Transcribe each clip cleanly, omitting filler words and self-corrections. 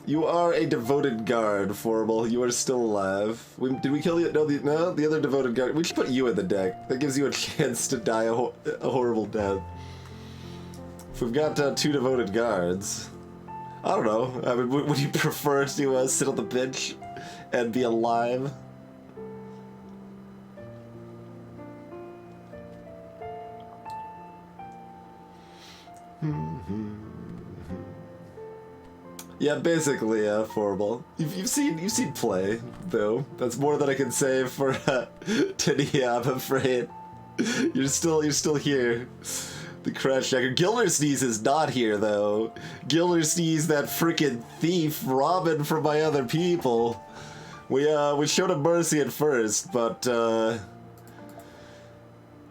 You are a devoted guard, Formal. You are still alive. Did we kill the... No, the other devoted guard. We should put you in the deck. That gives you a chance to die a horrible death. If we've got 2 devoted guards... I don't know. I mean, would you prefer to sit on the bench and be alive? Yeah, basically, Formal. You've seen play, though. That's more than I can say for Tania, I'm afraid. You're still here. The Crash Jacker. Gildersneeze is not here, though. Gildersneeze, that freaking thief, robbing from my other people. We showed him mercy at first, but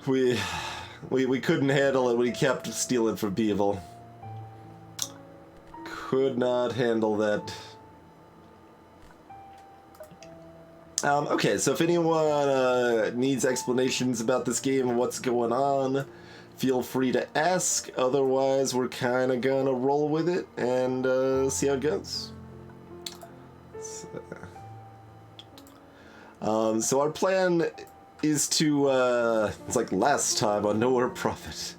we couldn't handle it when he kept stealing from people. Could not handle that. Okay, so if anyone needs explanations about this game and what's going on, feel free to ask. Otherwise, we're kind of gonna roll with it and see how it goes. So our plan is to, it's like last time on Nowhere Profit.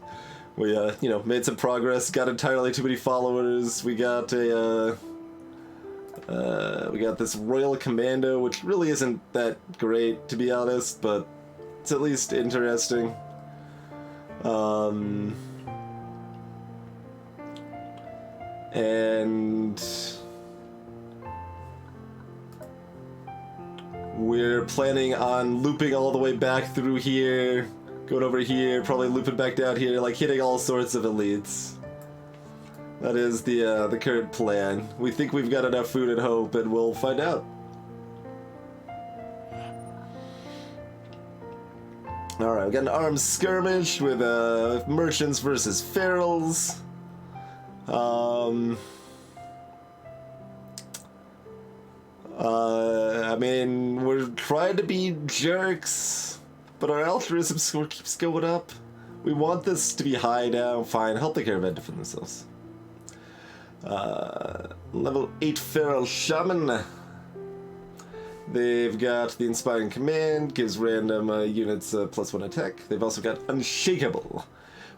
We, you know, made some progress, got entirely too many followers, we got a, we got this Royal Commando, which really isn't that great, to be honest, but it's at least interesting. And we're planning on looping all the way back through here, going over here, probably looping back down here, like hitting all sorts of elites. That is the current plan. We think we've got enough food and hope, and we'll find out. Alright, we got an armed skirmish with merchants versus ferals. I mean, we're trying to be jerks, but our altruism score keeps going up. We want this to be high now. Fine, help the caravan defend themselves. Level 8 feral shaman. They've got the Inspiring Command, gives random units +1 attack. They've also got Unshakable.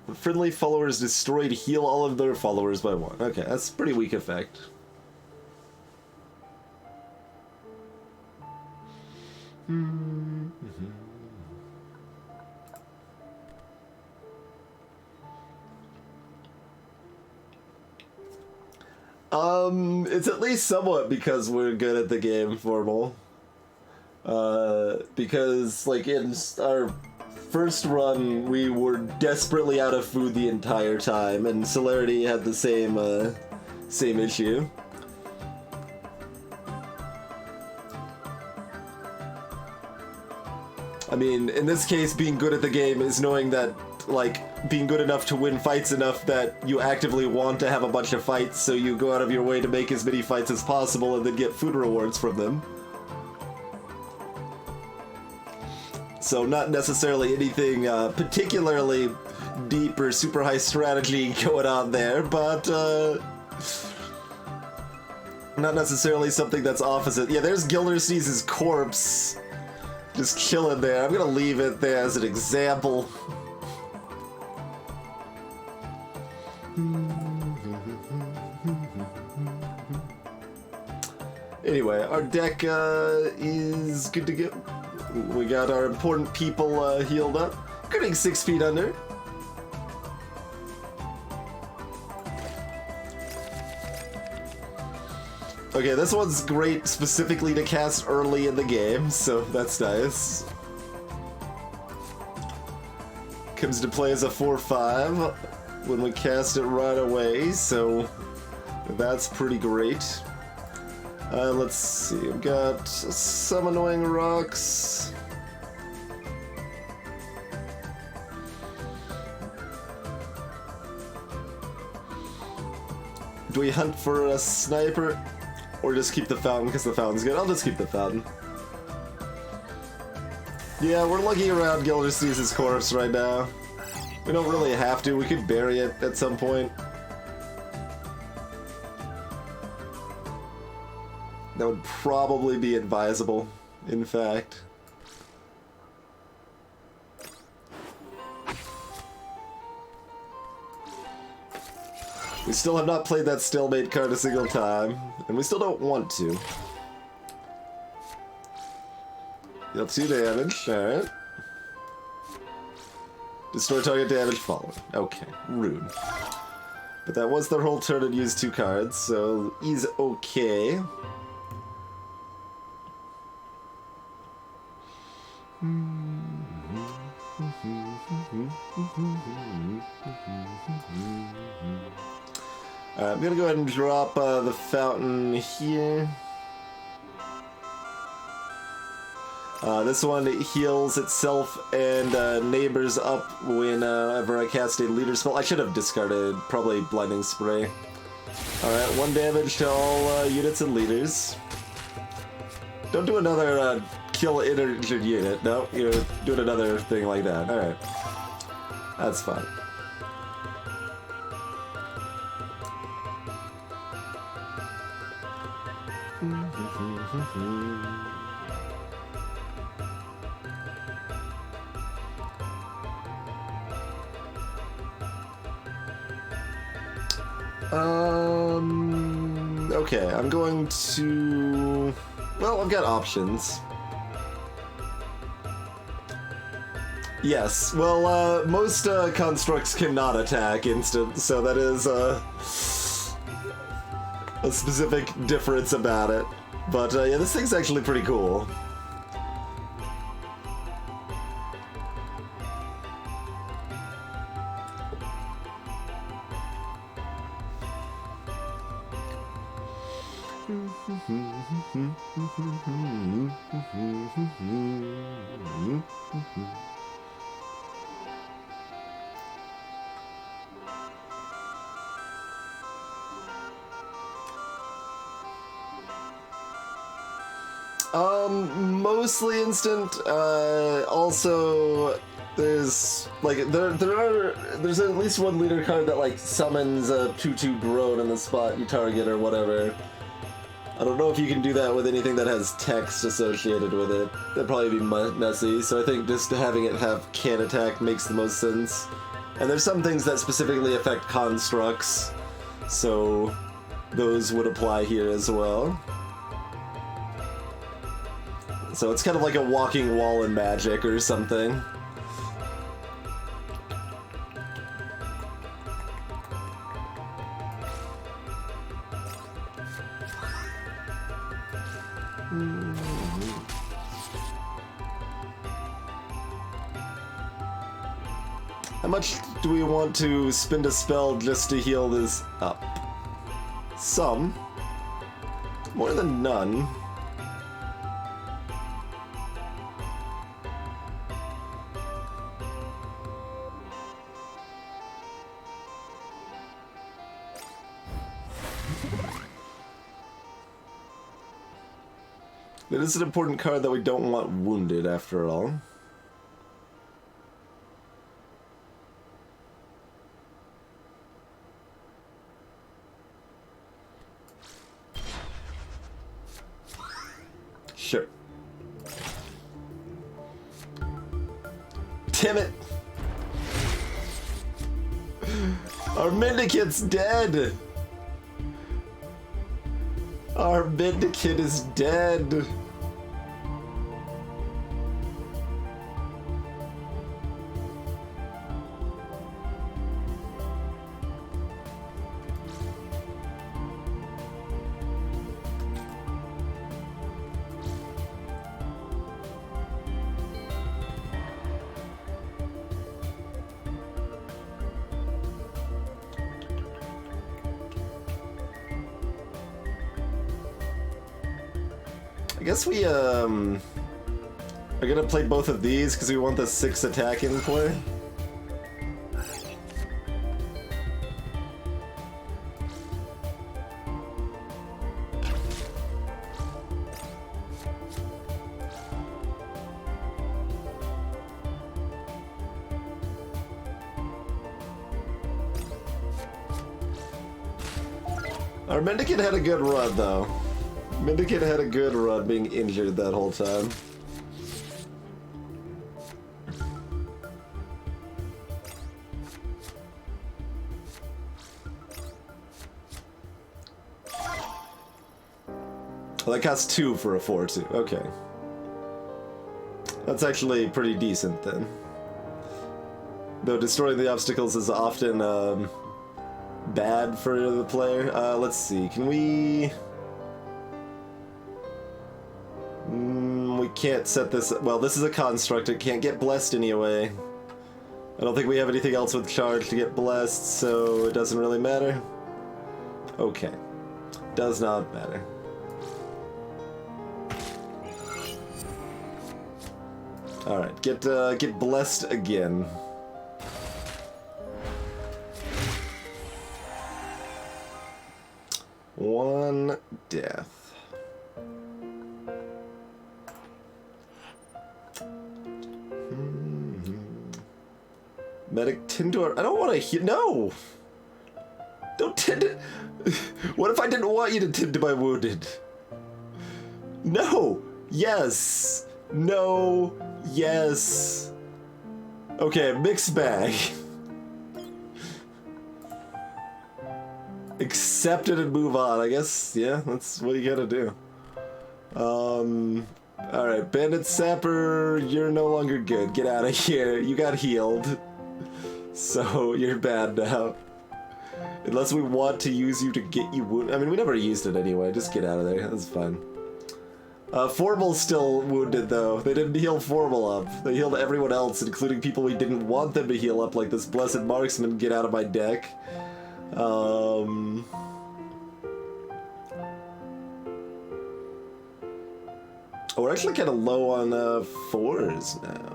When friendly followers destroyed, heal all of their followers by 1. Okay, that's a pretty weak effect. It's at least somewhat because we're good at the game, Formal. Because, like, in our first run, we were desperately out of food the entire time, and Celerity had the same issue. I mean, in this case, being good at the game is knowing that, like, being good enough to win fights enough that you actively want to have a bunch of fights, so you go out of your way to make as many fights as possible and then get food rewards from them. So not necessarily anything particularly deep or super high strategy going on there, but not necessarily something that's opposite. Yeah, there's Gildersneeze's corpse just chilling there. I'm gonna leave it there as an example. Anyway, our deck is good to go. We got our important people healed up. Getting 6 feet under. Okay, this one's great specifically to cast early in the game, so that's nice. Comes to play as a 4/5 when we cast it right away, so that's pretty great. Let's see, we've got some annoying rocks. Do we hunt for a sniper? Or just keep the fountain because the fountain's good? I'll just keep the fountain. Yeah, we're looking around Gildersneeze's corpse right now. We don't really have to. We could bury it at some point. That would probably be advisable, in fact. We still have not played that stalemate card a single time, and we still don't want to. Deal 2 damage, alright. Destroy target damage following. Okay, rude. But that was their whole turn and used 2 cards, so he's okay. I'm gonna go ahead and drop the fountain here. This one heals itself and neighbors up whenever I cast a leader spell. I should have discarded probably Blinding Spray. Alright, 1 damage to all units and leaders. Don't do another kill injured unit. No, you're doing another thing like that. Alright. That's fine. Okay, I'm going to... Well, I've got options. Yes, well, most constructs cannot attack instant, so that is a specific difference about it. But yeah, this thing's actually pretty cool. Mostly instant. Also, there's like there's at least one leader card that like summons a 2/2 drone in the spot you target or whatever. I don't know if you can do that with anything that has text associated with it. That'd probably be messy. So I think just having it have can attack makes the most sense. And there's some things that specifically affect constructs, so those would apply here as well. So it's kind of like a walking wall in Magic or something. How much do we want to spend a spell just to heal this up? Some. More than none. It is an important card that we don't want wounded, after all. Sure. Damn it! Our Mendicate's dead! Our Mendicate is dead! I guess we are gonna play both of these because we want the 6 attack in play. Our Mendicant had a good run though. Mendicant had a good run being injured that whole time. Well, that costs 2 for a 4-2. Okay. That's actually pretty decent then. Though destroying the obstacles is often bad for the player. Let's see. Can we... we can't set this... Well, this is a construct. It can't get blessed anyway. I don't think we have anything else with charge to get blessed, so it doesn't really matter. Okay. Does not matter. Alright, get blessed again. One death. Medic Tindor. I don't want to heal. No! Don't tend to. What if I didn't want you to tend to my wounded? No! Yes! No! Yes! Okay, mixed bag. Accept it and move on, I guess. Yeah, that's what you gotta do. Alright, Bandit Sapper, you're no longer good. Get out of here. You got healed. So, you're bad now. Unless we want to use you to get you wounded. I mean, we never used it anyway. Just get out of there. That's fine. Formal's still wounded, though. They didn't heal Formal up. They healed everyone else, including people we didn't want them to heal up, like this Blessed Marksman. Get out of my deck. We're actually kind of low on 4s now.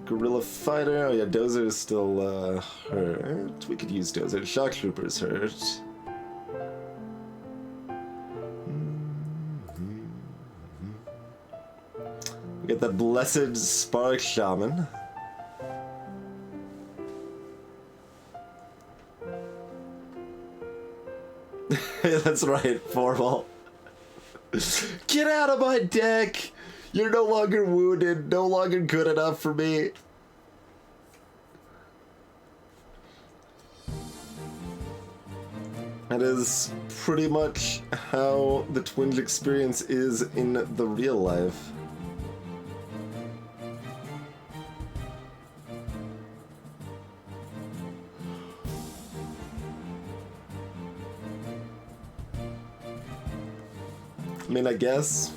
Gorilla Fighter. Oh yeah, Dozer is still hurt. We could use Dozer. Shock Trooper's hurt. We get the Blessed Spark Shaman. That's right, Formal. Get out of my deck! You're no longer wounded, no longer good enough for me. That is pretty much how the Twinge experience is in the real life. I mean, I guess.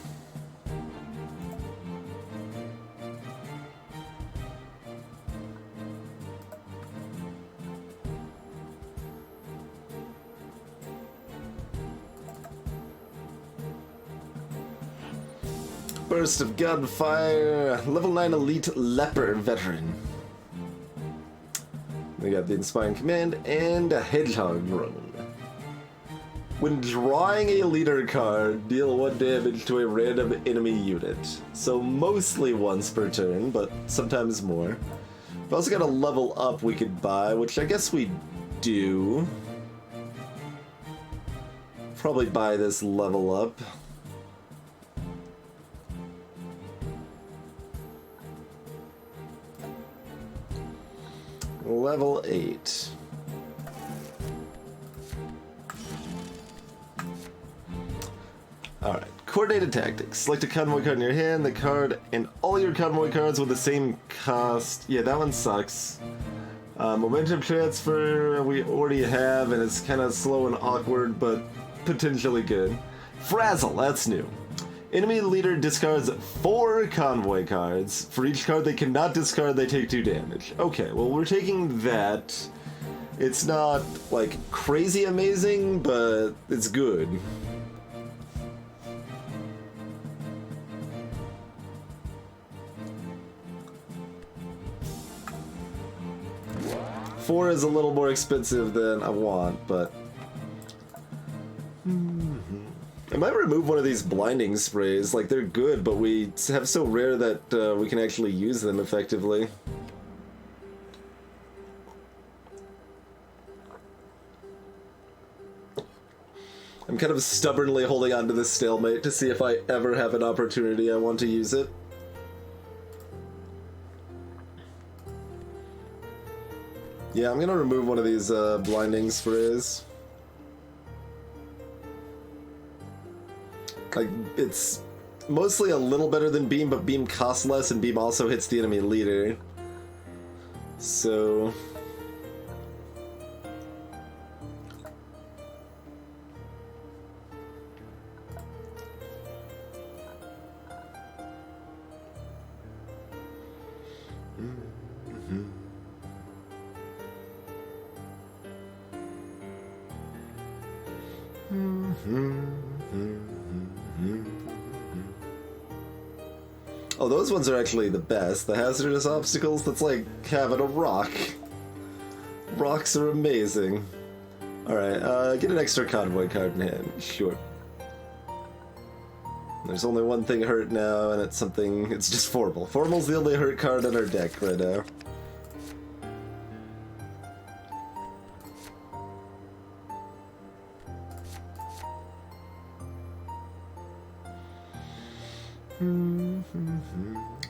Burst of gunfire. Level 9 elite leper veteran. We got the Inspiring Command and a Hedgehog drone. When drawing a leader card, deal 1 damage to a random enemy unit. So mostly once per turn, but sometimes more. We've also got a level up we could buy, which I guess we do. Probably buy this level up. Level 8. Alright, coordinated tactics. Select a convoy card in your hand, the card, and all your convoy cards with the same cost. Yeah, that one sucks. Momentum transfer we already have, and it's kind of slow and awkward, but potentially good. Frazzle, that's new. Enemy leader discards 4 convoy cards. For each card they cannot discard, they take 2 damage. Okay, well, we're taking that. It's not, like, crazy amazing, but it's good. Four is a little more expensive than I want, but... I might remove one of these blinding sprays. Like, they're good, but we have so rare that we can actually use them effectively. I'm kind of stubbornly holding on to this stalemate to see if I ever have an opportunity I want to use it. Yeah, I'm gonna remove one of these blinding sprays. Like, it's mostly a little better than beam, but beam costs less and beam also hits the enemy leader. So... Oh, those ones are actually the best. The hazardous obstacles, that's like having a rock. Rocks are amazing. Alright, get an extra convoy card in hand. Sure. There's only one thing hurt now, and it's something... It's just Formal. Formal's the only hurt card on our deck right now.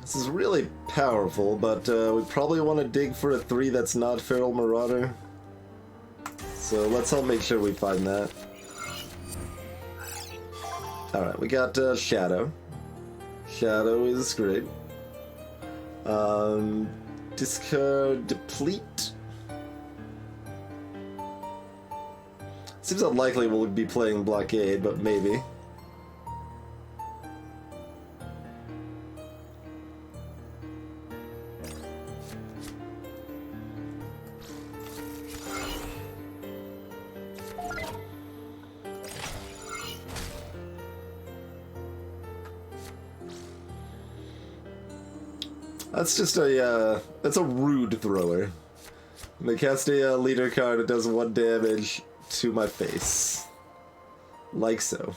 This is really powerful, but we probably want to dig for a 3 that's not Feral Marauder. So let's all make sure we find that. Alright, we got Shadow. Shadow is great. Discard Deplete. Seems unlikely we'll be playing Blockade, but maybe. That's just a, that's a rude thrower. They cast a leader card, it does 1 damage to my face. Like so.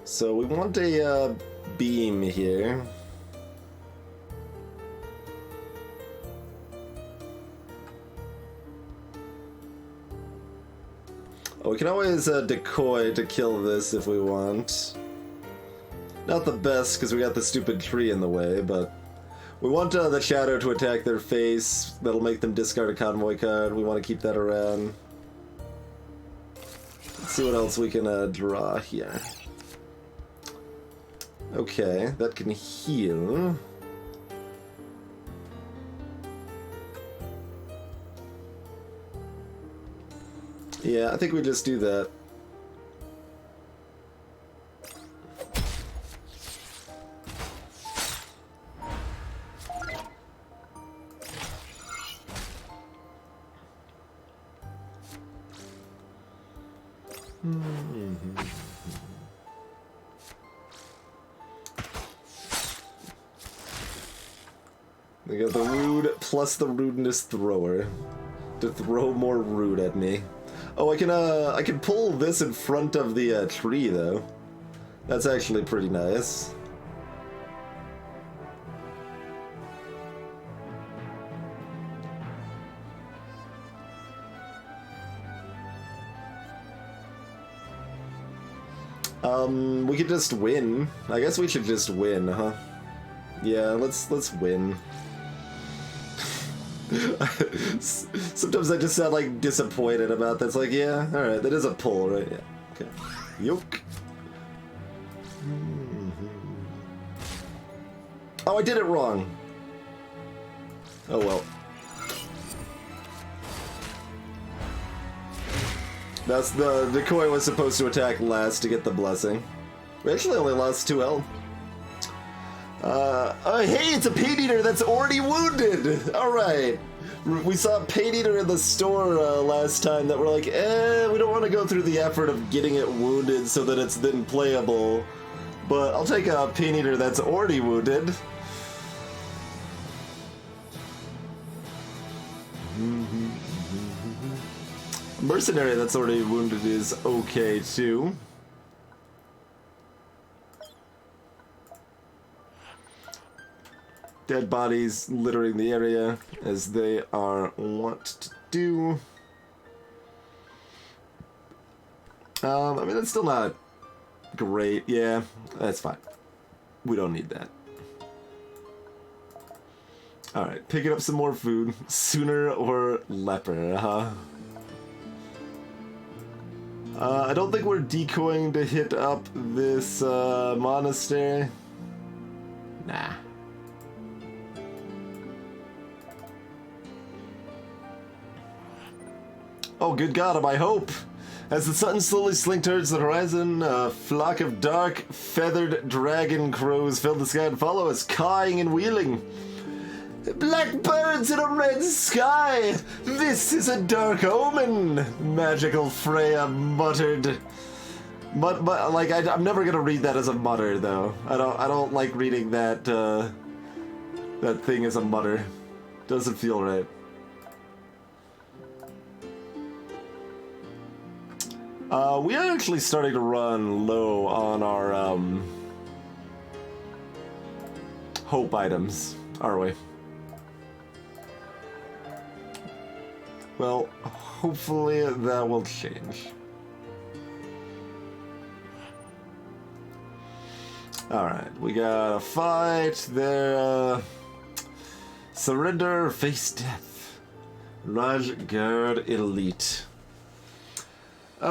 So we want a beam here. Oh, we can always decoy to kill this if we want. Not the best, because we got the stupid tree in the way, but... We want the Shadow to attack their face. That'll make them discard a convoy card. We want to keep that around. Let's see what else we can draw here. Okay, that can heal. Yeah, I think we just do that. We got the rude plus the rudeness thrower to throw more rude at me. Oh, I can pull this in front of the tree though. That's actually pretty nice. We could just win. I guess we should just win, huh? Yeah, let's win. Sometimes I just sound like disappointed about that. It's like, yeah, alright, that is a pull, right? Yeah, okay. Yoke. Oh, I did it wrong. Oh well. That's the decoy was supposed to attack last to get the blessing. We actually only lost 2 health. Oh, hey, it's a Pain Eater that's already wounded! Alright. We saw Pain Eater in the store last time that we're like, we don't want to go through the effort of getting it wounded so that it's then playable. But I'll take a Pain Eater that's already wounded. Mercenary that's already wounded is okay too. Dead bodies littering the area, as they are wont to do. I mean, that's still not great. Yeah, that's fine. We don't need that. Alright, picking up some more food. Sooner or leper, huh? I don't think we're decoying to hit up this monastery. Nah. Oh, good God, I hope! As the sun slowly slinked towards the horizon, a flock of dark, feathered dragon crows filled the sky and follow us, cawing and wheeling. Black birds in a red sky! This is a dark omen! Magical Freya muttered. Like, I'm never gonna read that as a mutter, though. I don't like reading that, that thing as a mutter. Doesn't feel right. We are actually starting to run low on our, hope items, are we? Well, hopefully that will change. Alright, we got a fight there, surrender, face death. Rajgard Elite. I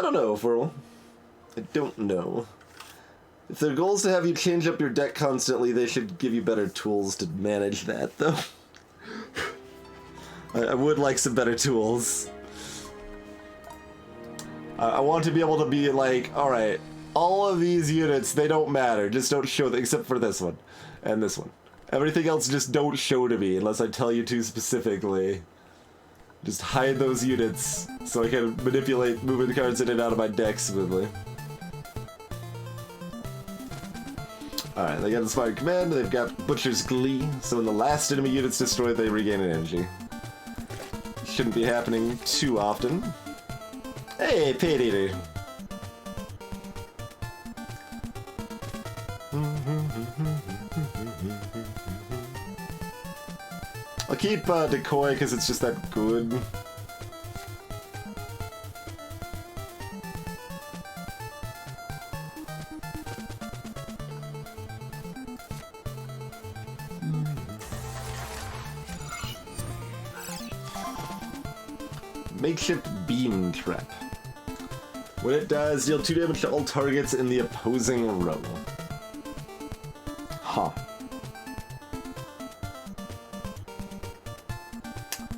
don't know, Furl. I don't know. If their goal is to have you change up your deck constantly, they should give you better tools to manage that, though. I would like some better tools. I want to be able to be like, alright, all of these units, they don't matter. Just don't show them, except for this one. And this one. Everything else just don't show to me, unless I tell you to specifically. Just hide those units, so I can manipulate moving cards in and out of my deck smoothly. Alright, they got Inspired Command, they've got Butcher's Glee, so when the last enemy unit's destroyed, they regain an energy. Shouldn't be happening too often. Hey, Pit Eater! I'll keep Decoy because it's just that good. Makeshift beam trap. When it dies, deal 2 damage to all targets in the opposing row. Huh.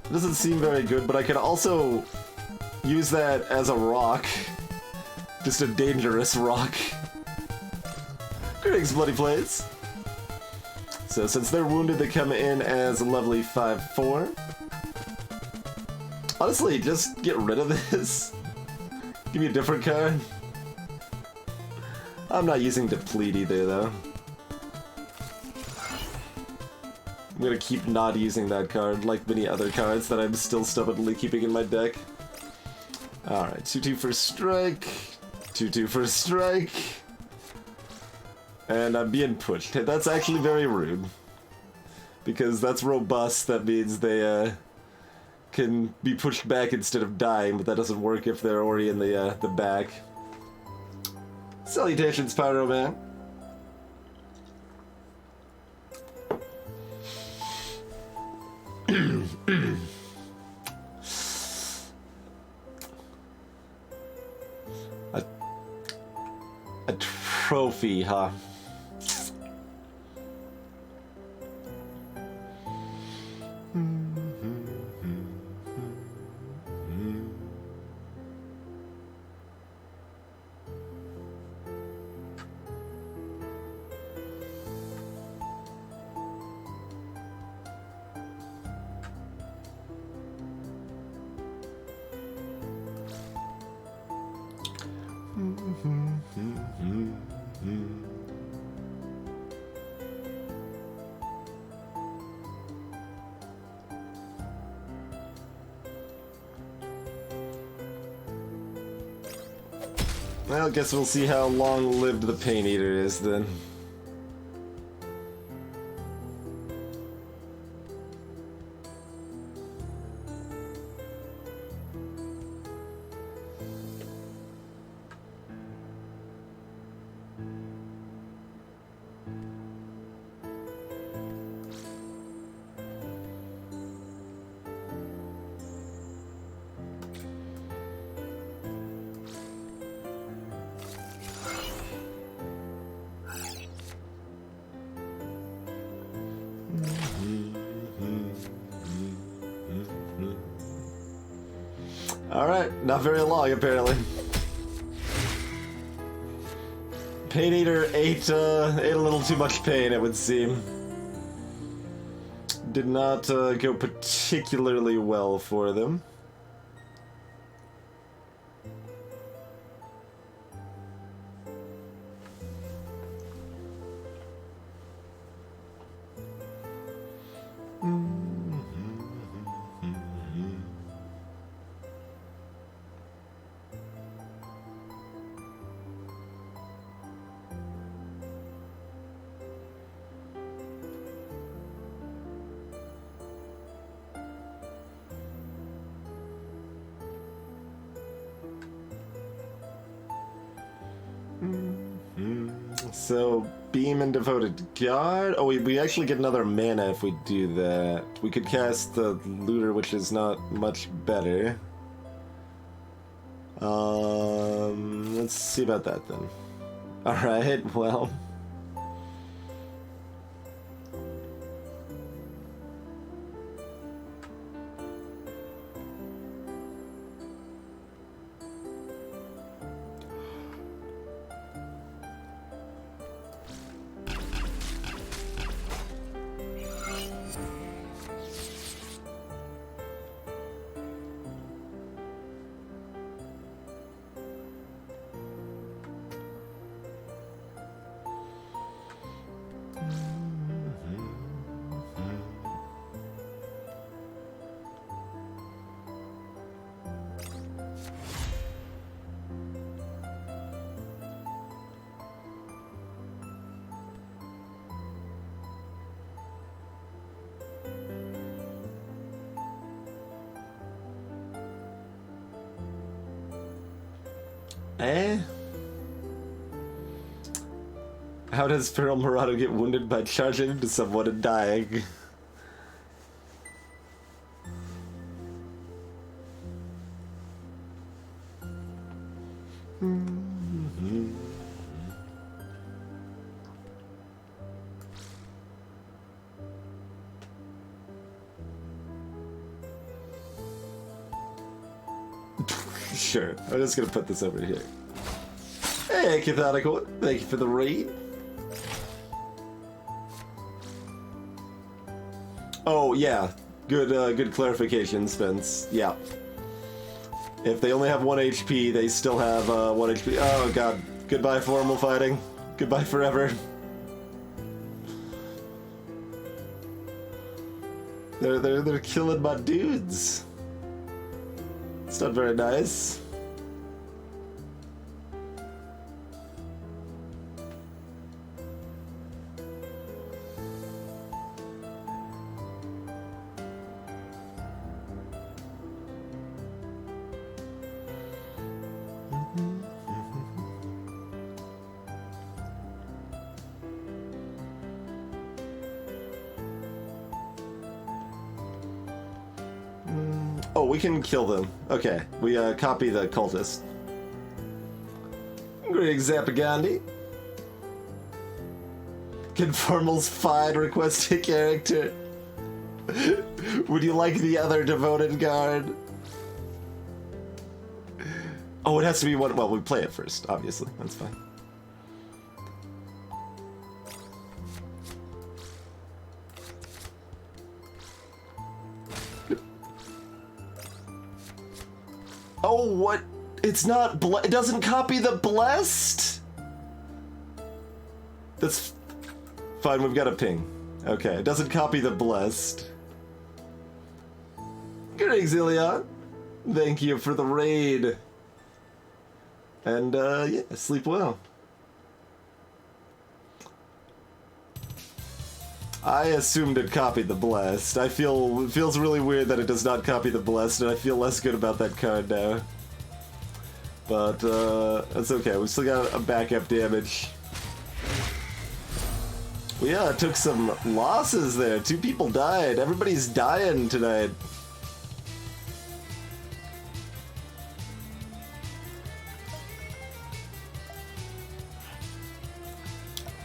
It doesn't seem very good, but I can also use that as a rock. Just a dangerous rock. Greetings, Bloody Blades. So since they're wounded, they come in as a lovely 5/4. Honestly, just get rid of this. Give me a different card. I'm not using Deplete either, though. I'm gonna keep not using that card, like many other cards that I'm still stubbornly keeping in my deck. Alright, 2/2 for strike, 2/2 for strike. And I'm being pushed. That's actually very rude. Because that's robust, that means they, can be pushed back instead of dying, but that doesn't work if they're already in the back. Salutations, Pyro Man. A trophy, huh? Well, I guess we'll see how long-lived the Pain Eater is then. Alright, not very long apparently. Pain Eater ate a little too much pain, it would seem. Did not go particularly well for them. So, Beam and Devoted Guard. Oh, we actually get another mana if we do that. We could cast the Looter, which is not much better. Let's see about that then. Alright, well. How does Feral Marauder get wounded by charging into someone and dying? Sure, I'm just gonna put this over here. Hey, Catholical, thank you for the raid. Oh, yeah. Good clarification, Spence. Yeah. If they only have 1 HP, they still have 1 HP. Oh, God. Goodbye, formal fighting. Goodbye forever. They're killing my dudes. It's not very nice. Oh, we can kill them. Okay, we copy the cultist. Greetings, Zapagandi. Conformal's fine, request a character. Would you like the other devoted guard? Oh, it has to be one. Well, we play it first, obviously. That's fine. Oh, what? It's not. It doesn't copy the blessed? That's fine. We've got a ping. Okay, it doesn't copy the blessed. Greetings, Ilion. Thank you for the raid. And, yeah, sleep well. I assumed it copied the blessed. It feels really weird that it does not copy the blessed, and I feel less good about that card now. But, that's okay. We still got a backup damage. Well, yeah, it took some losses there. 2 people died. Everybody's dying tonight.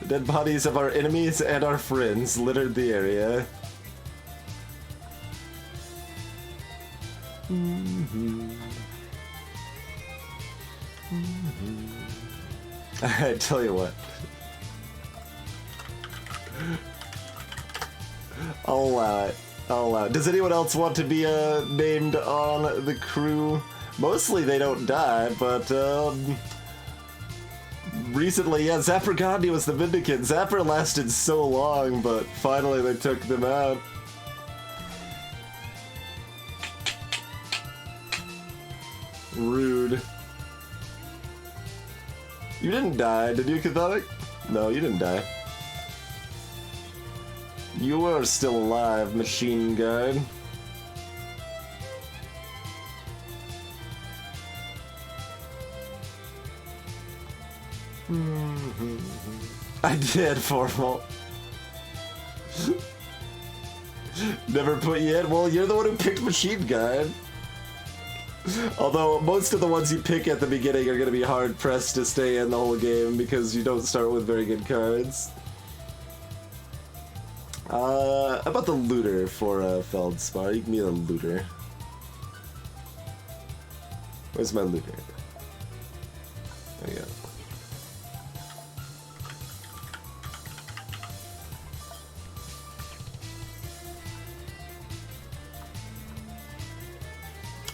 The dead bodies of our enemies and our friends littered the area. I tell you what. I'll allow it. I'll allow it. Does anyone else want to be named on the crew? Mostly they don't die, but recently, yeah, Zapper Gandhi was the Vindicant. Zapper lasted so long, but finally they took them out. Rude. You didn't die, did you, Catholic? No, you didn't die. You are still alive, Machine Guard. I did, Formal. Never put you in? Well, you're the one who picked Machine Guard. Although, most of the ones you pick at the beginning are going to be hard-pressed to stay in the whole game because you don't start with very good cards. How about the Looter for Feldspar? You can be the Looter. Where's my Looter? There you go.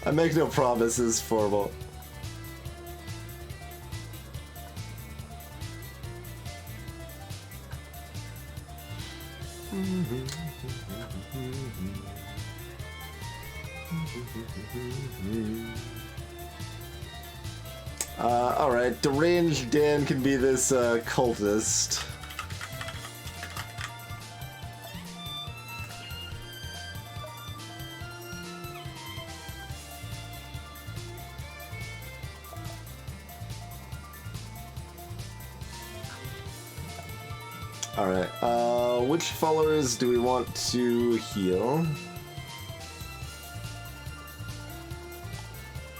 I make no promises, Formal. Alright, Deranged Dan can be this cultist. Alright, which followers do we want to heal?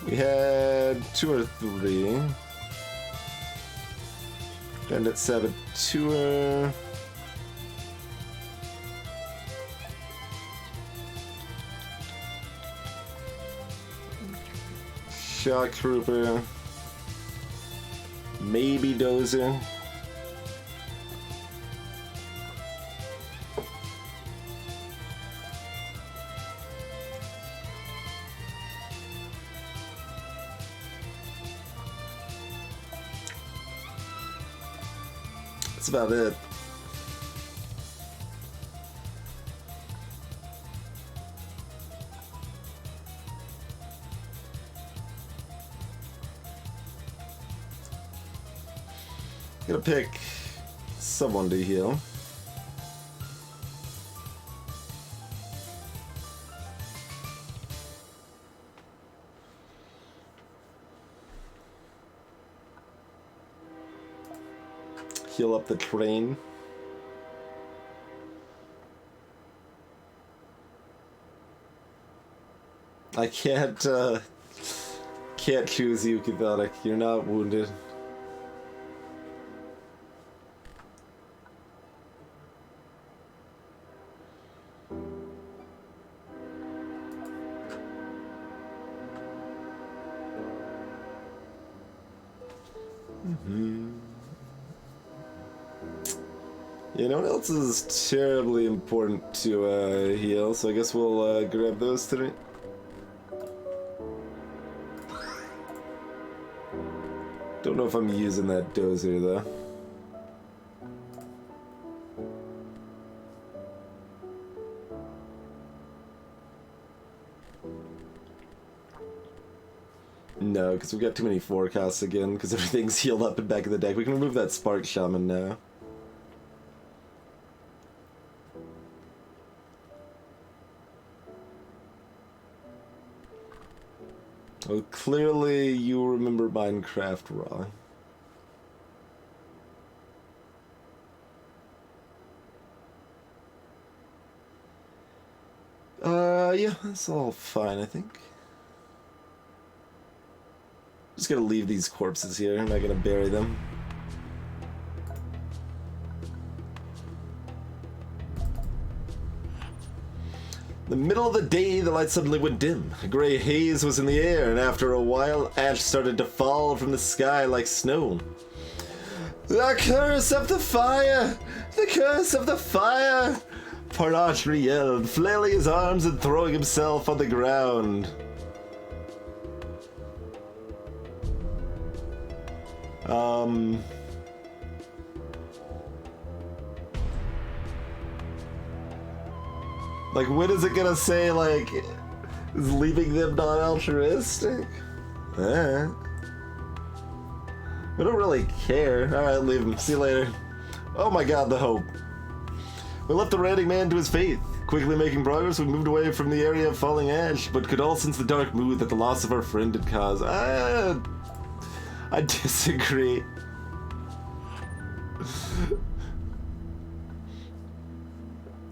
We had 2 or 3. Bandit Saboteur. Shock Trooper. Maybe Dozer. That's about it. Gonna pick someone to heal. Heal up the train. I can't choose you, Catholic. You're not wounded. Yeah, no one else is terribly important to heal, so I guess we'll grab those 3. Don't know if I'm using that Dozer though. No, because we've got too many forecasts again, because everything's healed up and back in the deck. We can remove that Spark Shaman now. Well, clearly you remember Minecraft Raw. Yeah, that's all fine, I think. Just gonna leave these corpses here. I'm not gonna bury them. In the middle of the day, the light suddenly went dim. A gray haze was in the air, and after a while, ash started to fall from the sky like snow. The curse of the fire! The curse of the fire! Parnatri yelled, flailing his arms and throwing himself on the ground. Like, when is it gonna say, like, is leaving them non-altruistic? We don't really care. Alright, leave him. See you later. Oh my god, the hope. We left the ranting man to his fate. Quickly making progress, we moved away from the area of falling ash, but could all sense the dark mood that the loss of our friend had caused. I disagree.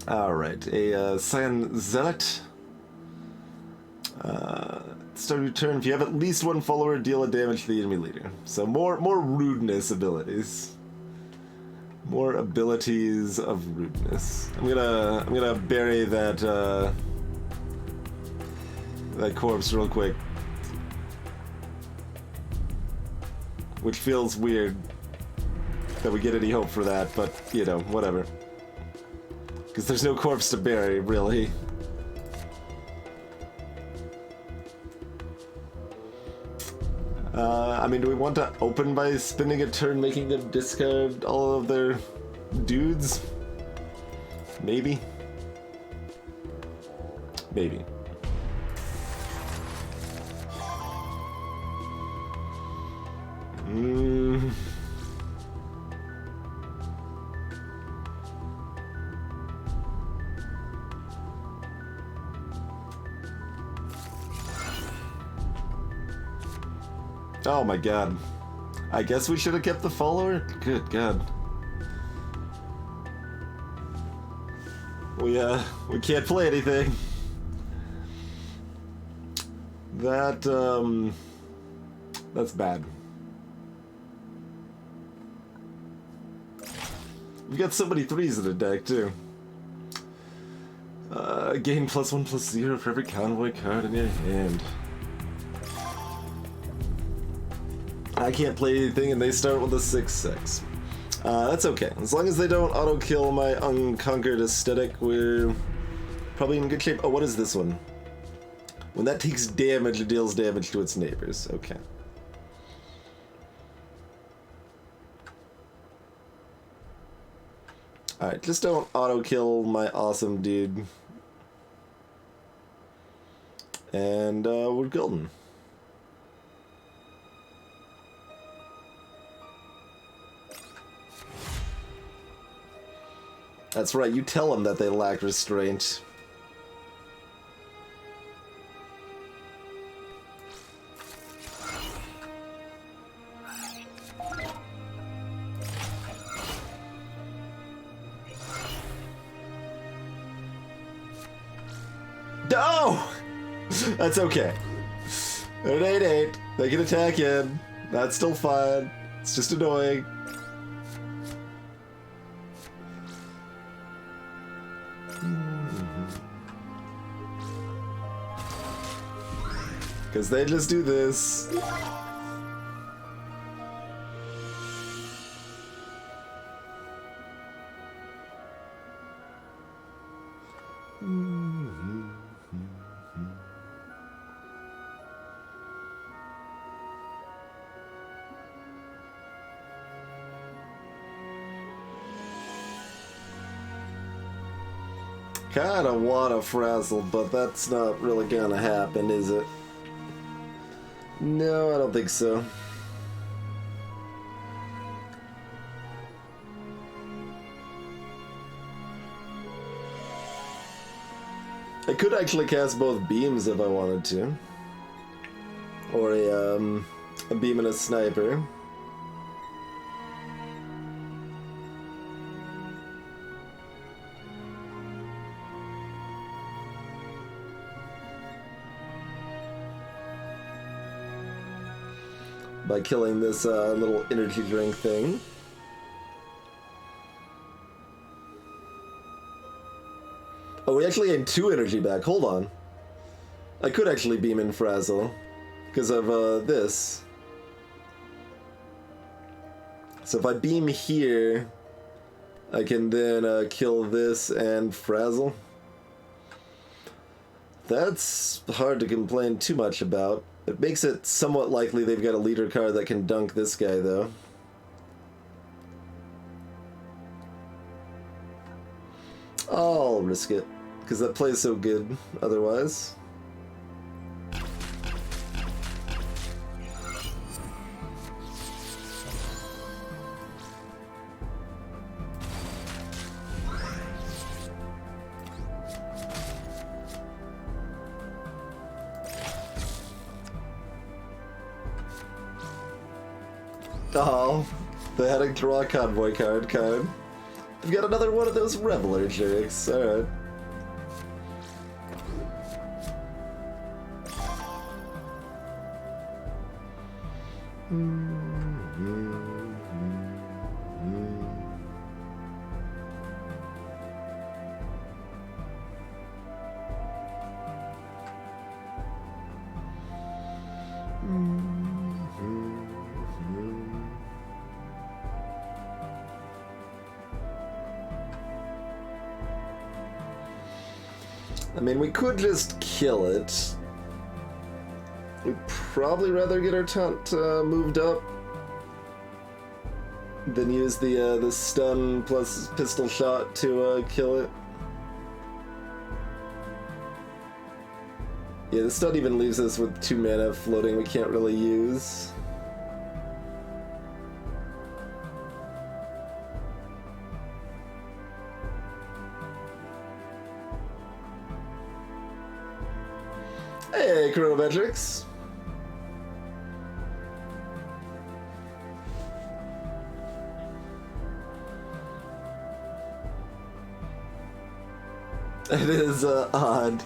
Alright, a Cyan Zealot. Start return. If you have at least one follower, deal a damage to the enemy leader. So more rudeness abilities. More abilities of rudeness. I'm gonna bury that that corpse real quick. Which feels weird that we get any hope for that, but you know, whatever. Because there's no corpse to bury, really. I mean, do we want to open by spending a turn making them discard all of their dudes? Maybe? Maybe. Oh my god. I guess we should have kept the follower? Good god. We can't play anything. That's bad. We've got so many threes in the deck, too. Gain +1/+0 for every convoy card in your hand. I can't play anything and they start with a 6/6. That's okay. As long as they don't auto-kill my Unconquered Aesthetic, we're probably in good shape. Oh, what is this one? When that takes damage, it deals damage to its neighbors. Okay. Alright, just don't auto-kill my awesome dude. And, we're golden. That's right, you tell them that they lack restraint. No! That's okay. They're an 8/8. They can attack in. That's still fine. It's just annoying. Because they just do this. Kinda wanna frazzle, but that's not really gonna happen, is it? No, I don't think so. I could actually cast both beams if I wanted to. Or a beam and a sniper. By killing this little energy drink thing. Oh, we actually gained 2 energy back. Hold on. I could actually beam in Frazzle because of this. So if I beam here, I can then kill this and Frazzle. That's hard to complain too much about. It makes it somewhat likely they've got a leader card that can dunk this guy, though. I'll risk it, because that plays so good otherwise. Oh, they had a draw convoy card. They've got another one of those Reveler jerks. Alright. I mean, we could just kill it. We'd probably rather get our taunt moved up than use the stun plus pistol shot to kill it. Yeah, the stun even leaves us with 2 mana floating we can't really use. Hey, Chronometrics! It is odd.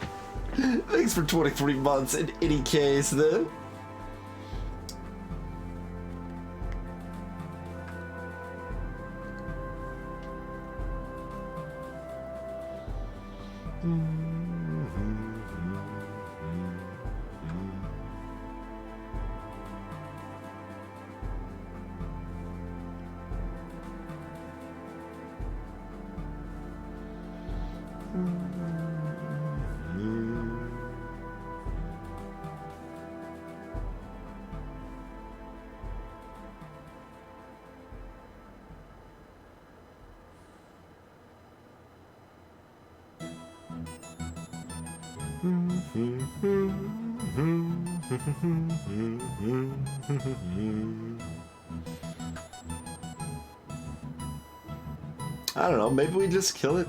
Thanks for 23 months in any case, then. I don't know, maybe we just kill it.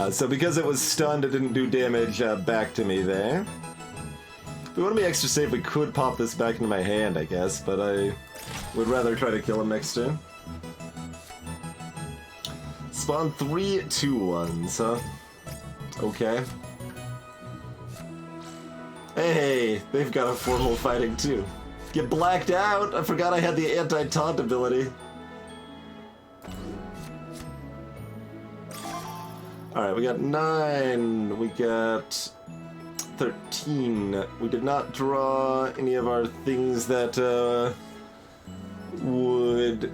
So because it was stunned, it didn't do damage back to me there. If we want to be extra safe, we could pop this back into my hand, I guess, but I would rather try to kill him next turn. Spawn 3 2/1s, huh? Okay. Hey, they've got a formal fighting too. Get blacked out! I forgot I had the anti-taunt ability. Alright, we got 9, we got 13. We did not draw any of our things that would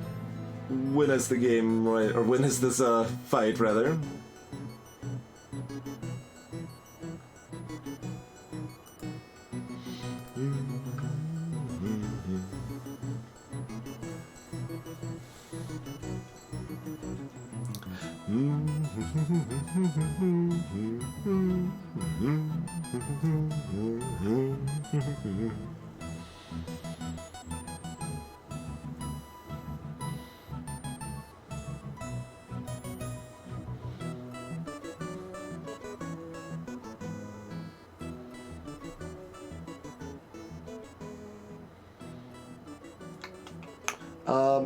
win us the game, right? Or win us this fight, rather.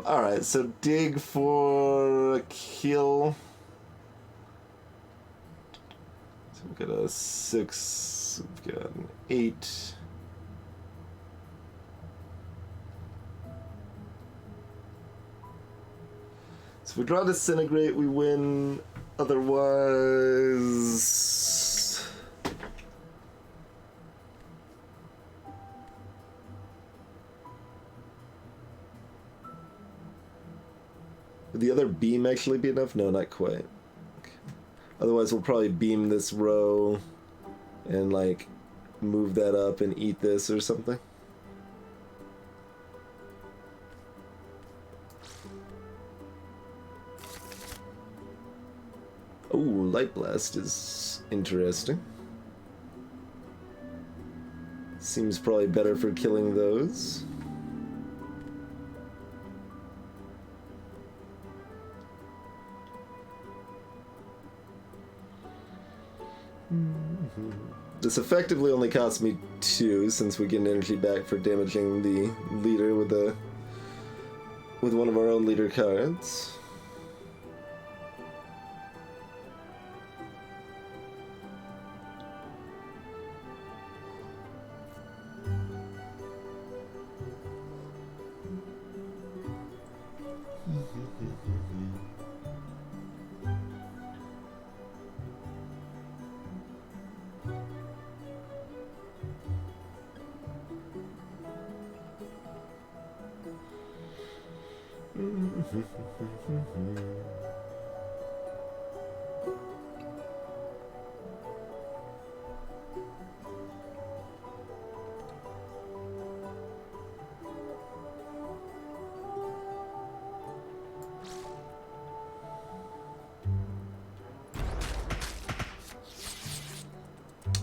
Alright, so dig for a kill. So we've got a 6, we've got an 8. So if we draw Disintegrate, we win. Otherwise... Would the other beam actually be enough? No, not quite. Okay. Otherwise, we'll probably beam this row and, like, move that up and eat this or something. Oh, Light Blast is interesting. Seems probably better for killing those. This effectively only costs me 2, since we get an energy back for damaging the leader with one of our own leader cards.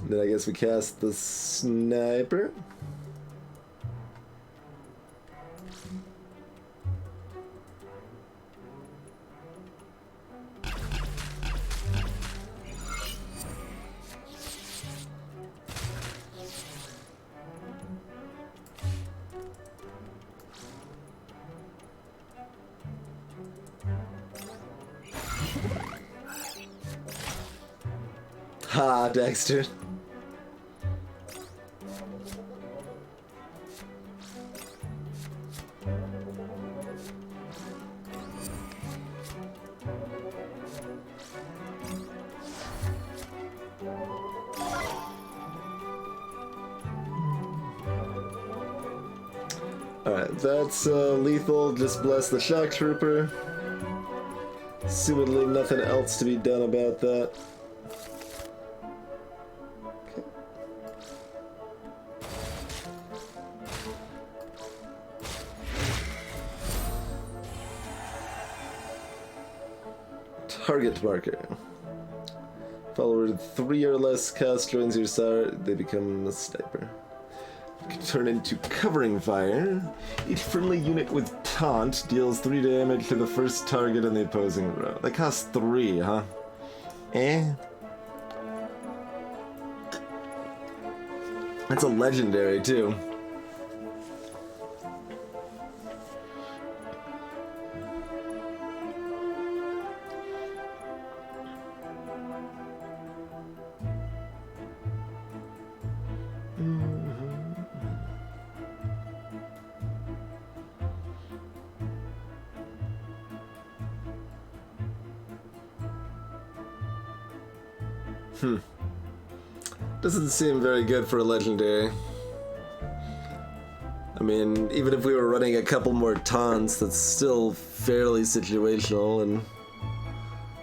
Then I guess we cast the sniper. Ha, Dexter. Alright, that's lethal. Just bless the shock trooper. Assumedly nothing else to be done about that. Okay. Target marker. Follower 3 or less cast joins your sire, they become a sniper. Can turn into covering fire. Each friendly unit with taunt deals 3 damage to the first target in the opposing row. That costs 3, huh? Eh? That's a legendary, too. Doesn't seem very good for a legendary. I mean, even if we were running a couple more taunts, that's still fairly situational, and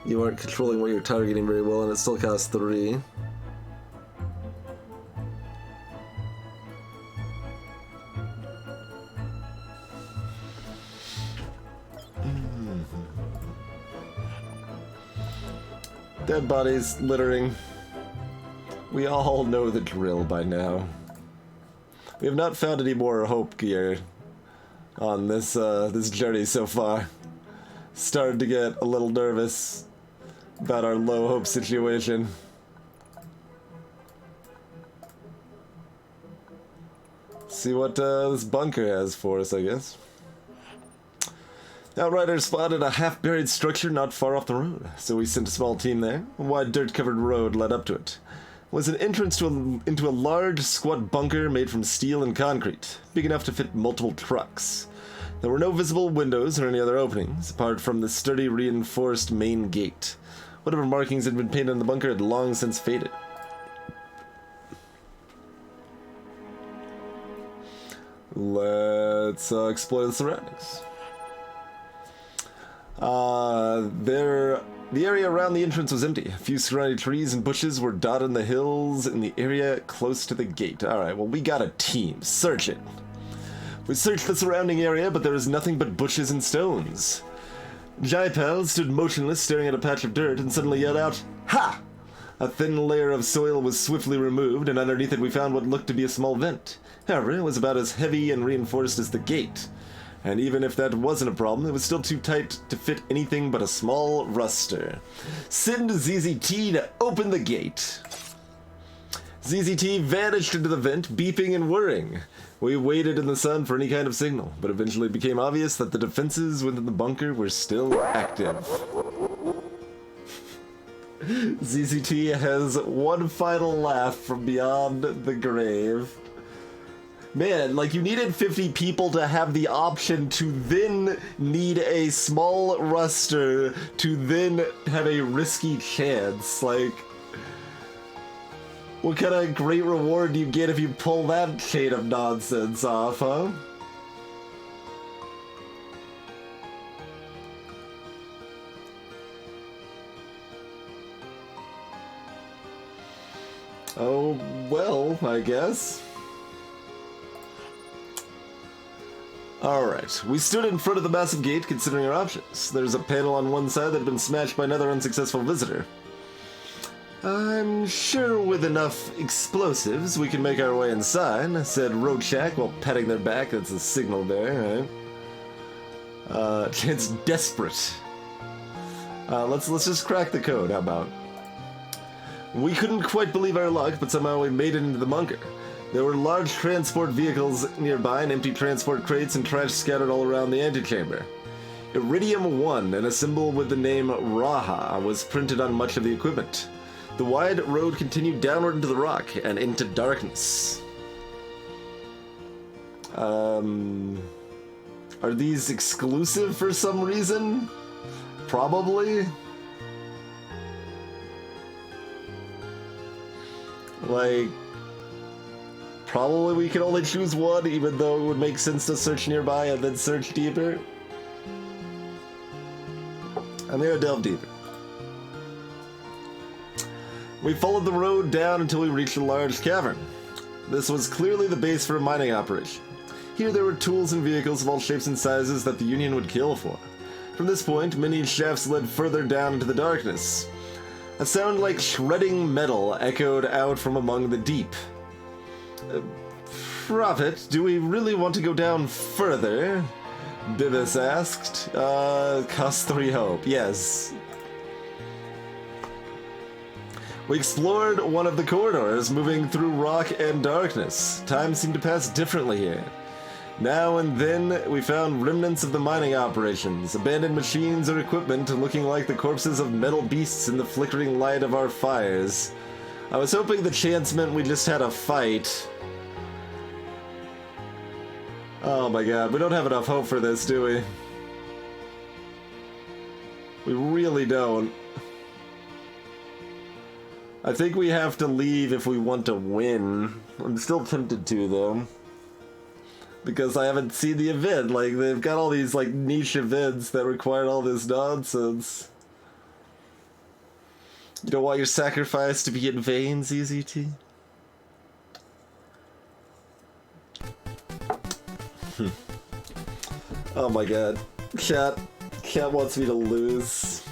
you aren't controlling what you're targeting very well, and it still costs 3. Dead bodies littering. We all know the drill by now. We have not found any more hope gear on this this journey so far. Started to get a little nervous about our low hope situation. See what this bunker has for us, I guess. Outriders spotted a half-buried structure not far off the road, so we sent a small team there. A wide dirt-covered road led up to it. It was an entrance to into a large, squat bunker made from steel and concrete, big enough to fit multiple trucks. There were no visible windows or any other openings, apart from the sturdy, reinforced main gate. Whatever markings had been painted on the bunker had long since faded. Let's explore the surroundings. The area around the entrance was empty. A few scrawny trees and bushes were dotted in the hills in the area close to the gate. Alright, well, we got a team. Search it. We searched the surrounding area, but there was nothing but bushes and stones. Jaipal stood motionless, staring at a patch of dirt, and suddenly yelled out, "Ha!" A thin layer of soil was swiftly removed, and underneath it we found what looked to be a small vent. However, it was about as heavy and reinforced as the gate. And even if that wasn't a problem, it was still too tight to fit anything but a small ruster. Send ZZT to open the gate. ZZT vanished into the vent, beeping and whirring. We waited in the sun for any kind of signal, but eventually it became obvious that the defenses within the bunker were still active. ZZT has one final laugh from beyond the grave. Man, like, you needed 50 people to have the option to then need a small ruster to then have a risky chance. Like, what kind of great reward do you get if you pull that chain of nonsense off, huh? Oh, well, I guess. Alright, we stood in front of the massive gate considering our options. There's a panel on one side that had been smashed by another unsuccessful visitor. I'm sure with enough explosives we can make our way inside, said Roadshak while patting their back. That's a signal there, right? It's desperate. Let's just crack the code, how about? We couldn't quite believe our luck, but somehow we made it into the bunker. There were large transport vehicles nearby and empty transport crates and trash scattered all around the antechamber. Iridium 1 and a symbol with the name Raha was printed on much of the equipment. The wide road continued downward into the rock and into darkness. Are these exclusive for some reason? Probably. Like, probably we can only choose one, even though it would make sense to search nearby and then search deeper. I'm gonna delve deeper. We followed the road down until we reached a large cavern. This was clearly the base for a mining operation. Here there were tools and vehicles of all shapes and sizes that the Union would kill for. From this point, many shafts led further down into the darkness. A sound like shredding metal echoed out from among the deep. Prophet, do we really want to go down further? Bibis asked. Cost 3 hope. Yes. We explored one of the corridors, moving through rock and darkness. Time seemed to pass differently here. Now and then, we found remnants of the mining operations, abandoned machines or equipment looking like the corpses of metal beasts in the flickering light of our fires. I was hoping the chance meant we just had a fight. Oh my god, we don't have enough hope for this, do we? We really don't. I think we have to leave if we want to win. I'm still tempted to, though. Because I haven't seen the event. Like, they've got all these, like, niche events that require all this nonsense. You don't want your sacrifice to be in vain, ZZT? Oh my god. Cat wants me to lose.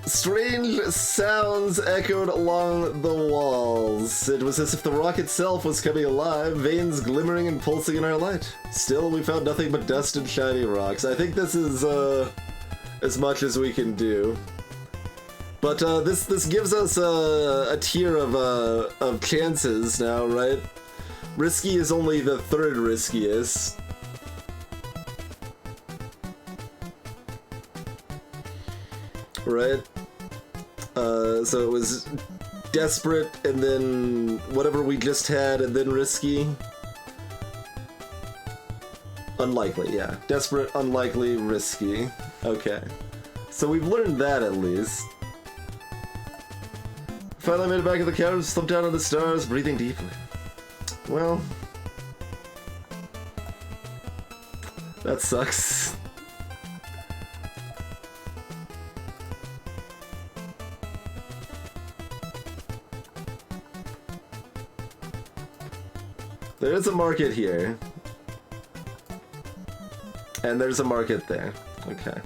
Strange sounds echoed along the walls. It was as if the rock itself was coming alive, veins glimmering and pulsing in our light. Still, we found nothing but dust and shiny rocks. I think this is as much as we can do. But this gives us a tier of chances now, right? Risky is only the third riskiest. Right? So it was desperate, and then whatever we just had, and then risky. Unlikely, yeah. Desperate, unlikely, risky. Okay. So we've learned that at least. Finally made it back to the couch, slumped down on the stars, breathing deeply. Well... that sucks. There is a market here. And there's a market there. Okay.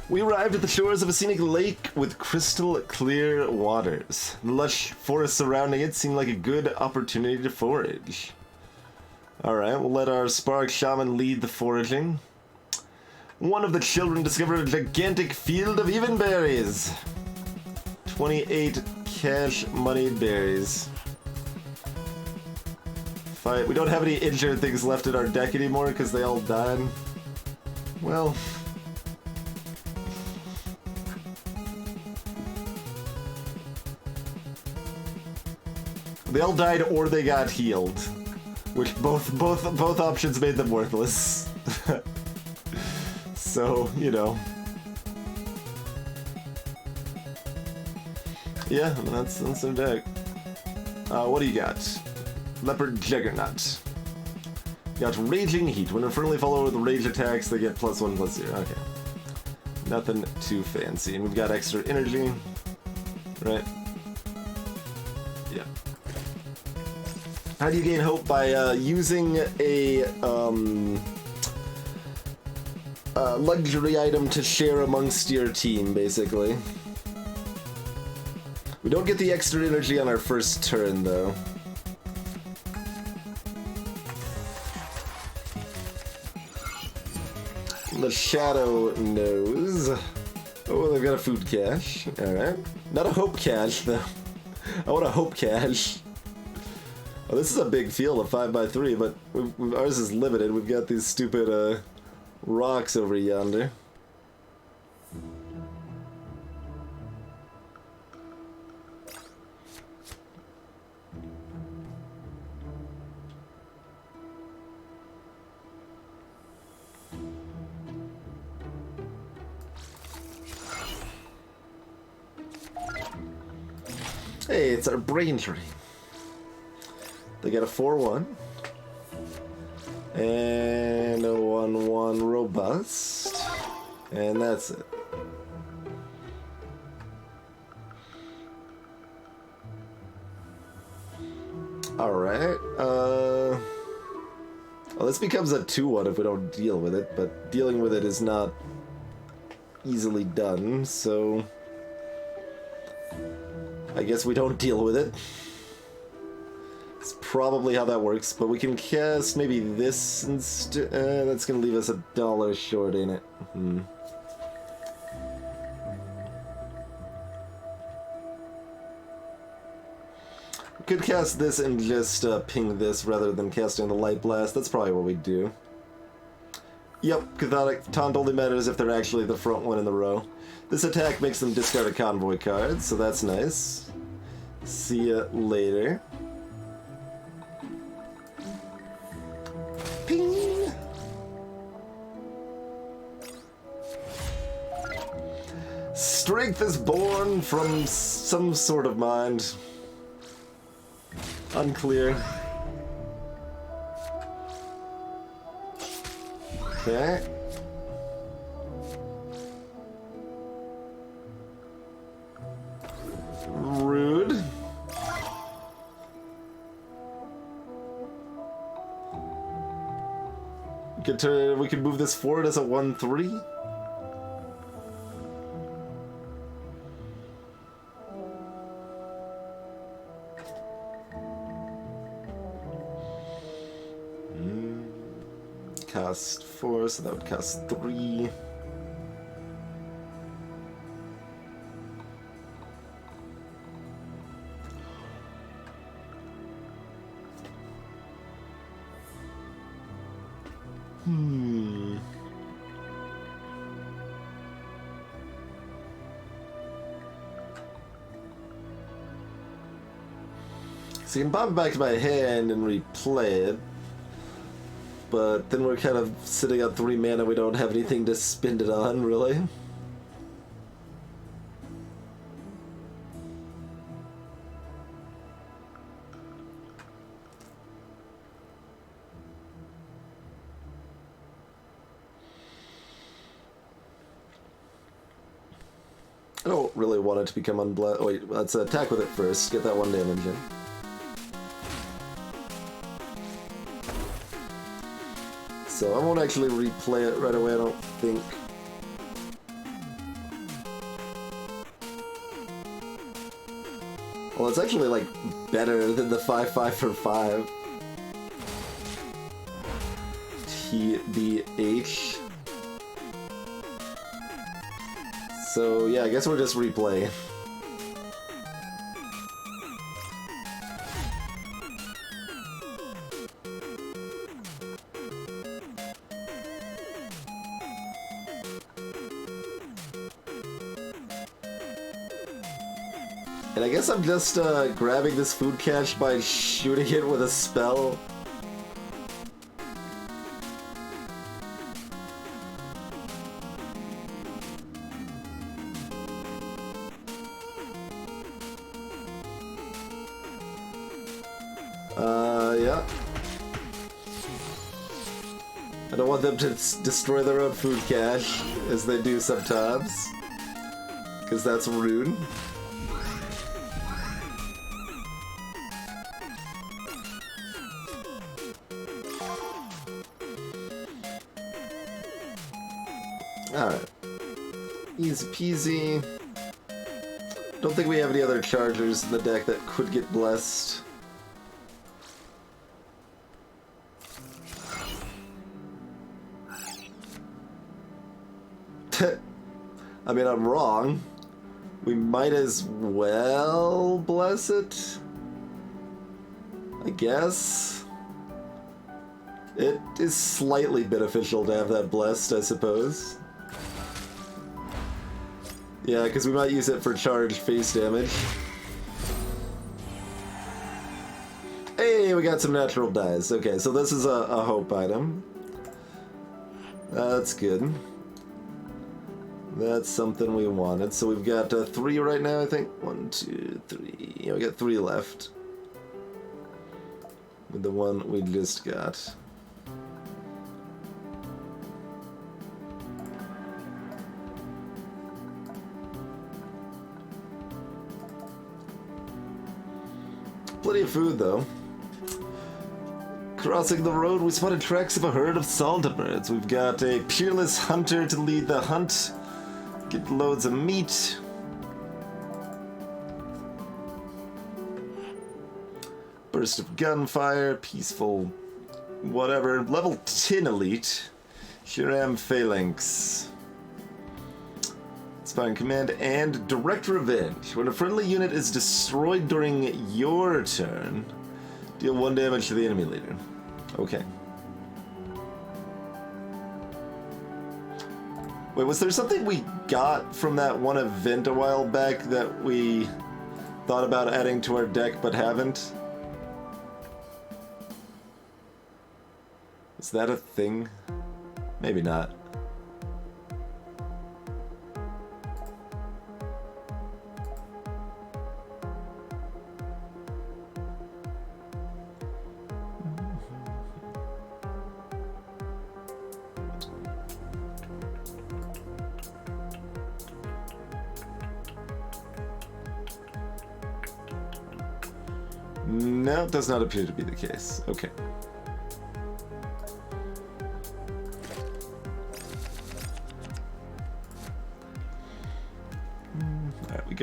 We arrived at the shores of a scenic lake with crystal clear waters. The lush forest surrounding it seemed like a good opportunity to forage. Alright, we'll let our Spark Shaman lead the foraging. One of the children discovered a gigantic field of even berries. 28 cash money berries. Fight. We don't have any injured things left in our deck anymore because they all died. Well... they all died or they got healed. Which both options made them worthless. So, you know. Yeah, that's their deck. What do you got? Leopard Juggernaut. You got Raging Heat. When infernally follow with rage attacks, they get +1/+0. Okay. Nothing too fancy. And we've got extra energy. Right? Yeah. How do you gain hope? By using a luxury item to share amongst your team, basically. We don't get the extra energy on our first turn, though. The Shadow knows. Oh, they've got a food cache. Alright. Not a hope cache, though. I want a hope cache. Oh, this is a big field of 5x3, but ours is limited. We've got these stupid rocks over yonder. Hey, it's our brain tree. They get a 4/1. And a 1/1 robust. And that's it. Alright. Well, this becomes a 2/1 if we don't deal with it, but dealing with it is not easily done, so I guess we don't deal with it. It's probably how that works, but we can cast maybe this instead. That's gonna leave us $1 short, ain't it? We could cast this and just ping this rather than casting the Light Blast. That's probably what we do. Yep, Catholic Taunt only matters if they're actually the front one in the row. This attack makes them discard a convoy card, so that's nice. See ya later. Ping! Strength is born from some sort of mind. Unclear. Okay. Rude. we could move this forward as a 1/3. Cost 4, so that would cost 3. So you can pop it back to my hand and replay it. But then we're kind of sitting on 3 mana, we don't have anything to spend it on, really. I don't really want it to become unblessed. Wait, let's attack with it first, get that 1 damage in. So I won't actually replay it right away, I don't think. Well, it's actually, like, better than the 5/5 for 5. TBH. So, yeah, I guess we'll just replay. And I guess I'm just grabbing this food cache by shooting it with a spell. Yeah. I don't want them to destroy their own food cache, as they do sometimes. Because that's rude. Alright. Easy peasy. Don't think we have any other chargers in the deck that could get blessed. I mean, I'm wrong. We might as well bless it, I guess. It is slightly beneficial to have that blessed, I suppose. Yeah, because we might use it for charged face damage. Hey, we got some natural dice. Okay, so this is a hope item. That's good. That's something we wanted. So we've got 3 right now, I think. 1, 2, 3. Yeah, we got 3 left. With the one we just got. Plenty of food, though. Crossing the road, we spotted tracks of a herd of saltbirds. We've got a peerless hunter to lead the hunt. Get loads of meat. Burst of gunfire, peaceful, whatever. Level 10 elite. Hiram Phalanx. Inspiring command and direct revenge. When a friendly unit is destroyed during your turn, deal 1 damage to the enemy leader. Okay. Wait, was there something we got from that one event a while back that we thought about adding to our deck but haven't? Is that a thing? Maybe not. No, it does not appear to be the case. Okay.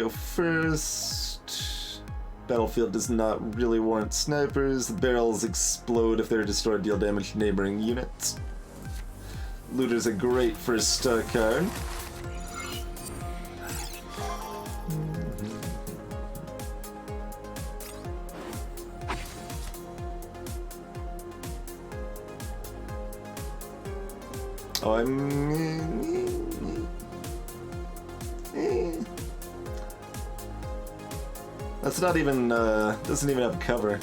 go first. Battlefield does not really warrant snipers. The barrels explode if they're destroyed, deal damage to neighboring units. Looter's a great first card. Oh, that's not even, doesn't even have cover.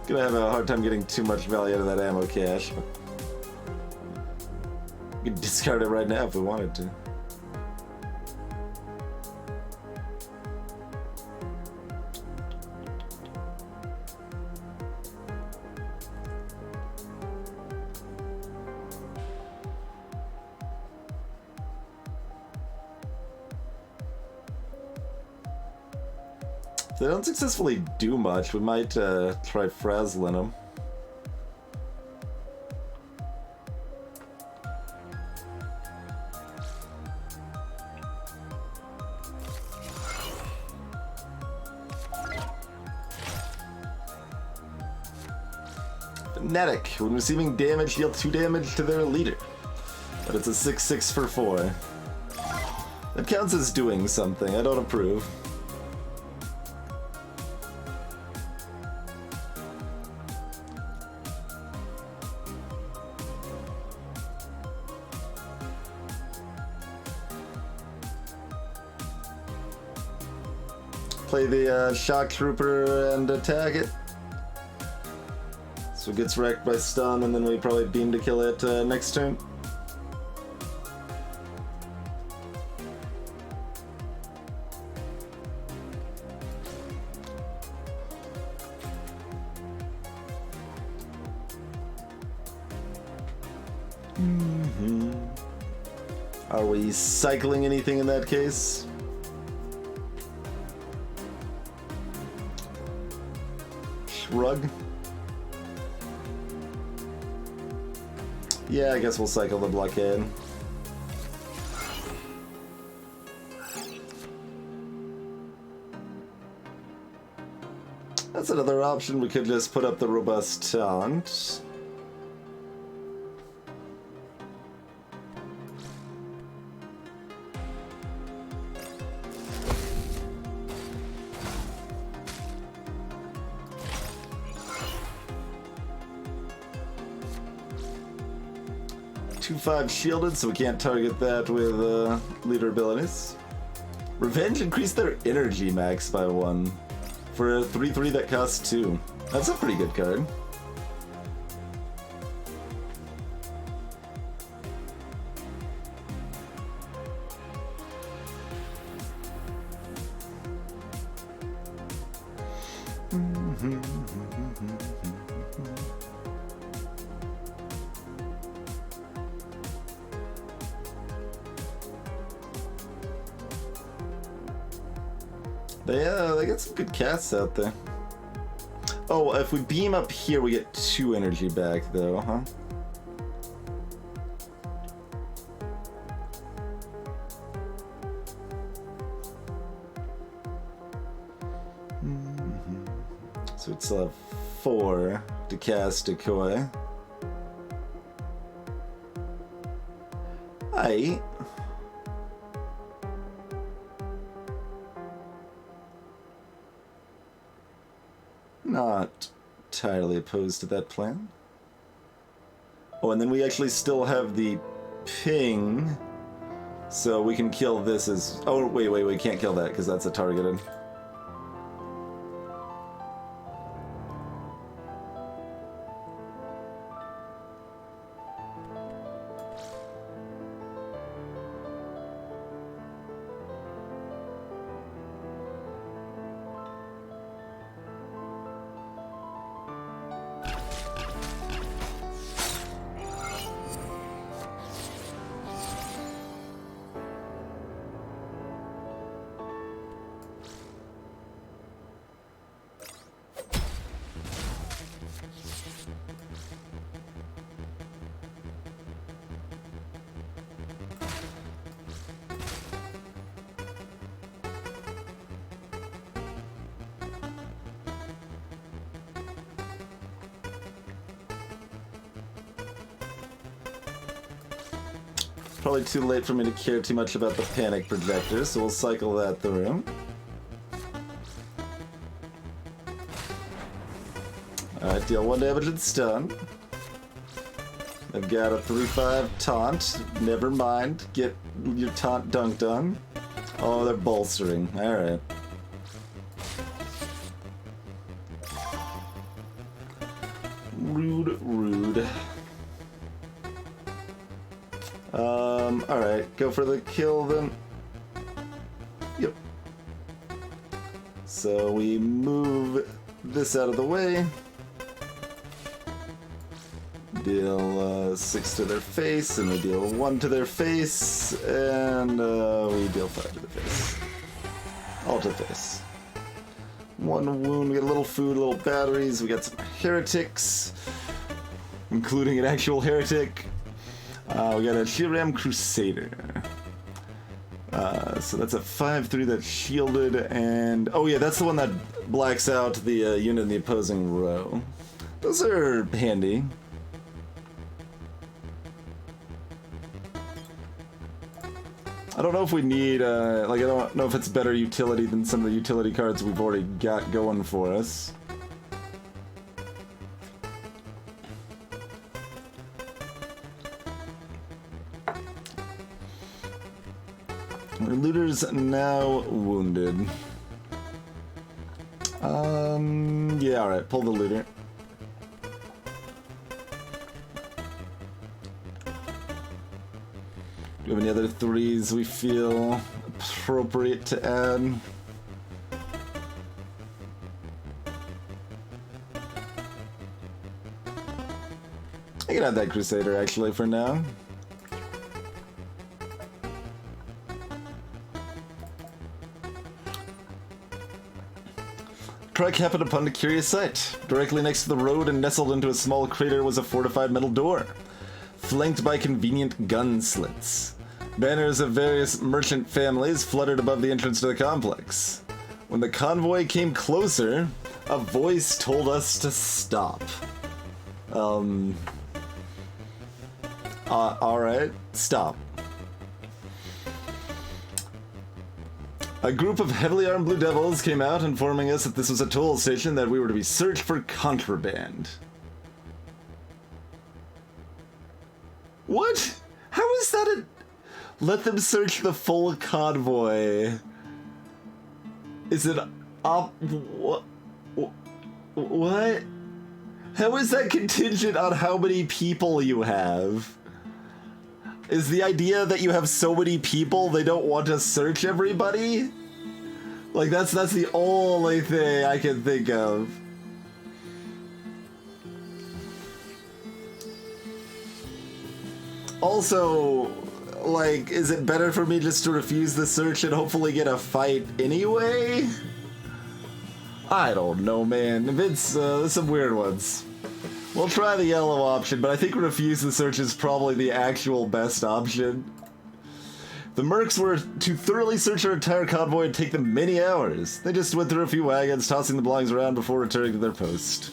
Gonna have a hard time getting too much value out of that ammo cache. We could discard it right now if we wanted to. If they don't successfully do much, we might try frazzling them. Fanatic. When receiving damage, deal 2 damage to their leader. But it's a 6/6 for 4. That counts as doing something. I don't approve. Play the shock trooper and attack it. So it gets wrecked by stun, and then we probably beam to kill it next turn. Are we cycling anything in that case? Shrug? Yeah, I guess we'll cycle the blockade. That's another option. We could just put up the robust taunt. Five shielded, so we can't target that with leader abilities. Revenge increased their energy max by 1 for a 3/3 that costs 2. That's a pretty good card. They got some good casts out there. Oh, if we beam up here, we get 2 energy back, though, huh? So it's 4 to cast Decoy. Aight. Not entirely opposed to that plan. Oh, and then we actually still have the ping, so we can kill this as... Oh, wait, we can't kill that because that's a targeted. Probably too late for me to care too much about the panic projector, so we'll cycle that through. Alright, deal 1 damage and stun. I've got a 3-5 taunt. Never mind. Get your taunt dunked on. Oh, they're bolstering. Alright. Rude, rude. Alright, go for the kill then. Yep. So we move this out of the way. Deal 6 to their face, and we deal 1 to their face, and we deal 5 to the face. All to the face. 1 wound, we get a little food, a little batteries, we got some heretics, including an actual heretic. We got a Shiram Crusader. So that's a 5-3 that's shielded, and oh yeah, that's the one that blacks out the unit in the opposing row. Those are handy. I don't know if we need, like, I don't know if it's better utility than some of the utility cards we've already got going for us. Our looter's now wounded. Yeah, alright, pull the looter. Do we have any other 3s we feel appropriate to add? I can add that Crusader actually for now. Trek happened upon a curious sight. Directly next to the road and nestled into a small crater was a fortified metal door, flanked by convenient gun slits. Banners of various merchant families fluttered above the entrance to the complex. When the convoy came closer, a voice told us to stop. Alright, stop. A group of heavily armed Blue Devils came out informing us that this was a toll station, that we were to be searched for contraband. What? How is that a... Let them search the full convoy. Is it up... What? What? How is that contingent on how many people you have? Is the idea that you have so many people they don't want to search everybody? Like, that's the only thing I can think of. Also, like, is it better for me just to refuse the search and hopefully get a fight anyway? I don't know, man. It's there's some weird ones. We'll try the yellow option, but I think refuse the search is probably the actual best option. The mercs were to thoroughly search our entire convoy and take them many hours. They just went through a few wagons, tossing the belongings around before returning to their post.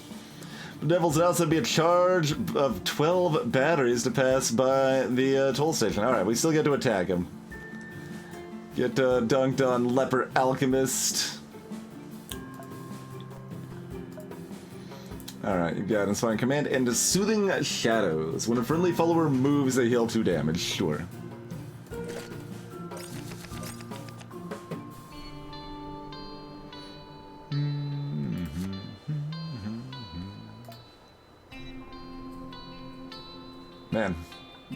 The Devils announced there'd be a charge of 12 batteries to pass by the toll station. Alright, we still get to attack him. Get dunked on Leper Alchemist. Alright, you've got Inspiring Command and Soothing Shadows. When a friendly follower moves, they heal 2 damage. Sure. Man,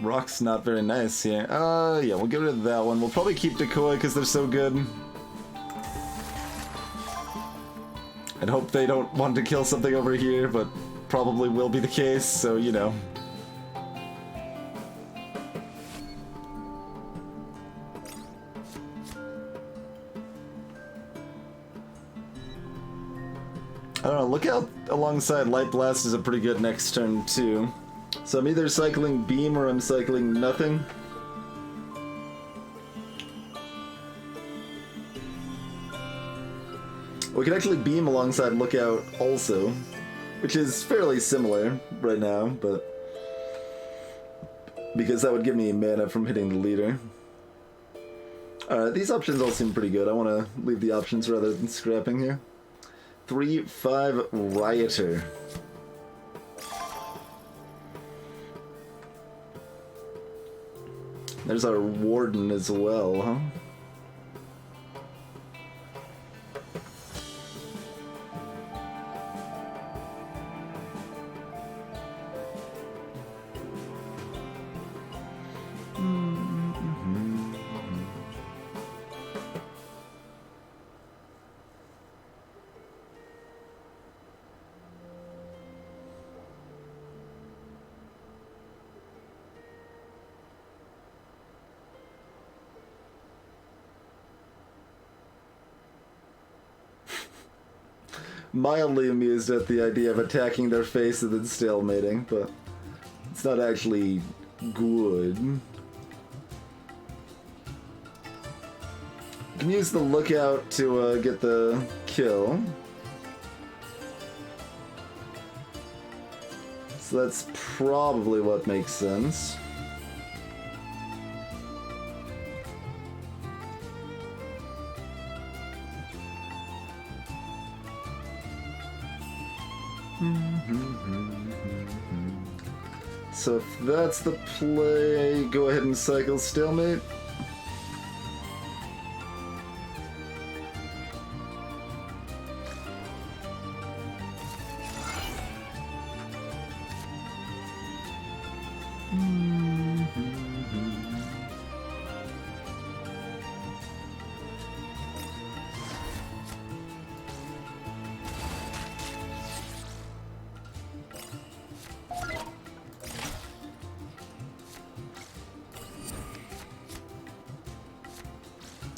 rock's not very nice here. Yeah, we'll get rid of that one. We'll probably keep Decoy because they're so good. I'd hope they don't want to kill something over here, but probably will be the case, so you know. I don't know, Lookout alongside Light Blast is a pretty good next turn too. So I'm either cycling Beam or I'm cycling nothing. We can actually Beam alongside Lookout also, which is fairly similar right now, but because that would give me mana from hitting the leader. Alright, these options all seem pretty good. I want to leave the options rather than scrapping here. 3/5 Rioter. There's our Warden as well, huh? Mildly amused at the idea of attacking their face and then stalemating, but it's not actually good. You can use the lookout to get the kill. So that's probably what makes sense. So if that's the play, go ahead and cycle stalemate.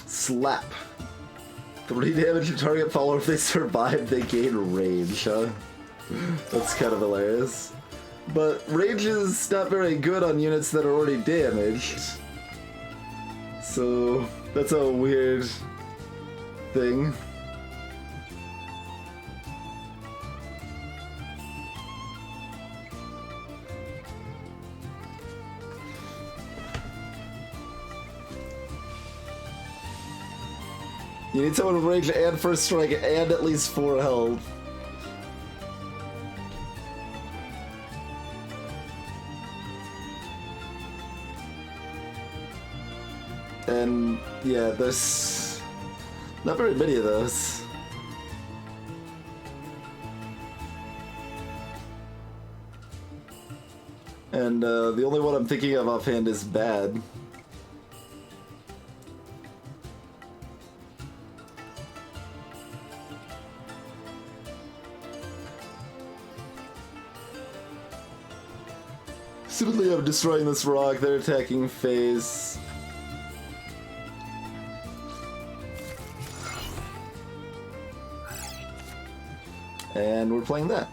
Slap. 3 damage to target follower. If they survive, they gain rage, huh? That's kind of hilarious. But rage is not very good on units that are already damaged. So that's a weird thing. You need someone with rage and first strike and at least 4 health. And yeah, there's not very many of those. And the only one I'm thinking of offhand is bad. Simply I'm destroying this rock, they're attacking phase. And we're playing that.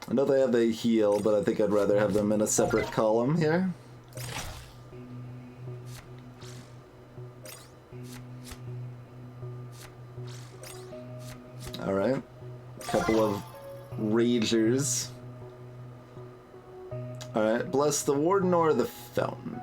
I know they have the heal, but I think I'd rather have them in a separate column here. Alright. Couple of ragers. Alright, bless the Warden or the Fountain.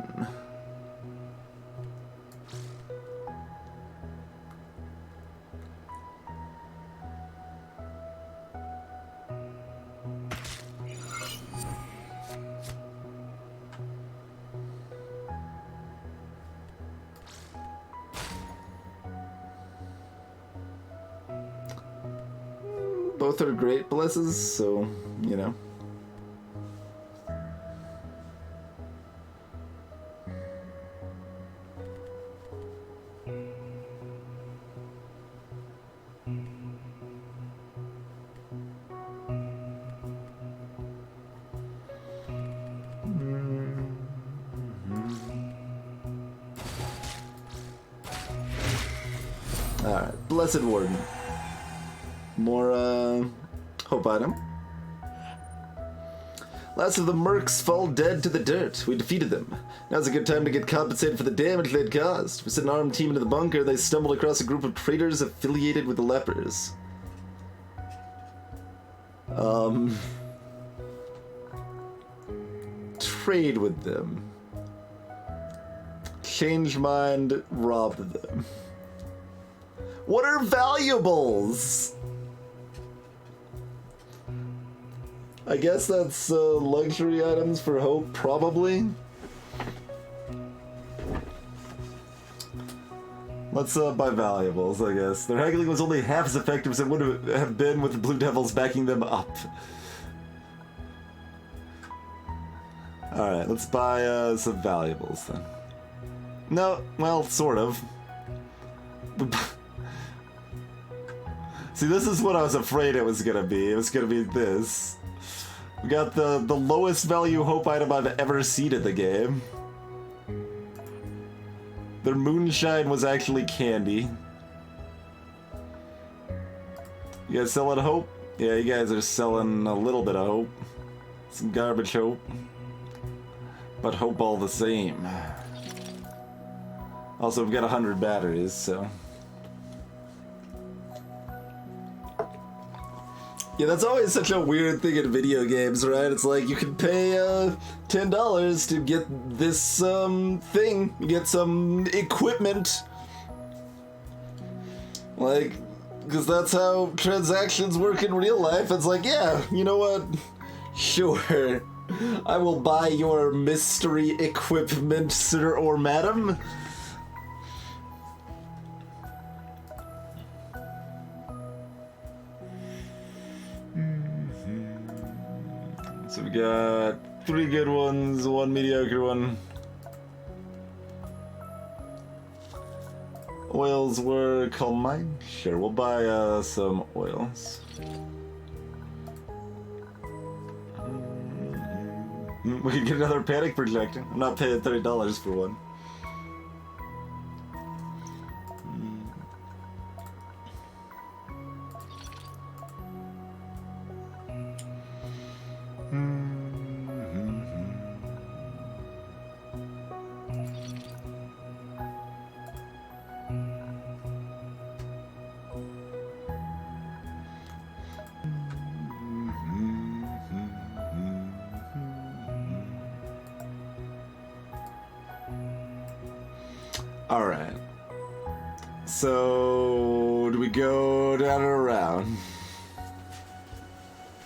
Both are great blesses, so, you know. Alright, Blessed Warden. More, hope item. Last of the mercs fall dead to the dirt. We defeated them. Now's a good time to get compensated for the damage they'd caused. We sent an armed team into the bunker. They stumbled across a group of traitors affiliated with the lepers. Trade with them. Change mind, rob them. What are valuables? I guess that's luxury items for hope, probably. Let's buy valuables, I guess. Their haggling was only half as effective as it would have been with the Blue Devils backing them up. Alright, let's buy some valuables then. No, well, sort of. See, this is what I was afraid it was gonna be. It was gonna be this. We got the lowest value hope item I've ever seen in the game. Their moonshine was actually candy. You guys selling hope? Yeah, you guys are selling a little bit of hope. Some garbage hope. But hope all the same. Also, we've got 100 batteries, so... Yeah, that's always such a weird thing in video games, right? It's like, you can pay $10 to get this thing. You get some equipment. Like, because that's how transactions work in real life. It's like, yeah, you know what? Sure. I will buy your mystery equipment, sir or madam. So we got 3 good ones, 1 mediocre one. Oils were called mine? Sure, we'll buy some oils. We could get another panic projector. I'm not paying $30 for one. Alright. So, do we go down and around?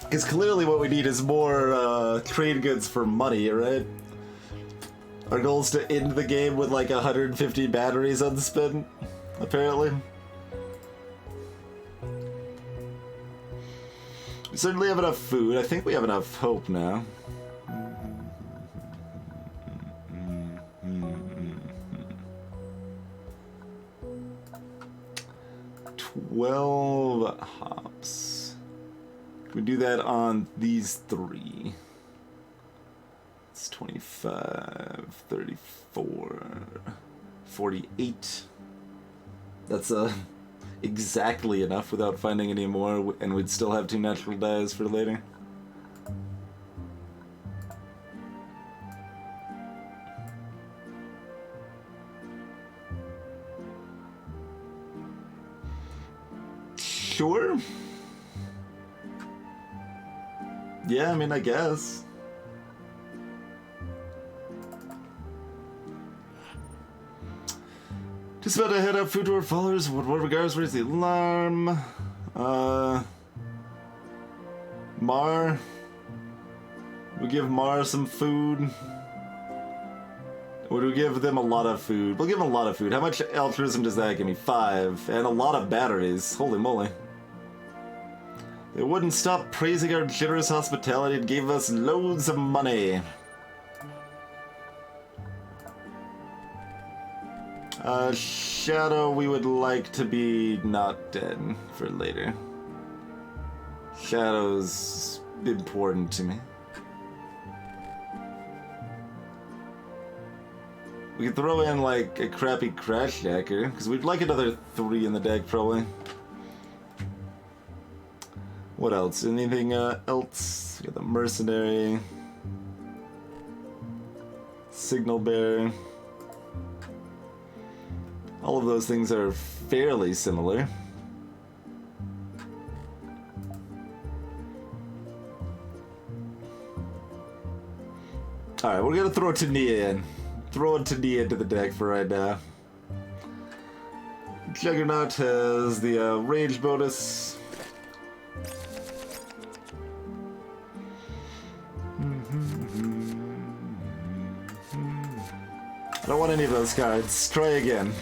Because clearly what we need is more trade goods for money, right? Our goal is to end the game with like 150 batteries unspent, apparently. We certainly have enough food. I think we have enough hope now. 12 hops. We do that on these 3. It's 25, 34, 48. That's exactly enough without finding any more, and we'd still have 2 natural dyes for later. Sure. Yeah, I mean, I guess. Just about to head up food to our followers. What regards? Where's the alarm? Mar. We give Mar some food. Or do we give them a lot of food? We'll give them a lot of food. How much altruism does that give me? 5. And a lot of batteries. Holy moly. They wouldn't stop praising our generous hospitality and gave us loads of money. Shadow, we would like to be not dead for later. Shadow's important to me. We could throw in like a crappy crash jacker, because we'd like another 3 in the deck probably. What else? Anything else? We got the mercenary. Signal bearer. All of those things are fairly similar. Alright, we're gonna throw Tania in. Throw Tania into the deck for right now. Juggernaut has the rage bonus. I don't want any of those cards. Try again.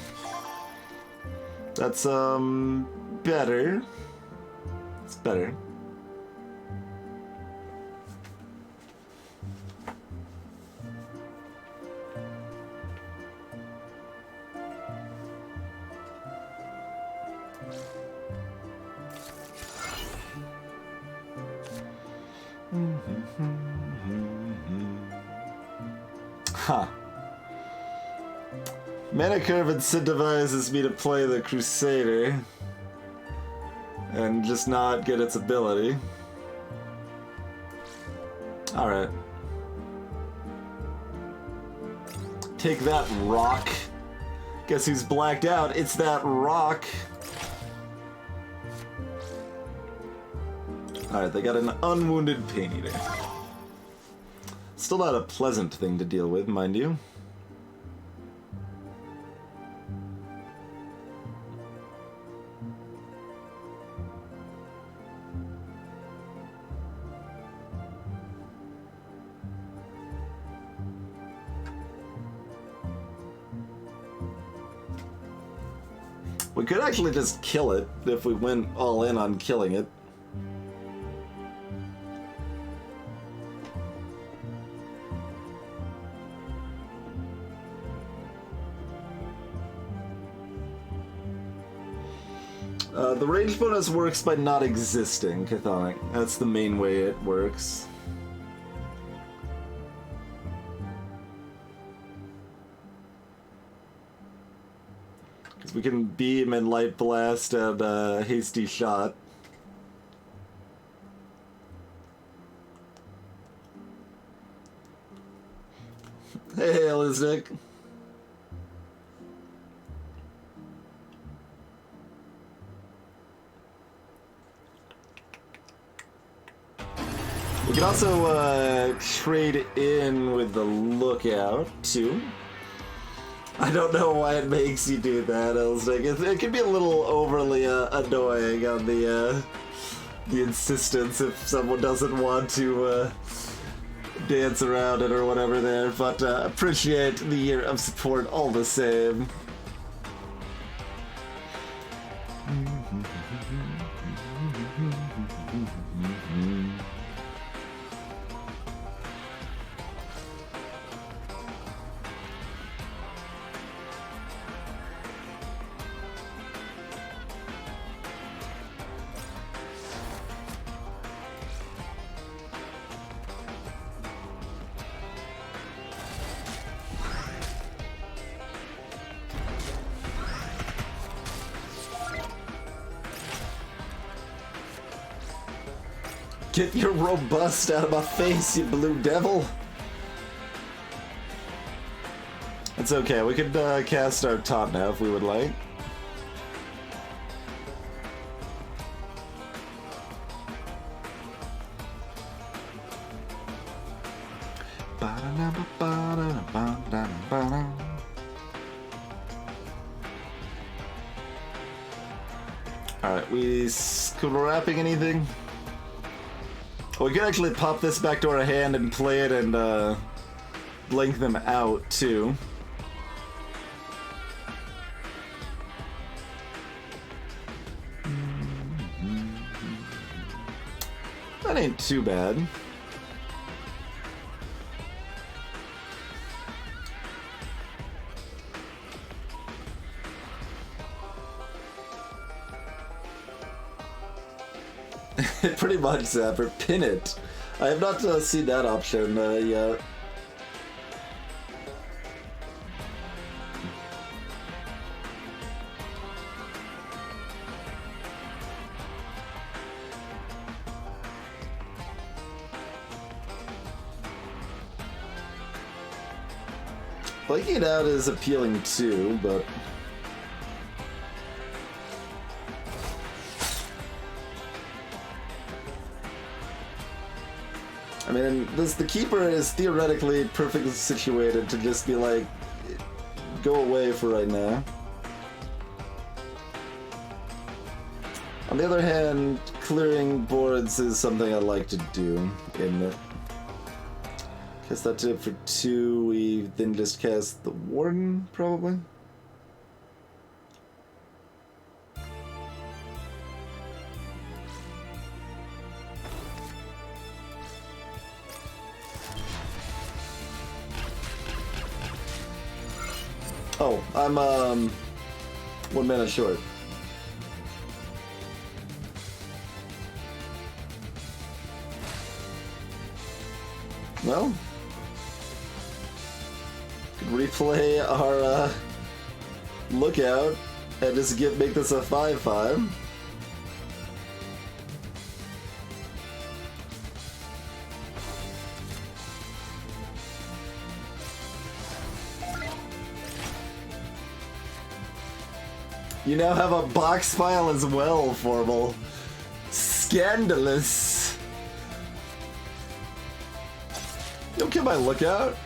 That's, better. It's better. Huh. Mana Curve incentivizes me to play the Crusader and just not get its ability. Alright. Take that, rock. Guess who's blacked out? It's that rock. Alright, they got an unwounded Pain Eater. Still not a pleasant thing to deal with, mind you. We could actually just kill it if we went all in on killing it. The range bonus works by not existing, Chthonic. That's the main way it works. Because we can beam and light blast and hasty shot. Hey, Eliznick. We can also trade in with the Lookout, too. I don't know why it makes you do that, Elsnick. It can be a little overly annoying on the insistence if someone doesn't want to dance around it or whatever there, but appreciate the year of support all the same. Get your robust out of my face, you blue devil! It's okay, we could cast our taunt now if we would like. Alright, we scrapping anything? We could actually pop this back to our hand and play it and blink them out too. That ain't too bad. Pretty much, Zapper. Pin it. I have not seen that option yet. Blanking it out is appealing too, but... I mean, the Keeper is theoretically perfectly situated to just be like, go away for right now. On the other hand, clearing boards is something I like to do in it. Guess that's it for 2. We then just cast the Warden, probably. Oh, I'm 1 minute short. Well, could replay our lookout and just make this a 5/5. You now have a box file as well, Formal. Scandalous. Don't kill my lookout.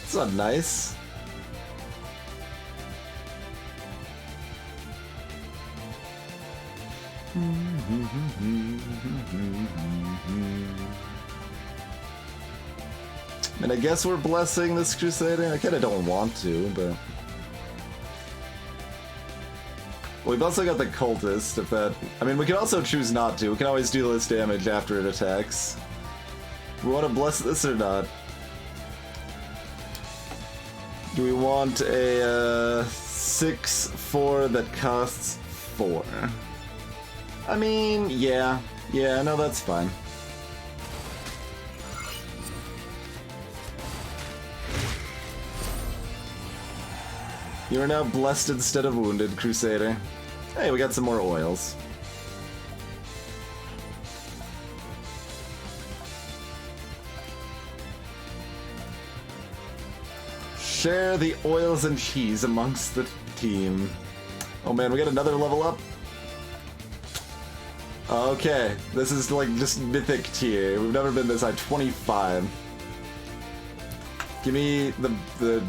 It's not nice. And I guess we're blessing this Crusader. I kinda don't want to, but... We've also got the Cultist, if that... I mean, we can also choose not to. We can always do less damage after it attacks. Do we want to bless this or not? Do we want a 6/4 that costs 4? I mean, yeah. Yeah, no, that's fine. You are now blessed instead of wounded, Crusader. Hey, we got some more oils. Share the oils and cheese amongst the team. Oh man, we got another level up? Okay, this is like just mythic tier. We've never been this high. 25. Give me the...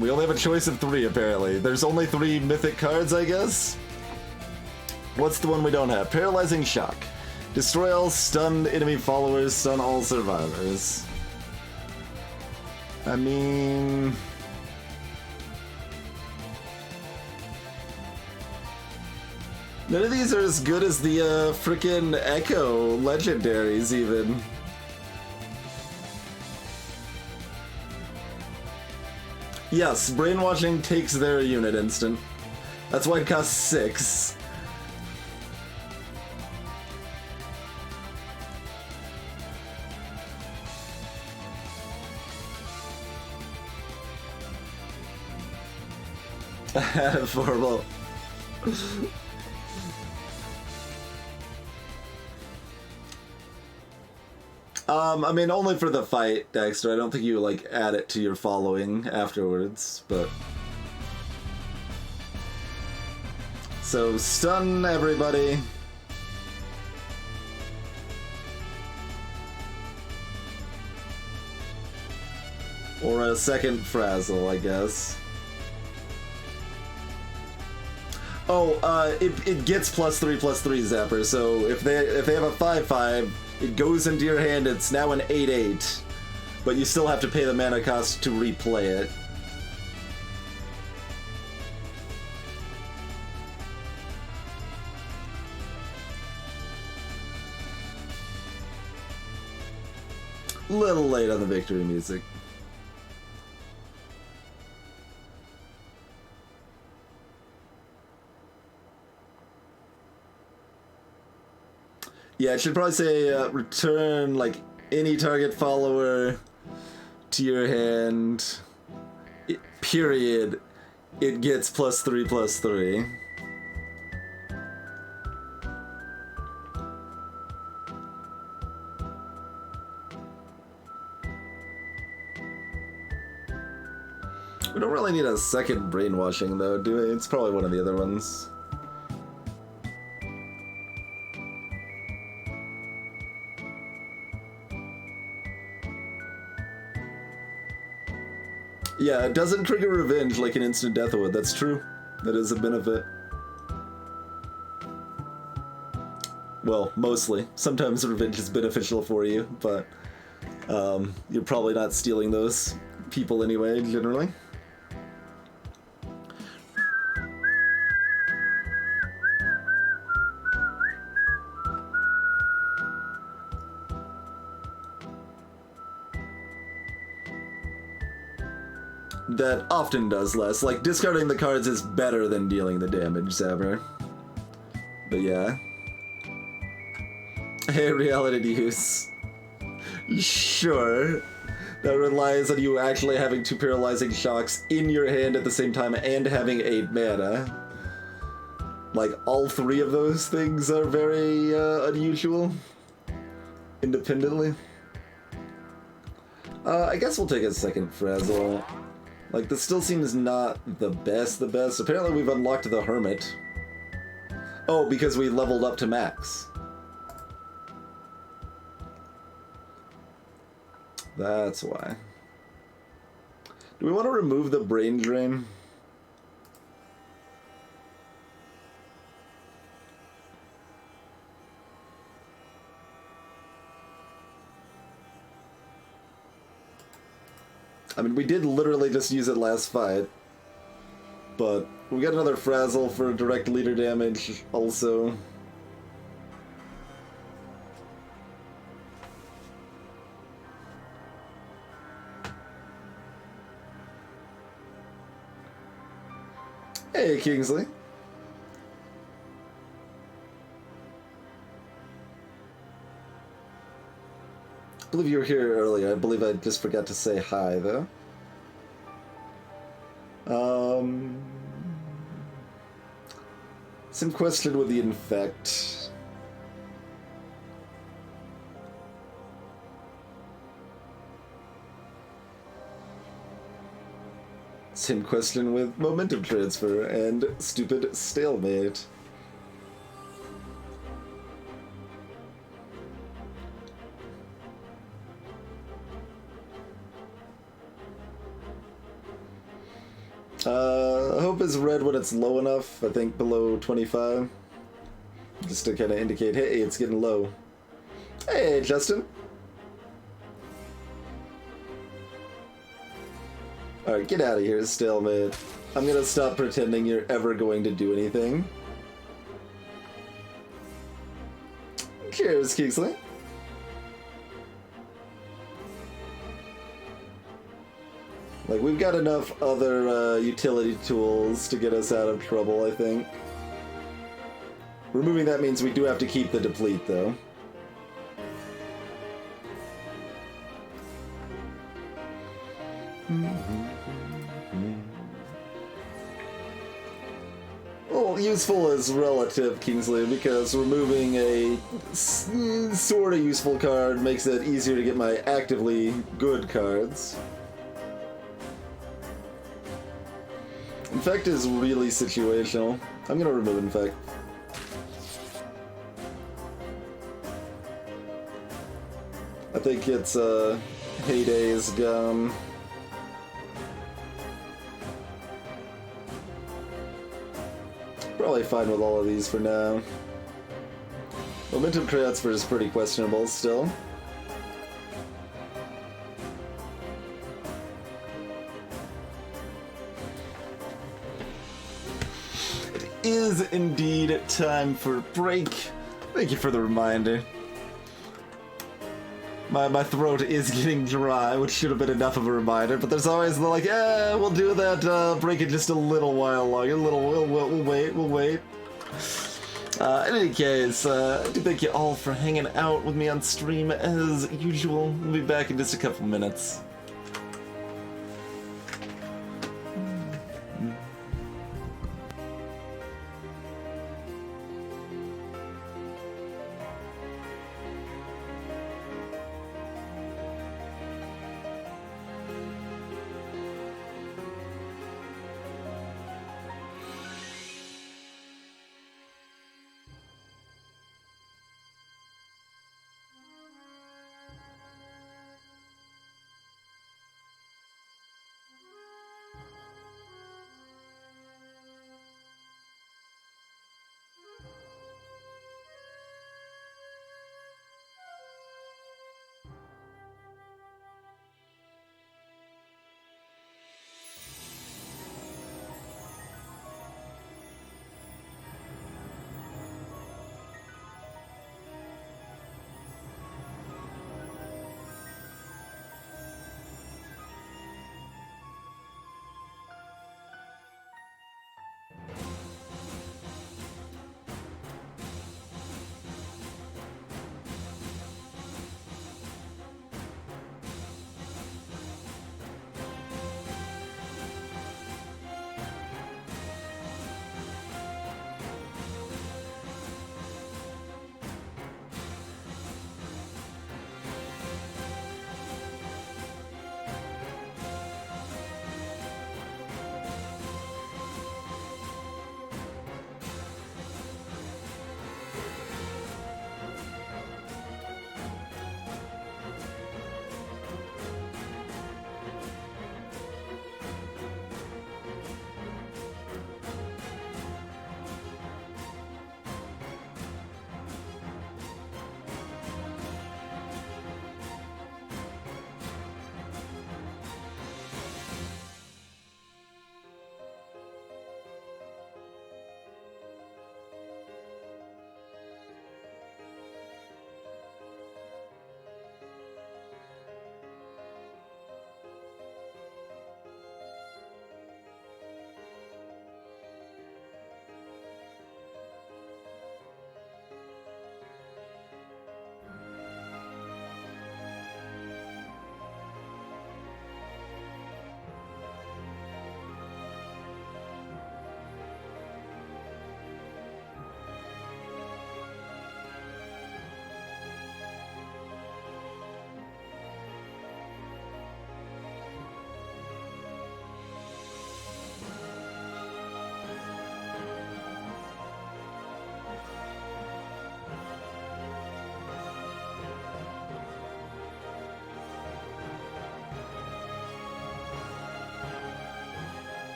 We only have a choice of 3, apparently. There's only 3 mythic cards, I guess? What's the one we don't have? Paralyzing Shock. Destroy all stunned enemy followers, stun all survivors. I mean... None of these are as good as the frickin' Echo legendaries, even. Yes, brainwashing takes their unit instant. That's why it costs 6. Horrible. I mean, only for the fight, Dexter. I don't think you, like, add it to your following afterwards, but... So, stun everybody. Or a second frazzle, I guess. Oh, it gets +3/+3 Zapper, so if they have a 5/5, it goes into your hand, it's now an 8/8, but you still have to pay the mana cost to replay it. Little late on the victory music. Yeah, it should probably say return, like, any target follower to your hand, period, it gets +3/+3. We don't really need a second brainwashing, though, do we? It's probably one of the other ones. Yeah, it doesn't trigger revenge like an instant death would. That's true. That is a benefit. Well, mostly. Sometimes revenge is beneficial for you, but you're probably not stealing those people anyway, generally. That often does less. Like, discarding the cards is better than dealing the damage, Saber. But yeah. Hey, reality use. Sure. That relies on you actually having 2 paralyzing shocks in your hand at the same time and having 8 mana. Like, all 3 of those things are very unusual. Independently. I guess we'll take a second Frazzle. Like, this still seems not the best. Apparently we've unlocked the Hermit. Oh, because we leveled up to max. That's why. Do we want to remove the Brain Drain? I mean, we did literally just use it last fight. But we got another Frazzle for direct leader damage also. Hey, Kingsley. I believe you were here earlier. I believe I just forgot to say hi, though. Some question with the infect. Same question with momentum transfer and stupid stalemate. Hope is red when it's low enough, I think below 25. Just to kind of indicate, hey, it's getting low. Hey, Justin. Alright, get out of here, stalemate. I'm gonna stop pretending you're ever going to do anything. Cheers, Kingsley. Like, we've got enough other utility tools to get us out of trouble, I think. Removing that means we do have to keep the deplete, though. Well, useful is relative, Kingsley, because removing a sort of useful card makes it easier to get my actively good cards. Infect is really situational. I'm gonna remove Infect. I think it's Heyday's gum. Probably fine with all of these for now. Momentum transfer is pretty questionable still. Is indeed time for break. Thank you for the reminder. My throat is getting dry, which should have been enough of a reminder, but there's always the like, we'll do that break in just a little while longer. We'll wait. In any case, I do thank you all for hanging out with me on stream as usual. We'll be back in just a couple minutes.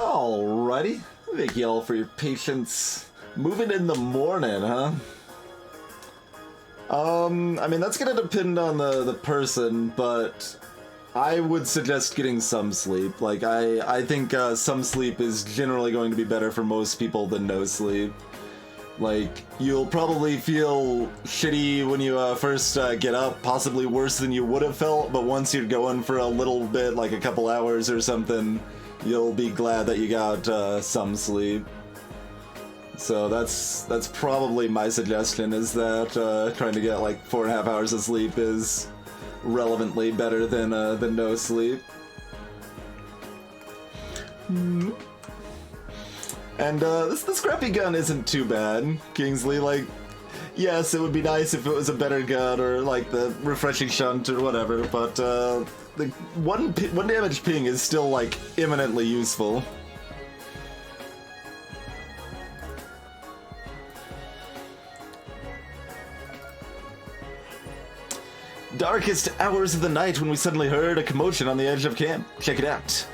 Alrighty. Thank you all for your patience. Moving in the morning, huh? I mean, that's gonna depend on the person, but I would suggest getting some sleep. Like, I think some sleep is generally going to be better for most people than no sleep. Like, you'll probably feel shitty when you first get up, possibly worse than you would have felt, but once you're going for a little bit, like a couple hours or something, you'll be glad that you got some sleep. So that's probably my suggestion, is that trying to get like 4.5 hours of sleep is relevantly better than no sleep. And this scrappy gun isn't too bad, Kingsley. Like, yes, it would be nice if it was a better gun or like the refreshing shunt or whatever, but the one damage ping is still like eminently useful. Darkest hours of the night when we suddenly heard a commotion on the edge of camp. Check it out.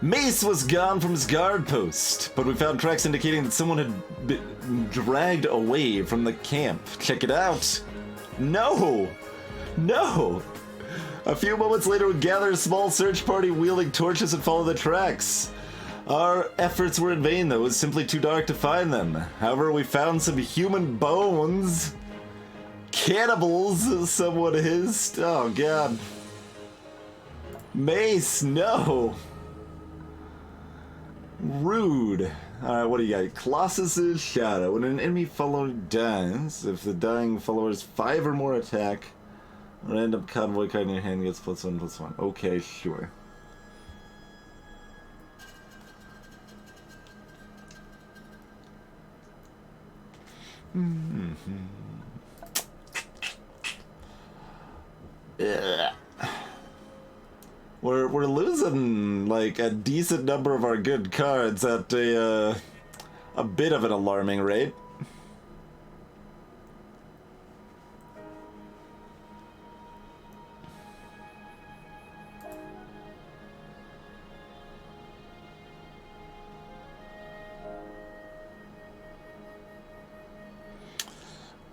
Mace was gone from his guard post, but we found tracks indicating that someone had been dragged away from the camp. Check it out. No! No! A few moments later, we gathered a small search party wielding torches and followed the tracks. Our efforts were in vain, though. It was simply too dark to find them. However, we found some human bones. Cannibals, someone hissed. Oh, God. Mace, no! Rude. Alright, what do you got? Colossus's Shadow. When an enemy follower dies, if the dying follower's 5 or more attack, a random convoy card in your hand gets +1/+1. Okay, sure. Yeah. We're losing like a decent number of our good cards at a bit of an alarming rate.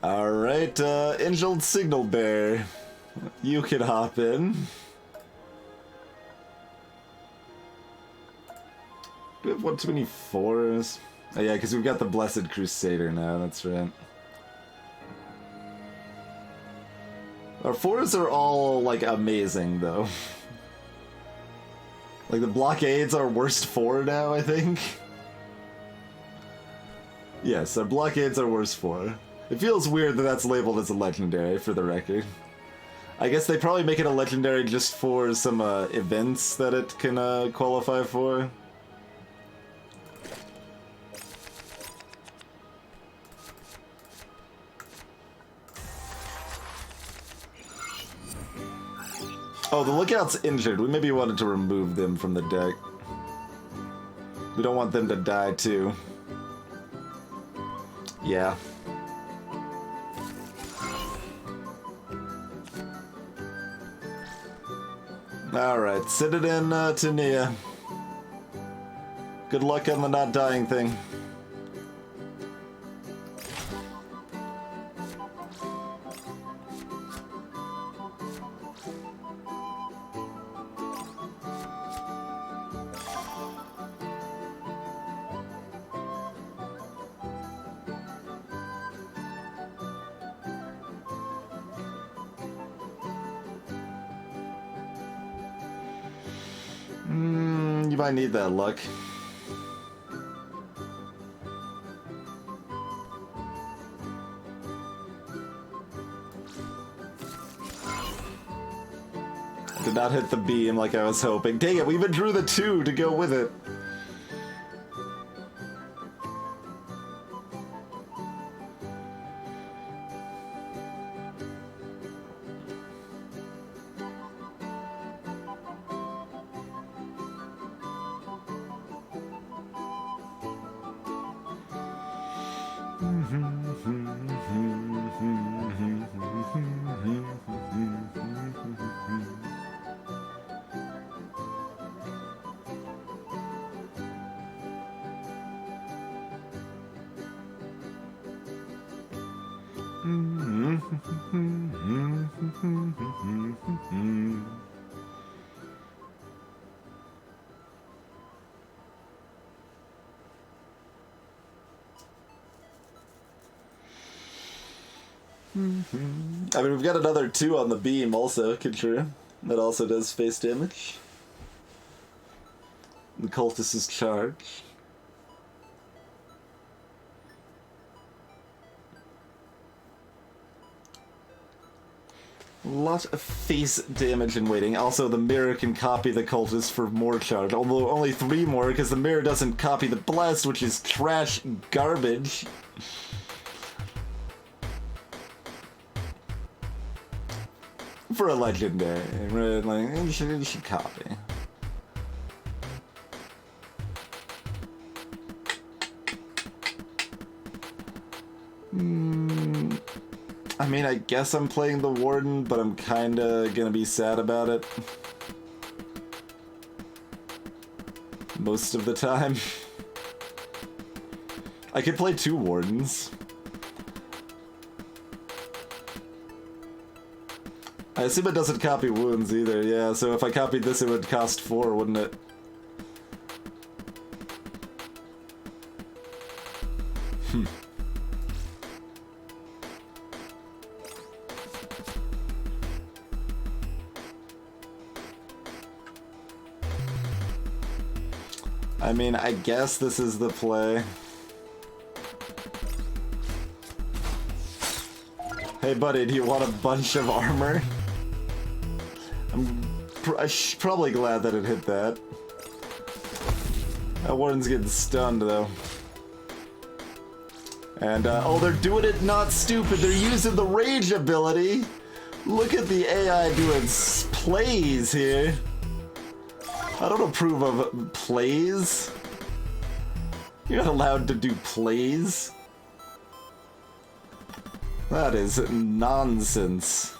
Alright, Injured Signal Bear. You can hop in. Do we have one too many 4s? Oh yeah, because we've got the Blessed Crusader now, that's right. Our 4s are all, like, amazing, though. Like, the Blockade's our worst 4 now, I think. Yes, our Blockade's our worst 4. It feels weird that that's labeled as a legendary, for the record. I guess they probably make it a legendary just for some events that it can qualify for. Oh, the Lookout's injured. We maybe wanted to remove them from the deck. We don't want them to die, too. Yeah. Alright, sit it in, Tania. Good luck on the not dying thing. You might need that luck. Did not hit the beam like I was hoping. Dang it, we even drew the 2 to go with it. I mean, we've got another 2 on the beam also, Contra. That also does face damage. The cultist is charged. A lot of face damage in waiting. Also, the mirror can copy the cultist for more charge. Although only 3 more, because the mirror doesn't copy the blast, which is trash garbage. For a legendary, right? Like, you should copy. I mean, I guess I'm playing the Warden, but I'm kinda gonna be sad about it. Most of the time. I could play 2 Wardens. I assume it doesn't copy wounds either, yeah, so if I copied this it would cost 4, wouldn't it? I mean, I guess this is the play. Hey buddy, do you want a bunch of armor? I'm probably glad that it hit that. That Warden's getting stunned though. And, oh, they're doing it not stupid, they're using the rage ability! Look at the AI doing plays here. I don't approve of plays. You're not allowed to do plays. That is nonsense.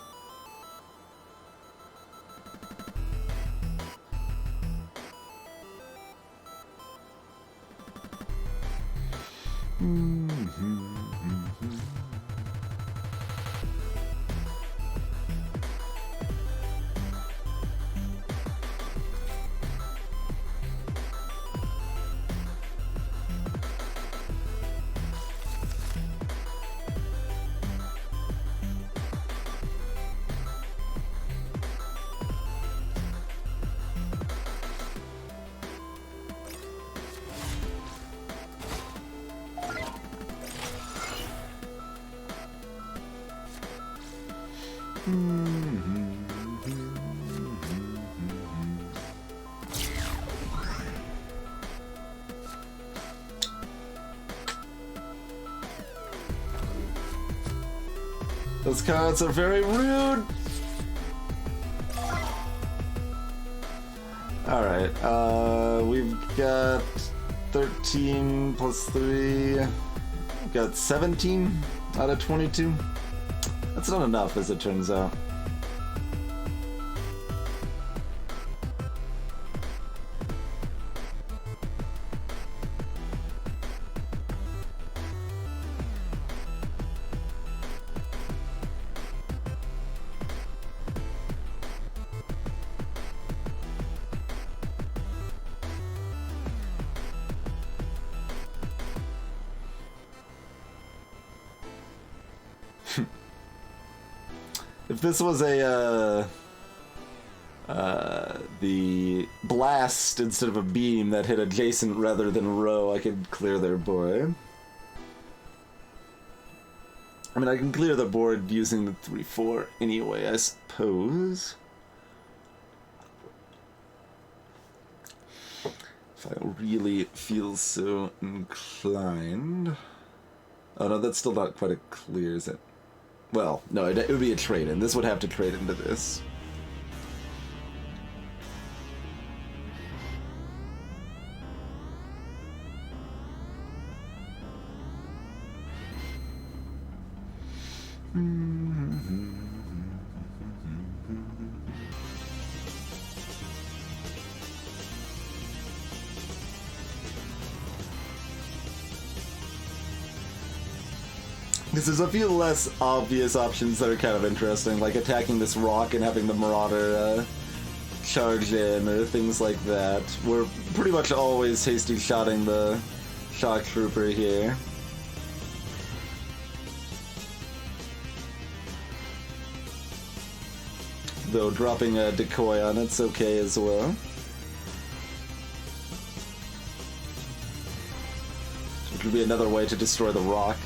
Those cards are very rude! Alright, we've got 13 plus 3. We've got 17 out of 22. That's not enough, as it turns out. If this was a, the blast instead of a beam that hit adjacent rather than row, I could clear their board. I mean, I can clear the board using the 3-4 anyway, I suppose. If I really feel so inclined. Oh no, that's still not quite a clear, is it? Well, no, it would be a trade-in. This would have to trade into this. Because there's a few less obvious options that are kind of interesting, like attacking this rock and having the Marauder charge in, or things like that. We're pretty much always hasty shotting the Shock Trooper here. Though dropping a decoy on it's okay as well. Which would be another way to destroy the rock.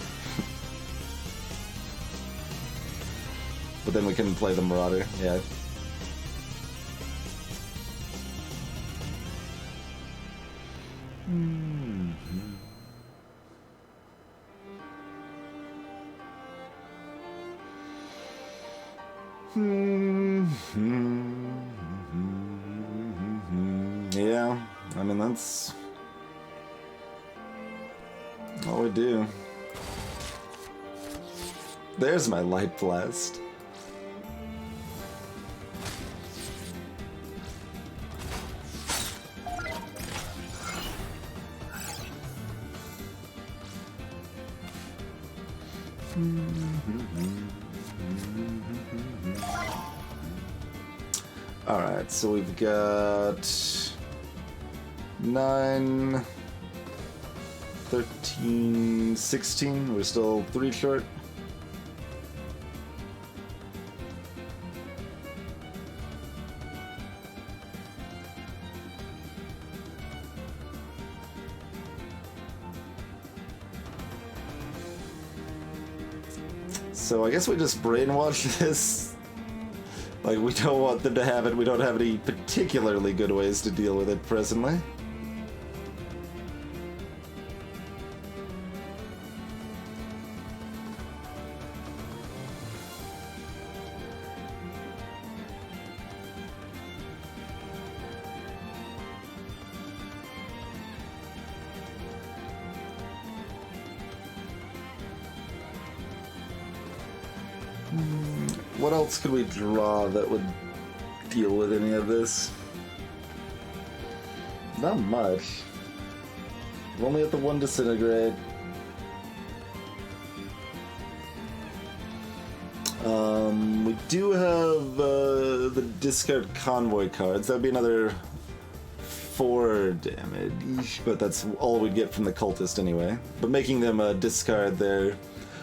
But then we can play the Marauder, yeah. Yeah, I mean, that's all we do. There's my light blast. Alright, so we've got 9, 13, 16. We're still 3 short. So I guess we just brainwash this. Like, we don't want them to have it. We don't have any particularly good ways to deal with it presently. What else could we draw that would deal with any of this? Not much. We're only at the 1 disintegrate. We do have the discard convoy cards. That'd be another 4 damage, but that's all we'd get from the cultist anyway. But making them discard their...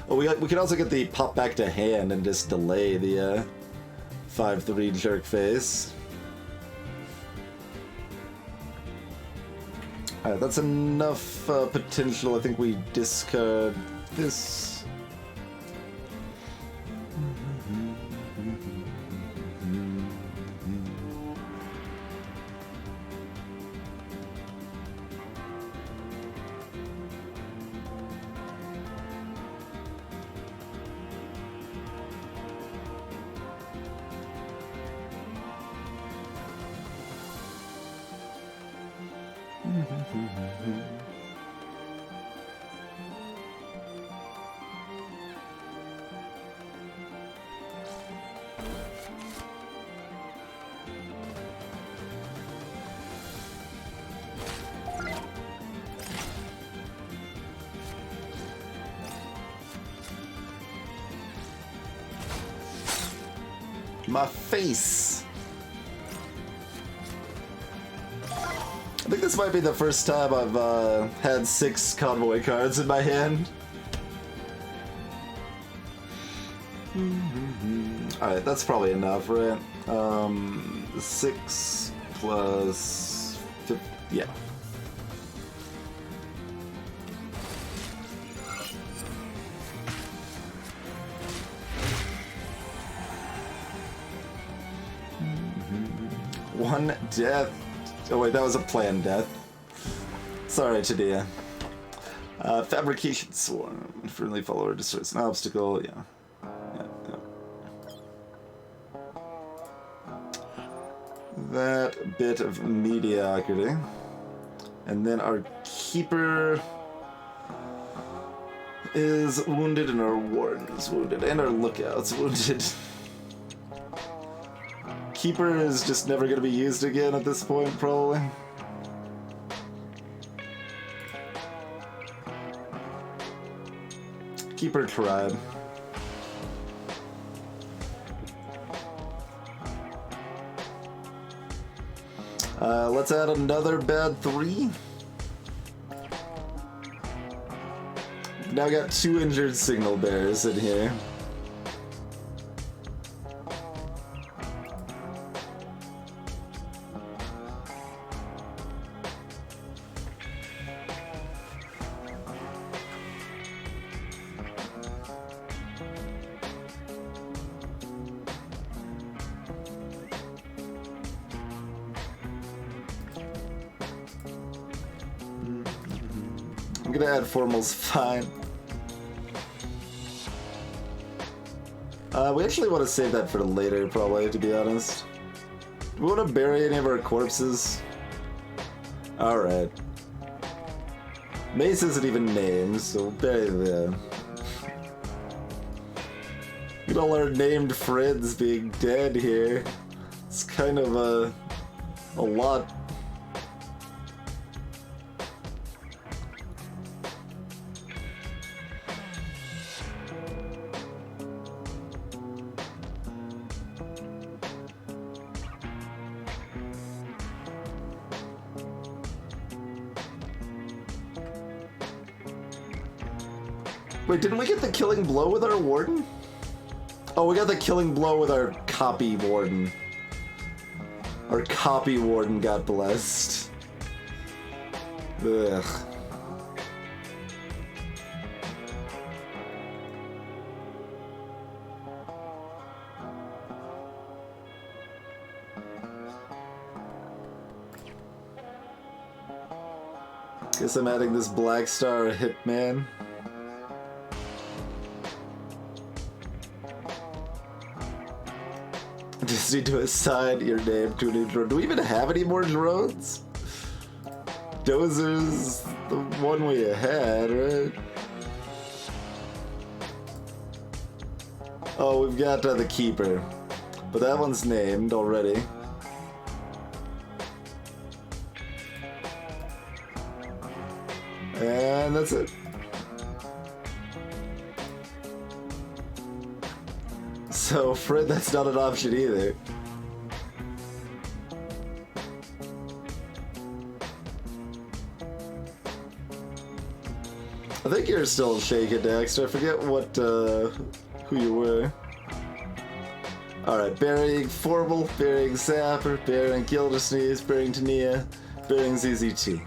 Oh, we could also get the pop back to hand and just delay the 5/3 jerk face. Alright, that's enough potential. I think we discard this. My face! I think this might be the first time I've had 6 convoy cards in my hand. Alright, that's probably enough, right? 6 plus... yeah. One death. Oh wait, that was a planned death. Sorry, Tadia. Fabrication Swarm. Friendly follower destroys an obstacle. Yeah. That bit of mediocrity. And then our Keeper is wounded and our Warden is wounded and our Lookout's wounded. Keeper is just never going to be used again at this point, probably. Keeper tribe. Let's add another bad 3. Now got 2 injured signal bearers in here. I'm gonna add formals, fine. We actually want to save that for later, probably, to be honest. Do we want to bury any of our corpses? Alright. Mace isn't even named, so we'll bury them. Look at all our named friends being dead here. It's kind of a lot. Wait, didn't we get the killing blow with our warden? Oh, we got the killing blow with our copy warden. Our copy warden got blessed. Ugh. Guess I'm adding this Black Star Hitman. Just need to assign your name to a new drone. Do we even have any more drones? Dozer's the one we had, right? Oh, we've got the Keeper. But that one's named already. And that's it. So, Fred, that's not an option either. I think you're still shaking, Dexter. I forget what, who you were. Alright, burying Formal, burying Zapper, burying Gildersneeze, burying Tania, burying ZZT.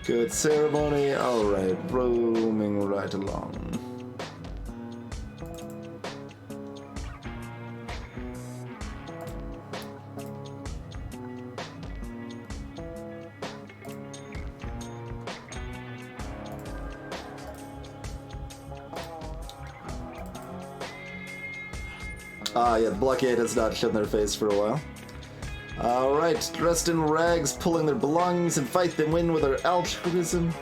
Good ceremony. Alright, roaming right along. Ah, yeah, the blockade has not shown their face for a while. Alright, dressed in rags, pulling their belongings and fight them in with our altruism.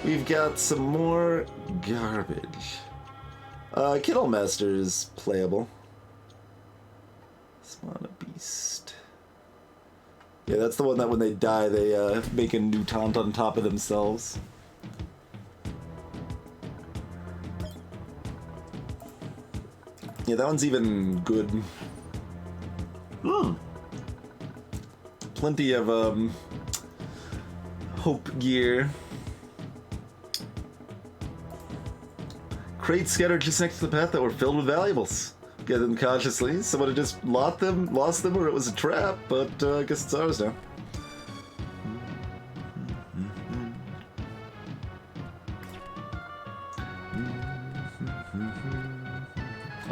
We've got some more garbage. Kittlemeister is playable. Spawn a beast. Yeah, that's the one that when they die, they make a new taunt on top of themselves. Yeah, that one's even good. Plenty of, hope gear. Crates scattered just next to the path that were filled with valuables. Get them cautiously. Someone had just lost them, or it was a trap, but I guess it's ours now.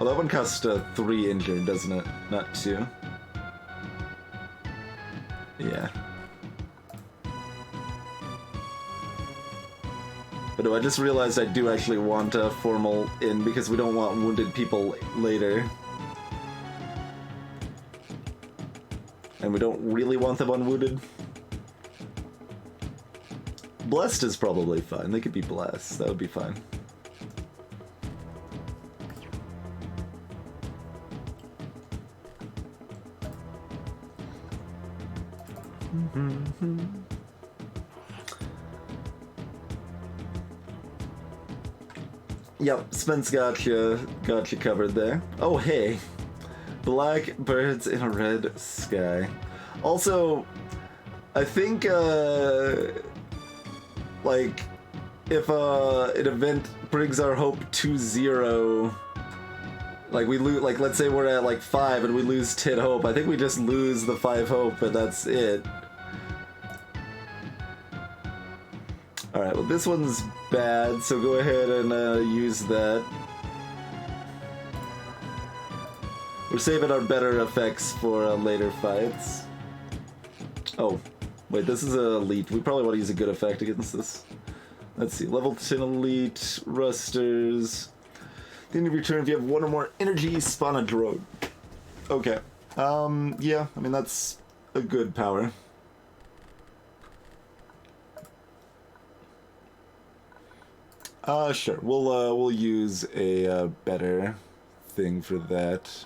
Oh, that one cost 3 injured, doesn't it? Not 2. Yeah. But no, I just realized I do actually want a Formal in because we don't want wounded people later. And we don't really want them unwounded. Blessed is probably fine. They could be blessed. That would be fine. Yep, Spence got you covered there. Oh, hey. Black birds in a red sky. Also, I think, like, if an event brings our hope to 0, like we lose, like let's say we're at like 5 and we lose 10 hope, I think we just lose the 5 hope, but that's it. Alright, well this one's bad, so go ahead and use that. We're saving our better effects for later fights. Oh, wait, this is a elite. We probably want to use a good effect against this. Let's see, level 10 elite, rusters. At the end of your turn, if you have 1 or more energy, spawn a drone. Okay. Yeah, I mean, that's a good power. Sure. We'll use a better thing for that.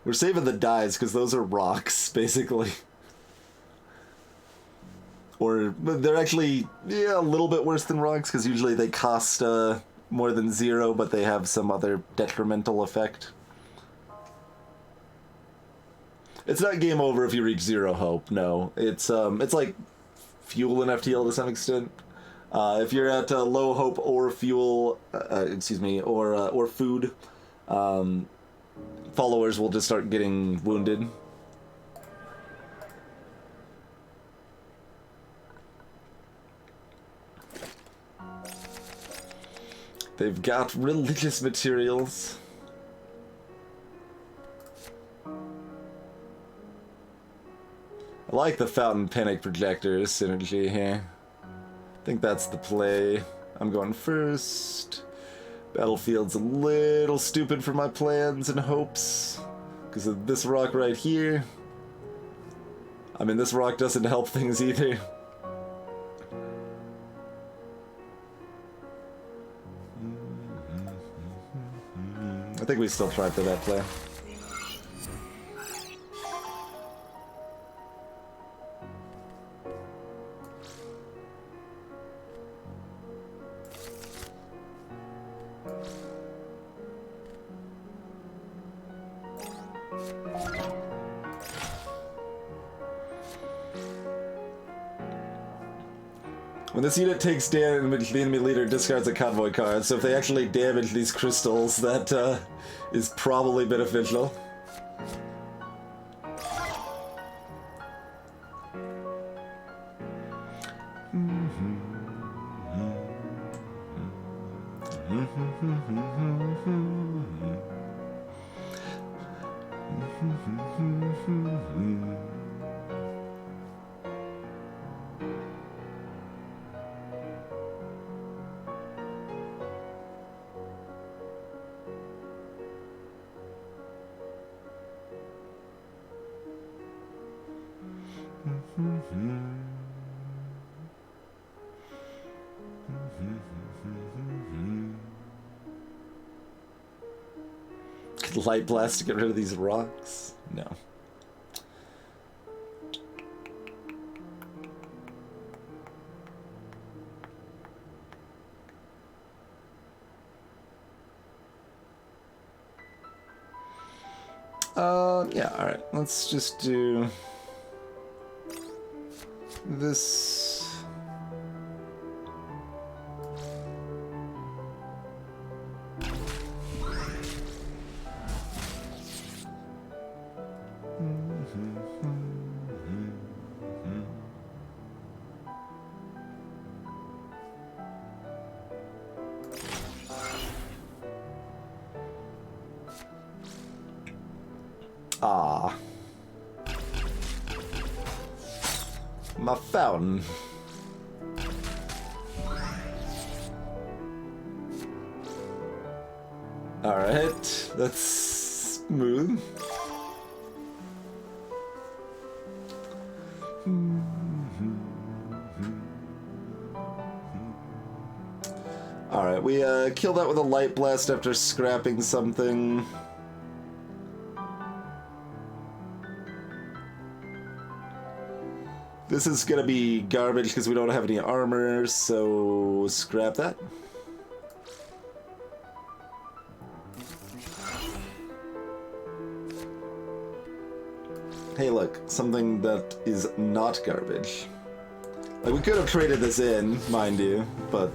We're saving the dies because those are rocks, basically. Or they're actually, yeah, a little bit worse than rocks because usually they cost more than 0, but they have some other detrimental effect. It's not game over if you reach 0 hope. No, it's like fuel in FTL to some extent. If you're at low hope or fuel, excuse me, or food, followers will just start getting wounded. They've got religious materials. I like the fountain panic projector synergy here. I think that's the play. I'm going first. Battlefield's a little stupid for my plans and hopes because of this rock right here. I mean, this rock doesn't help things either. I think we still try for that play. When this unit takes damage, the enemy leader discards a convoy card, so if they actually damage these crystals, that is probably beneficial. Light blast to get rid of these rocks? No. Yeah, alright. Let's just do this. Ah. My fountain. Alright, that's smooth. Alright, we kill that with a light blast after scrapping something. This is gonna be garbage because we don't have any armor, so scrap that. Hey look, something that is not garbage. Like, we could have traded this in, mind you, but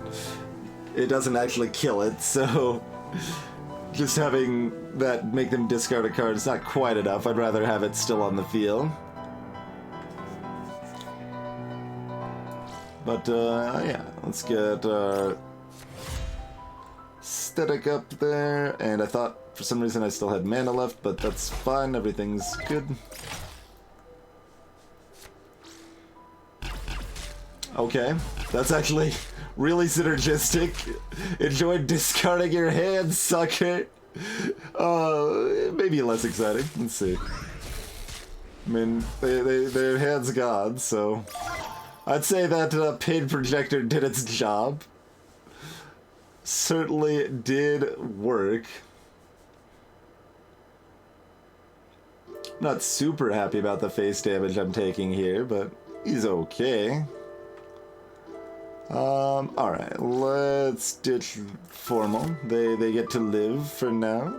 it doesn't actually kill it, so just having that make them discard a card is not quite enough. I'd rather have it still on the field. But, yeah, let's get our aesthetic up there, and I thought for some reason I still had mana left, but that's fine, everything's good. Okay, that's actually really synergistic. Enjoy discarding your hand, sucker. Maybe less exciting. Let's see. I mean, their hand's gone, so I'd say that pain projector did its job. Certainly did work. Not super happy about the face damage I'm taking here, but he's okay. Alright, let's ditch formal. They get to live for now.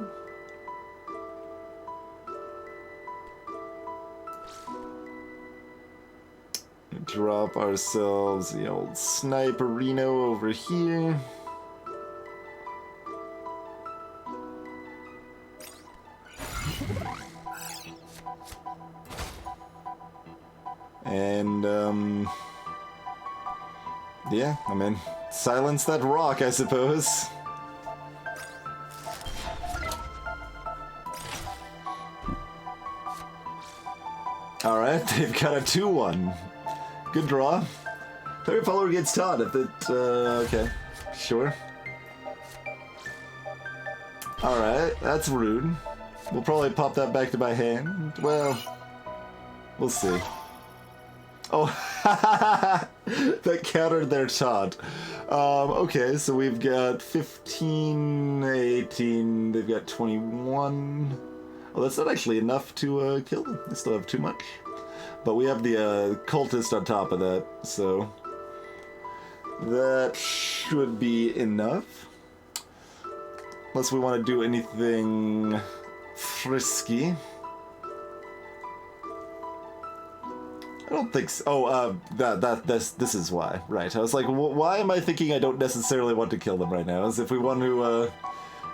Drop ourselves the old Sniperino over here. And, yeah, I mean, silence that rock, I suppose. Alright, they've got a 2-1. Good draw. Target follower gets taught if it, okay. Sure. Alright, that's rude. We'll probably pop that back to my hand. Well, we'll see. Oh, that countered their taunt. Okay, so we've got 15, 18, they've got 21. Well, that's not actually enough to kill them. They still have too much. But we have the cultist on top of that, so that should be enough. Unless we want to do anything frisky. I don't think so. Oh, this is why. Right. I was like, why am I thinking I don't necessarily want to kill them right now? As if we want to,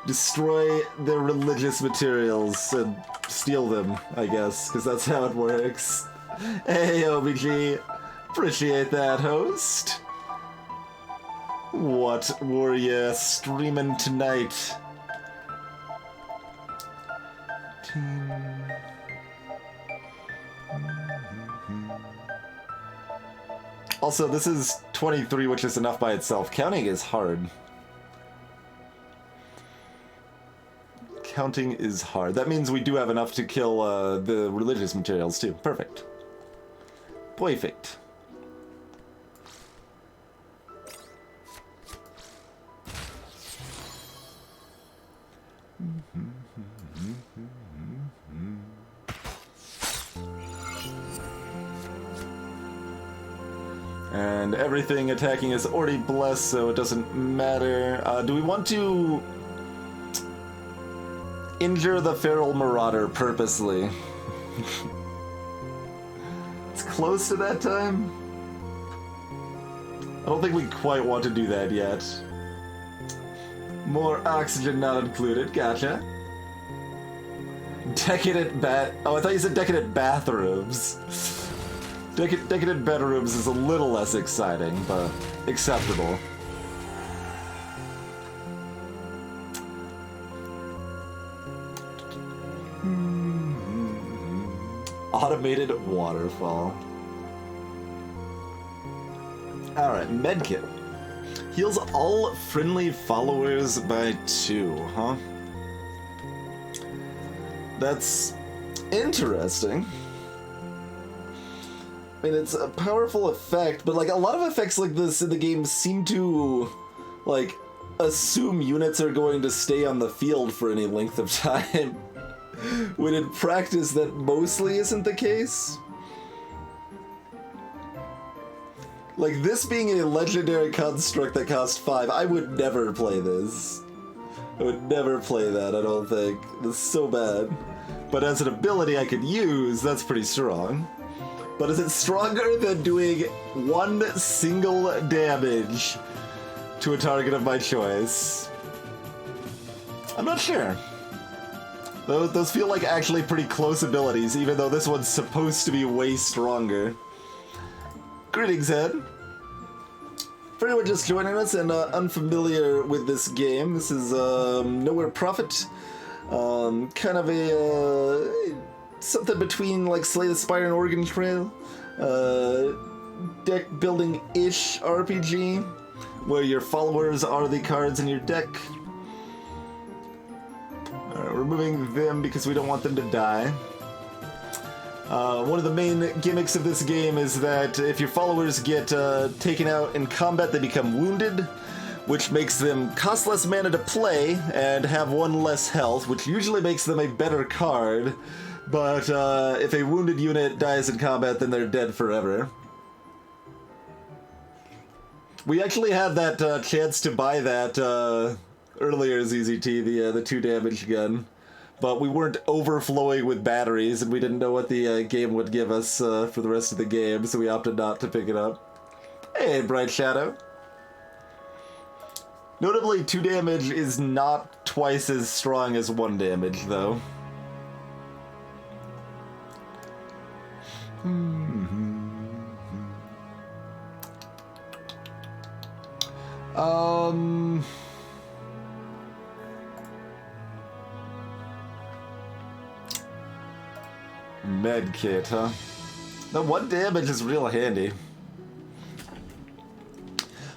destroy their religious materials and steal them, I guess, because that's how it works. Hey, OBG. Appreciate that, host. What were you streaming tonight? Also, this is 23, which is enough by itself. Counting is hard. Counting is hard. That means we do have enough to kill the religious materials, too. Perfect. Perfect. And everything attacking is already blessed, so it doesn't matter. Do we want to injure the Feral Marauder purposely? It's close to that time. I don't think we quite want to do that yet. More oxygen not included, gotcha. Decadent oh, I thought you said decadent bathrooms. Decadent bedrooms is a little less exciting, but acceptable. Automated waterfall. Alright, medkit. Heals all friendly followers by 2, huh? That's interesting. I mean, it's a powerful effect, but like a lot of effects like this in the game seem to like assume units are going to stay on the field for any length of time, when in practice that mostly isn't the case. Like, this being a legendary construct that cost 5, I would never play this. I would never play that, I don't think. It's so bad. But as an ability I could use, that's pretty strong. But is it stronger than doing 1 single damage to a target of my choice? I'm not sure. Those feel like actually pretty close abilities, even though this one's supposed to be way stronger. Greetings, Ed. For anyone just joining us and unfamiliar with this game, this is Nowhere Prophet. Kind of a something between like Slay the Spire and Oregon Trail. Deck building-ish RPG, where your followers are the cards in your deck. Alright, we're removing them because we don't want them to die. One of the main gimmicks of this game is that if your followers get taken out in combat, they become wounded, which makes them cost less mana to play and have 1 less health, which usually makes them a better card. But if a wounded unit dies in combat, then they're dead forever. We actually had that chance to buy that earlier, ZZT, the 2 damage gun. But we weren't overflowing with batteries, and we didn't know what the game would give us for the rest of the game, so we opted not to pick it up. Hey, Bright Shadow. Notably, 2 damage is not twice as strong as 1 damage, though. Medkit, huh? The 1 damage is real handy.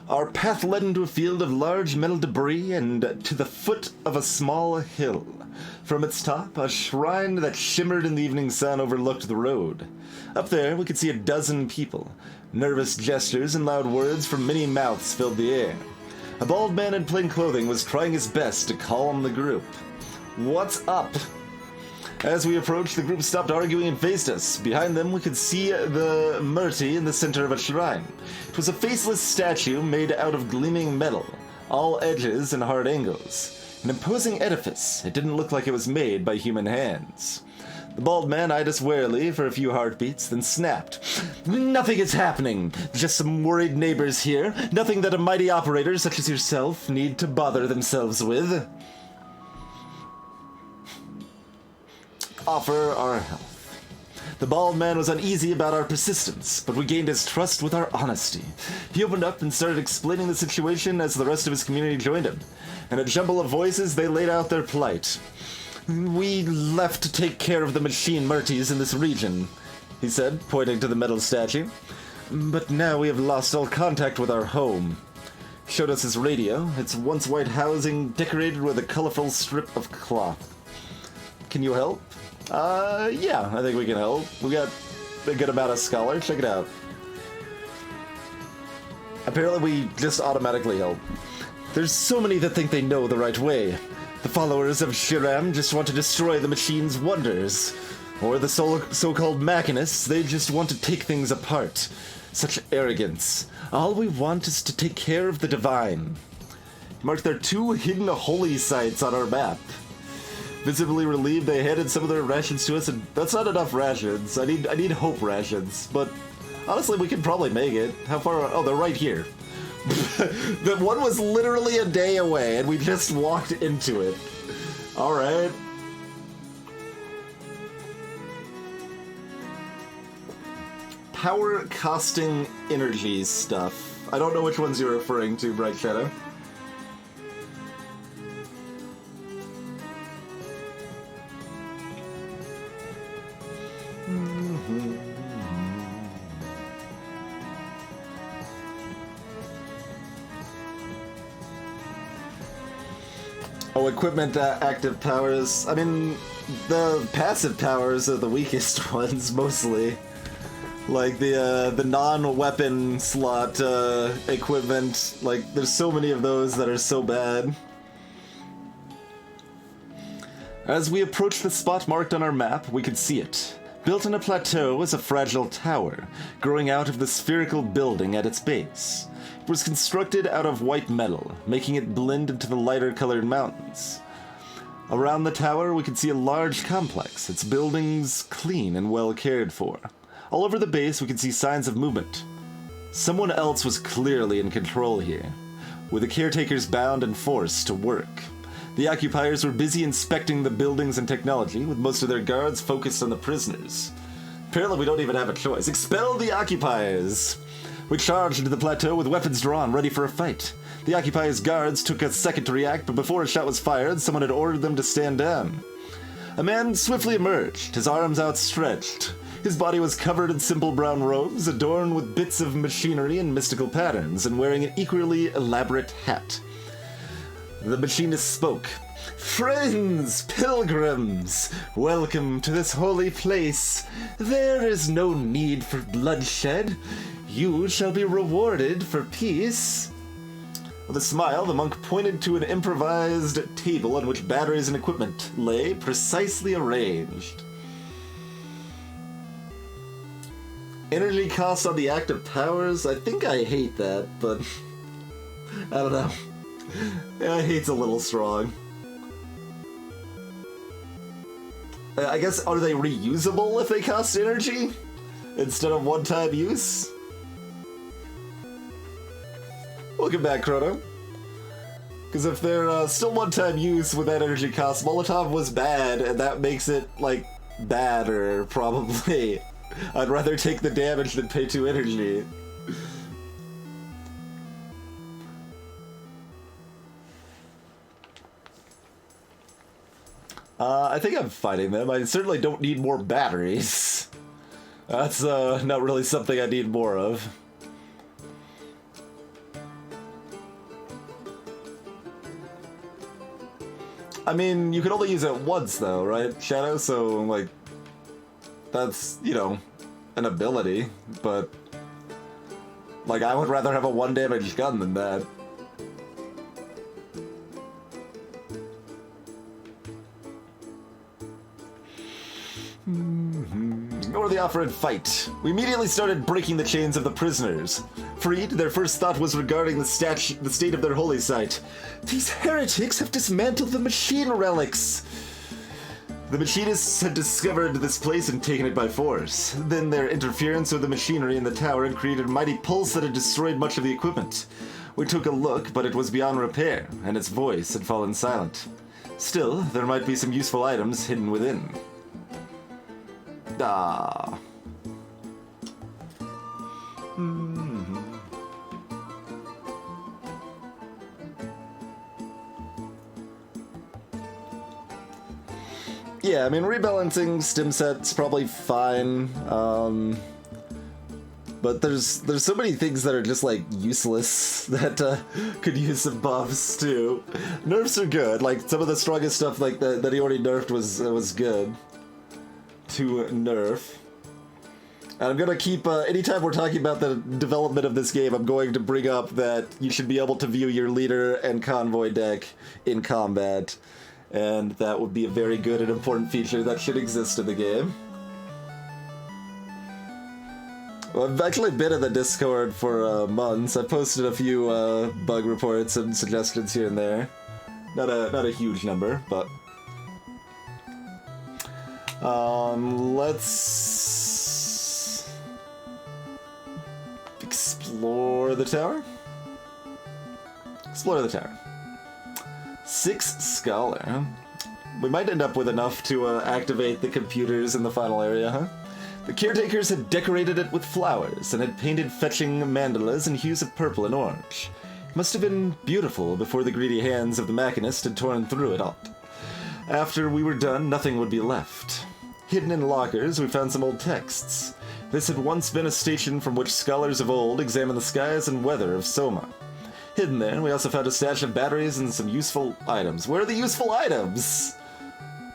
Our path led into a field of large metal debris and to the foot of a small hill. From its top, a shrine that shimmered in the evening sun overlooked the road. Up there, we could see a dozen people. Nervous gestures and loud words from many mouths filled the air. A bald man in plain clothing was trying his best to calm the group. What's up? As we approached, the group stopped arguing and faced us. Behind them, we could see the Murti in the center of a shrine. It was a faceless statue made out of gleaming metal, all edges and hard angles. An imposing edifice. It didn't look like it was made by human hands. The bald man eyed us warily for a few heartbeats, then snapped. Nothing is happening. Just some worried neighbors here. Nothing that a mighty operator such as yourself need to bother themselves with. Offer our help. The bald man was uneasy about our persistence, but we gained his trust with our honesty. He opened up and started explaining the situation as the rest of his community joined him. In a jumble of voices, they laid out their plight. We left to take care of the machine Murtis in this region, he said, pointing to the metal statue. But now we have lost all contact with our home. He showed us his radio, its once white housing decorated with a colorful strip of cloth. Can you help? Yeah, I think we can help. We got a good amount of scholar. Check it out. Apparently we just automatically help. There's so many that think they know the right way. The followers of Shiram just want to destroy the machine's wonders. Or the so-called machinists, they just want to take things apart. Such arrogance. All we want is to take care of the divine. Mark, there are 2 hidden holy sites on our map. Visibly relieved, they handed some of their rations to us, and that's not enough rations. I need hope rations, but honestly, we could probably make it. How far? Oh, they're right here. The one was literally a day away, and we just walked into it. All right. Power costing energy stuff. I don't know which ones you're referring to, Bright Shadow. Oh, equipment active powers. I mean, the passive powers are the weakest ones, mostly. Like the non-weapon slot equipment. Like, there's so many of those that are so bad. As we approached the spot marked on our map, we could see it. Built on a plateau was a fragile tower, growing out of the spherical building at its base. It was constructed out of white metal, making it blend into the lighter colored mountains. Around the tower, we could see a large complex, its buildings clean and well cared for. All over the base, we could see signs of movement. Someone else was clearly in control here, with the caretakers bound and forced to work. The occupiers were busy inspecting the buildings and technology, with most of their guards focused on the prisoners. Apparently we don't even have a choice. Expel the occupiers! We charged into the plateau with weapons drawn, ready for a fight. The occupiers' guards took a second to react, but before a shot was fired, someone had ordered them to stand down. A man swiftly emerged, his arms outstretched. His body was covered in simple brown robes, adorned with bits of machinery and mystical patterns, and wearing an equally elaborate hat. The machinist spoke. "Friends, pilgrims, welcome to this holy place. There is no need for bloodshed. You shall be rewarded for peace." With a smile, the monk pointed to an improvised table on which batteries and equipment lay, precisely arranged. Energy costs on the active powers? I think I hate that, but I don't know. Yeah, hate's a little strong. I guess, are they reusable if they cost energy? Instead of one-time use? Welcome back, Chrono. Because if they're still one-time use with that energy cost, Molotov was bad, and that makes it, like, badder, probably. I'd rather take the damage than pay 2 energy. I think I'm fighting them. I certainly don't need more batteries. That's not really something I need more of. I mean, you can only use it once though, right, Shadow? So, like, that's, you know, an ability, but, like, I would rather have a 1 damage gun than that. Ignore the offer and fight. We immediately started breaking the chains of the prisoners. Freed, their first thought was regarding the state of their holy site. These heretics have dismantled the machine relics. The machinists had discovered this place and taken it by force. Then their interference with the machinery in the tower had created a mighty pulse that had destroyed much of the equipment. We took a look, but it was beyond repair, and its voice had fallen silent. Still, there might be some useful items hidden within. Ah. Yeah, I mean, rebalancing stim set's probably fine, but there's so many things that are just, like, useless that could use some buffs, too. Nerfs are good, like, some of the strongest stuff like that he already nerfed was good to nerf. And I'm gonna keep, anytime we're talking about the development of this game, I'm going to bring up that you should be able to view your leader and convoy deck in combat. And that would be a very good and important feature that should exist in the game. Well, I've actually been in the Discord for months. I've posted a few bug reports and suggestions here and there. Not a huge number, but... let's... explore the tower? Explore the tower. 6 Scholar. We might end up with enough to activate the computers in the final area, huh? The caretakers had decorated it with flowers and had painted fetching mandalas in hues of purple and orange. It must have been beautiful before the greedy hands of the machinist had torn through it all. After we were done, nothing would be left. Hidden in lockers, we found some old texts. This had once been a station from which scholars of old examined the skies and weather of Soma. Hidden there, we also found a stash of batteries and some useful items. Where are the useful items?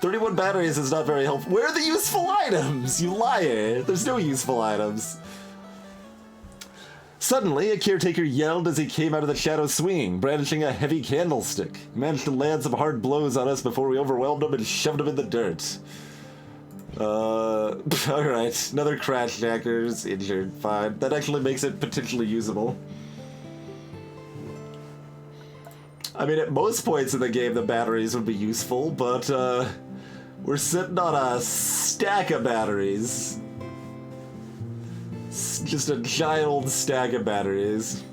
31 batteries is not very helpful. Where are the useful items? You liar! There's no useful items. Suddenly, a caretaker yelled as he came out of the shadow swinging, brandishing a heavy candlestick. He managed to land some hard blows on us before we overwhelmed him and shoved him in the dirt. Alright. Another crash jacker's injured. Fine. That actually makes it potentially usable. I mean, at most points in the game, the batteries would be useful, but, we're sitting on a stack of batteries. Just a giant old stack of batteries.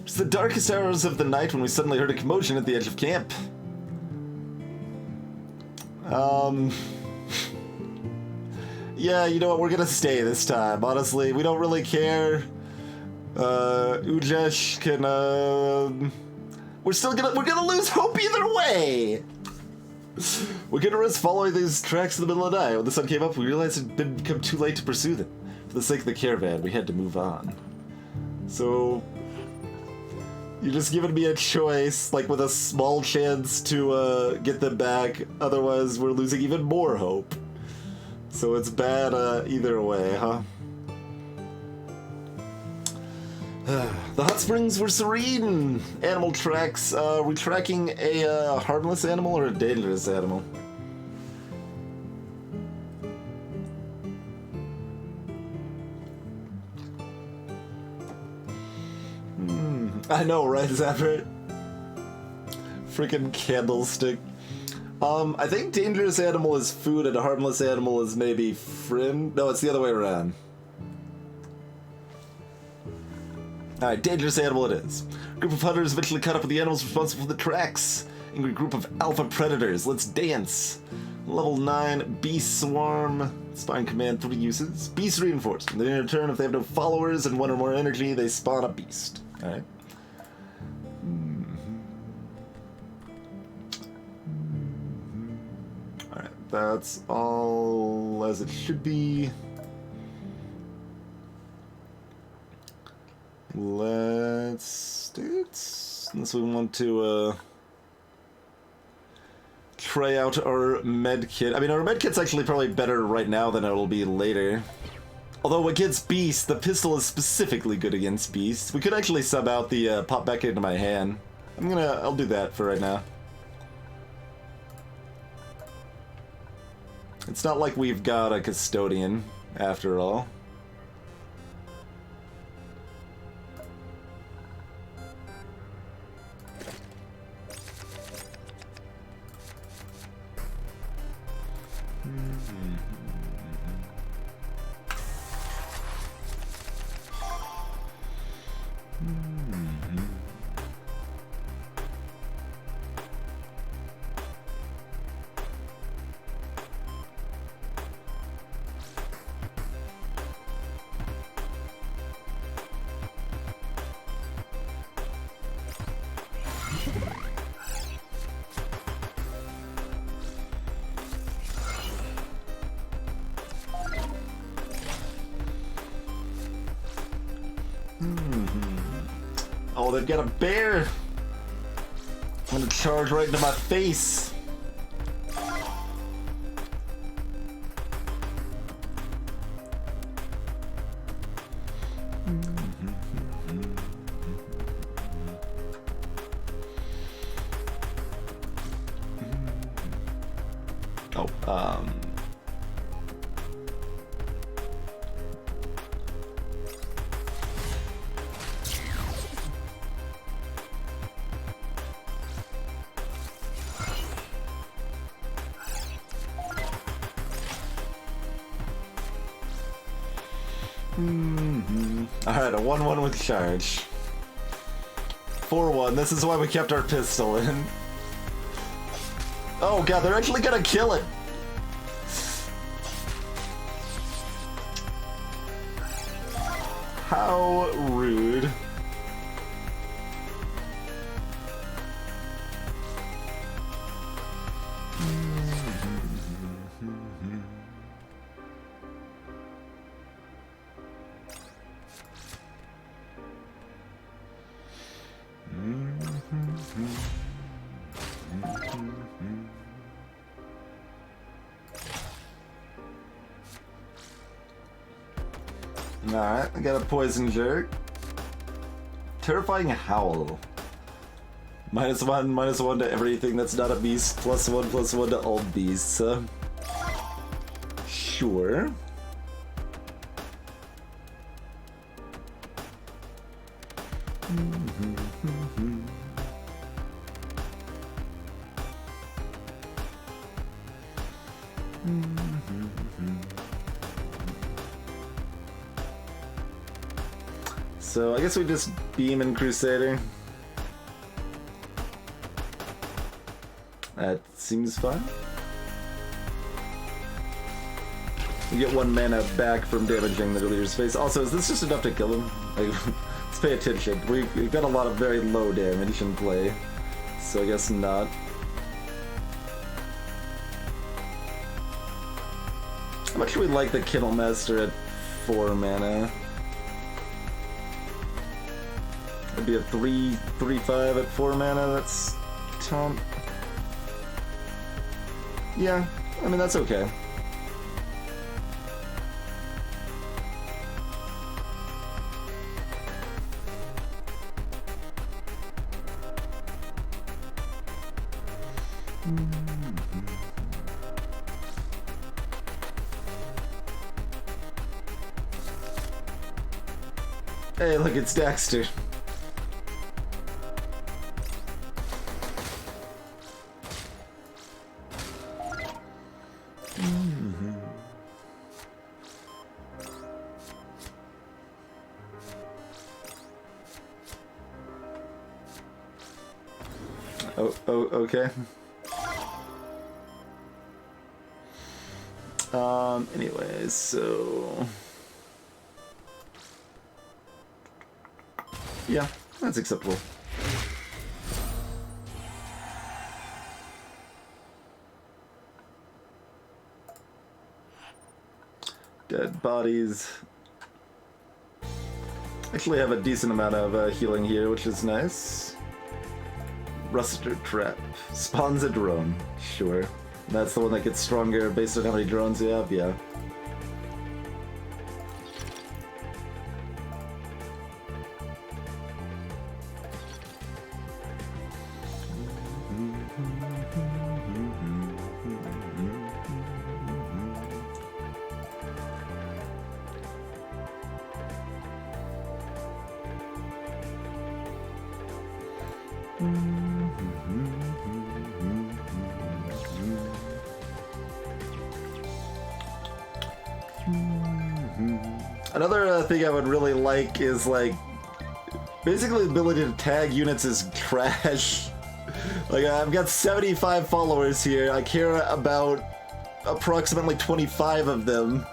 It's the darkest hours of the night when we suddenly heard a commotion at the edge of camp. Yeah, you know what, we're gonna stay this time, honestly. We don't really care. Ujesh can, we're gonna lose hope either way! We're gonna risk following these tracks in the middle of the night. When the sun came up, we realized it had become too late to pursue them. For the sake of the caravan, we had to move on. So, you're just giving me a choice, like with a small chance to get them back, otherwise we're losing even more hope. So it's bad either way, huh? The hot springs were serene! Animal tracks. We're tracking a harmless animal or a dangerous animal? I know, right? Is that right? Freaking candlestick. I think dangerous animal is food and a harmless animal is maybe friend. No, it's the other way around. Alright, dangerous animal it is. A group of hunters eventually caught up with the animals responsible for the tracks. Angry group of alpha predators. Let's dance. Level 9, Beast Swarm. Spine command 3 uses. Beast reinforcement. They in return, if they have no followers and 1 or more energy, they spawn a beast. Alright. Alright, that's all as it should be. Let's do it. Unless we want to try out our med kit. I mean, our med kit's actually probably better right now than it'll be later. Although against beasts, the pistol is specifically good against beasts. We could actually sub out the pop back into my hand. I'll do that for right now. It's not like we've got a custodian, after all. Oh, they've got a bear! I'm gonna charge right into my face! Alright, a 1-1 with charge. 4-1, this is why we kept our pistol in. Oh god, they're actually gonna kill it! How rude. Alright, I got a poison jerk. Terrifying howl. -1 to everything that's not a beast. +1 to all beasts. Sure. So I guess we just beam and Crusader. That seems fine. We get 1 mana back from damaging the leader's face. Also, is this just enough to kill him? Like, let's pay attention. We've got a lot of very low damage in play, so I guess not. How much do we like the Kennel Master at 4 mana? It'd be a 3/5 at 4 mana. That's taunt. Yeah, I mean that's okay. Hey, look, it's Dexter. Oh, okay. Anyways, so... yeah, that's acceptable. Dead bodies. Actually have a decent amount of healing here, which is nice. Ruster Trap. Spawns a drone. Sure. That's the one that gets stronger based on how many drones you have, yeah. Another thing I would really like is, like, basically the ability to tag units is trash. Like, I've got 75 followers here. I care about approximately 25 of them,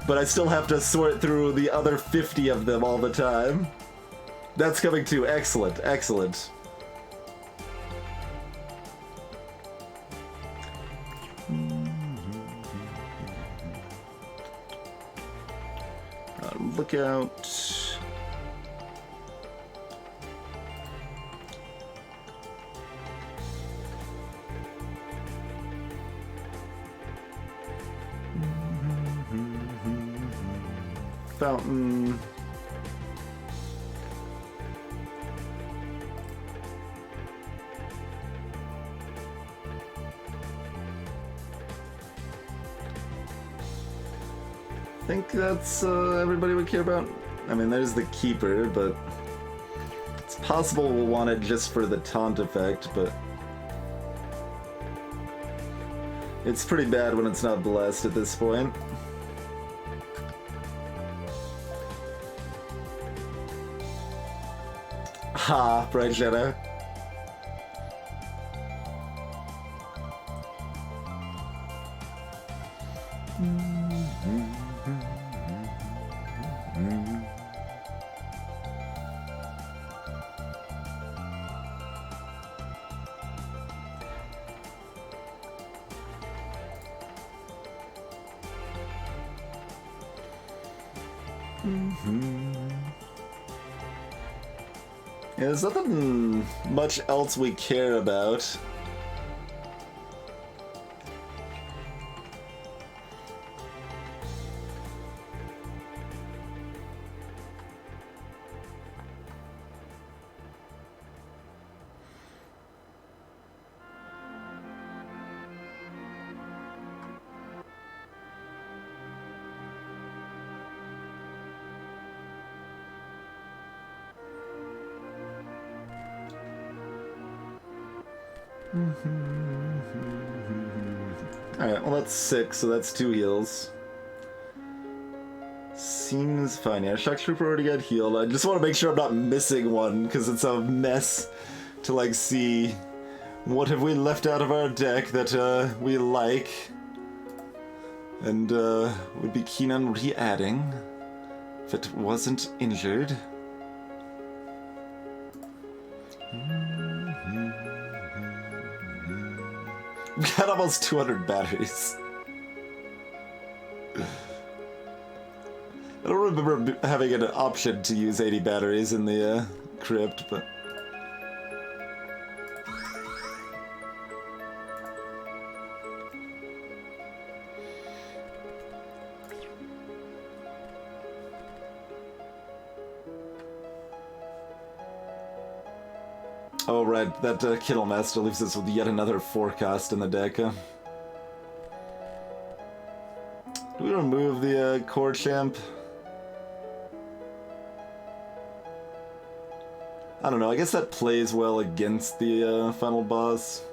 but I still have to sort through the other 50 of them all the time. That's coming too. Excellent, excellent. Look out. Fountain. I think that's everybody would care about. I mean, there's the Keeper, but it's possible we'll want it just for the taunt effect, but it's pretty bad when it's not blessed at this point. Ha, Bright Shadow. Yeah, there's nothing much else we care about. Alright, well that's 6, so that's 2 heals. Seems fine. Yeah, Shock Trooper already got healed. I just want to make sure I'm not missing one, because it's a mess to, like, see what have we left out of our deck that we like and would be keen on re-adding if it wasn't injured. We got almost 200 batteries. I don't remember having an option to use 80 batteries in the crypt, but... Oh, right, that Kittle Master leaves us with yet another forecast in the deck, huh? Do we remove the Core Champ? I don't know, I guess that plays well against the final boss.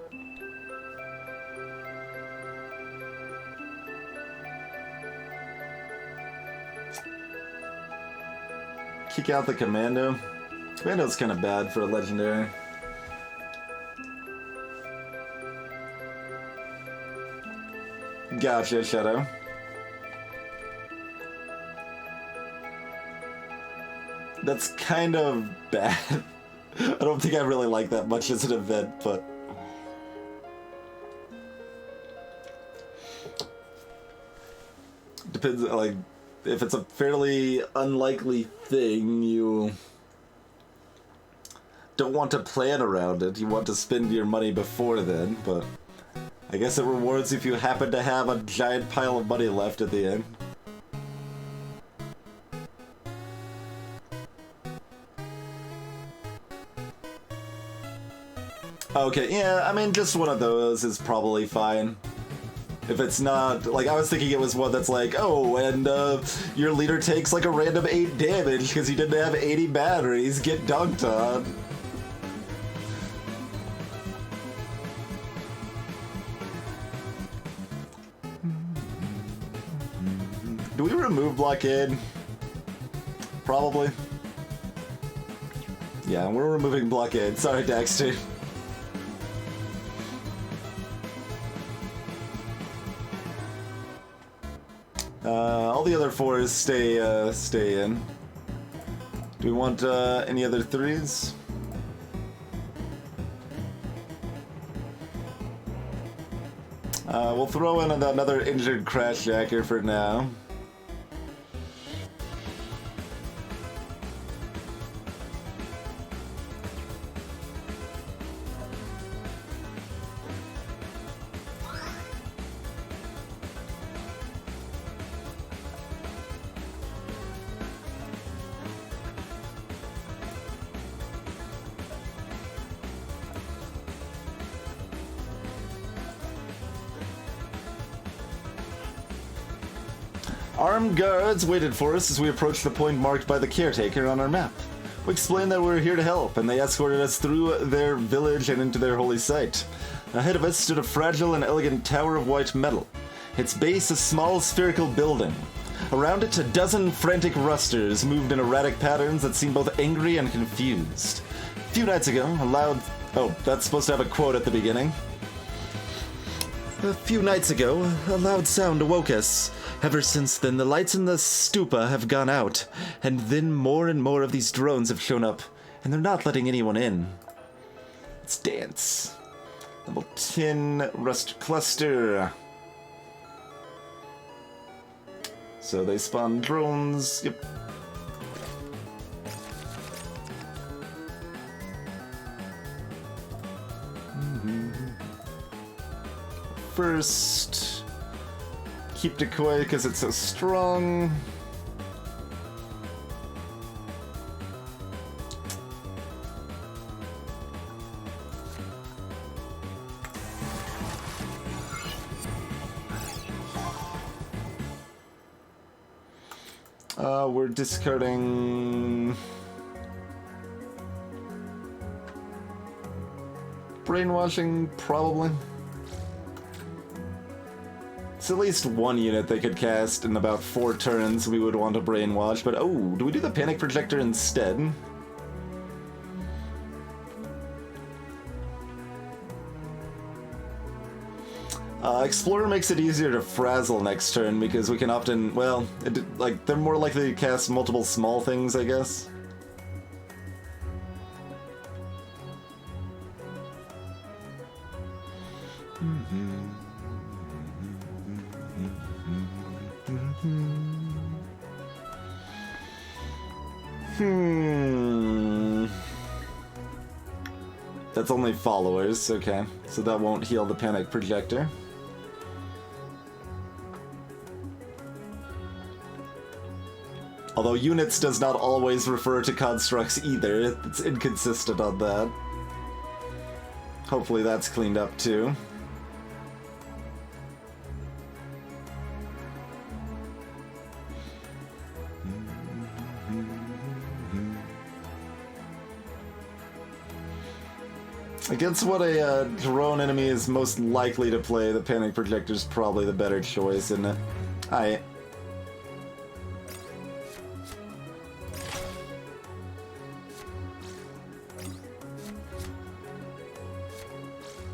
Kick out the Commando. Commando's kind of bad for a legendary. Gotcha, Shadow. That's kind of bad. I don't think I really like that much as an event, but... Depends, like, if it's a fairly unlikely thing, you don't want to plan around it. You want to spend your money before then, but I guess it rewards if you happen to have a giant pile of money left at the end. Okay, yeah, I mean, just one of those is probably fine. If it's not, like, I was thinking it was one that's like, oh, and your leader takes like a random 8 damage because he didn't have 80 batteries, get dunked on. Do we remove blockade? Probably. Yeah, we're removing blockade. Sorry, Dexter. All the other 4s stay in. Do we want any other 3s? We'll throw in another injured Crashjacker for now. Armed guards waited for us as we approached the point marked by the caretaker on our map. We explained that we were here to help, and they escorted us through their village and into their holy site. Ahead of us stood a fragile and elegant tower of white metal. Its base a small spherical building. Around it, a dozen frantic rusters moved in erratic patterns that seemed both angry and confused. A few nights ago, a loud... Oh, that's supposed to have a quote at the beginning. A few nights ago, a loud sound awoke us. Ever since then, the lights in the stupa have gone out, and then more and more of these drones have shown up, and they're not letting anyone in. Let's dance. Level 10 Rust Cluster. So they spawn drones. Yep. First, keep decoy because it's so strong. We're discarding brainwashing, probably. It's at least one unit they could cast in about 4 turns we would want to brainwash, but oh, do we do the panic projector instead? Explorer makes it easier to frazzle next turn because we can often, well, like, they're more likely to cast multiple small things, I guess. That's only followers, okay. So that won't heal the panic projector. Although units does not always refer to constructs either. It's inconsistent on that. Hopefully that's cleaned up too. Against what a drone enemy is most likely to play, the panic projector is probably the better choice, isn't it? Alright.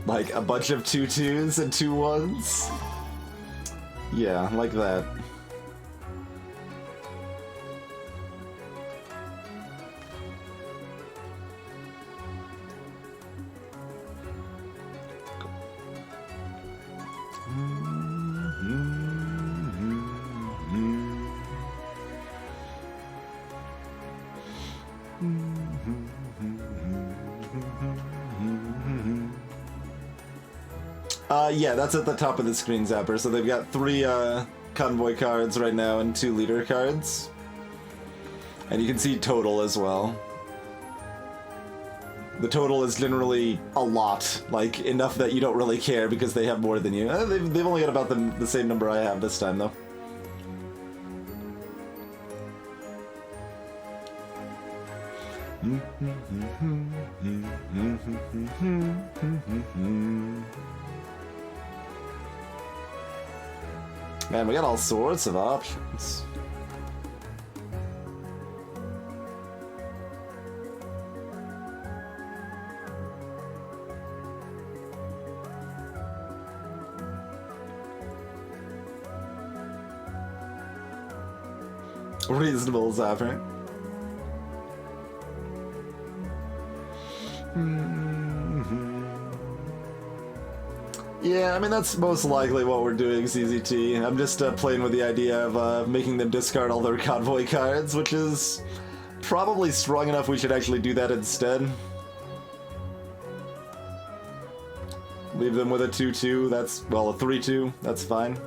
Like a bunch of 2-2s and 2-1s? Yeah, like that. Yeah, that's at the top of the screen, Zapper. So they've got 3 convoy cards right now and 2 leader cards. And you can see total as well. The total is generally a lot, like enough that you don't really care because they have more than you. They've only got about the same number I have this time, though. Man, we got all sorts of options. Reasonable, Zapper. Yeah, I mean, that's most likely what we're doing, CZT. I'm just playing with the idea of making them discard all their convoy cards, which is probably strong enough we should actually do that instead. Leave them with a 2-2, that's, well, a 3-2, that's fine.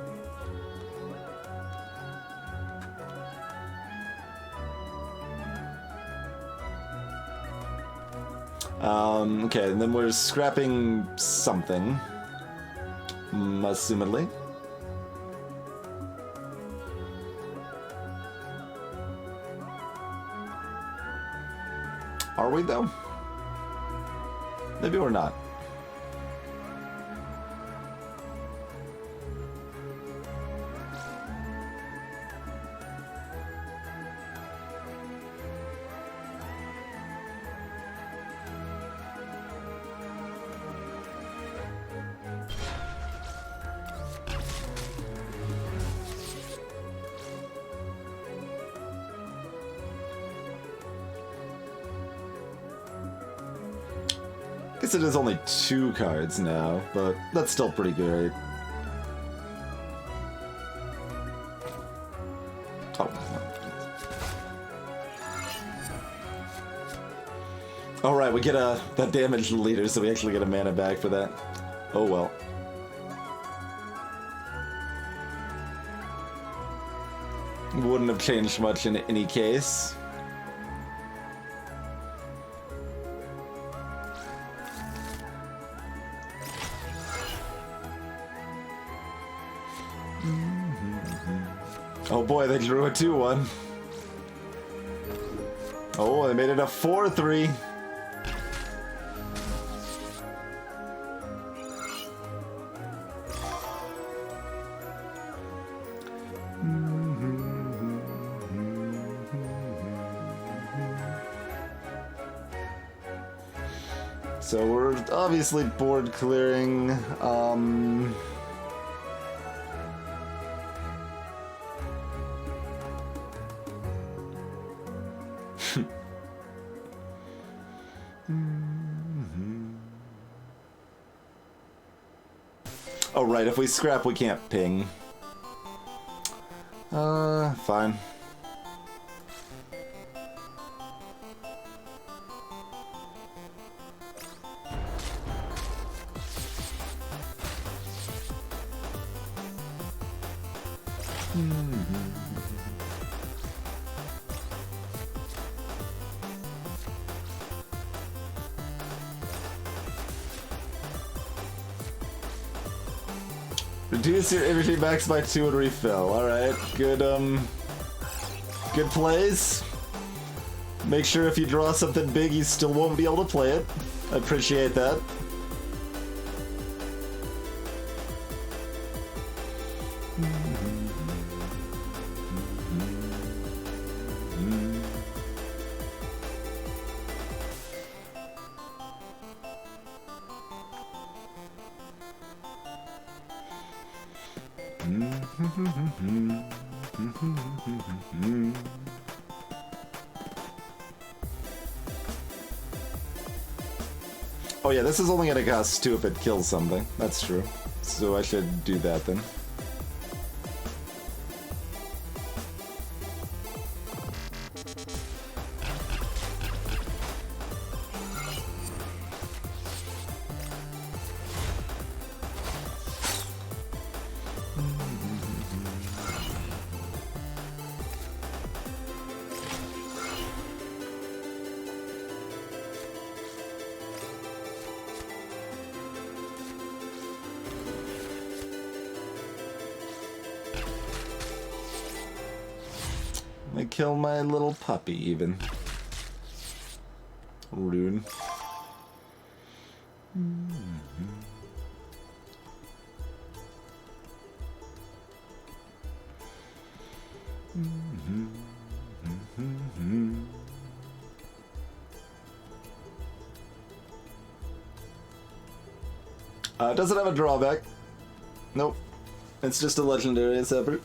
Okay, and then we're scrapping something. Assumedly. Are we, though? Maybe we're not. Guess it is only 2 cards now, but that's still pretty great. Oh. Alright, we get that damaged leader, so we actually get a mana back for that. Oh well. Wouldn't have changed much in any case. Oh boy, they drew a 2-1. Oh, they made it a 4-3. So we're obviously board clearing. Oh right, if we scrap we can't ping. Fine. Reduce your energy max by 2 and refill. Alright, good, good plays. Make sure if you draw something big, you still won't be able to play it. I appreciate that. Oh yeah, this is only gonna cost 2 if it kills something. That's true. So I should do that then. I kill my little puppy even. Rude. It doesn't have a drawback. Nope. It's just a legendary separate.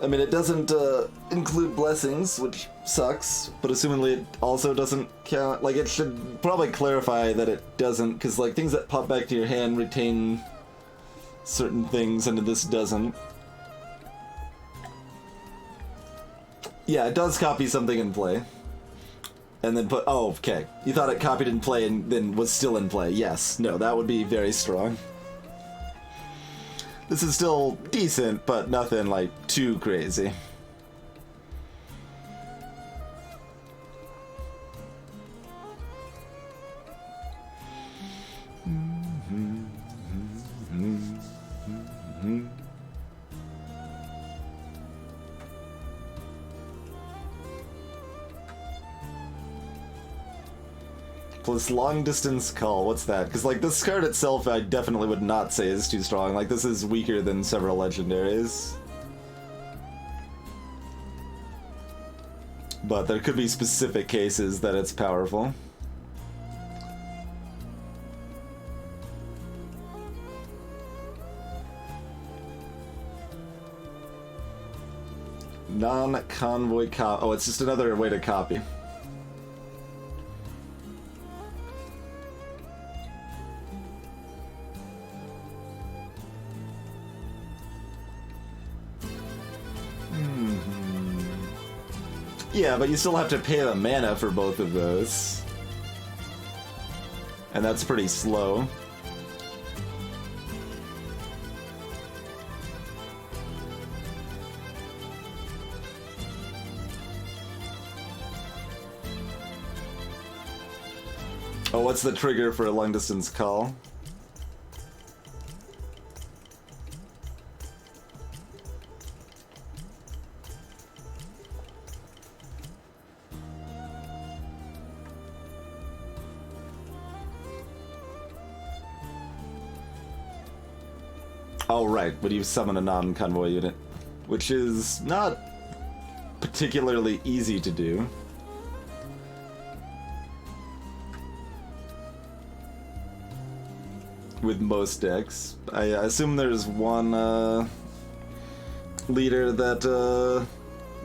I mean, it doesn't include blessings, which sucks, but assumingly it also doesn't count. Like, it should probably clarify that it doesn't, because, like, things that pop back to your hand retain certain things, and this doesn't. Yeah, it does copy something in play. And then put... Oh, okay. You thought it copied in play and then was still in play. Yes. No, that would be very strong. This is still decent, but nothing, like, too crazy. Plus long distance call, what's that? Because like this card itself I definitely would not say is too strong. Like this is weaker than several legendaries. But there could be specific cases that it's powerful. Non-convoy cop. Oh, it's just another way to copy. Yeah, but you still have to pay the mana for both of those. And that's pretty slow. Oh, what's the trigger for a long distance call? Oh, right, when you summon a non-convoy unit, which is not particularly easy to do. with most decks. I assume there's one leader that,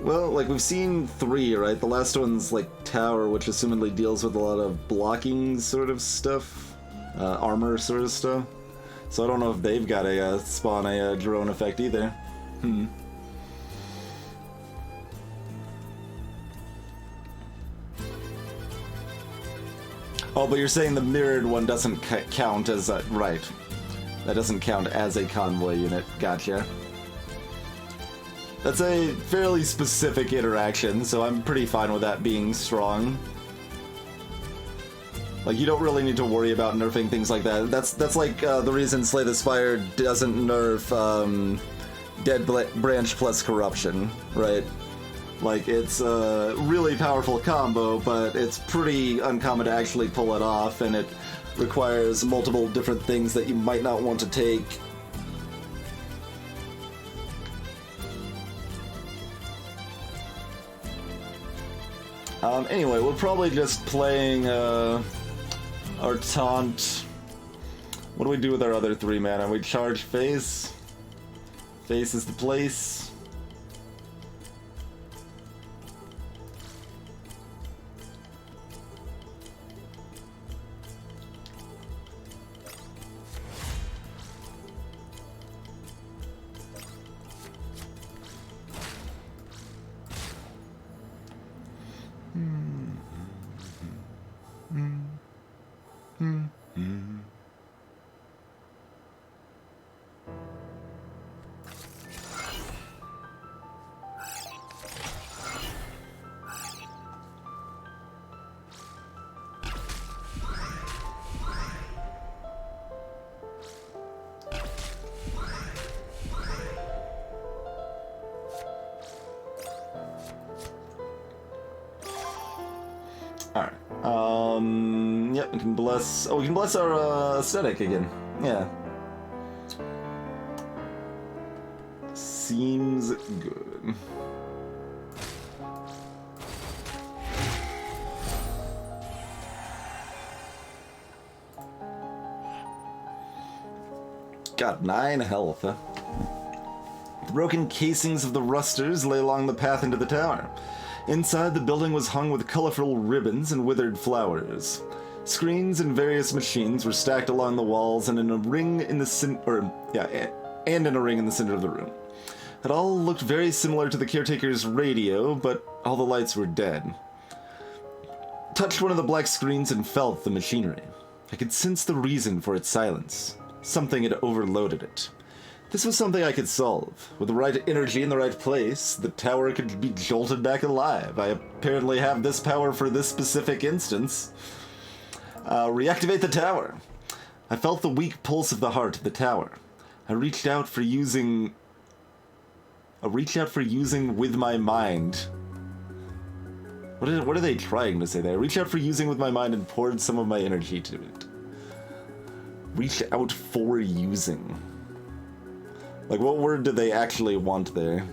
well, like we've seen 3, right? The last one's like Tower, which assumedly deals with a lot of blocking sort of stuff, armor sort of stuff. So I don't know if they've got a spawn a drone effect either. Oh, but you're saying the mirrored one doesn't count as a... Right. That doesn't count as a convoy unit. Gotcha. That's a fairly specific interaction, so I'm pretty fine with that being strong. Like, you don't really need to worry about nerfing things like that. That's like the reason Slay the Spire doesn't nerf Dead Branch plus Corruption, right? Like, it's a really powerful combo, but it's pretty uncommon to actually pull it off, and it requires multiple different things that you might not want to take. Anyway, we're probably just playing our taunt. What do we do with our other 3 mana? We charge face. Face is the place. Alright. Yep, we can bless... Oh, we can bless our aesthetic again. Yeah. Seems good. Got 9 health. The broken casings of the rusters lay along the path into the tower. Inside, the building was hung with colorful ribbons and withered flowers. Screens and various machines were stacked along the walls and in a ring in the center of the room. It all looked very similar to the caretaker's radio, but all the lights were dead. Touched one of the black screens and felt the machinery. I could sense the reason for its silence. Something had overloaded it. This was something I could solve. With the right energy in the right place, the tower could be jolted back alive. I apparently have this power for this specific instance. Reactivate the tower. I felt the weak pulse of the heart of the tower. I reached out for using with my mind. What are they trying to say there? I reached out for using with my mind and poured some of my energy to it. Reached out for using. Like, what word did they actually want there?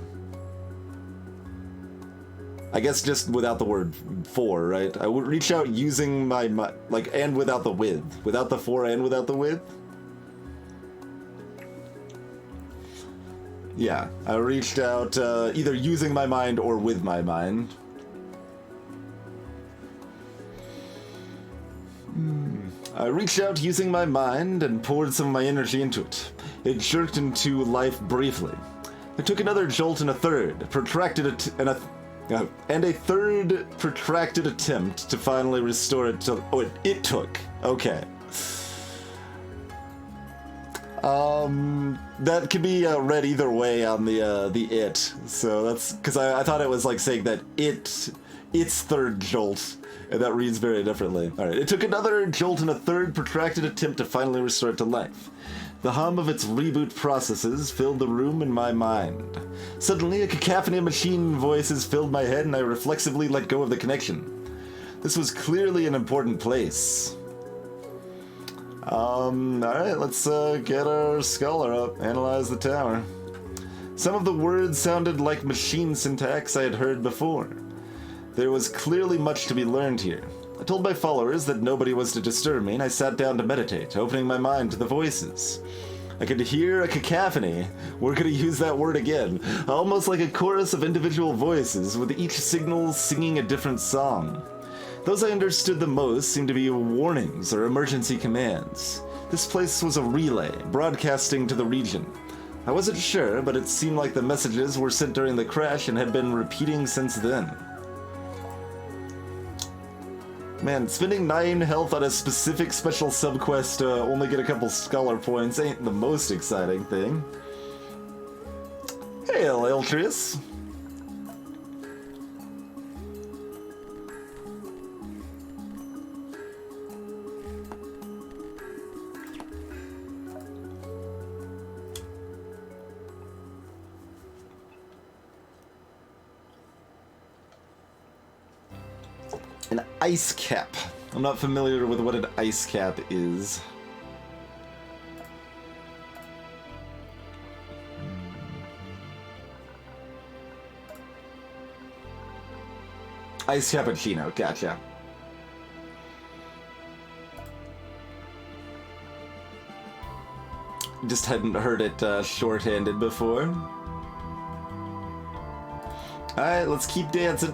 I guess just without the word for, right? I would reach out using my, like, and without the with. Without the for and without the with? Yeah, I reached out either using my mind or with my mind. I reached out using my mind and poured some of my energy into it. It jerked into life briefly. I took another jolt and a third, a third protracted attempt to finally restore it to... Oh, it took. Okay. That could be read either way on the it. So that's... Because I thought it was like saying that its third jolt. And that reads very differently. Alright, it took another jolt and a third protracted attempt to finally restore it to life. The hum of its reboot processes filled the room in my mind. Suddenly, a cacophony of machine voices filled my head and I reflexively let go of the connection. This was clearly an important place. Alright, let's get our scholar up, analyze the tower. Some of the words sounded like machine syntax I had heard before. There was clearly much to be learned here. I told my followers that nobody was to disturb me, and I sat down to meditate, opening my mind to the voices. I could hear a cacophony. We're gonna use that word again. Almost like a chorus of individual voices, with each signal singing a different song. Those I understood the most seemed to be warnings or emergency commands. This place was a relay, broadcasting to the region. I wasn't sure, but it seemed like the messages were sent during the crash and had been repeating since then. Man, spending 9 health on a specific special subquest to only get a couple scholar points ain't the most exciting thing. Hail, Eltrius! An ice cap. I'm not familiar with what an ice cap is. Ice cappuccino, gotcha. Just hadn't heard it shorthanded before. Alright, let's keep dancing.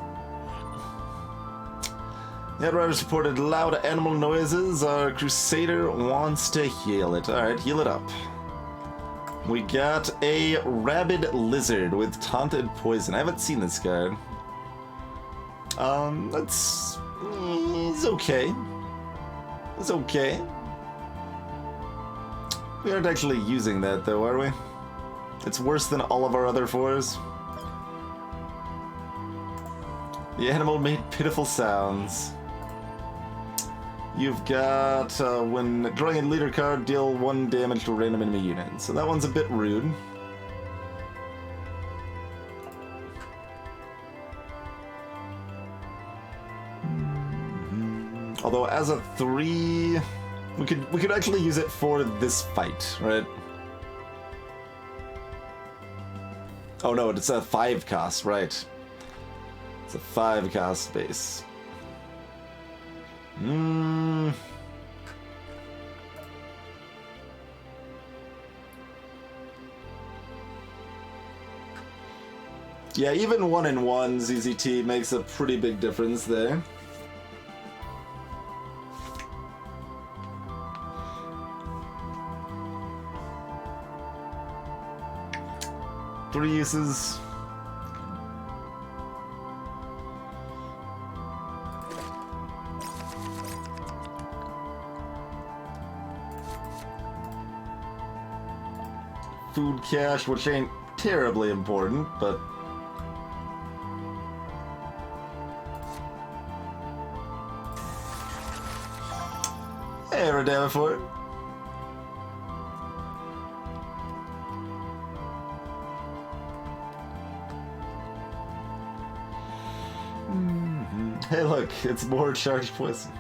The Outriders reported loud animal noises. Our Crusader wants to heal it. Alright, heal it up. We got a rabid lizard with taunted poison. I haven't seen this guy. That's... It's okay. It's okay. We aren't actually using that though, are we? It's worse than all of our other 4s. The animal made pitiful sounds. You've got, when drawing a leader card, deal 1 damage to a random enemy unit. So that one's a bit rude. Although as a 3, we could actually use it for this fight, right? Oh no, it's a 5 cost, right? It's a 5 cost base. Yeah, even 1-in-1 ZZT makes a pretty big difference there. Three uses. Food cache, which ain't terribly important, but... Hey, Redamifort. Hey look, it's more charged poison.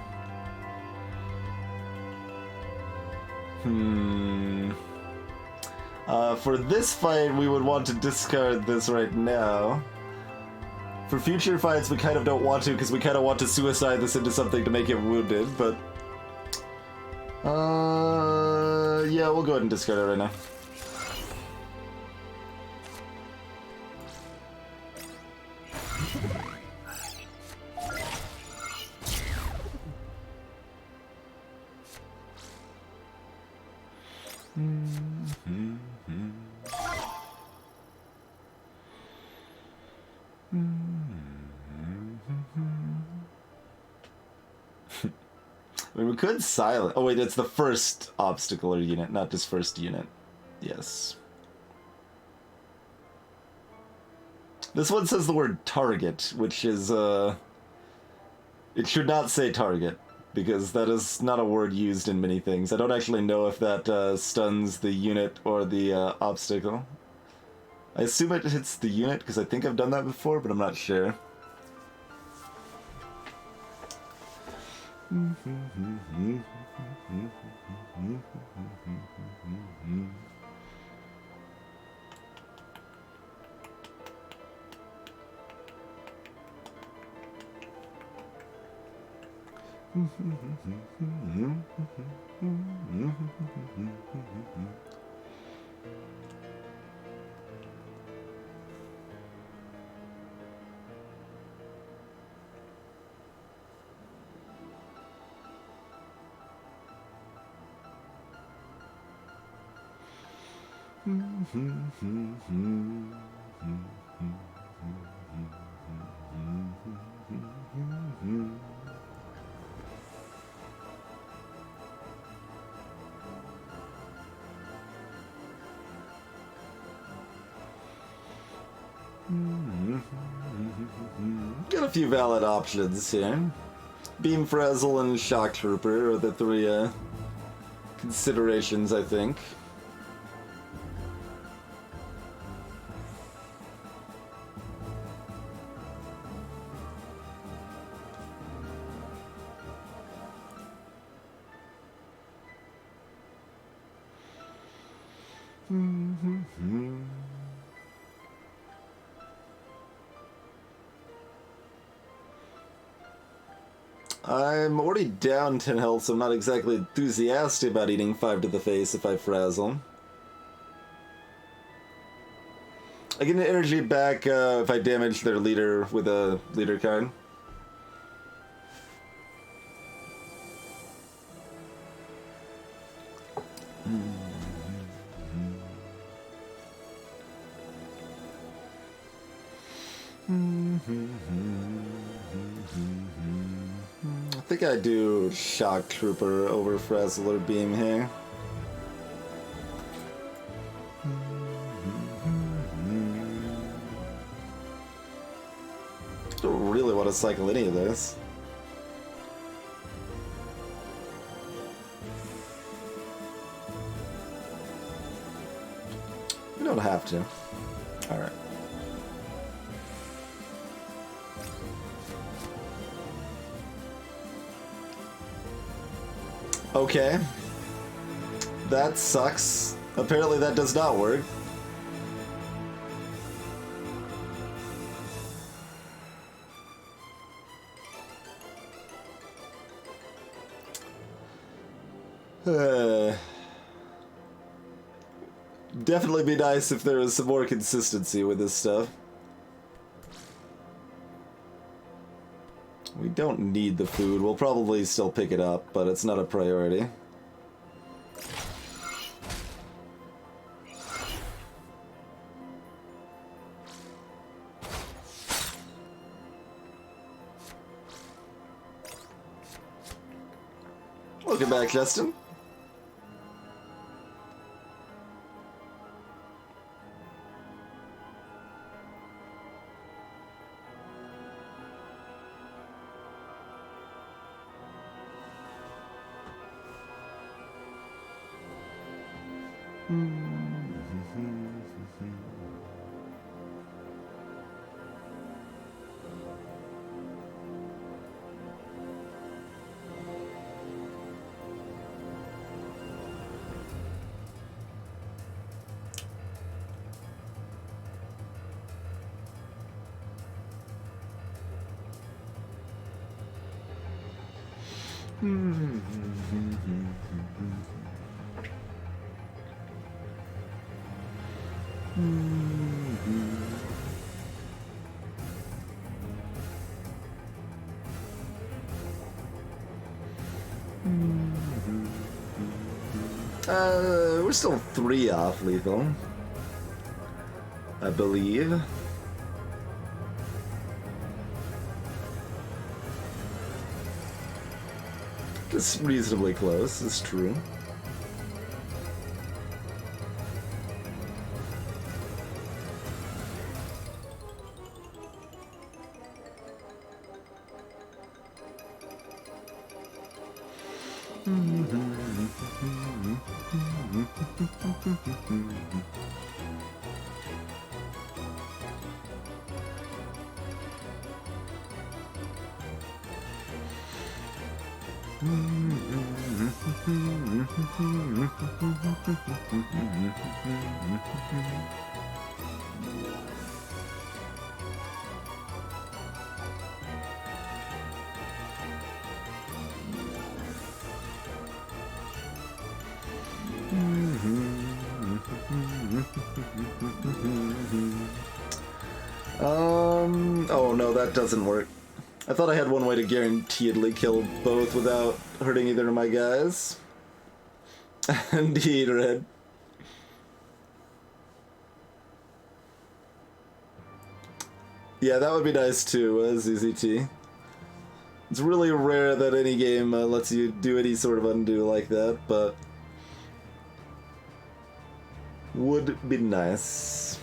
For this fight, we would want to discard this right now. For future fights, we kind of don't want to, because we kind of want to suicide this into something to make it wounded, but... yeah, we'll go ahead and discard it right now. I mean, we could silence... Oh wait, it's the first obstacle or unit, not just first unit. Yes. This one says the word target, which is, it should not say target, because that is not a word used in many things. I don't actually know if that stuns the unit or the obstacle. I assume it hits the unit, because I think I've done that before, but I'm not sure. Got a few valid options here. Beam Frazzle and Shock Trooper are the three considerations, I think. I'm already down 10 health, so I'm not exactly enthusiastic about eating 5 to the face if I frazzle. I get an energy back if I damage their leader with a leader card. I think I do Shock Trooper over Frazzle or Beam here. Don't really want to cycle any of this. We don't have to. Alright. Okay. That sucks. Apparently that does not work. Definitely be nice if there was some more consistency with this stuff. We don't need the food. We'll probably still pick it up, but it's not a priority. Welcome back, Justin. We're still 3 off lethal, I believe. It's reasonably close, it's true. Oh no, that doesn't work. I thought I had one way to guaranteedly kill both without hurting either of my guys. Indeed, Red. Yeah, that would be nice too, ZZT. It's really rare that any game lets you do any sort of undo like that, but would be nice.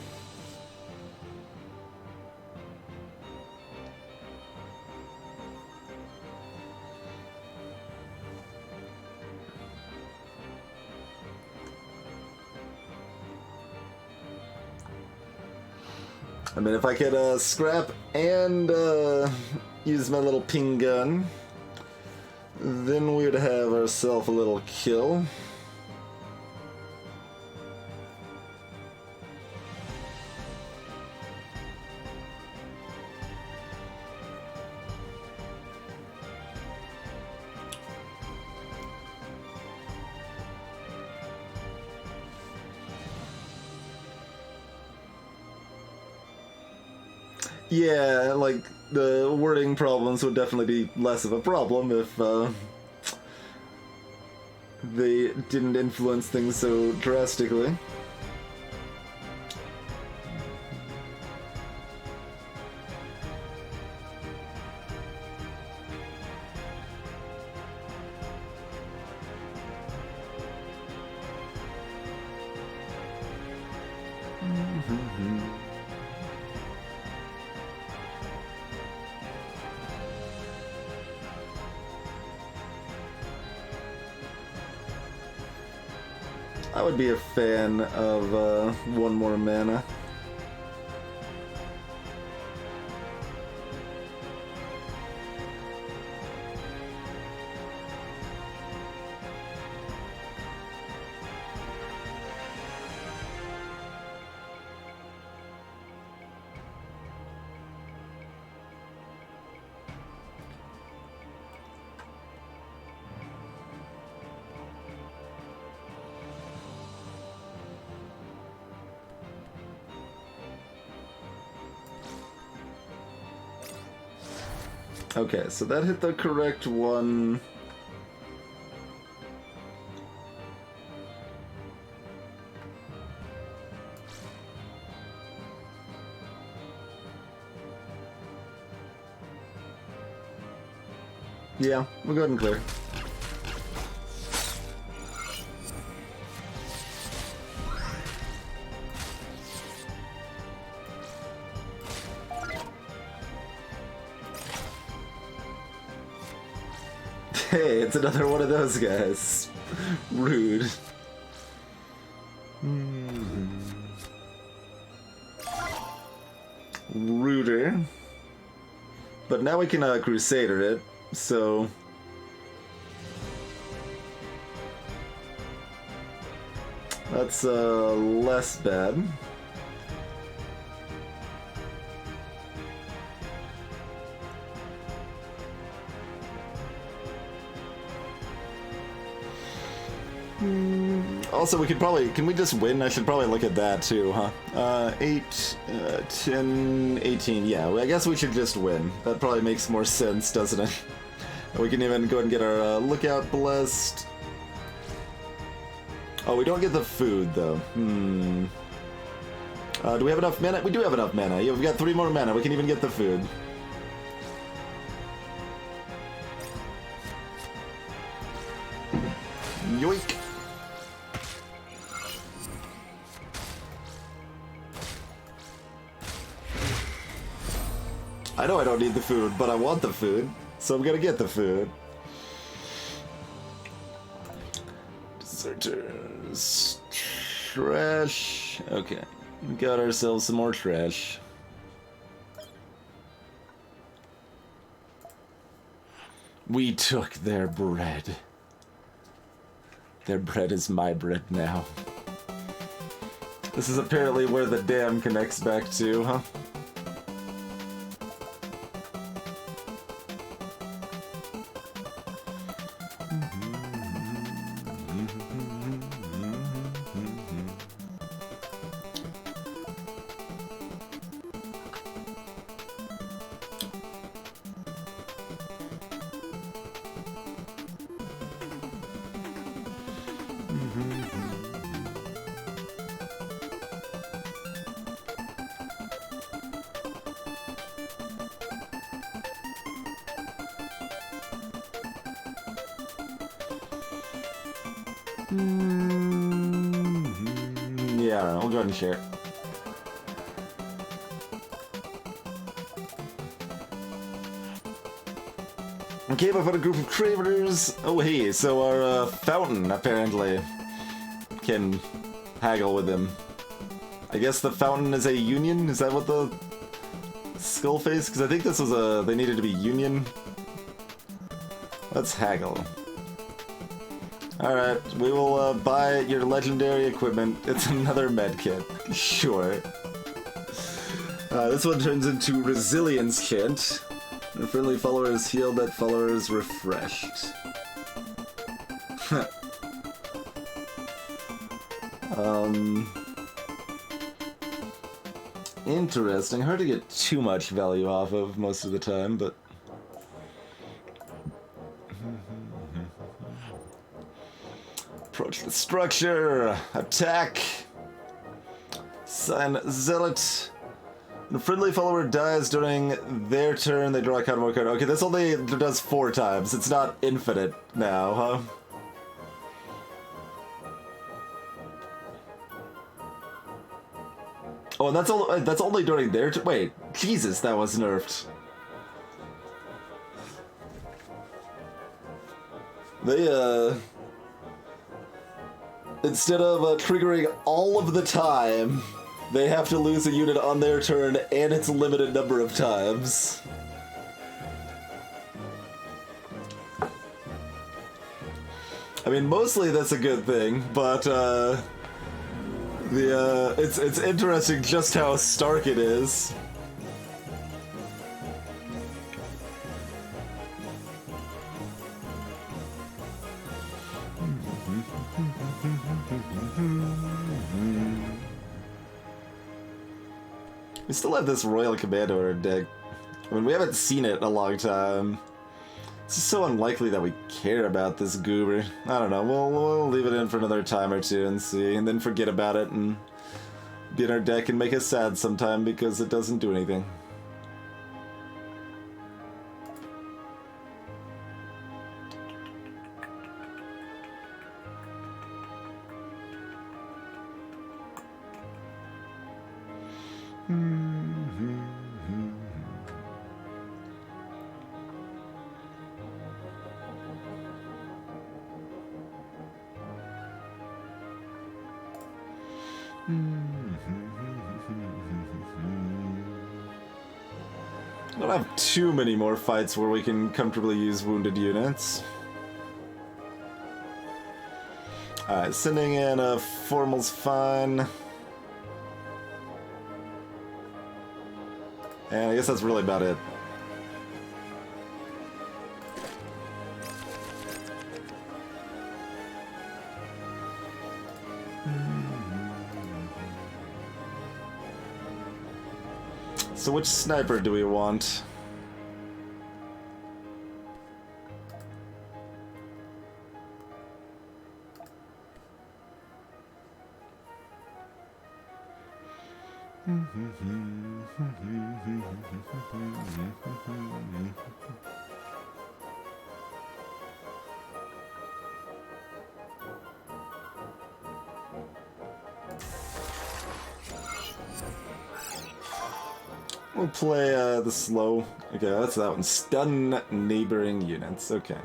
I mean, if I could scrap and use my little ping gun, then we would have ourselves a little kill. Yeah, like, the wording problems would definitely be less of a problem if they didn't influence things so drastically. I would be a fan of one more mana. Okay, so that hit the correct one. Yeah, we'll go ahead and clear. Hey, it's another one of those guys. Rude. Ruder. But now we can Crusader it, so... that's less bad. Also, we could probably... can we just win? I should probably look at that too, huh? 8, 10, 18. Yeah, I guess we should just win. That probably makes more sense, doesn't it? We can even go ahead and get our lookout blessed. Oh, we don't get the food, though. Do we have enough mana? We do have enough mana. Yeah, we've got 3 more mana. We can even get the food. Yoink! I know I don't need the food, but I want the food, so I'm gonna get the food. Deserters. Trash. Okay. We got ourselves some more trash. We took their bread. Their bread is my bread now. This is apparently where the dam connects back to, huh? Yeah, I don't know. We'll go ahead and share it. Okay, I've got a group of cravers. Oh, hey, so our fountain apparently can haggle with him. I guess the fountain is a union? Is that what the skull face? Because I think this was a... they needed to be union. Let's haggle. Alright, we will buy your legendary equipment. It's another medkit. Sure. This one turns into resilience kit. A friendly follower is healed, that follower is refreshed. Interesting. Hard to get too much value off of most of the time, but... Approach the structure! Attack! Sign Zealot! When a friendly follower dies during their turn, they draw a card, card. Okay, this only does 4 times. It's not infinite now, huh? Oh, and that's only during their turn. Wait, Jesus, that was nerfed. They instead of triggering all of the time, they have to lose a unit on their turn, and it's a limited number of times. I mean, mostly that's a good thing, but it's interesting just how stark it is. We still have this Royal Commando in our deck. I mean, we haven't seen it in a long time. It's just so unlikely that we care about this goober. I don't know, we'll leave it in for another time or two and see, and then forget about it and be in our deck and make us sad sometime because it doesn't do anything. I don't have too many more fights where we can comfortably use wounded units. Alright, sending in a Formal's fine. And I guess that's really about it. So which sniper do we want? We'll play the slow. Okay, that's that one. Stun neighboring units. Okay.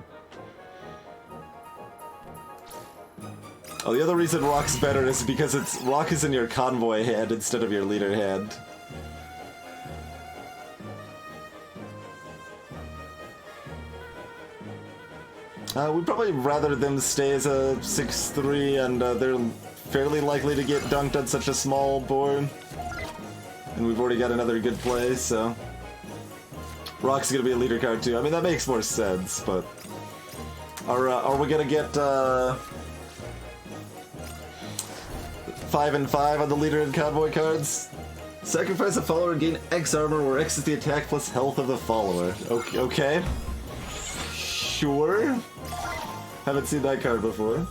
Oh, the other reason Rock's better is because Rock is in your convoy hand instead of your leader hand. We'd probably rather them stay as a 6-3, and they're fairly likely to get dunked on such a small board. And we've already got another good play, so... Rock's gonna be a leader card too. I mean, that makes more sense, but... Are we gonna get, 5 and 5 on the leader and convoy cards? Sacrifice a follower and gain X armor, where X is the attack plus health of the follower. Okay. Sure. Haven't seen that card before.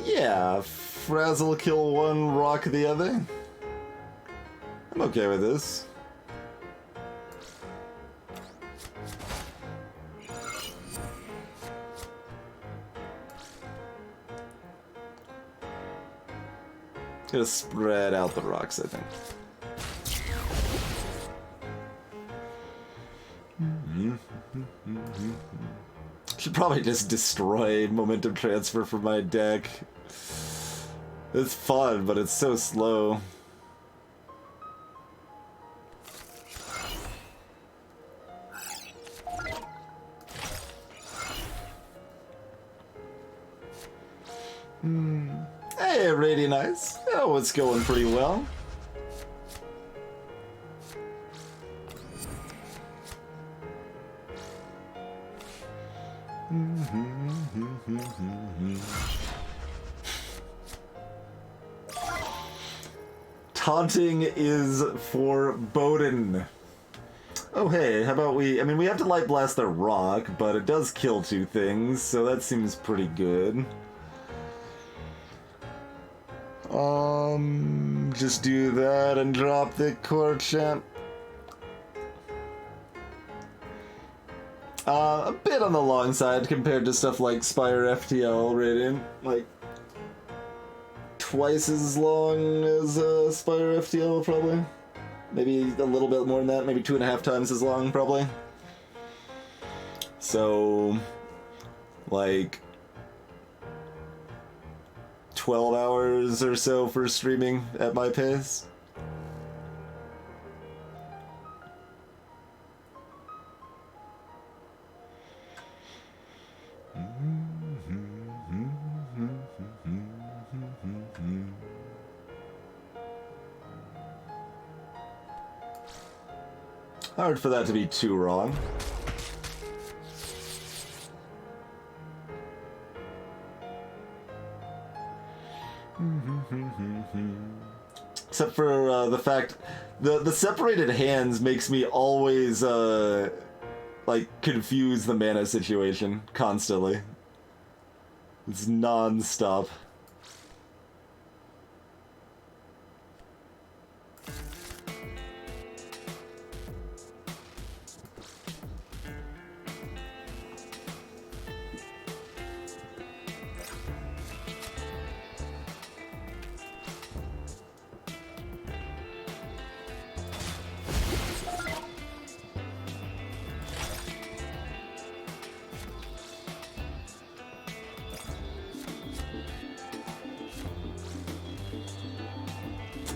Yeah. Frazzle kill one, rock the other. I'm okay with this. Gonna spread out the rocks, I think. Should probably just destroy momentum transfer from my deck. It's fun, but it's so slow. Hey, really nice. Oh, it's going pretty well. Taunting is forbidden. Oh hey, how about we... I mean, we have to Light Blast their rock, but it does kill two things, so that seems pretty good. Just do that and drop the core champ. A bit on the long side compared to stuff like Spire FTL Radiant. Like, twice as long as Spire FTL, probably. Maybe a little bit more than that, maybe 2.5 times as long, probably. So, like, 12 hours or so for streaming at my pace. Hard for that to be too wrong. Except for the fact the separated hands makes me always like confuse the mana situation constantly. It's non-stop.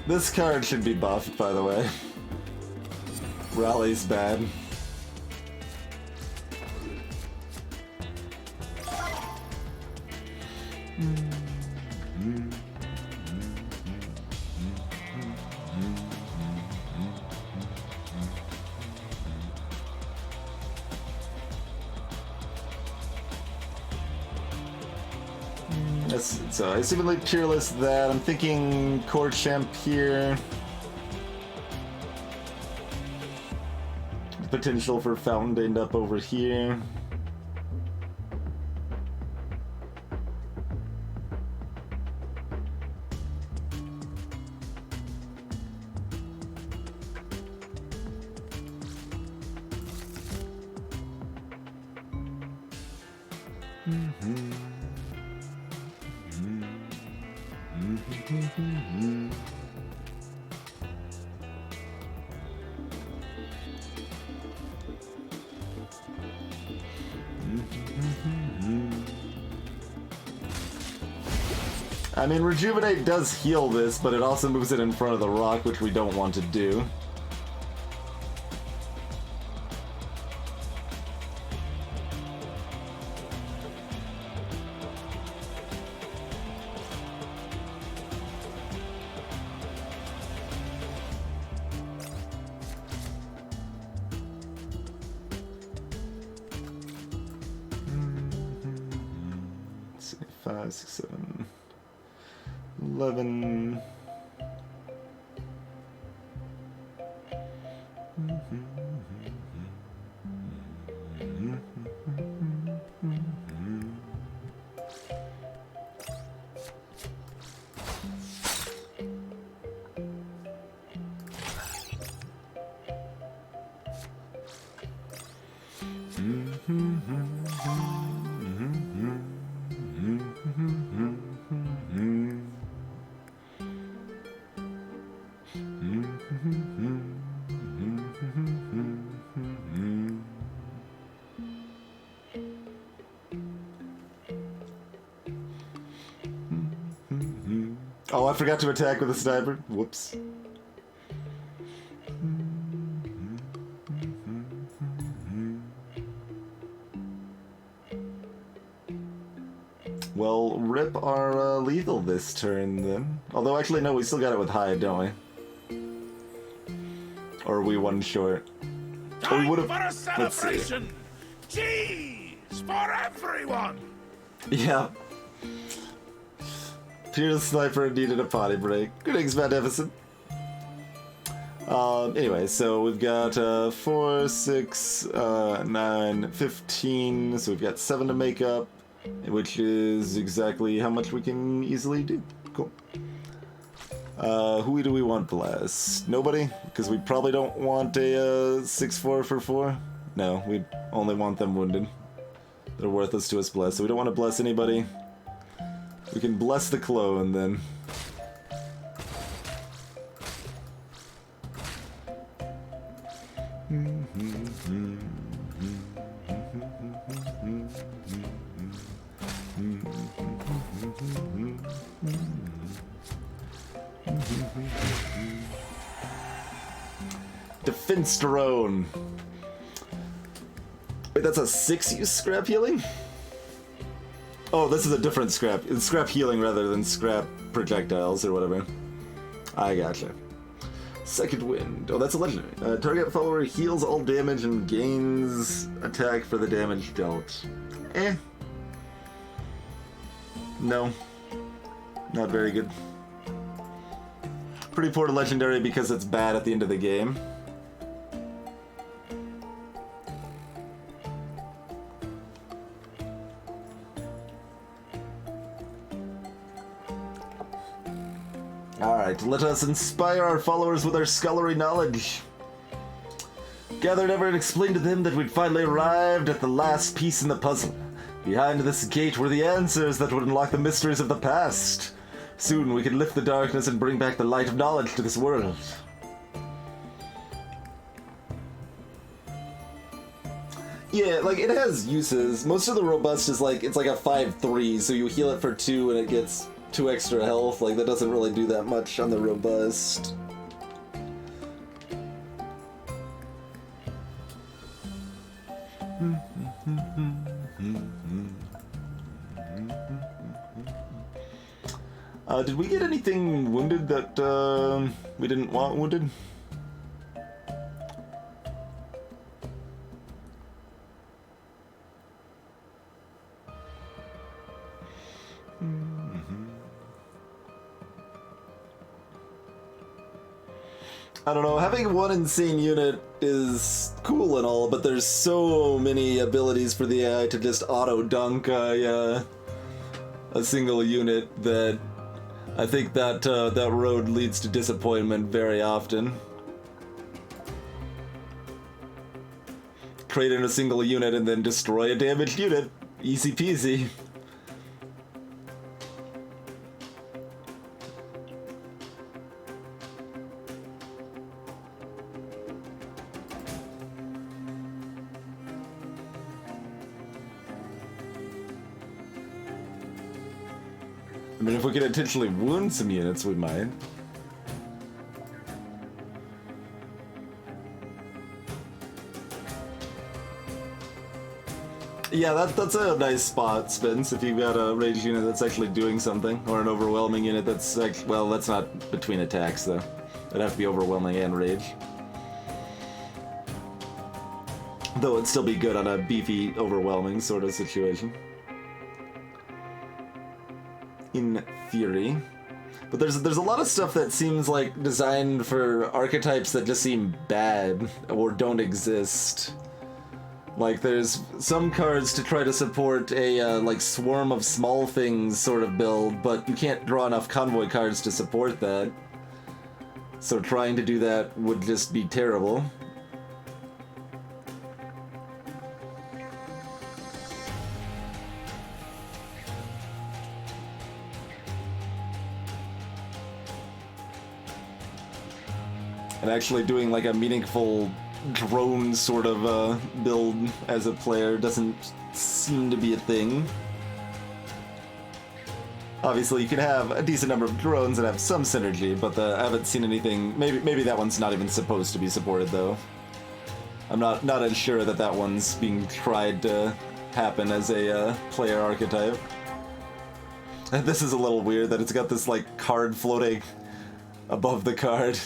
This card should be buffed, by the way. Rally's bad. So I assumedly Tearless that. I'm thinking Core Champ here. Potential for Fountain to end up over here. I mean, Rejuvenate does heal this, but it also moves it in front of the rock, which we don't want to do. Let's see, 5, 6, 7... 11. Oh, I forgot to attack with a sniper. Whoops. Well, rip our lethal this turn then. Although, actually, no, we still got it with hide, don't we? Or are we one short? Or we would have. Let's see. Cheese for everyone. Yeah. Peerless Sniper needed a potty break. Greetings, Magnificent. Anyway, so we've got 4, 6, 9, 15. So we've got 7 to make up, which is exactly how much we can easily do. Cool. Who do we want blast? Nobody? Because we probably don't want a 6-4 for 4. No, we only want them wounded. They're worthless to us bless, so we don't want to bless anybody. We can bless the clone then. Defense drone. Wait, that's a 6-use scrap healing? Oh, this is a different scrap. It's scrap healing rather than scrap projectiles or whatever. I gotcha. Second wind. Oh, that's a legendary. Target follower heals all damage and gains attack for the damage dealt. Eh. No. Not very good. Pretty poor legendary because it's bad at the end of the game. Alright, let us inspire our followers with our scholarly knowledge. Gathered ever and explained to them that we'd finally arrived at the last piece in the puzzle. Behind this gate were the answers that would unlock the mysteries of the past. Soon we could lift the darkness and bring back the light of knowledge to this world. Yeah, like, it has uses. Most of the robust is like, it's like a 5-3, so you heal it for 2 and it gets 2 extra health. Like, that doesn't really do that much on the robust. Did we get anything wounded that we didn't want wounded? I don't know, having one insane unit is cool and all, but there's so many abilities for the AI to just auto-dunk a single unit that I think that that road leads to disappointment very often. Create in a single unit and then destroy a damaged unit. Easy peasy. I mean, if we could intentionally wound some units, we might. Yeah, that's a nice spot, Spence, if you've got a ranged unit that's actually doing something, or an overwhelming unit that's like, well, that's not between attacks, though. It'd have to be overwhelming and rage. Though it'd still be good on a beefy, overwhelming sort of situation. In theory. But there's a lot of stuff that seems like designed for archetypes that just seem bad or don't exist. Like there's some cards to try to support a like swarm of small things sort of build, but you can't draw enough convoy cards to support that. So trying to do that would just be terrible. And actually doing like a meaningful drone sort of build as a player doesn't seem to be a thing. Obviously, you can have a decent number of drones and have some synergy, but I haven't seen anything. Maybe that one's not even supposed to be supported, though. I'm not unsure that that one's being tried to happen as a player archetype. And this is a little weird that it's got this like card floating above the card.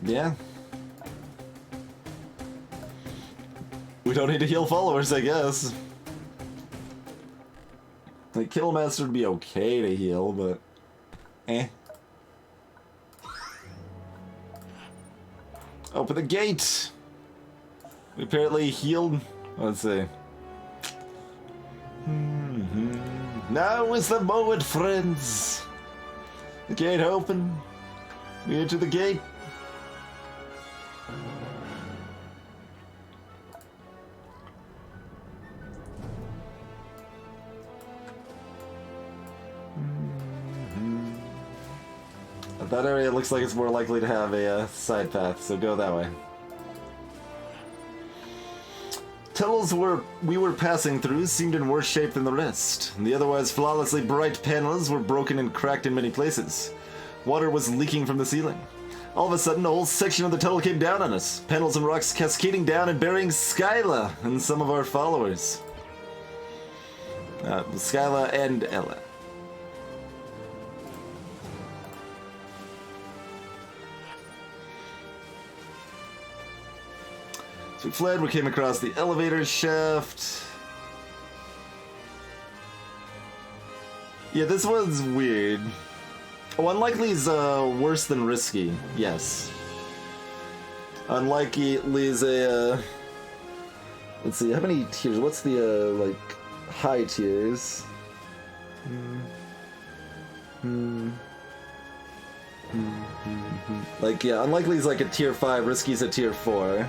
Yeah. We don't need to heal followers, I guess. Like, Killmaster would be okay to heal, but... eh. Open the gate! We apparently healed... let's see. Now is the moment, friends! The gate open. We enter the gate. That area looks like it's more likely to have a side path, so go that way. Tunnels we were passing through seemed in worse shape than the rest. The otherwise flawlessly bright panels were broken and cracked in many places. Water was leaking from the ceiling. All of a sudden, a whole section of the tunnel came down on us. Panels and rocks cascading down and burying Skyla and some of our followers. Skyla and Ella. So we fled, we came across the elevator shaft. Yeah, this one's weird. Oh, Unlikely is worse than Risky, yes. Unlikely is a... let's see, how many tiers? What's the, like, high tiers? Like, yeah, Unlikely is like a tier 5, Risky is a tier 4.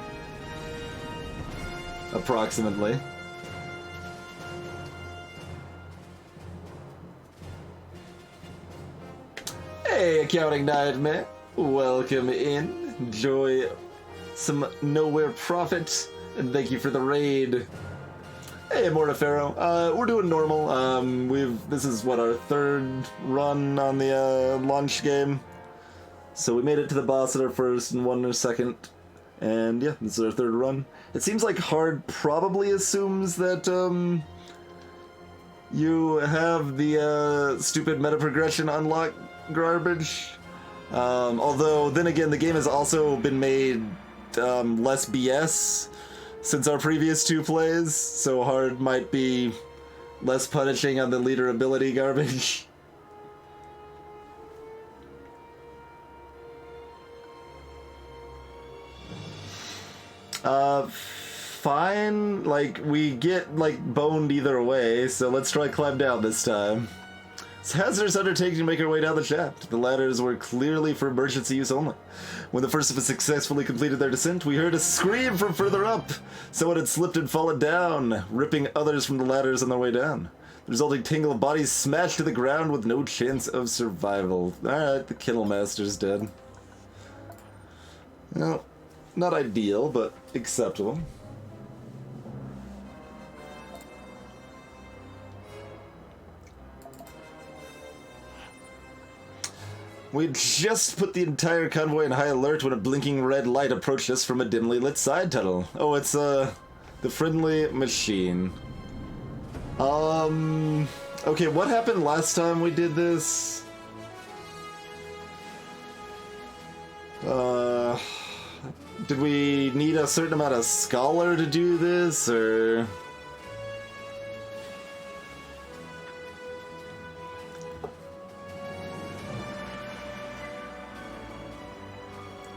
Approximately. Hey, Accounting Nightmare. Welcome in. Enjoy some Nowhere Profit. And thank you for the raid. Hey, Mortifero. We're doing normal. This is what, our third run on the launch game. So we made it to the boss at our first and won our second. And yeah, this is our third run. It seems like hard probably assumes that you have the stupid meta progression unlock garbage. Although then again, the game has also been made less BS since our previous two plays, so hard might be less punishing on the leader ability garbage. Fine. Like, we get, like, boned either way, so let's try climb down this time. It's a hazardous undertaking to make our way down the shaft. The ladders were clearly for emergency use only. When the first of us successfully completed their descent, we heard a scream from further up. Someone had slipped and fallen down, ripping others from the ladders on their way down. The resulting tangle of bodies smashed to the ground with no chance of survival. Alright, the Kennelmaster's dead. Well, not ideal, but acceptable. We'd just put the entire convoy in high alert when a blinking red light approached us from a dimly lit side tunnel. Oh, it's, the friendly machine. Okay, what happened last time we did this? Did we need a certain amount of scholar to do this, or...?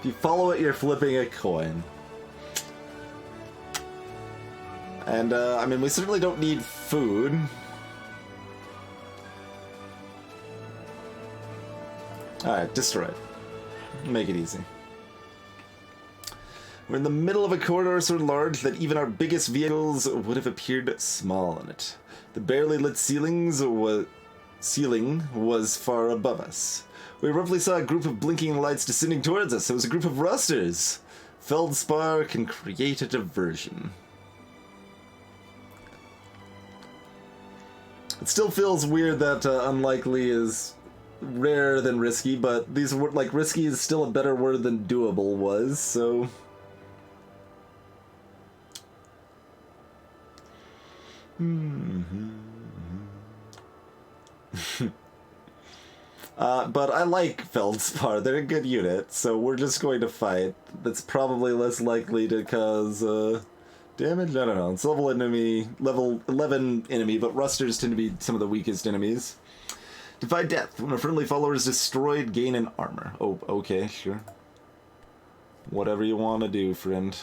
If you follow it, you're flipping a coin. And, I mean, we certainly don't need food. Alright, destroy it. Make it easy. We're in the middle of a corridor so large that even our biggest vehicles would have appeared small in it. The barely lit ceiling was far above us. We abruptly saw a group of blinking lights descending towards us. It was a group of rusters. Feldspar can create a diversion. It still feels weird that unlikely is rarer than risky, but these were like risky is still a better word than doable was, so. But I like Feldspar. They're a good unit, so we're just going to fight. That's probably less likely to cause damage. I don't know. It's level 11 enemy, but rusters tend to be some of the weakest enemies. Defy death. When a friendly follower is destroyed, gain an armor. Oh, okay, sure. Whatever you want to do, friend.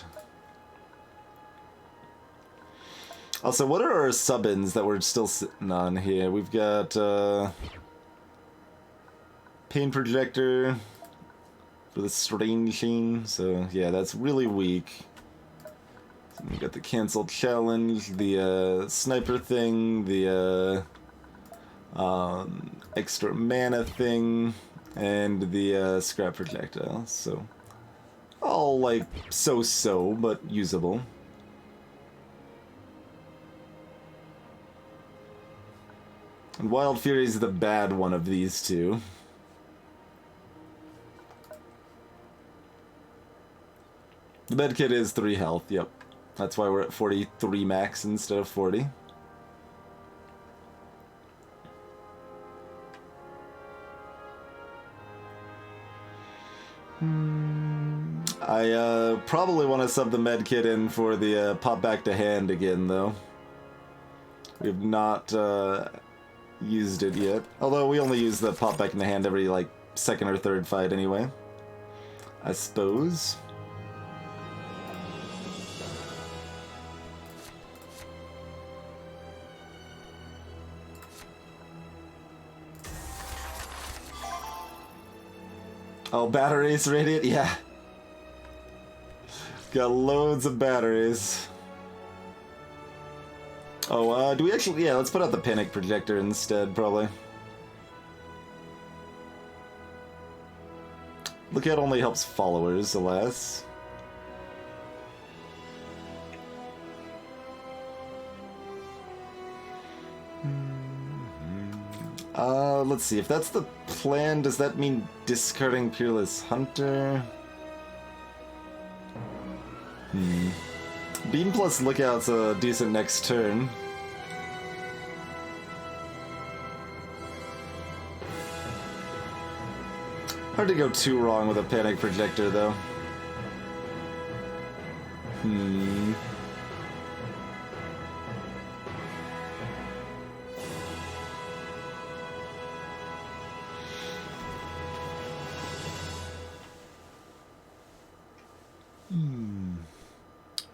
Also, what are our sub-ins that we're still sitting on here? We've got, Pain Projector for the Strange Thing, so yeah, that's really weak. So we've got the Cancel Challenge, the, Sniper thing, the, extra mana thing, and the, Scrap Projectile, so all, like, so-so, but usable. And Wild Fury is the bad one of these two. The medkit is 3 health, yep. That's why we're at 43 max instead of 40. I probably want to sub the medkit in for the pop back to hand again, though. We've not used it yet. Although we only use the pop back in the hand every, like, second or third fight anyway. I suppose. Oh, batteries, Radiant? Yeah. Got loads of batteries. Oh, do we actually... Yeah, let's put out the Panic Projector instead, probably. Lookout only helps followers, alas. Let's see. If that's the plan, does that mean discarding Peerless Hunter? Beam plus Lookout's a decent next turn. Hard to go too wrong with a Panic Projector, though.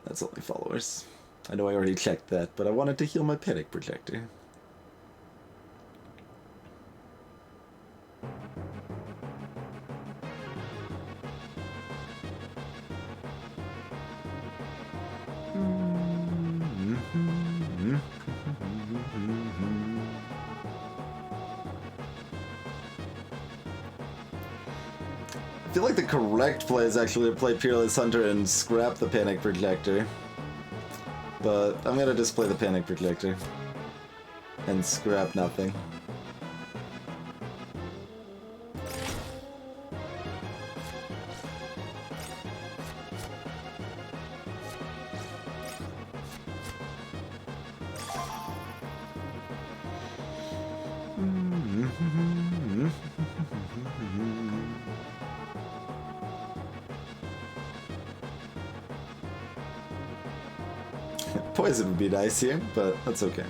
That's only followers. I know I already checked that, but I wanted to heal my Panic Projector. I feel like the correct play is actually to play Peerless Hunter and scrap the Panic Projector. But I'm gonna just play the Panic Projector. And scrap nothing. Poison would be nice here, but that's okay.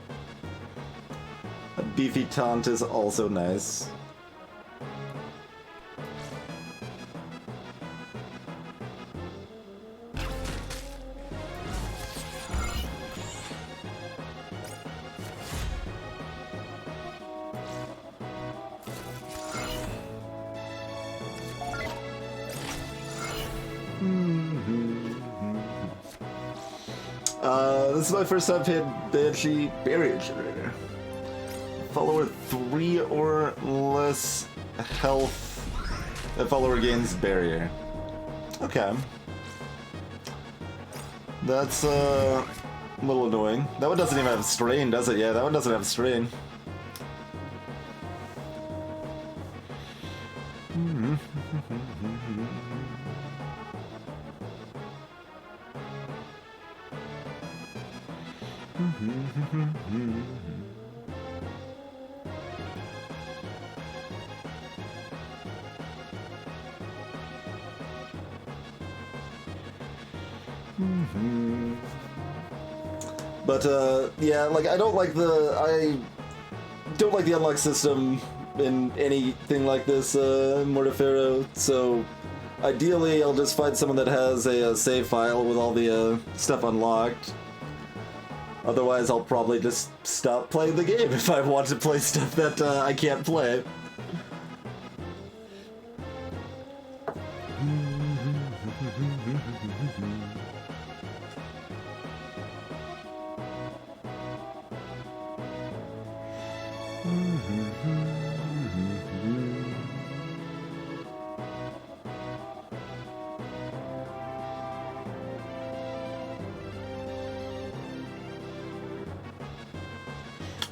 A beefy taunt is also nice. This is my first time playing Banshee Barrier Generator. Follower 3 or less health. That follower gains barrier. Okay. That's a little annoying. That one doesn't even have strain, does it? Yeah, that one doesn't have strain. But yeah, like I don't like the unlock system in anything like this, Mortifero. So ideally, I'll just find someone that has a save file with all the stuff unlocked. Otherwise, I'll probably just stop playing the game if I want to play stuff that I can't play.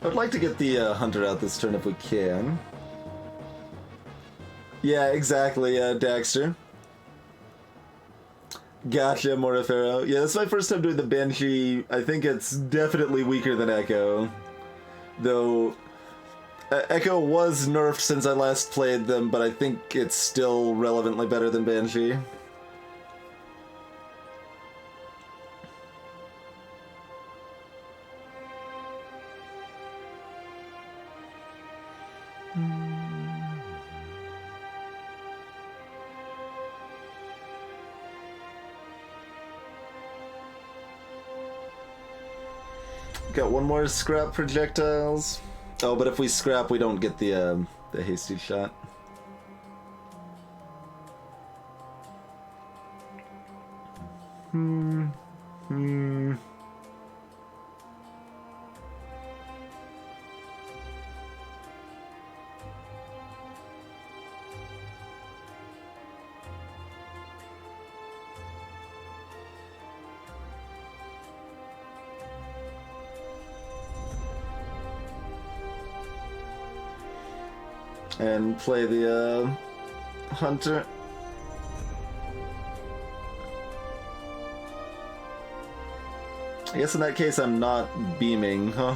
I'd like to get the Hunter out this turn if we can. Yeah, exactly, Daxter. Gotcha, Mortifero. Yeah, this is my first time doing the Banshee. I think it's definitely weaker than Echo. Though, Echo was nerfed since I last played them, but I think it's still relevantly better than Banshee. Got one more scrap projectiles. Oh, but if we scrap, we don't get the hasty shot. And play the Hunter. I guess in that case I'm not beaming, huh?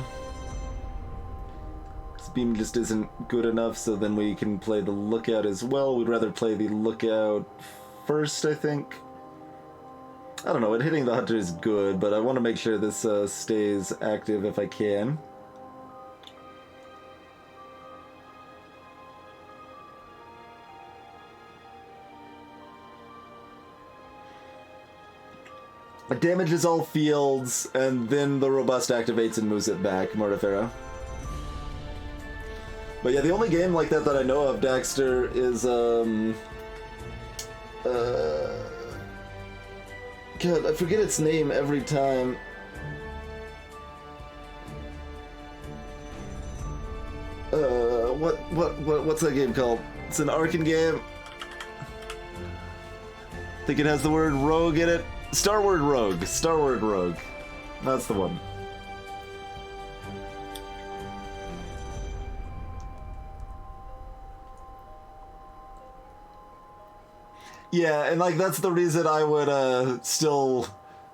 This beam just isn't good enough, so then we can play the Lookout as well. We'd rather play the Lookout first, I think. I don't know, hitting the Hunter is good, but I want to make sure this stays active if I can. It damages all fields, and then the Robust activates and moves it back, Mortifero. But yeah, the only game like that that I know of, Daxter, is, God, I forget its name every time. What's that game called? It's an Arkan game. I think it has the word rogue in it. Starward Rogue. Starward Rogue. That's the one. Yeah, and like that's the reason I would still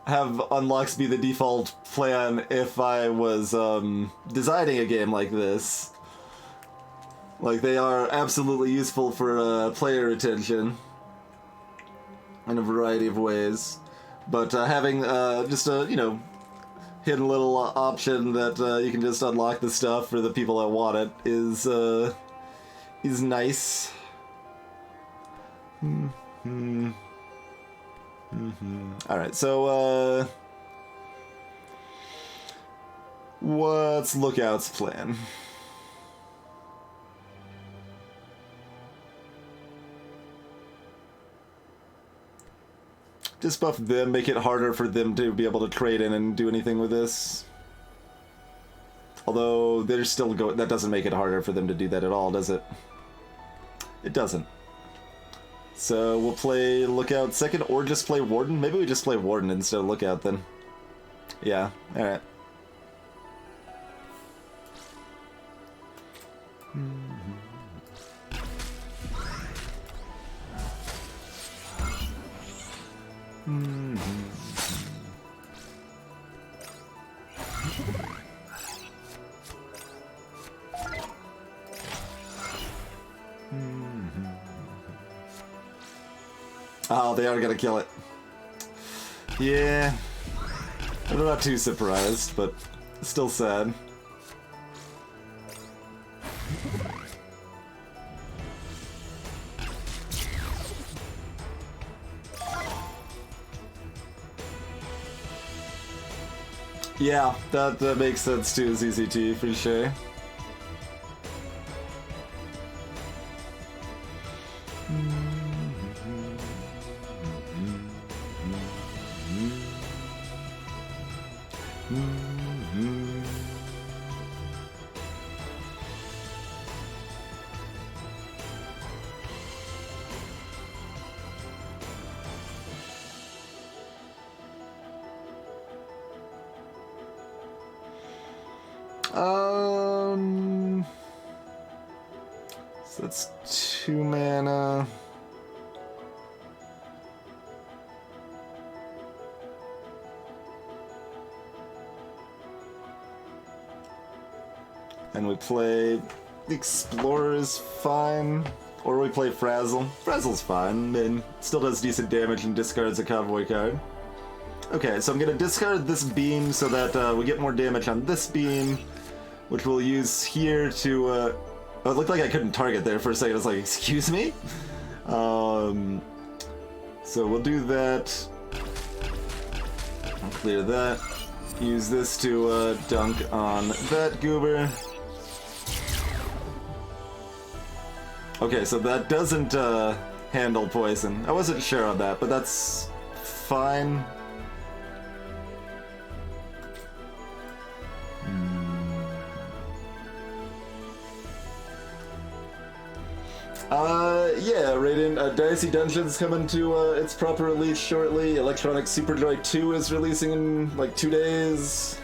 have unlocks be the default plan if I was designing a game like this. Like they are absolutely useful for player retention in a variety of ways. But having just a, you know, hidden little option that you can just unlock the stuff for the people that want it is nice. Alright, so what's Lookout's plan? Just buff them, make it harder for them to be able to trade in and do anything with this. Although they're still going, that doesn't make it harder for them to do that at all, does it? It doesn't. So we'll play Lookout second, or just play Warden. Maybe we just play Warden instead of Lookout then. Yeah, alright. Oh, they are gonna kill it. Yeah. I'm not too surprised, but still sad. Yeah, that makes sense too, ZCT, for sure. So that's 2 mana. And we play Explorers, fine. Or we play Frazzle. Frazzle's fine, and still does decent damage and discards a Convoy card. Okay, so I'm gonna discard this beam so that we get more damage on this beam, which we'll use here to, oh, it looked like I couldn't target there for a second. I was like, excuse me? So we'll do that. I'll clear that. Use this to dunk on that goober. Okay, so that doesn't handle poison. I wasn't sure on that, but that's fine. Yeah, Raiden, Dicey Dungeon's coming to its proper release shortly. Electronic Superjoy 2 is releasing in like 2 days.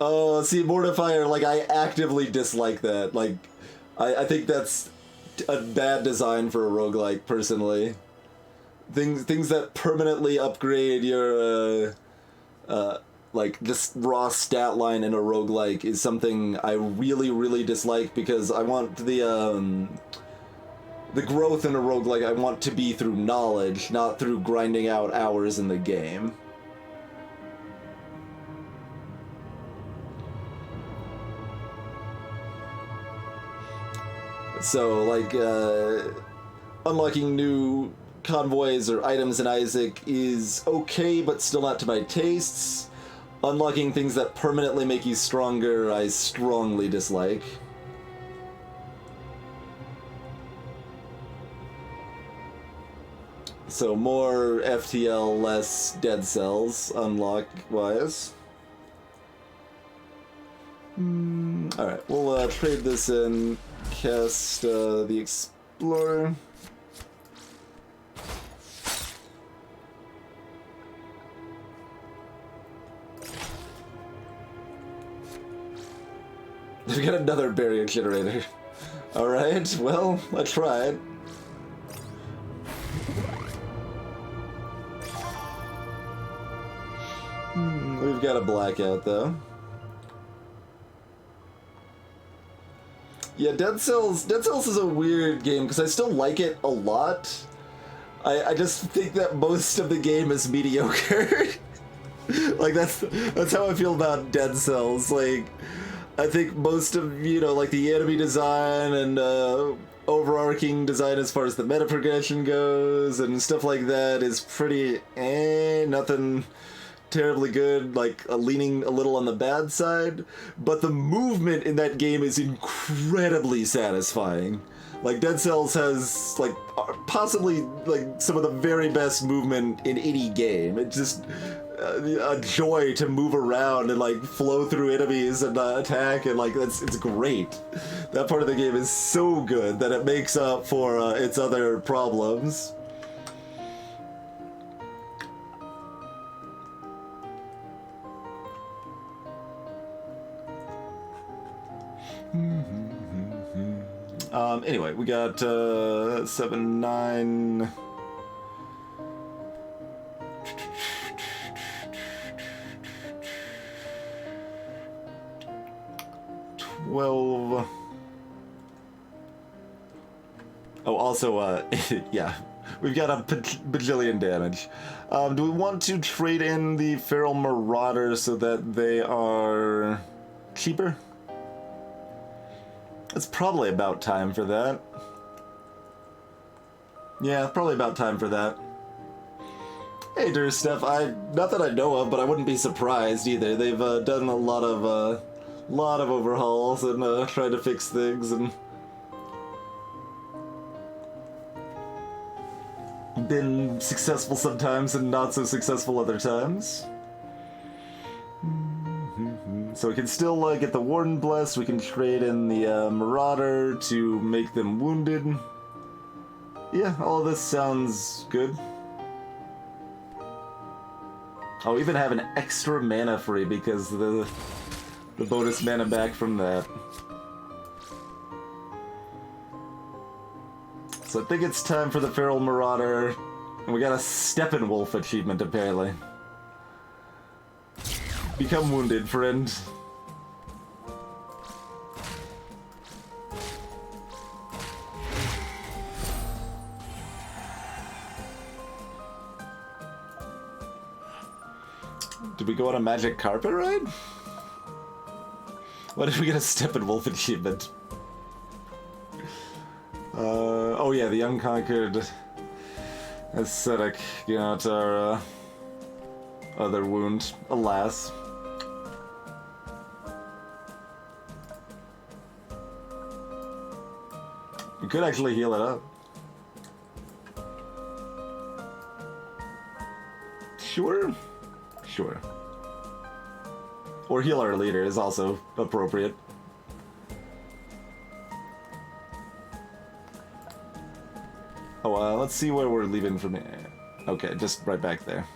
Oh, see, Mortifier, like, I actively dislike that. Like, I think that's a bad design for a roguelike, personally. Things that permanently upgrade your, like, just raw stat line in a roguelike is something I really, really dislike, because I want the growth in a roguelike I want to be through knowledge, not through grinding out hours in the game. So, like, unlocking new convoys or items in Isaac is okay, but still not to my tastes. Unlocking things that permanently make you stronger, I strongly dislike. So more FTL, less dead cells, unlock-wise. Alright, we'll trade this in, cast the Explorer. They've got another barrier generator. Alright, well, I tried. We've got a blackout, though. Yeah, Dead Cells is a weird game, because I still like it a lot. I just think that most of the game is mediocre. Like, that's how I feel about Dead Cells. Like, I think most of, you know, like, the enemy design and overarching design as far as the meta progression goes and stuff like that is pretty nothing terribly good, like leaning a little on the bad side, but the movement in that game is incredibly satisfying. Like, Dead Cells has, like, possibly, like, some of the very best movement in any game. It's just a joy to move around and, like, flow through enemies and attack, and, like, it's great. That part of the game is so good that it makes up for its other problems. Anyway, we got 7, 9... 12... Oh, also, yeah, we've got a bajillion damage. Do we want to trade in the Feral Marauder so that they are cheaper? It's probably about time for that. Yeah, probably about time for that. Hey, Dursteph, not that I know of, but I wouldn't be surprised either. They've done a lot of overhauls and tried to fix things and been successful sometimes and not so successful other times. So we can still get the Warden blessed. We can trade in the Marauder to make them wounded. Yeah, all of this sounds good. I'll even have an extra mana free because the bonus mana back from that. So I think it's time for the Feral Marauder. And we got a Steppenwolf achievement apparently. Become wounded, friend. Did we go on a magic carpet ride? Why did we get a Steppenwolf achievement? Oh yeah, the Unconquered Ascetic got our other wound, alas. We could actually heal it up. Sure. Sure. Or heal our leader is also appropriate. Oh, let's see where we're leaving from here. Okay, just right back there.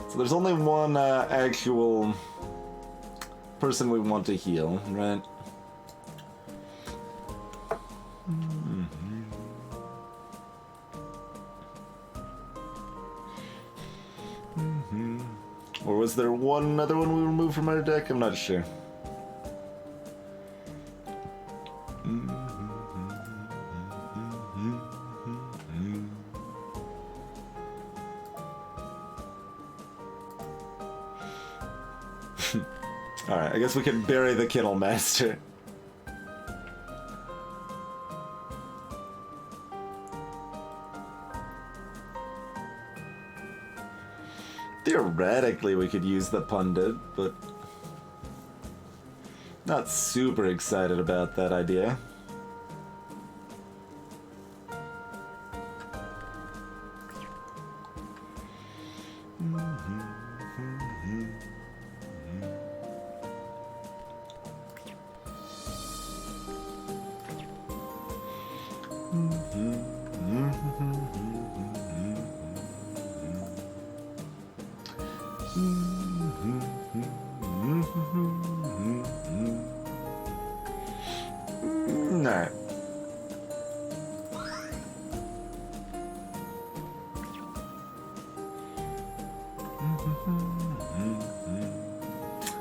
So there's only one actual person we want to heal, right? Or was there one other one we removed from our deck? I'm not sure. Alright, I guess we can bury the Kennel Master. Theoretically, we could use the Pundit, but not super excited about that idea. Alright.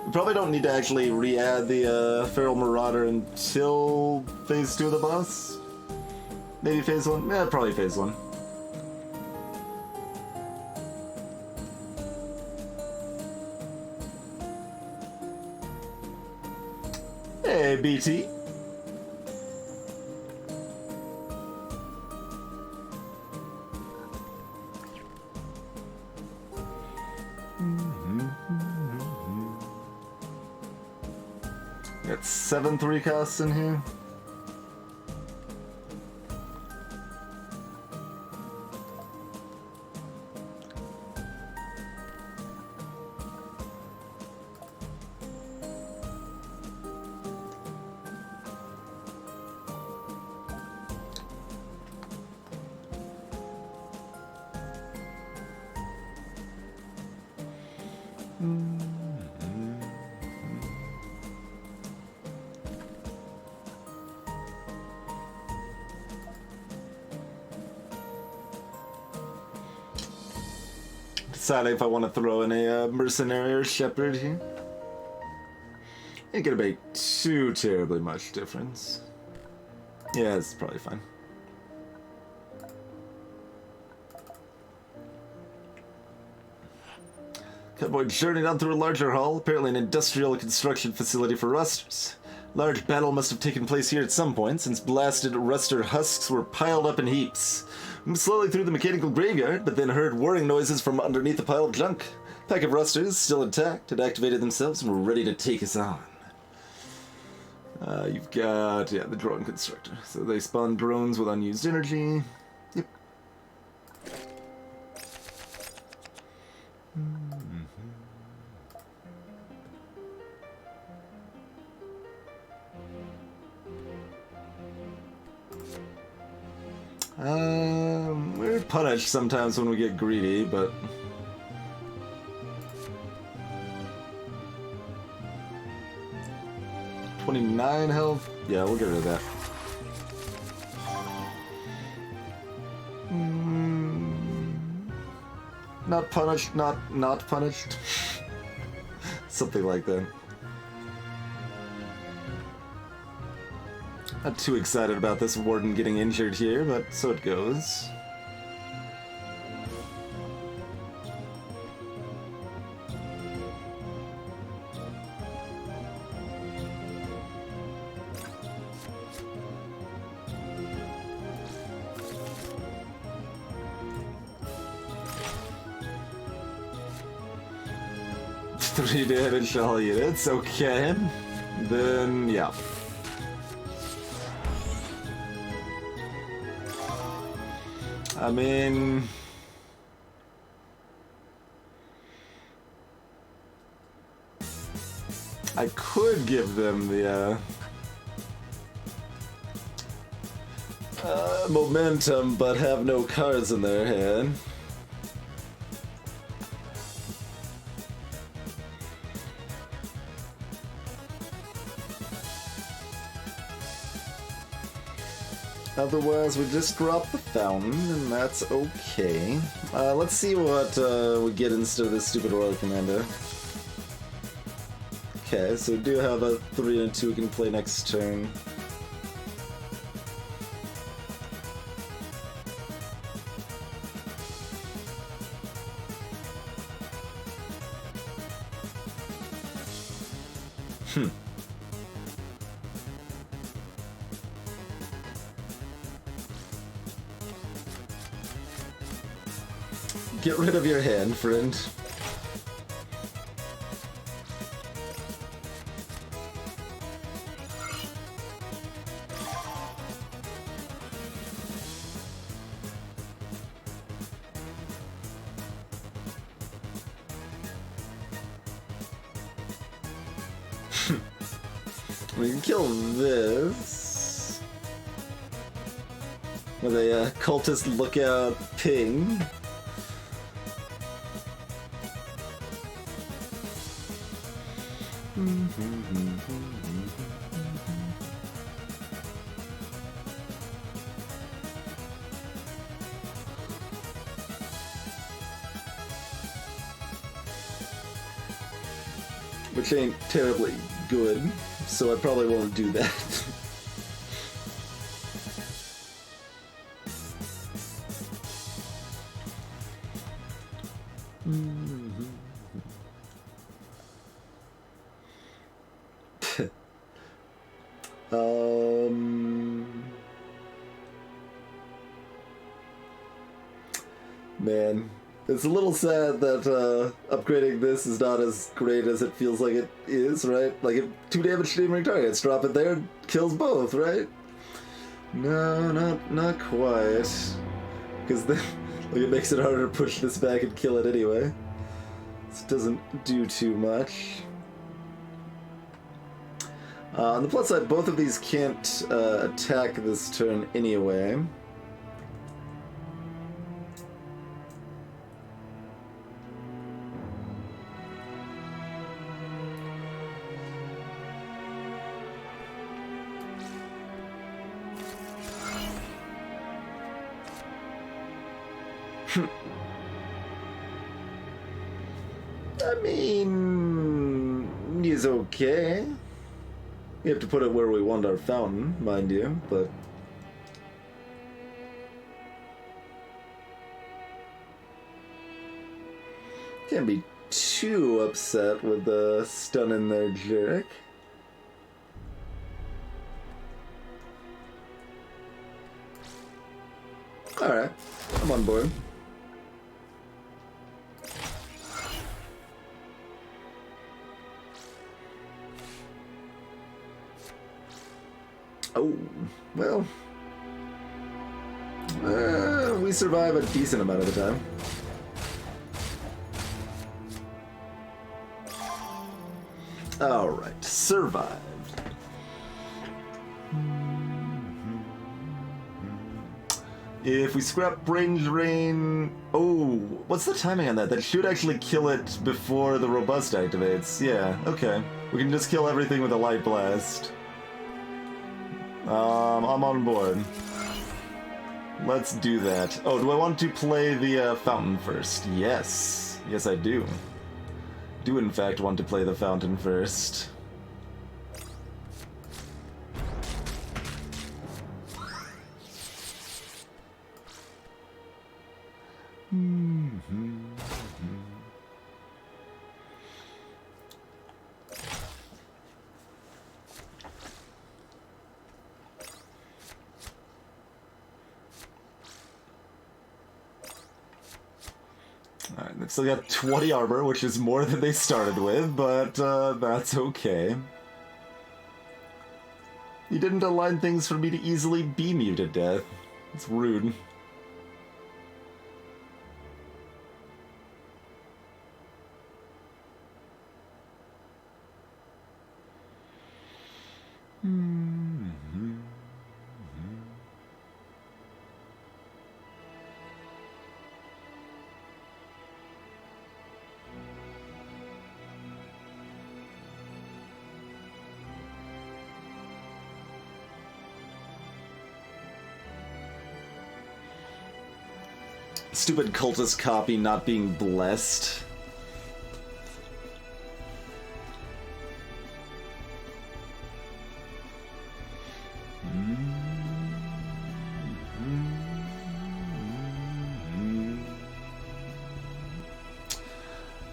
We probably don't need to actually re-add the Feral Marauder until phase 2 of the boss. Maybe phase 1? Yeah, probably phase 1. Hey, BT. got 7 3 costs in here. Deciding if I want to throw in a mercenary or shepherd here. Ain't gonna make too terribly much difference. Yeah, it's probably fine. Convoy journeyed on through a larger hall, apparently an industrial construction facility for rusters. Large battle must have taken place here at some point, since blasted ruster husks were piled up in heaps. Moved slowly through the mechanical graveyard, but then heard whirring noises from underneath a pile of junk. A pack of rusters, still intact, had activated themselves and were ready to take us on. You've got, yeah, the drone constructor. So they spawn drones with unused energy. Yep. We're punished sometimes when we get greedy, but... $29 health? Yeah, we'll get rid of that. Not punished, not punished. Something like that. Not too excited about this warden getting injured here, but so it goes. Three damage to all units, okay. Then, yeah. I mean... I could give them the, momentum, but have no cards in their hand. Otherwise, we just drop the fountain, and that's okay. Let's see what we get instead of this stupid Royal Commander. Okay, so we do have a 3 and a 2 we can play next turn. Get rid of your hand, friend. We can kill this with a cultist lookout ping. Which ain't terribly good, so I probably won't do that. Man, It's a little sad that upgrading this is not as great as it feels like it is, right? Like, if 2 damage to neighboring targets, drop it there, kills both, right? No, not quite. Because then, like, it makes it harder to push this back and kill it anyway. This doesn't do too much. On the plus side, both of these can't attack this turn anyway. I mean, he's okay. We have to put it where we want our fountain, mind you, but... Can't be too upset with the stun in there, jerk. Alright, I'm on board. Oh, well, we survive a decent amount of the time. Alright, survived. If we scrap range rain... Oh, what's the timing on that? That should actually kill it before the robust activates. Yeah, okay. We can just kill everything with a light blast. I'm on board. Let's do that. Oh, do I want to play the fountain first? Yes. Yes, I do. Do in fact want to play the fountain first. Alright, they've still got 20 armor, which is more than they started with, but that's okay. You didn't align things for me to easily beam you to death. It's rude. Stupid cultist copy not being blessed.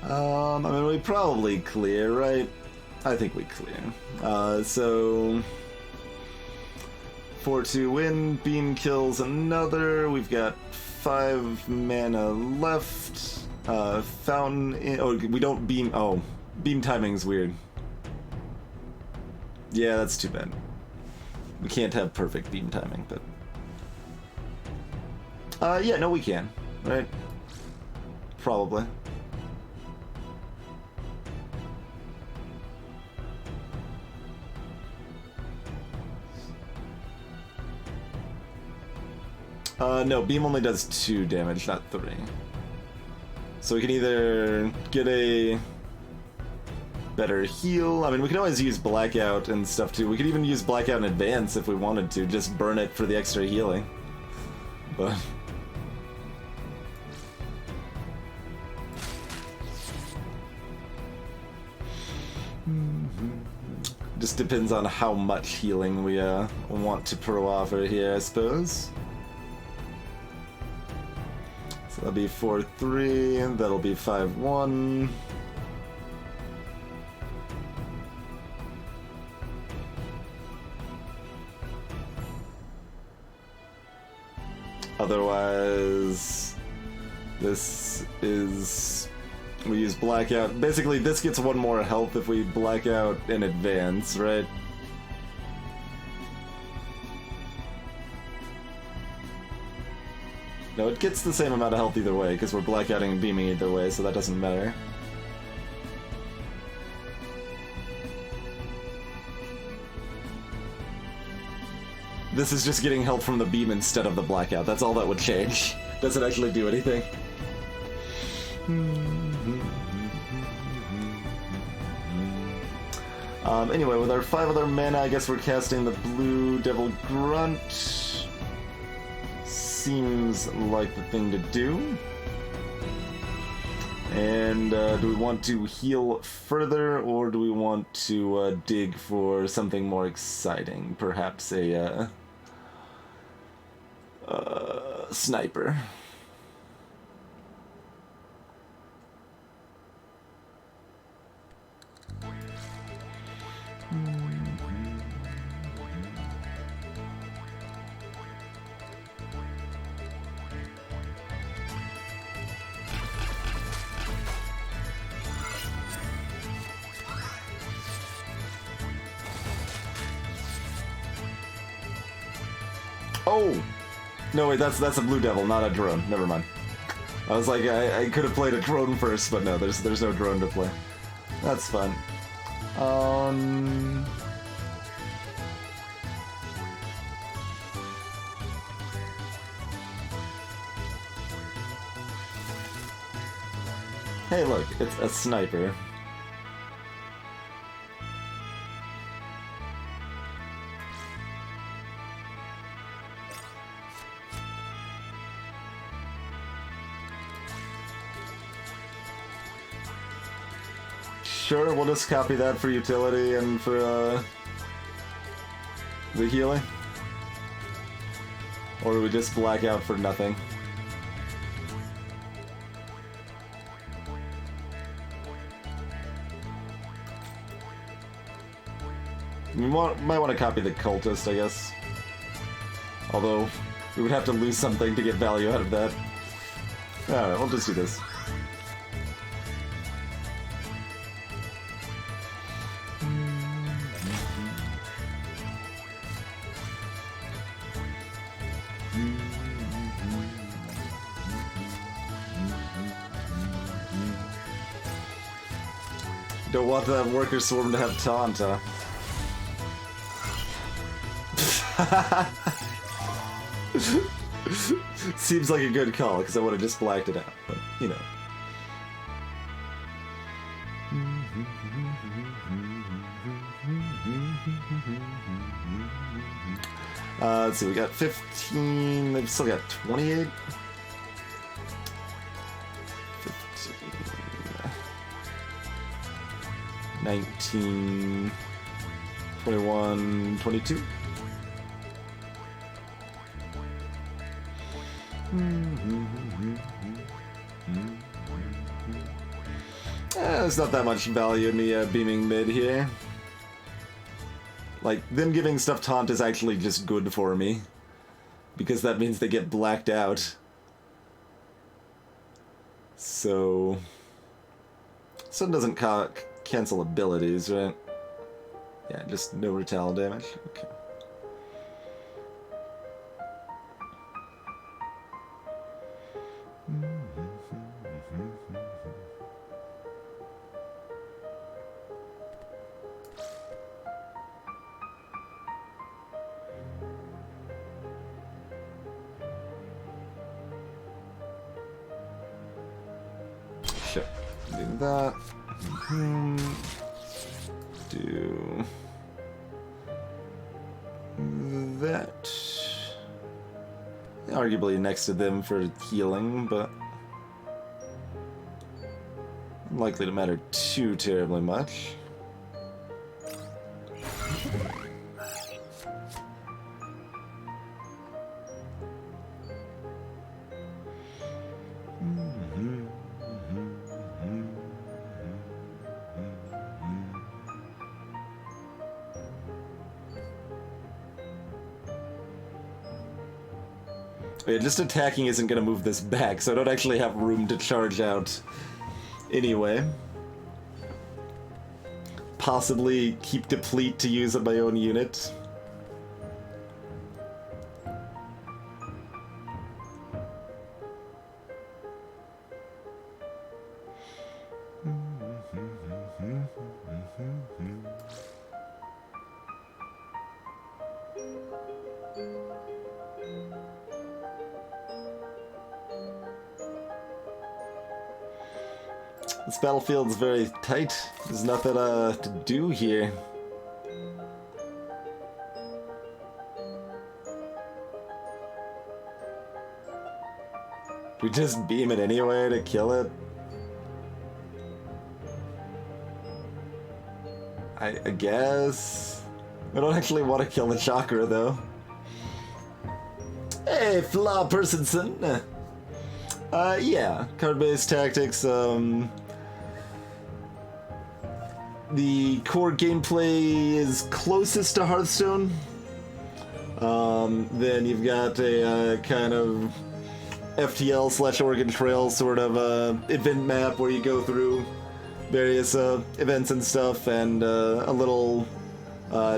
I mean, we probably clear, right? I think we clear. So... 4-2 win, beam kills another, we've got 5 mana left, fountain in, oh, we don't beam, oh, beam timing's weird. Yeah, that's too bad. We can't have perfect beam timing, but... yeah, no we can, right? Probably. No, beam only does 2 damage, not 3. So we can either get a better heal. I mean, we can always use blackout and stuff too. We could even use blackout in advance if we wanted to, just burn it for the extra healing. But... just depends on how much healing we want to pro offer here, I suppose. So that'll be 4-3, and that'll be 5-1. Otherwise, This is... we use blackout. Basically, this gets one more health if we black out in advance, right? No, it gets the same amount of health either way, because we're blackouting and beaming either way, so that doesn't matter. This is just getting health from the beam instead of the blackout. That's all that would change. Doesn't actually do anything. Anyway, with our 5 other mana, I guess we're casting the Blue Devil Grunt. Seems like the thing to do. And do we want to heal further, or do we want to dig for something more exciting? Perhaps a sniper. Oh! No, wait, that's a Blue Devil, not a drone. Never mind. I was like, I could have played a drone first, but no, there's no drone to play. That's fun. Hey, look, it's a sniper. Sure, we'll just copy that for utility and for the healing. Or do we just black out for nothing? We might want to copy the cultist, I guess. Although, we would have to lose something to get value out of that. Alright, we'll just do this. Don't want that worker swarm to have taunt, huh? Seems like a good call, because I would have just blacked it out, but, you know. Let's see, we got 15, they've still got 28? 19, 21, 22. There's not that much value in me beaming mid here. Like, them giving stuff taunt is actually just good for me. Because that means they get blacked out. So... Sun doesn't cancel abilities, right? Yeah, just no retaliate damage. Okay. Sure. Do that. Do that. Arguably next to them for healing, but unlikely to matter too terribly much. Yeah, just attacking isn't gonna move this back, so I don't actually have room to charge out anyway. Possibly keep deplete to use on my own unit. This battlefield's very tight. There's nothing to do here. We just beam it anyway to kill it? I guess. I don't actually want to kill the chakra though. Hey, Flaw Personson. Yeah, card-based tactics, the core gameplay is closest to Hearthstone. Then you've got a kind of FTL/Oregon Trail sort of event map where you go through various events and stuff, and a little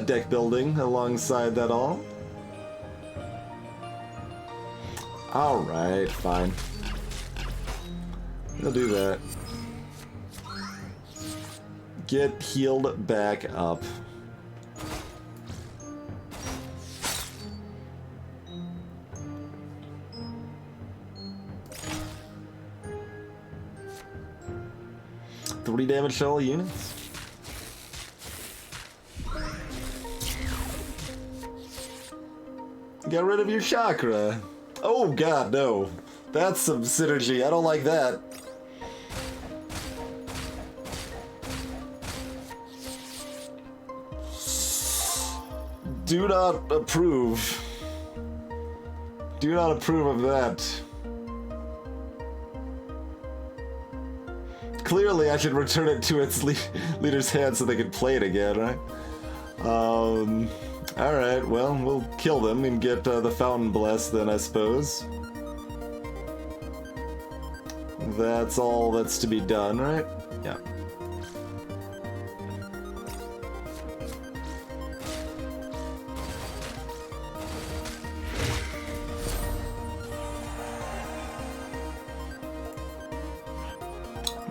deck building alongside that all. Alright, fine. I'll do that. Get healed back up. Three damage to all units. Get rid of your chakra. Oh god, no. That's some synergy. I don't like that. Do not approve. Do not approve of that. Clearly, I should return it to its leader's hand so they can play it again, right? Alright, well, we'll kill them and get the Fountain blessed then, I suppose. That's all that's to be done, right? Yeah.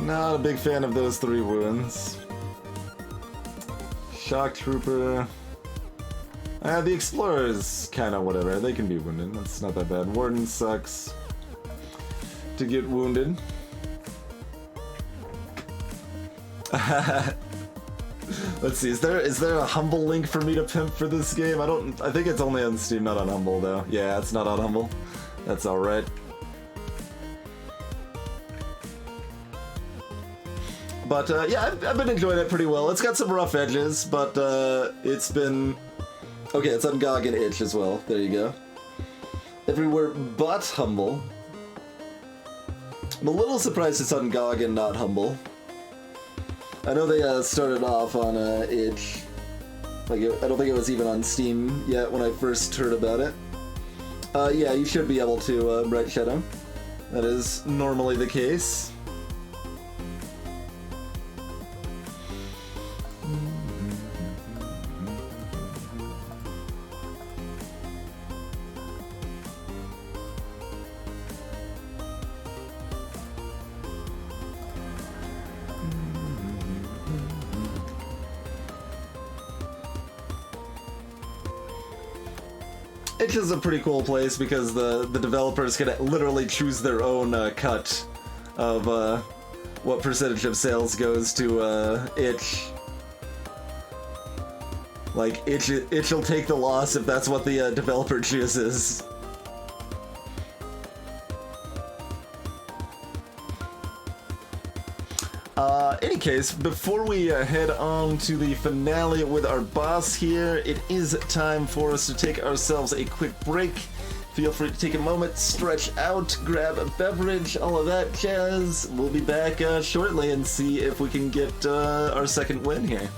Not a big fan of those 3 wounds. Shock Trooper. The Explorers, kinda whatever. They can be wounded. That's not that bad. Warden sucks to get wounded. Let's see. Is there a Humble link for me to pimp for this game? I think it's only on Steam, not on Humble though. Yeah, it's not on Humble. That's all right. But yeah, I've been enjoying it pretty well. It's got some rough edges, but it's been... Okay, it's on GOG and itch as well. There you go. Everywhere but Humble. I'm a little surprised it's on GOG and not Humble. I know they started off on itch. Like, I don't think it was even on Steam yet when I first heard about it. Yeah, you should be able to, Bright Shadow. That is normally the case. Itch is a pretty cool place because the developers can literally choose their own cut of what percentage of sales goes to Itch. Like, Itch will take the loss if that's what the developer chooses. Any case, before we head on to the finale with our boss here, it is time for us to take ourselves a quick break. Feel free to take a moment, stretch out, grab a beverage, all of that jazz. We'll be back shortly and see if we can get our second win here.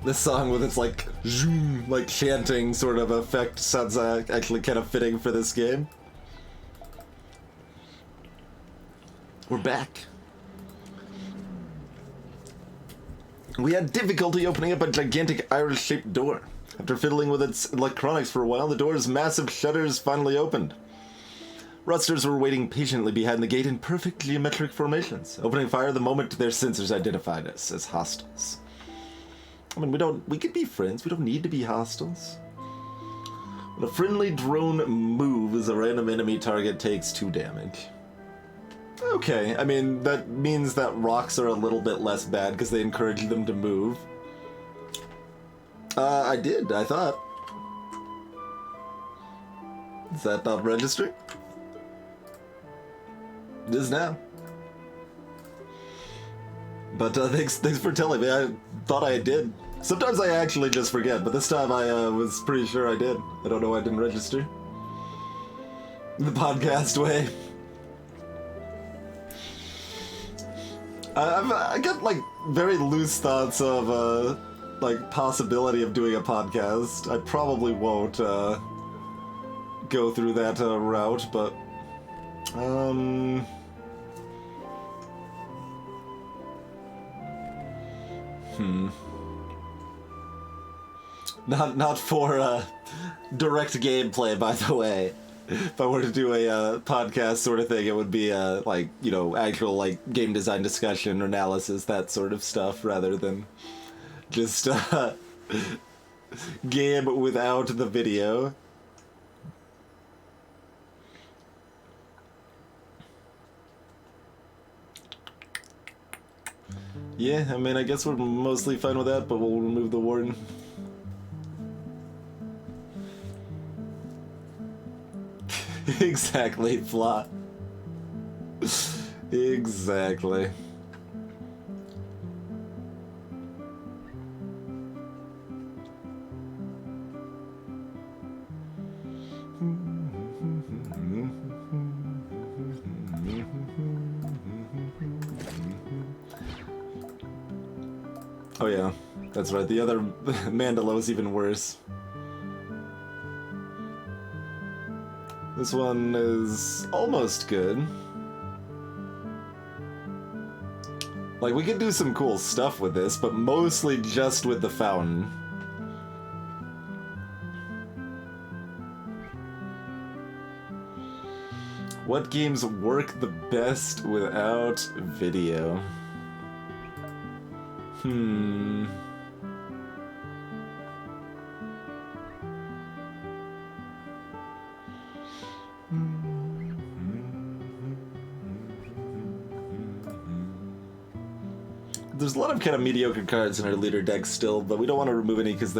This song with its like zoom, like chanting sort of effect sounds actually kind of fitting for this game. We're back. We had difficulty opening up a gigantic iris-shaped door. After fiddling with its electronics for a while, the door's massive shutters finally opened. Rusters were waiting patiently behind the gate in perfect geometric formations, opening fire the moment their sensors identified us as hostiles. I mean, we could be friends, we don't need to be hostiles. When a friendly drone moves, a random enemy target takes 2 damage. Okay, I mean, that means that rocks are a little bit less bad because they encourage them to move. I thought. Is that not registering? It is now. But thanks for telling me. I thought I did. Sometimes I actually just forget, but this time I was pretty sure I did. I don't know why I didn't register. The podcast way. I get like very loose thoughts of like possibility of doing a podcast. I probably won't go through that route, but Not for direct gameplay, by the way. If I were to do a podcast sort of thing, it would be like, you know, actual like game design discussion or analysis, that sort of stuff, rather than just game without the video. Yeah, I mean, I guess we're mostly fine with that, but we'll remove the warden. Exactly, Fla. Exactly. Oh yeah, that's right. The other Mandalo's even worse. This one is almost good. Like, we could do some cool stuff with this, but mostly just with the fountain. What games work the best without video? There's a lot of kind of mediocre cards in our leader deck still, but we don't want to remove any because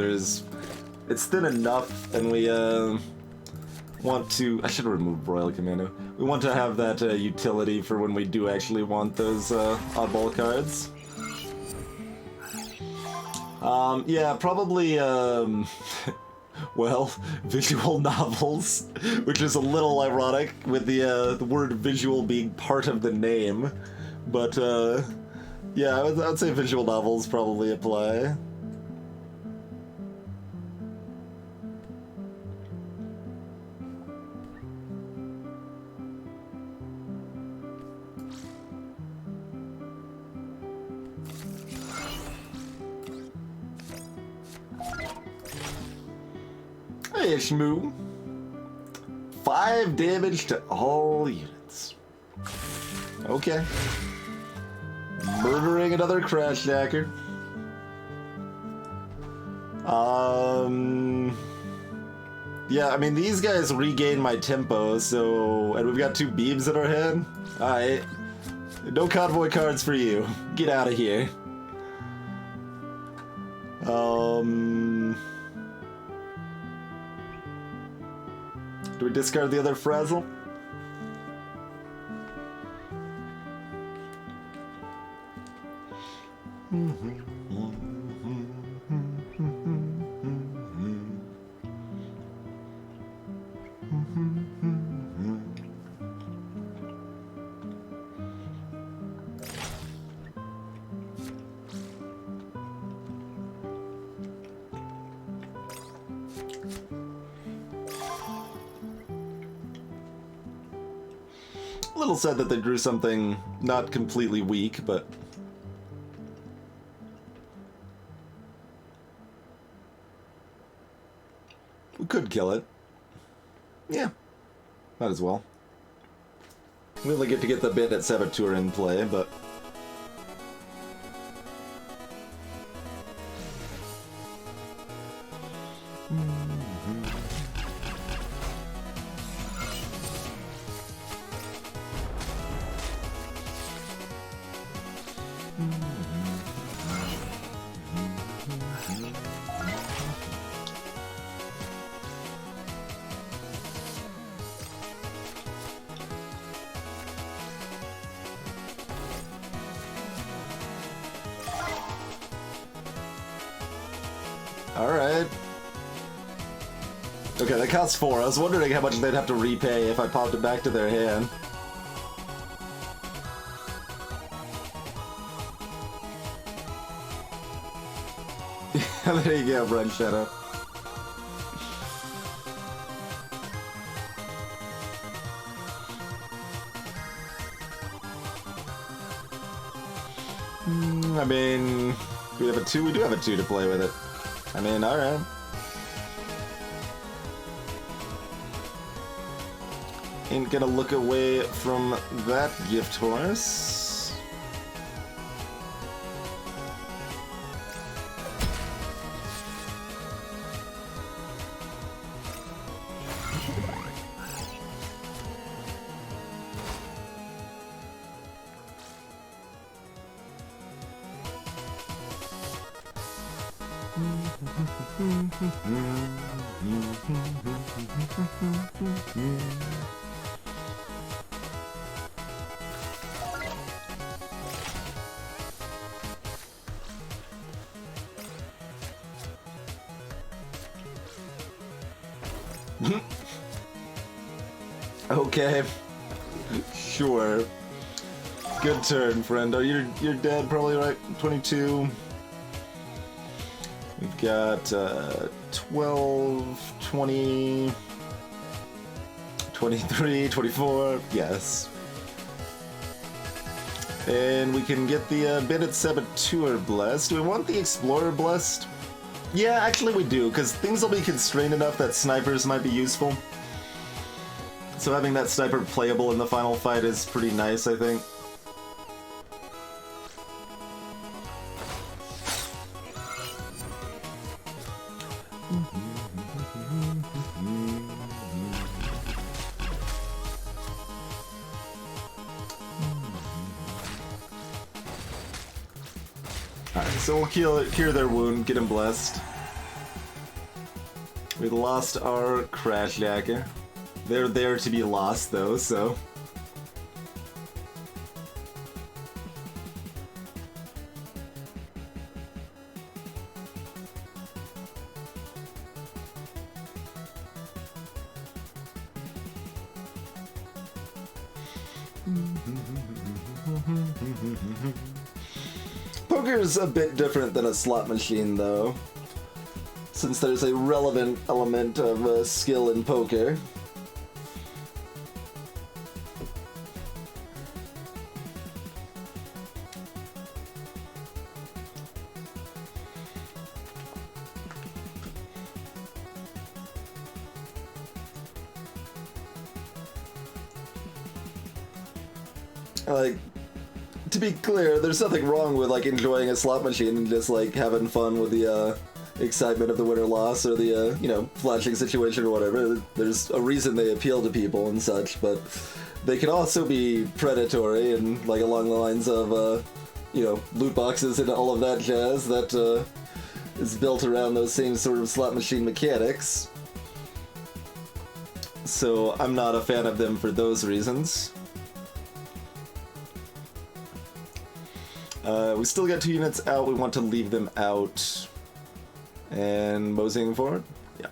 it's thin enough, and we want to... I should have removed Royal Commando. We want to have that utility for when we do actually want those oddball cards. Yeah, probably, well, visual novels, which is a little ironic with the word visual being part of the name, but, yeah, I would say visual novels probably apply. Hey, Shmoo. 5 damage to all units. Okay. Murdering another Crash Jacker. Yeah, I mean, these guys regain my tempo, so... And we've got 2 beams in our hand? Alright. No convoy cards for you. Get out of here. Do we discard the other Frazzle? A little sad that they drew something not completely weak, but... we could kill it. Yeah, might as well. We only get to get the Bandit Saboteur in play, but... Alright. Okay, that costs 4. I was wondering how much they'd have to repay if I popped it back to their hand. There you go, Brent Shadow. I mean, we have a 2. We do have a 2 to play with it. I mean, alright. Ain't gonna look away from that gift horse. Okay. Sure. Good turn, friend. Oh, you're dead, probably, right? 22. We've got 12, 20, 23, 24. Yes. And we can get the Bandit Saboteur blessed. Do we want the Explorer blessed? Yeah, actually we do, because things will be constrained enough that snipers might be useful. So having that sniper playable in the final fight is pretty nice, I think. Alright, so we'll cure their wound, get him blessed. We lost our Crashjacker. They're there to be lost, though, so... Poker's a bit different than a slot machine, though, since there's a relevant element of skill in poker. Like, to be clear, there's nothing wrong with, like, enjoying a slot machine and just, like, having fun with the, excitement of the win or loss or the, you know, flashing situation or whatever. There's a reason they appeal to people and such, but they can also be predatory and, like, along the lines of, you know, loot boxes and all of that jazz that, is built around those same sort of slot machine mechanics. So I'm not a fan of them for those reasons. We still got 2 units out. We want to leave them out. And moseying forward? Yeah.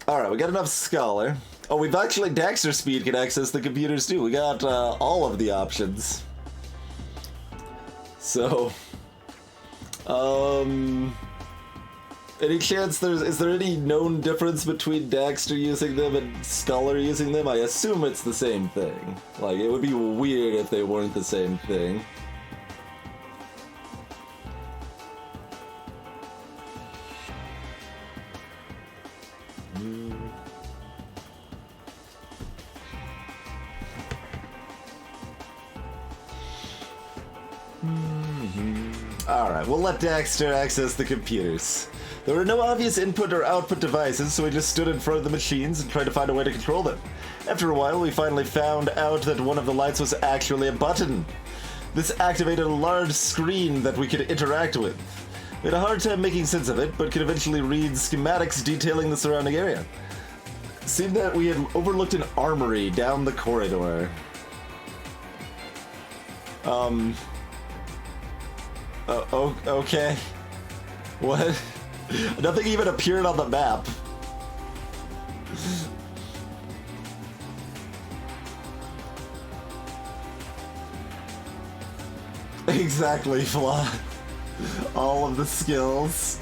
Alright, we got enough Scholar. Oh, we've actually... Daxter Speed can access the computers too. We got all of the options. So... Any chance is there any known difference between Daxter using them and Scholar using them? I assume it's the same thing. Like, it would be weird if they weren't the same thing. Alright, we'll let Daxter access the computers. There were no obvious input or output devices, so we just stood in front of the machines and tried to find a way to control them. After a while, we finally found out that one of the lights was actually a button. This activated a large screen that we could interact with. We had a hard time making sense of it, but could eventually read schematics detailing the surrounding area. It seemed that we had overlooked an armory down the corridor. Okay. What? Nothing even appeared on the map. Exactly, Flaw. All of the skills.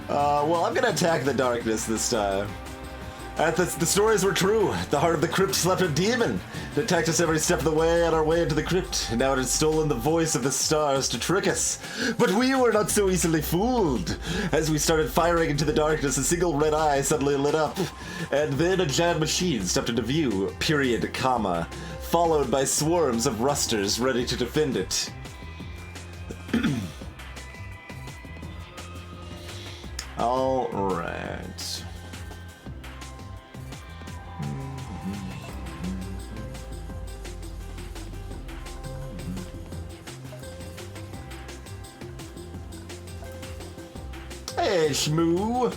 Well, I'm gonna attack the darkness this time. The stories were true. The heart of the crypt slept a demon. It attacked us every step of the way on our way into the crypt. And now it has stolen the voice of the stars to trick us. But we were not so easily fooled. As we started firing into the darkness, a single red eye suddenly lit up. And then a giant machine stepped into view, period, comma, followed by swarms of rusters ready to defend it. All right. Hey, Shmoo!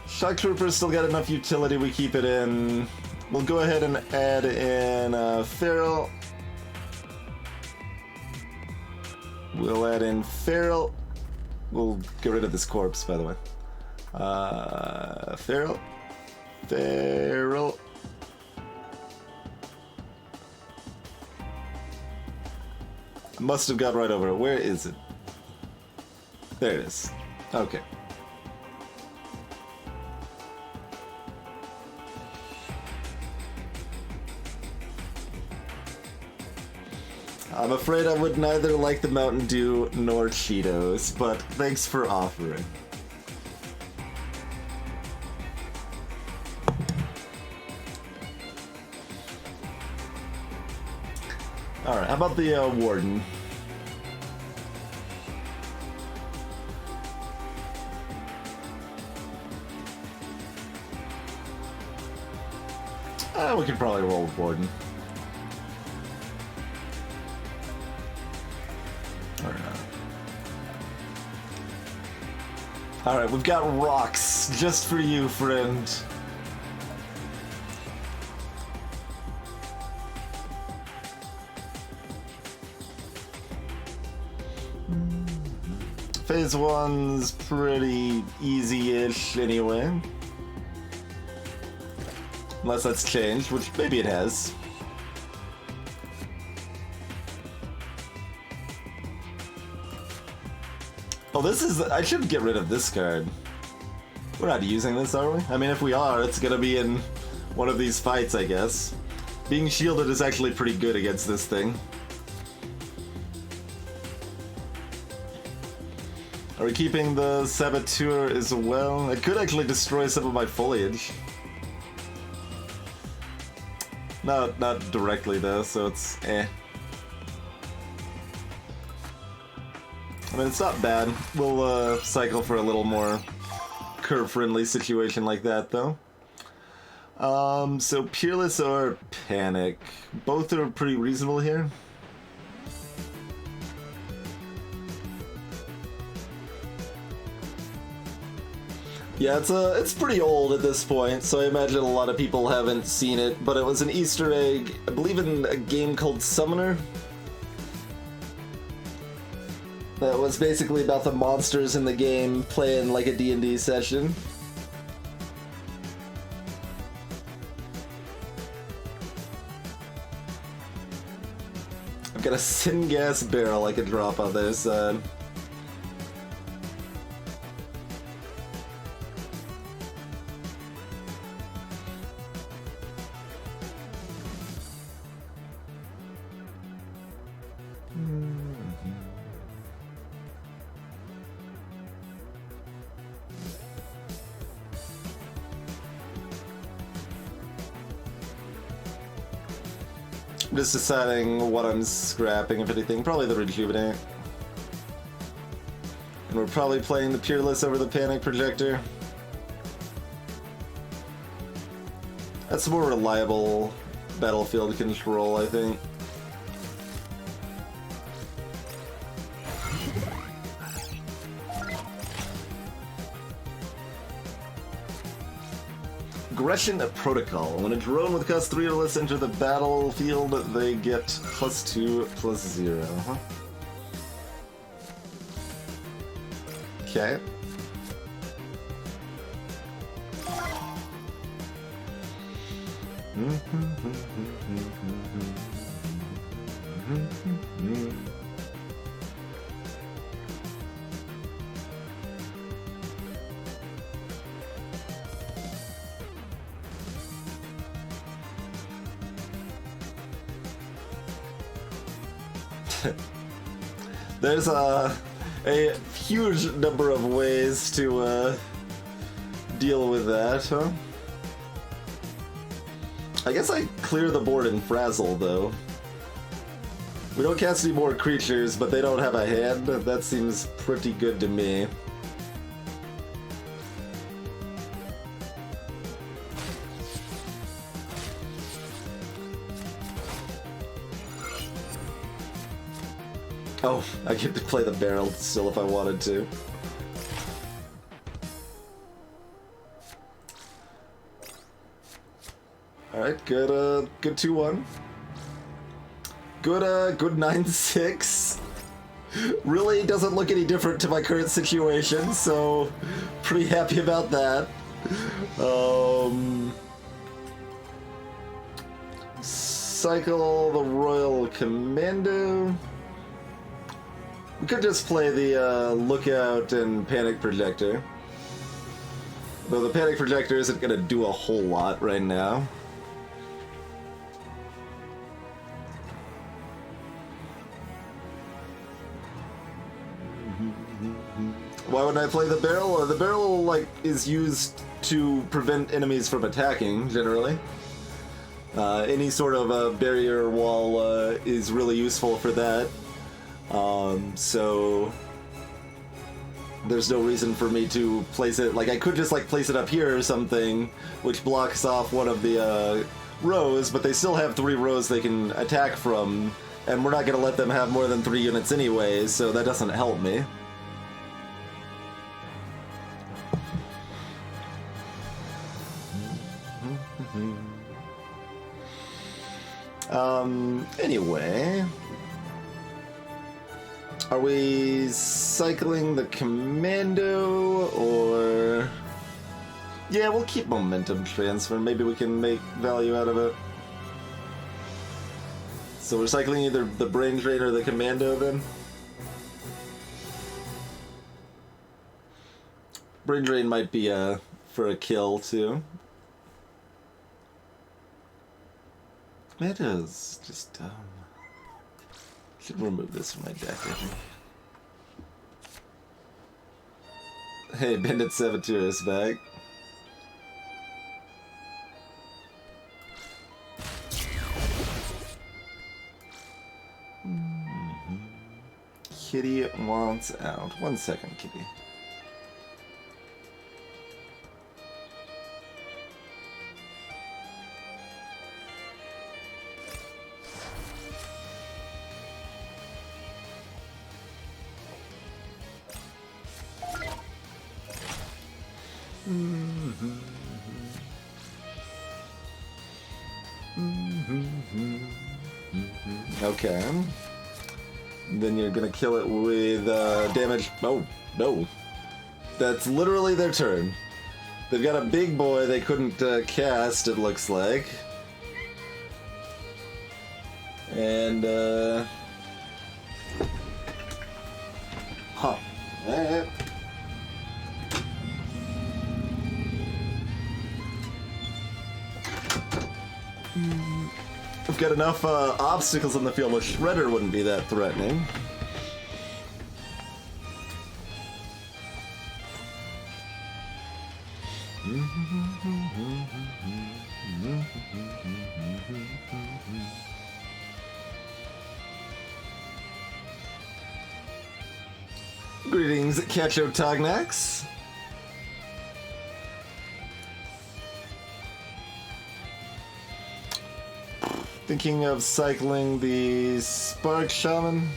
Shock Trooper's still got enough utility, we keep it in. We'll go ahead and add in Feral. We'll add in Feral. We'll get rid of this corpse, by the way. Feral. Feral. Must have got right over it. Where is it? There it is. Okay. I'm afraid I would neither like the Mountain Dew nor Cheetos, but thanks for offering. Alright, how about the Warden? We could probably roll with Warden. Alright, we've got rocks just for you, friend. Phase 1's pretty easy-ish anyway. Unless that's changed, which maybe it has. Oh, this is... I should get rid of this card. We're not using this, are we? I mean, if we are, it's gonna be in one of these fights, I guess. Being shielded is actually pretty good against this thing. Are we keeping the Saboteur as well? It could actually destroy some of my foliage. Not directly though, so it's eh. I mean, it's not bad. We'll cycle for a little more curve-friendly situation like that though. So Peerless or Panic. Both are pretty reasonable here. Yeah, it's pretty old at this point, so I imagine a lot of people haven't seen it, but it was an Easter egg, I believe in a game called Summoner. That was basically about the monsters in the game playing like a D&D session. got a sin gas barrel I can drop on their side. I'm just deciding what I'm scrapping, if anything. Probably the Rejuvenate. And we're probably playing the Peerless over the Panic Projector. That's more reliable battlefield control, I think. Aggression Protocol. When a drone with cost 3 or less enter the battlefield, they get +2, +0. Huh? Okay. There's a huge number of ways to deal with that, huh? I guess I clear the board in Frazzle, though. We don't cast any more creatures, but they don't have a hand. That seems pretty good to me. Oh, I get to play the barrel still if I wanted to. Alright, good 2-1. Good 9-6. Really doesn't look any different to my current situation, so pretty happy about that. Cycle the Royal Commando. We could just play the Lookout and Panic Projector. Though the Panic Projector isn't going to do a whole lot right now. Why wouldn't I play the barrel? The barrel, like, is used to prevent enemies from attacking, generally. Any sort of barrier wall is really useful for that. So there's no reason for me to place it, like I could just like place it up here or something, which blocks off one of the rows, but they still have 3 rows they can attack from, and we're not going to let them have more than 3 units anyways, so that doesn't help me. Anyway, are we cycling the Commando, or... Yeah, we'll keep momentum transfer. Maybe we can make value out of it. So we're cycling either the Brain Drain or the Commando, then? Brain Drain might be for a kill, too. Commando's just dumb. Should remove this from my deck, I think. Hey, Bandit Saboteur is back. Kitty wants out. 1 second, Kitty. Okay. Then you're gonna kill it with damage. Oh, no. That's literally their turn. They've got a big boy they couldn't cast, it looks like. And Alright. We've got enough obstacles on the field where Shredder wouldn't be that threatening. Greetings, Cacho Tognax. Thinking of cycling the Spark Shaman.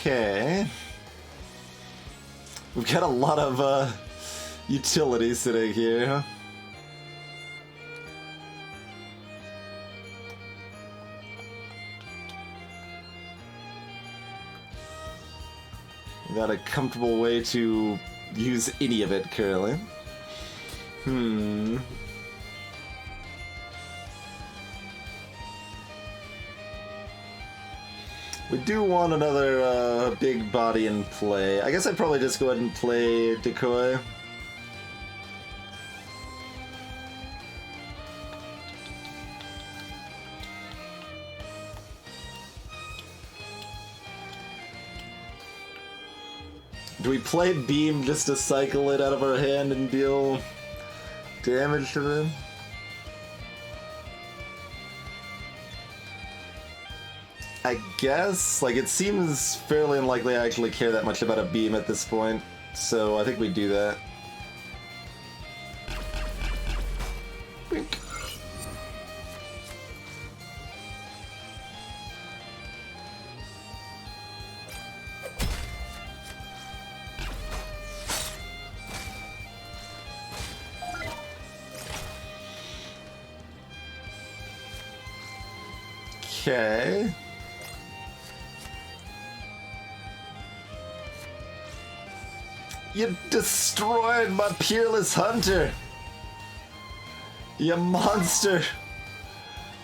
Okay. We've got a lot of utility sitting here, huh? Got a comfortable way to use any of it currently. We do want another big body in play. I guess I'd probably just go ahead and play Decoy. Do we play Beam just to cycle it out of our hand and deal damage to them? I guess. Like, it seems fairly unlikely I actually care that much about a Beam at this point, so I think we do that. Wink. Okay. You destroyed my peerless hunter! You monster!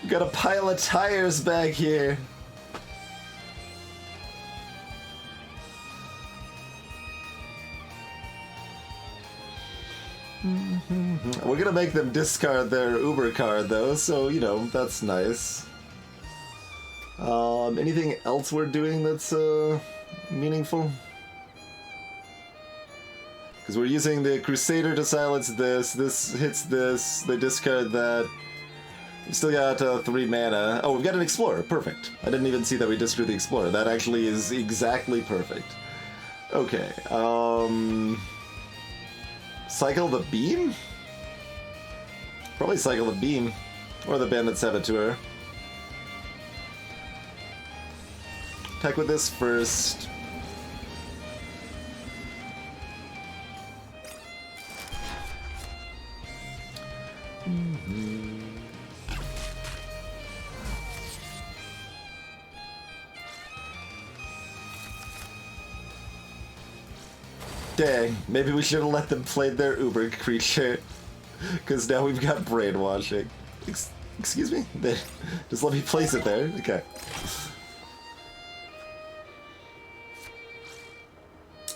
You got a pile of tires back here. We're gonna make them discard their Uber card though, so you know, that's nice. Anything else we're doing that's meaningful? Because we're using the Crusader to silence this, this hits this, they discard that. We still got 3 mana. Oh, we've got an Explorer, perfect. I didn't even see that we discarded the Explorer. That actually is exactly perfect. Okay, cycle the Beam? Probably cycle the Beam. Or the Bandit Saboteur. Attack with this first. Dang, maybe we should have let them play their Uber creature. Because now we've got brainwashing. Excuse me? Just let me place it there. Okay.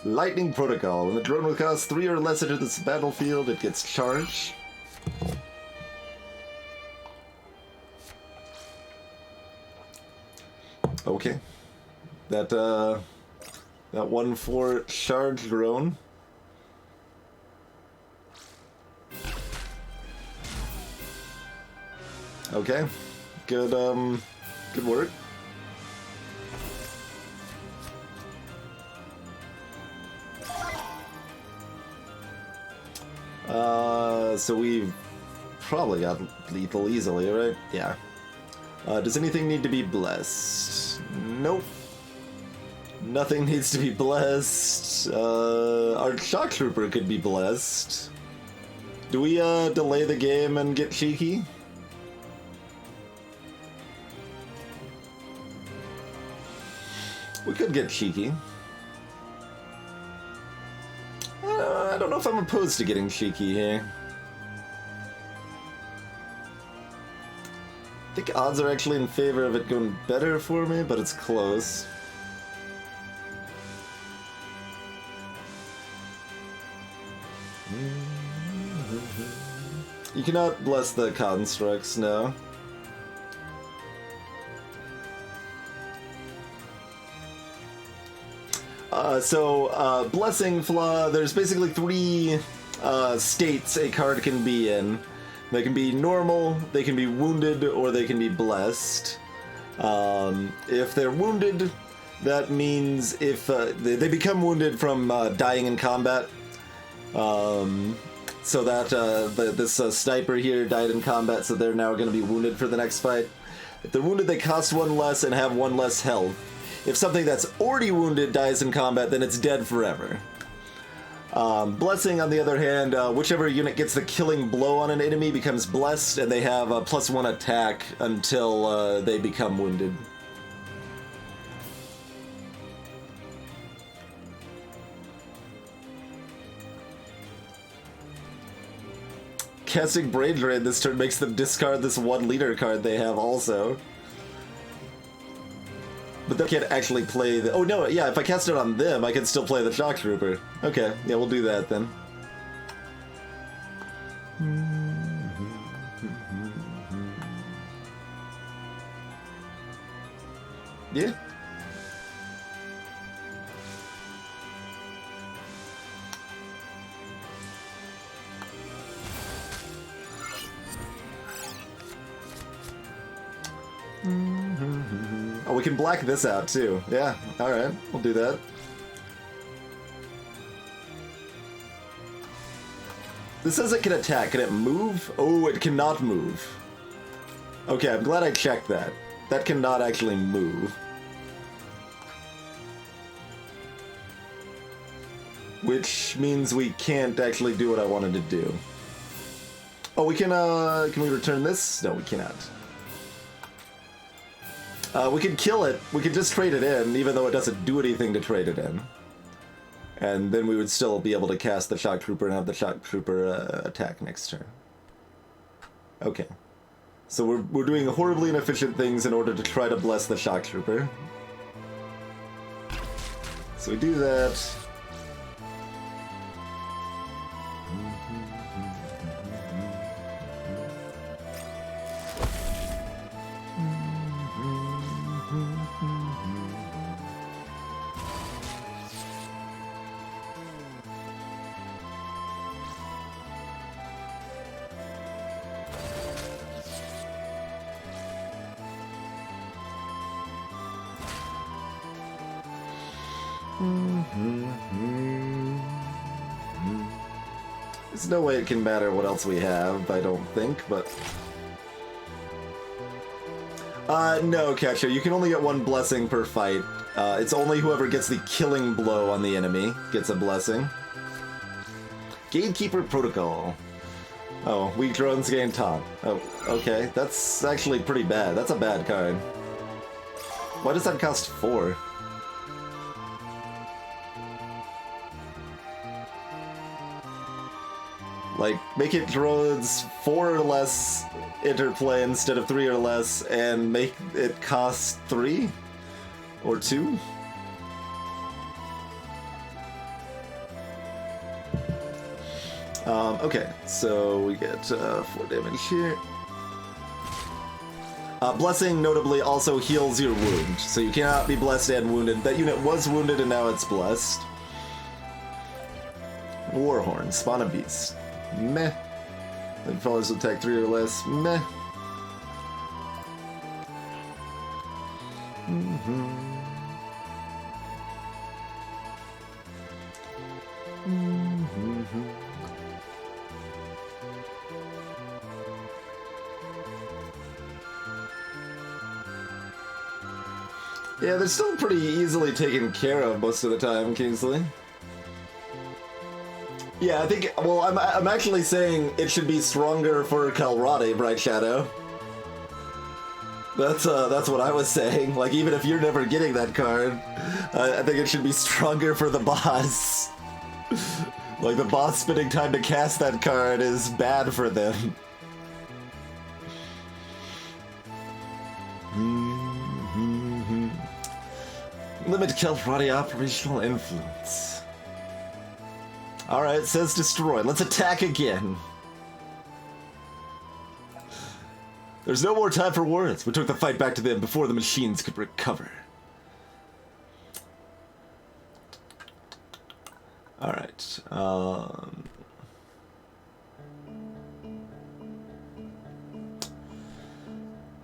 Lightning Protocol. When the drone will cost 3 or less into this battlefield, it gets charged. Okay. That 1/4 charge drone. Okay. Good good work. So we've probably got lethal easily, right? Yeah. Does anything need to be blessed? Nope. Nothing needs to be blessed. Our shock trooper could be blessed. Do we delay the game and get cheeky? We could get cheeky. I don't know if I'm opposed to getting cheeky here. I think odds are actually in favor of it going better for me, but it's close. You cannot bless the constructs, no. Blessing flaw, there's basically three states a card can be in. They can be normal, they can be wounded, or they can be blessed. If they're wounded, that means if they become wounded from dying in combat. So that this sniper here died in combat, so they're now going to be wounded for the next fight. If they're wounded, they cost one less and have one less health. If something that's already wounded dies in combat, then it's dead forever. Blessing, on the other hand, whichever unit gets the killing blow on an enemy becomes blessed, and they have a +1 attack until they become wounded. Casting Brain Drain this turn makes them discard this 1 leader card they have also. But they can't actually play the... Oh no, yeah, if I cast it on them, I can still play the Shock Trooper. Okay, yeah, we'll do that then. Yeah. Oh, we can black this out too. Yeah, alright, we'll do that. This says it can attack. Can it move? Oh, it cannot move. Okay, I'm glad I checked that. That cannot actually move. Which means we can't actually do what I wanted to do. Oh, we can we return this? No, we cannot. We could kill it. We could just trade it in, even though it doesn't do anything to trade it in. And then we would still be able to cast the Shock Trooper and have the Shock Trooper attack next turn. Okay. So we're doing horribly inefficient things in order to try to bless the Shock Trooper. So we do that. There's no way it can matter what else we have, I don't think, but... no, Catcher, you can only get 1 blessing per fight. It's only whoever gets the killing blow on the enemy gets a blessing. Gatekeeper Protocol. Oh, weak drones gain taunt. Oh, okay, that's actually pretty bad. That's a bad card. Why does that cost 4? Like, make it drones 4 or less interplay instead of 3 or less, and make it cost 3? Or 2? Okay, so we get 4 damage here. Blessing, notably, also heals your wound, so you cannot be blessed and wounded. That unit was wounded and now it's blessed. Warhorn, spawn a beast. Meh. Then followers will attack 3 or less. Meh. Yeah, they're still pretty easily taken care of most of the time, Kingsley. Yeah, I think, well, I'm actually saying it should be stronger for Kalrade, Bright Shadow. That's what I was saying. Like, even if you're never getting that card, I think it should be stronger for the boss. Like, the boss spending time to cast that card is bad for them. Limit Kelprati operational influence. Alright, says destroy. Let's attack again. There's no more time for words. We took the fight back to them before the machines could recover. Alright,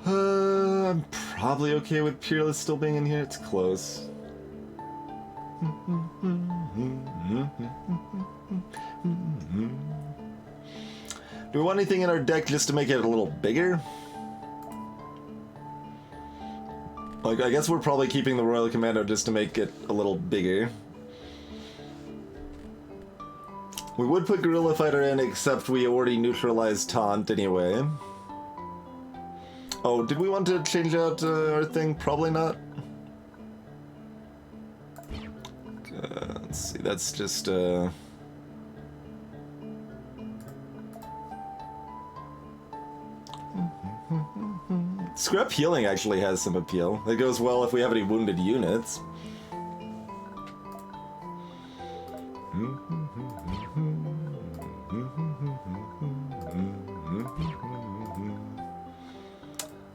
I'm probably okay with Peerless still being in here. It's close. Do we want anything in our deck just to make it a little bigger? Like, I guess we're probably keeping the Royal Commando just to make it a little bigger. We would put Guerrilla Fighter in, except we already neutralized Taunt anyway. Oh, did we want to change out our thing? Probably not. Let's see, that's just Scrap Healing actually has some appeal. It goes well if we have any wounded units.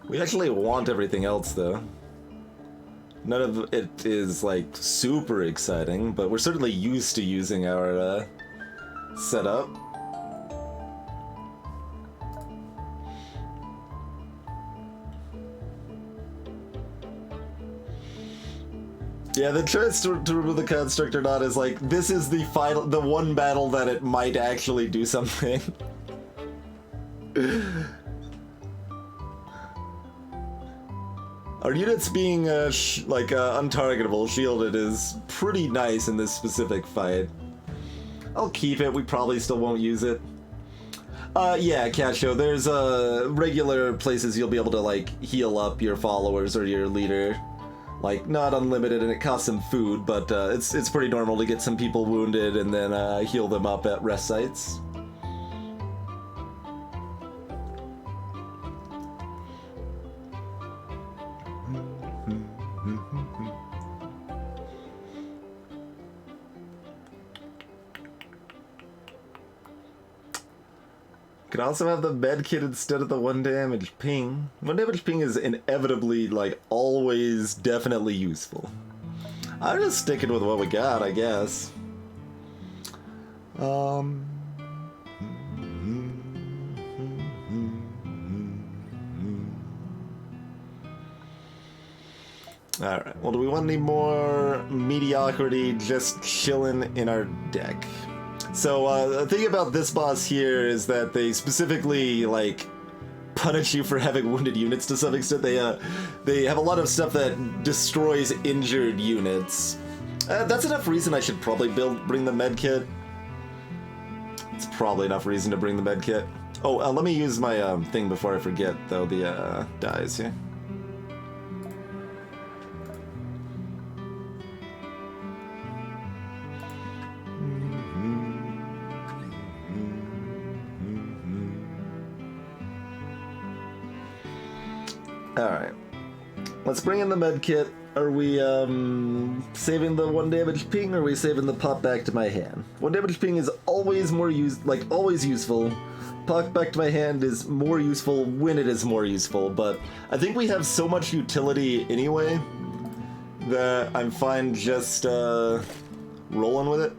We actually want everything else, though. None of it is, like, super exciting, but we're certainly used to using our setup. Yeah, the choice to remove the construct or not is like, this is the one battle that it might actually do something. Our units being, untargetable, shielded, is pretty nice in this specific fight. I'll keep it, we probably still won't use it. Yeah, Cat Show, there's, regular places you'll be able to, like, heal up your followers or your leader. Like, not unlimited, and it costs some food, but, it's pretty normal to get some people wounded and then, heal them up at rest sites. Can also have the med kit instead of the 1 damage ping. 1 damage ping is inevitably, like, always definitely useful. I'm just sticking with what we got, I guess. Alright, well, do we want any more mediocrity just chilling in our deck? So, the thing about this boss here is that they specifically, like, punish you for having wounded units to some extent. They have a lot of stuff that destroys injured units. That's enough reason I should probably bring the medkit. It's probably enough reason to bring the medkit. Oh, let me use my thing before I forget, though, the dies here. Alright. Let's bring in the med kit. Are we saving the 1 damage ping, or are we saving the pop back to my hand? 1 damage ping is always always useful. Pop back to my hand is more useful when it is more useful, but I think we have so much utility anyway that I'm fine just rolling with it.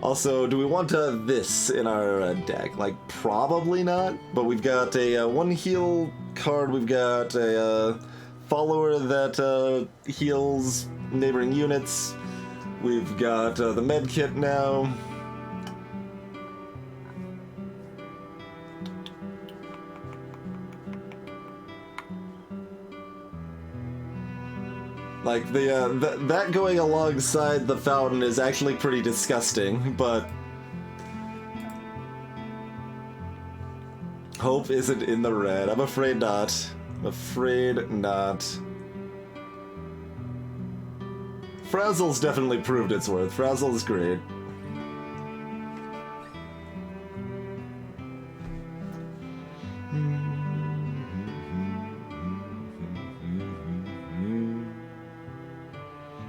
Also, do we want this in our deck? Like, probably not, but we've got a 1 heal card, we've got a follower that heals neighboring units, we've got the med kit now. Like, that going alongside the fountain is actually pretty disgusting, but hope isn't in the red. I'm afraid not. I'm afraid not. Frazzle's definitely proved its worth. Frazzle's great.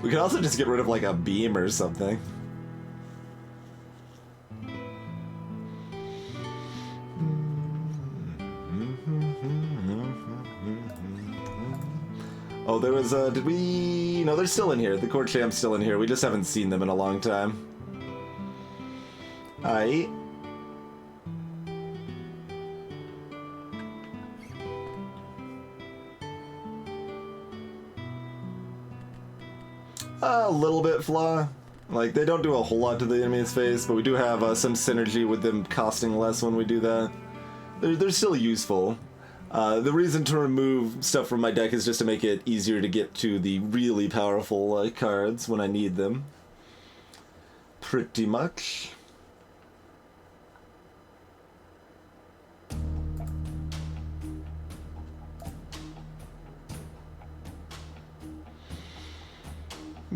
We could also just get rid of like a beam or something. Oh, there was, did we... No, they're still in here. The court champ's still in here. We just haven't seen them in a long time. Aight. A little bit flaw. Like, they don't do a whole lot to the enemy's face, but we do have some synergy with them costing less when we do that. They're still useful. The reason to remove stuff from my deck is just to make it easier to get to the really powerful cards when I need them. Pretty much.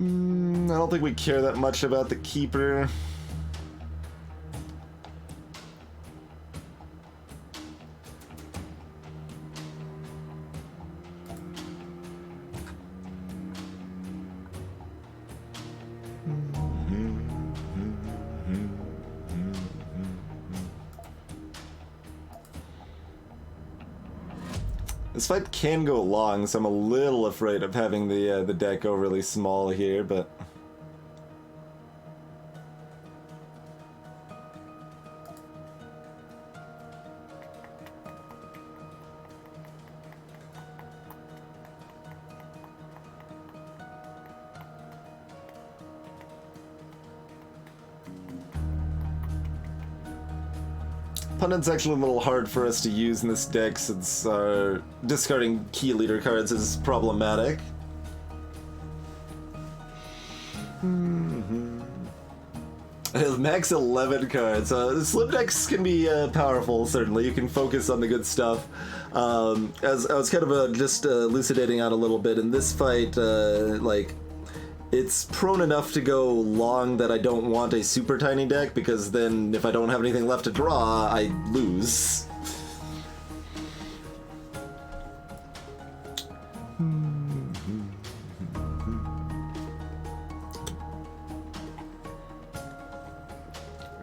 I don't think we care that much about the keeper. This fight can go long, so I'm a little afraid of having the deck overly small here, but... Pundit's actually a little hard for us to use in this deck since our discarding key leader cards is problematic. Max 11 cards. Slim decks can be powerful, certainly. You can focus on the good stuff. As I was kind of just elucidating out a little bit, in this fight, like, it's prone enough to go long that I don't want a super tiny deck, because then if I don't have anything left to draw, I lose.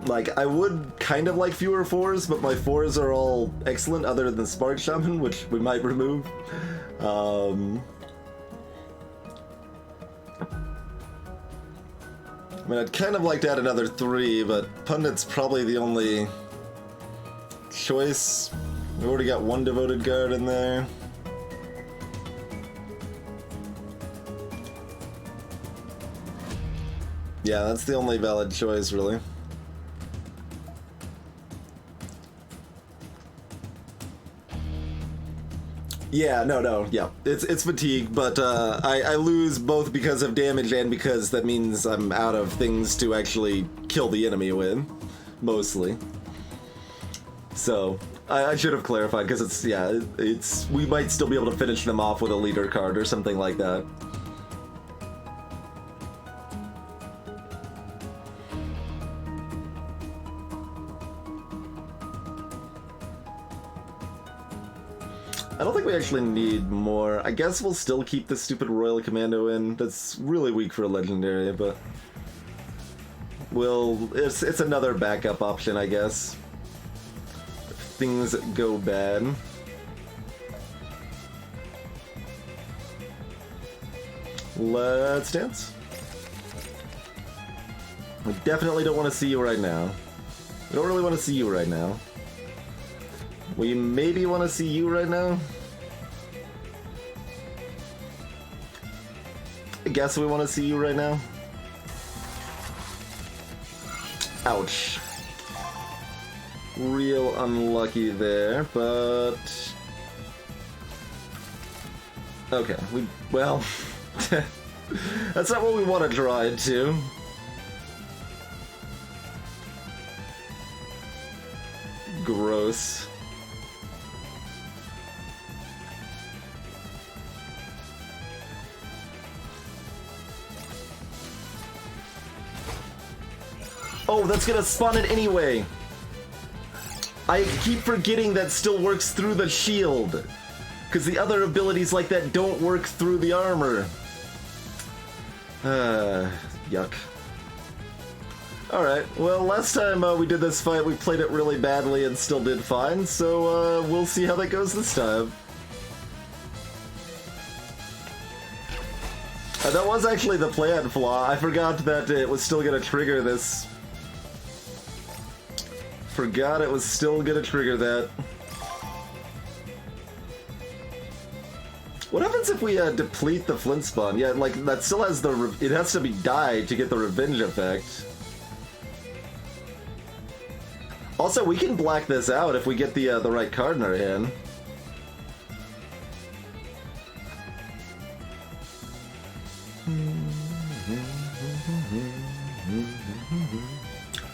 Like, I would kind of like fewer 4s, but my 4s are all excellent other than Spark Shaman, which we might remove. I mean, I'd kind of like to add another 3, but Pundit's probably the only choice. We already got one devoted guard in there. Yeah, that's the only valid choice, really. Yeah, no, yeah. It's fatigue, but I lose both because of damage and because that means I'm out of things to actually kill the enemy with, mostly. So, I should have clarified, because we might still be able to finish them off with a leader card or something like that. I don't think we actually need more. I guess we'll still keep the stupid Royal Commando in. That's really weak for a legendary, but it's another backup option, I guess, if things go bad. Let's dance. We definitely don't want to see you right now. We don't really want to see you right now. We maybe want to see you right now. I guess we want to see you right now. Ouch. Real unlucky there, but... Okay, well... That's not what we want to draw into. Gross. Oh, that's gonna spawn it anyway. I keep forgetting that still works through the shield, because the other abilities like that don't work through the armor. Yuck. Alright, well, last time we did this fight, we played it really badly and still did fine, so we'll see how that goes this time. That was actually the plan flaw. I forgot that it was still gonna trigger this. Forgot it was still gonna trigger that. What happens if we deplete the flint spawn? Yeah, like, that still has the... It has to be died to get the revenge effect. Also, we can black this out if we get the right card in our hand.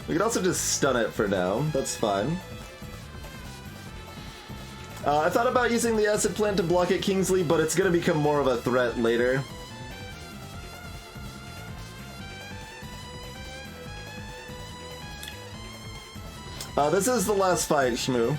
We can also just stun it for now. That's fine. I thought about using the acid plant to block at Kingsley, but it's going to become more of a threat later. This is the last fight, Shmoo.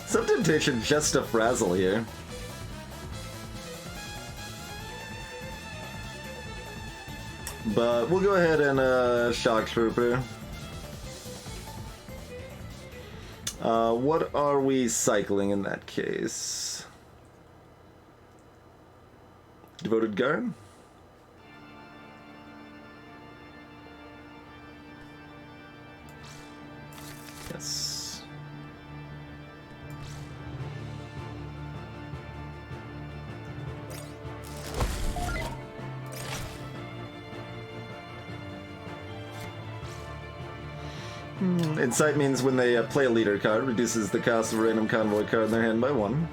Some temptation just to frazzle here. But we'll go ahead and shock trooper. What are we cycling in that case? Devoted Guard? Yes. Insight means when they play a leader card, reduces the cost of a random convoy card in their hand by 1.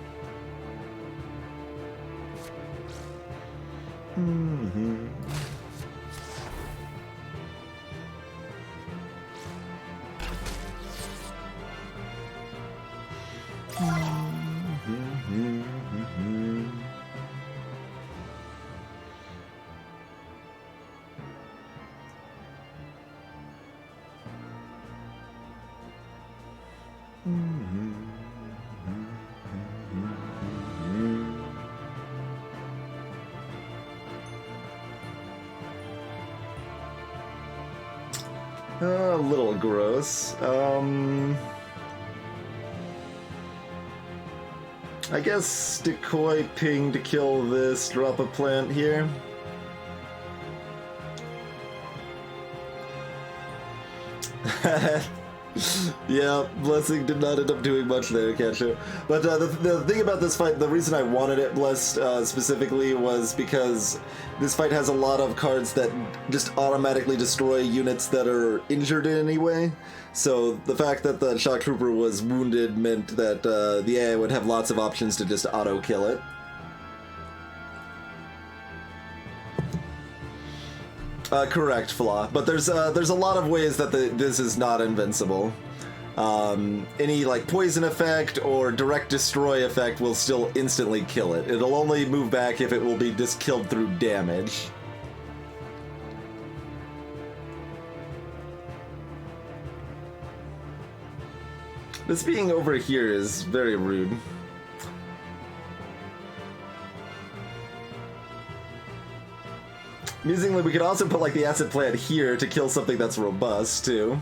A little gross. I guess decoy ping to kill this, drop a plant here. Yeah, Blessing did not end up doing much there, Ketchup. But the thing about this fight, the reason I wanted it Blessed specifically was because this fight has a lot of cards that just automatically destroy units that are injured in any way. So the fact that the Shock Trooper was wounded meant that the AI would have lots of options to just auto-kill it. Correct, Flaw. But there's a lot of ways that this is not invincible. Any like poison effect or direct destroy effect will still instantly kill it. It'll only move back if it will be just killed through damage. This being over here is very rude. Amusingly, we could also put like the acid plant here to kill something that's robust too.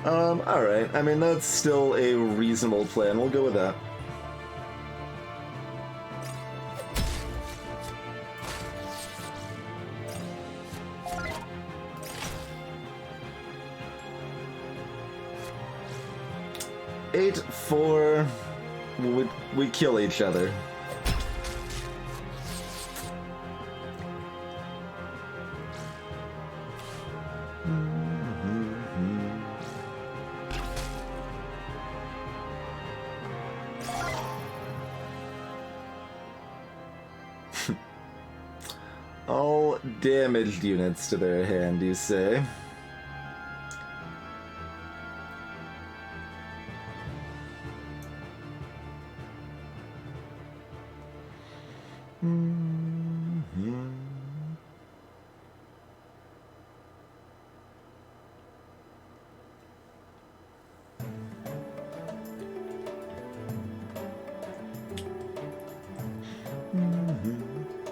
Alright. I mean, that's still a reasonable plan. We'll go with that. Eight, 4, we kill each other. damaged units to their hand, you say?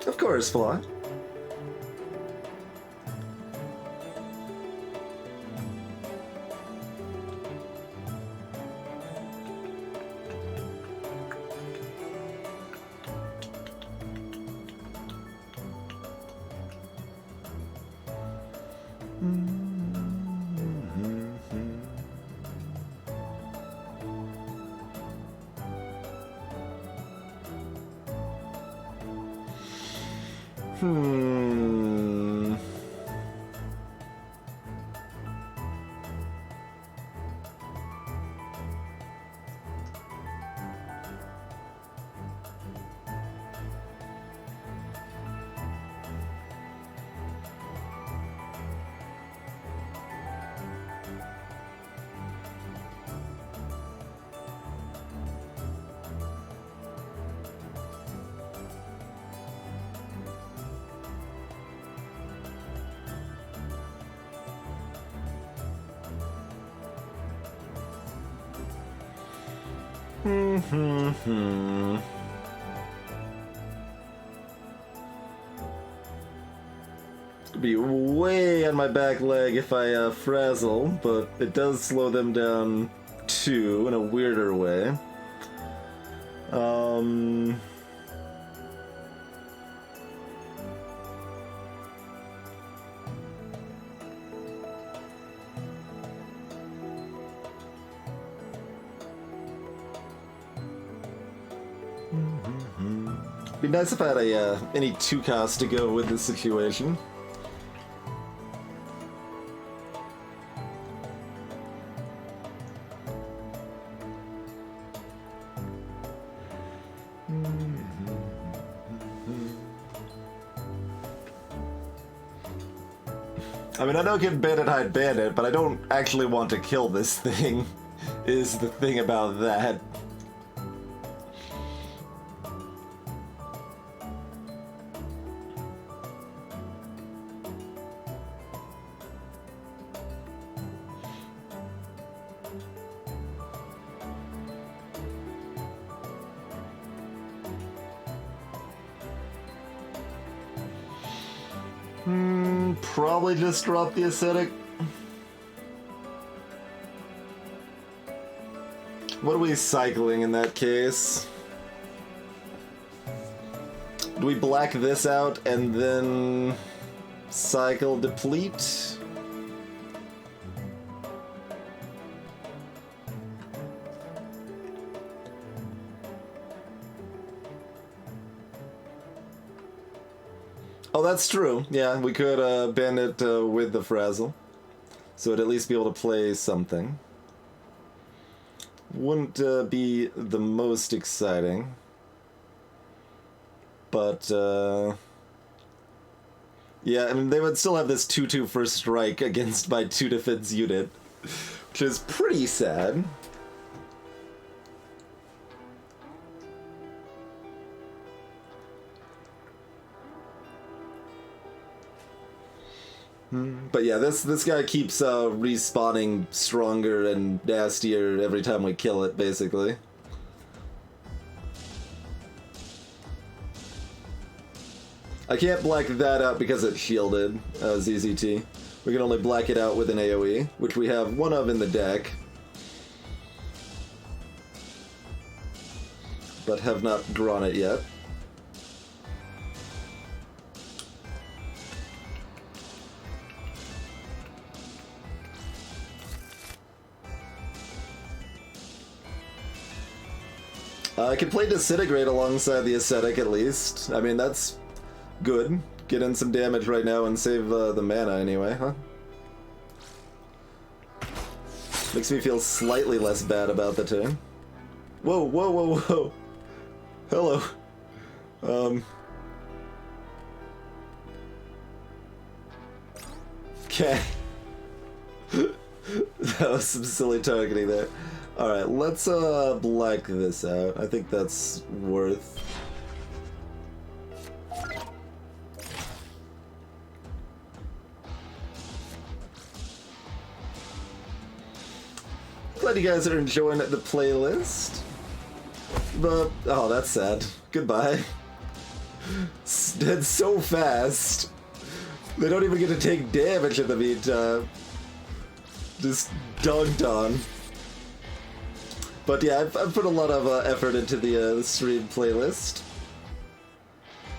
Of course, Flaw. Be way on my back leg if I frazzle, but it does slow them down too in a weirder way. Be nice if I had any 2 costs to go with this situation. I mean, I know get bandit hide bandit, but I don't actually want to kill this thing, is the thing about that. Probably just drop the ascetic. What are we cycling in that case? Do we black this out and then cycle deplete? Oh, that's true. Yeah, we could band it with the frazzle. So it'd at least be able to play something. Wouldn't be the most exciting. But, yeah, I mean, they would still have this 2/2 first strike against my 2 defense unit, which is pretty sad. But yeah, this guy keeps respawning stronger and nastier every time we kill it, basically. I can't black that out because it's shielded, ZZT. We can only black it out with an AoE, which we have one of in the deck, but have not drawn it yet. I can play Disintegrate alongside the Ascetic at least. I mean, that's good. Get in some damage right now and save the mana anyway, huh? Makes me feel slightly less bad about the turn. Whoa, whoa, whoa, whoa. Hello. Okay. That was some silly targeting there. Alright, let's black this out. I think that's worth. Glad you guys are enjoying the playlist. But, oh, that's sad. Goodbye. Dead so fast. They don't even get to take damage in the meantime. Just dunked on. But yeah, I've put a lot of effort into the stream playlist.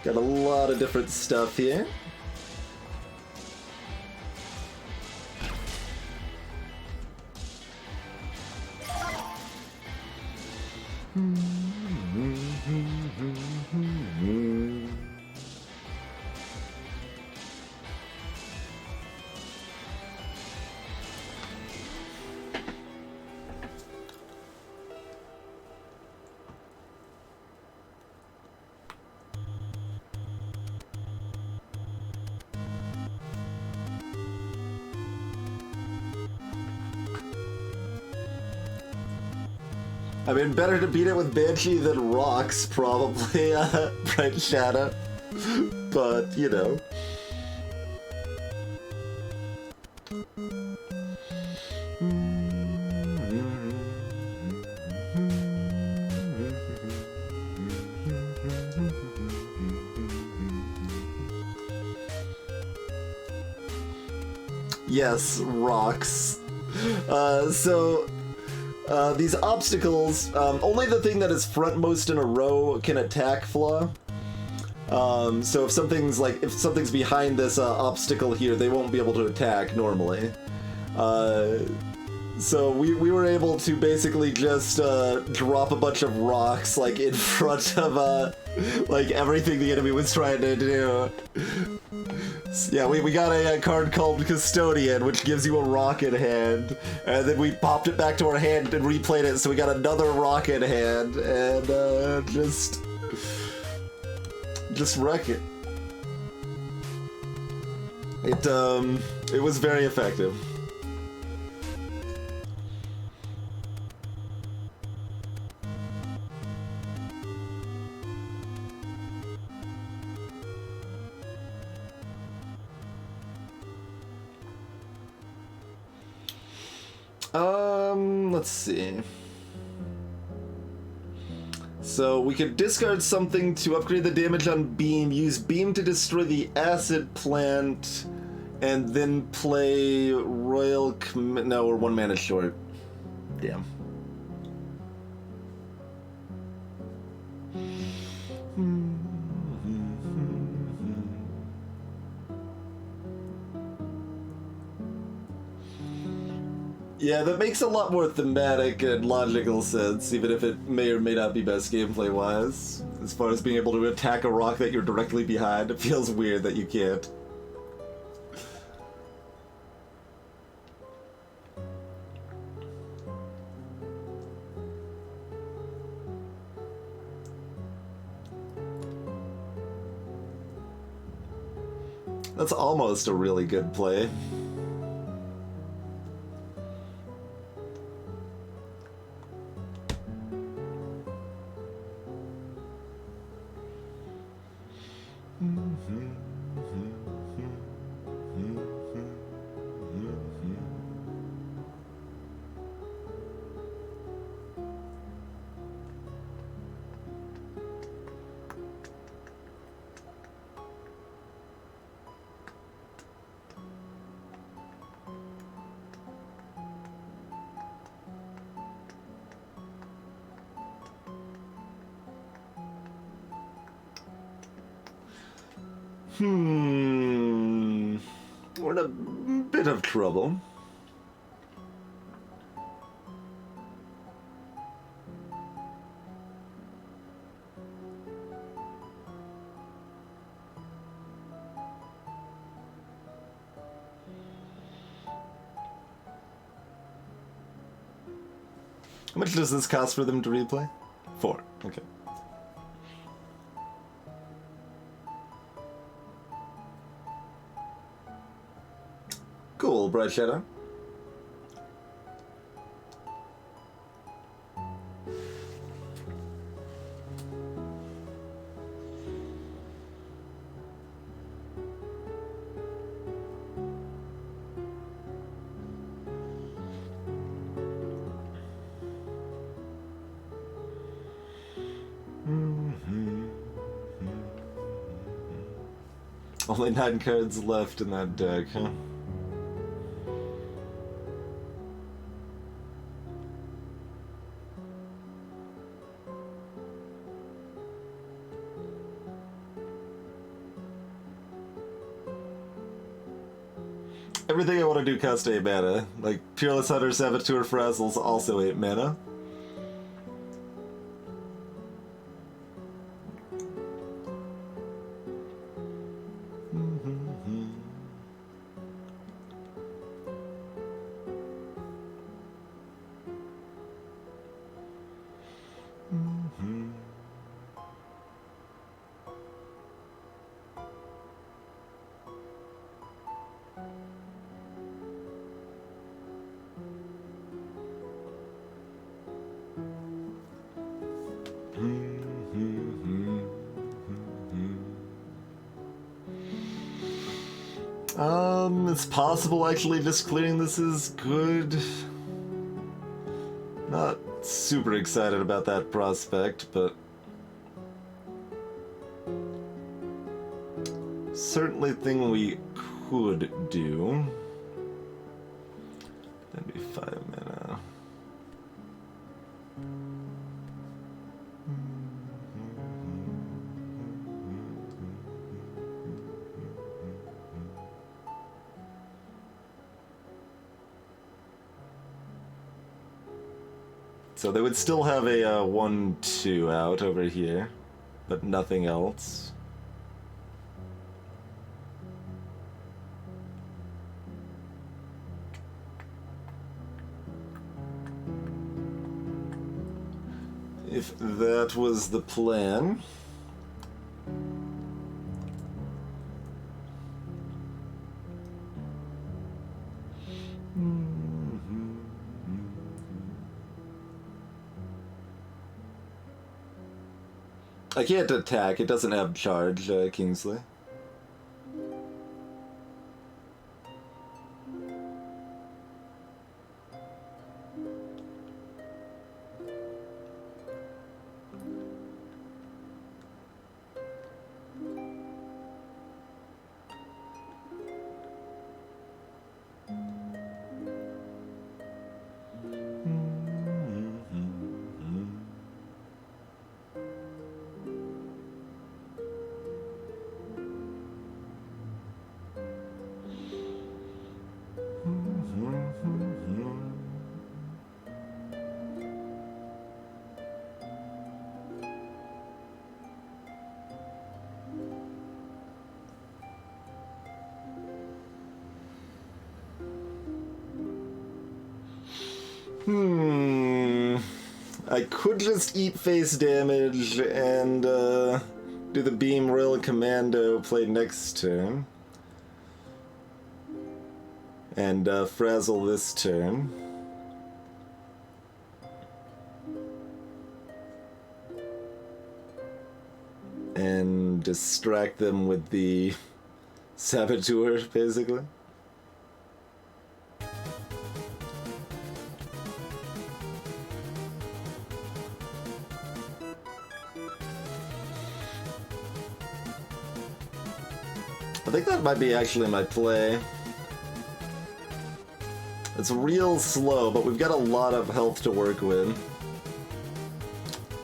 Got a lot of different stuff here. I mean, better to beat it with Banshee than Rocks, probably, Bright Shadow. But, you know. Yes, Rocks. These obstacles, only the thing that is frontmost in a row can attack Flaw. So if something's behind this obstacle here, they won't be able to attack normally. So we were able to basically just drop a bunch of rocks like in front of like everything the enemy was trying to do. Yeah, we got a card called Custodian, which gives you a rock in hand, and then we popped it back to our hand and replayed it, so we got another rock in hand, and just wreck it. It was very effective. Let's see. So we could discard something to upgrade the damage on Beam, use Beam to destroy the acid plant, and then play Royal no, we're 1 mana short. Damn. Yeah, that makes a lot more thematic and logical sense, even if it may or may not be best gameplay-wise. As far as being able to attack a rock that you're directly behind, it feels weird that you can't. That's almost a really good play. We're in a bit of trouble. How much does this cost for them to replay? 4. Okay. Cool, Bright Shadow. Only 9 cards left in that deck, huh? Everything I want to do costs 8 mana. Like, Peerless Hunter, Saboteur, Frazzle's also 8 mana. It's possible actually just clearing this is good. Not super excited about that prospect, but certainly thing we could do. That'd be 5 mana. So they would still have a 1/2 out over here, but nothing else. If that was the plan. I can't attack, it doesn't have charge, Kingsley. I could just eat face damage and do the Beam Royal Commando play next turn. And Frazzle this turn. And distract them with the Saboteur, basically. I think that might be actually my play. It's real slow, but we've got a lot of health to work with.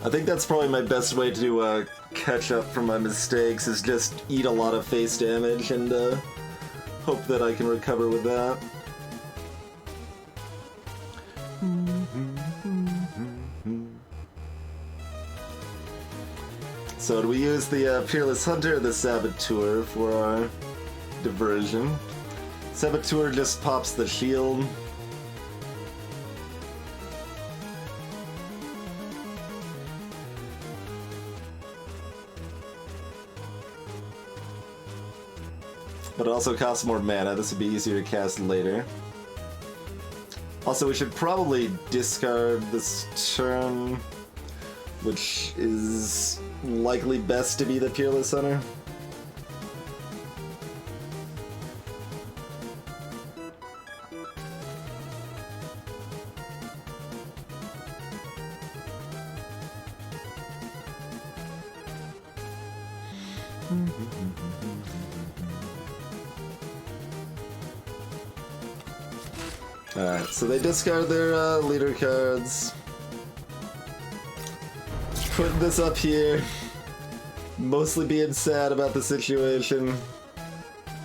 I think that's probably my best way to catch up from my mistakes, is just eat a lot of face damage and hope that I can recover with that. So do we use the Peerless Hunter or the Saboteur for our diversion? Saboteur just pops the shield. but it also costs more mana. This would be easier to cast later. Also, we should probably discard this turn, which is likely best to be the Peerless Hunter. Alright, so they discard their leader cards. Putting this up here. Mostly being sad about the situation.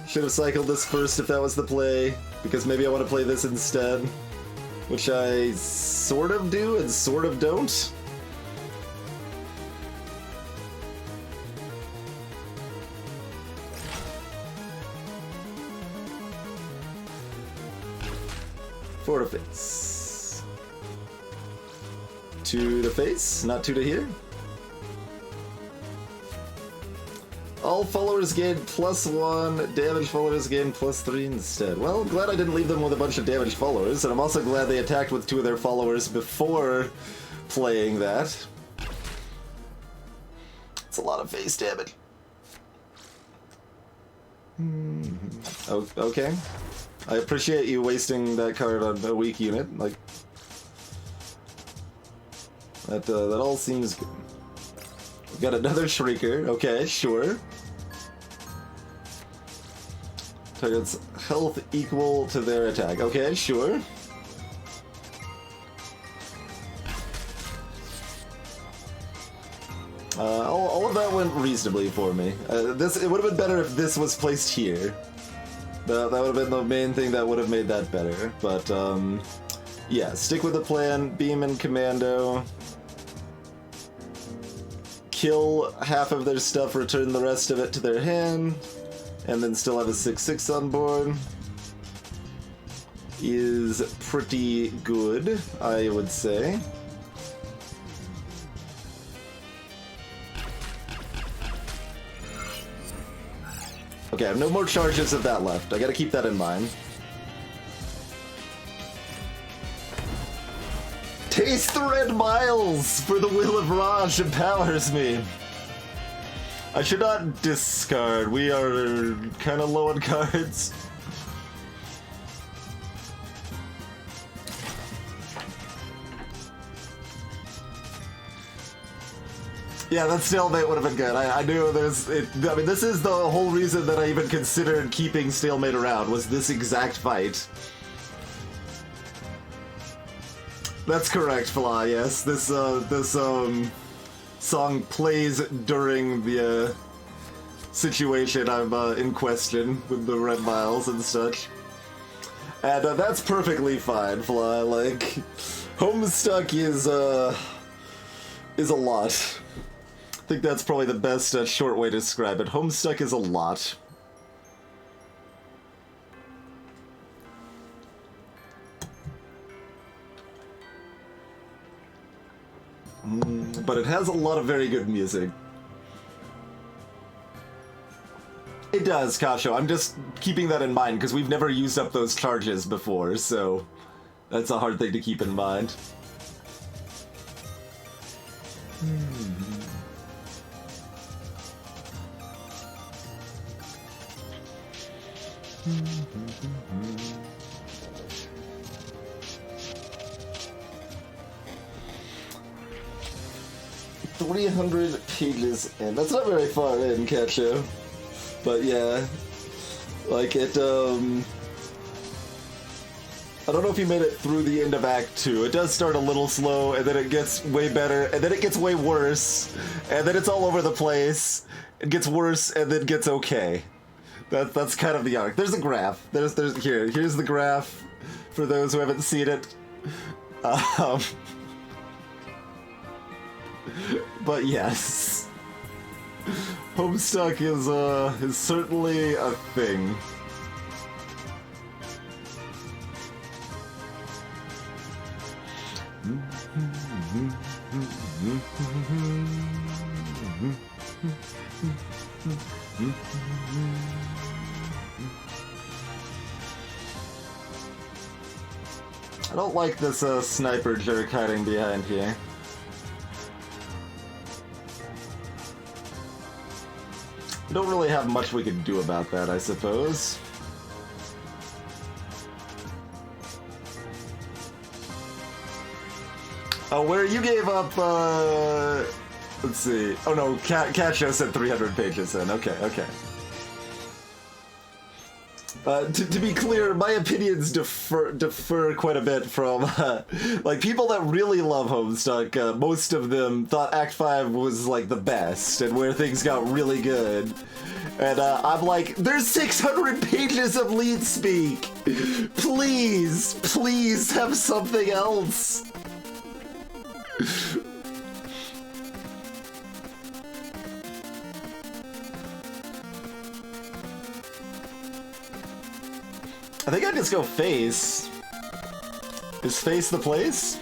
Should have cycled this first if that was the play, because maybe I want to play this instead. Which I sort of do and sort of don't. Four to face. Two to face, not two to here. All followers gain +1, damage followers gain +3 instead. Well, I'm glad I didn't leave them with a bunch of damaged followers, and I'm also glad they attacked with 2 of their followers before playing that. It's a lot of face damage. Oh, okay. I appreciate you wasting that card on a weak unit. Like, that all seems good. We've got another Shrieker. Okay, sure. Target's health equal to their attack. Okay, sure. All of that went reasonably for me. It would have been better if this was placed here. That would have been the main thing that would have made that better. But, yeah, stick with the plan. Beam and Commando. Kill half of their stuff, return the rest of it to their hand, and then still have a 6/6 on board. Is pretty good, I would say. Okay, I have no more charges of that left. I gotta keep that in mind. Taste the red miles, for the will of Raj empowers me. I should not discard. We are kind of low on cards. Yeah, that stalemate would have been good. I knew there's... I mean, this is the whole reason that I even considered keeping stalemate around, was this exact fight. That's correct, Fla, yes. This song plays during the situation I'm in question with the red miles and such. And that's perfectly fine, Fla. Like, Homestuck is a lot. I think that's probably the best short way to describe it. Homestuck is a lot. But it has a lot of very good music. It does, Kasho. I'm just keeping that in mind because we've never used up those charges before, so that's a hard thing to keep in mind. $300 pages in. That's not very far in, Kacho. But yeah, like it, I don't know if you made it through the end of Act 2. It does start a little slow, and then it gets way better, and then it gets way worse, and then it's all over the place. It gets worse, and then gets okay. That's kind of the arc. There's a graph. Here's the graph for those who haven't seen it. But yes, Homestuck is certainly a thing. I don't like this sniper jerk hiding behind here. We don't really have much we can do about that, I suppose. Oh, where you gave up, let's see. Oh no, Catcho said 300 pages in. Okay, okay. To be clear, my opinions differ quite a bit from, like, people that really love Homestuck. Most of them thought Act 5 was, like, the best, and where things got really good. And I'm like, there's 600 pages of lead speak! Please, please have something else! I think I'd just go face. Is face the place?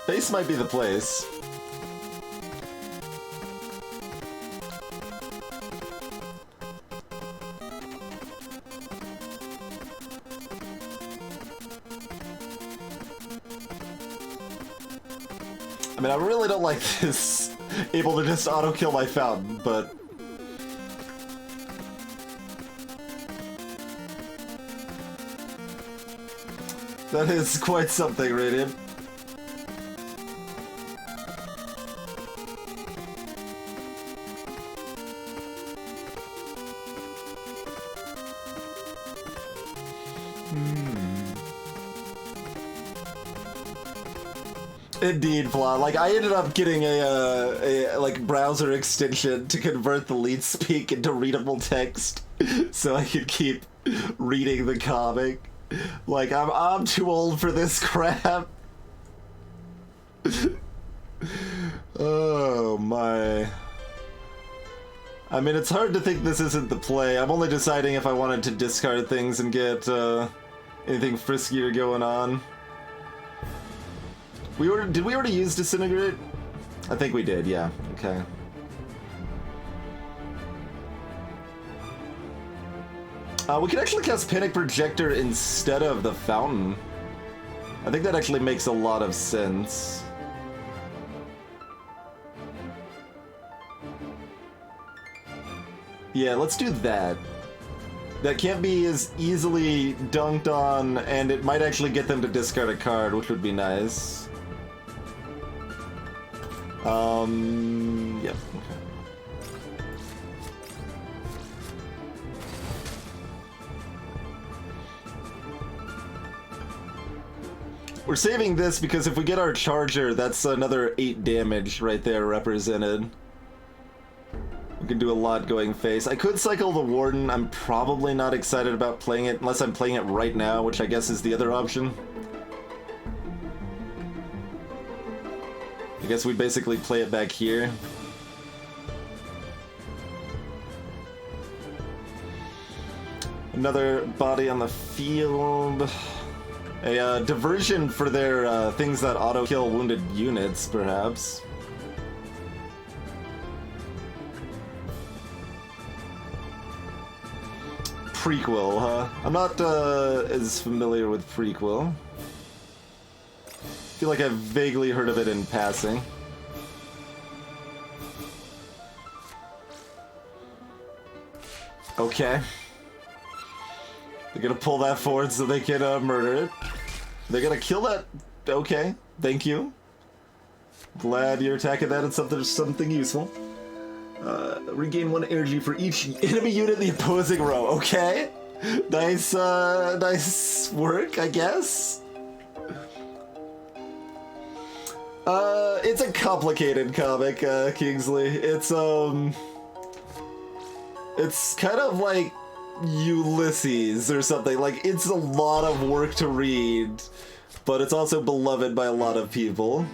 Face might be the place. I mean, I really don't like this able to just auto-kill my fountain, but... that is quite something, Radiant. Indeed, Flaw. Like, I ended up getting a like browser extension to convert the lead speak into readable text, so I could keep reading the comic. Like, I'm too old for this crap. Oh my. I mean, it's hard to think this isn't the play. I'm only deciding if I wanted to discard things and get anything friskier going on. Did we already use Disintegrate? I think we did, yeah. Okay. We could actually cast Panic Projector instead of the Fountain. I think that actually makes a lot of sense. Yeah, let's do that. That can't be as easily dunked on, and it might actually get them to discard a card, which would be nice. Yep, okay. We're saving this because if we get our charger, that's another 8 damage right there represented. We can do a lot going face. I could cycle the Warden. I'm probably not excited about playing it unless I'm playing it right now, which I guess is the other option. I guess we basically play it back here. Another body on the field. A diversion for their things that auto-kill wounded units, perhaps. Prequel, huh? I'm not as familiar with Prequel. I feel like I've vaguely heard of it in passing. Okay. They're gonna pull that forward so they can murder it. They're gonna kill that. Okay, thank you. Glad you're attacking that and something useful. Regain 1 energy for each enemy unit in the opposing row. Okay, nice, nice work, I guess. It's a complicated comic, Kingsley. It's kind of like Ulysses or something. Like, it's a lot of work to read, but it's also beloved by a lot of people.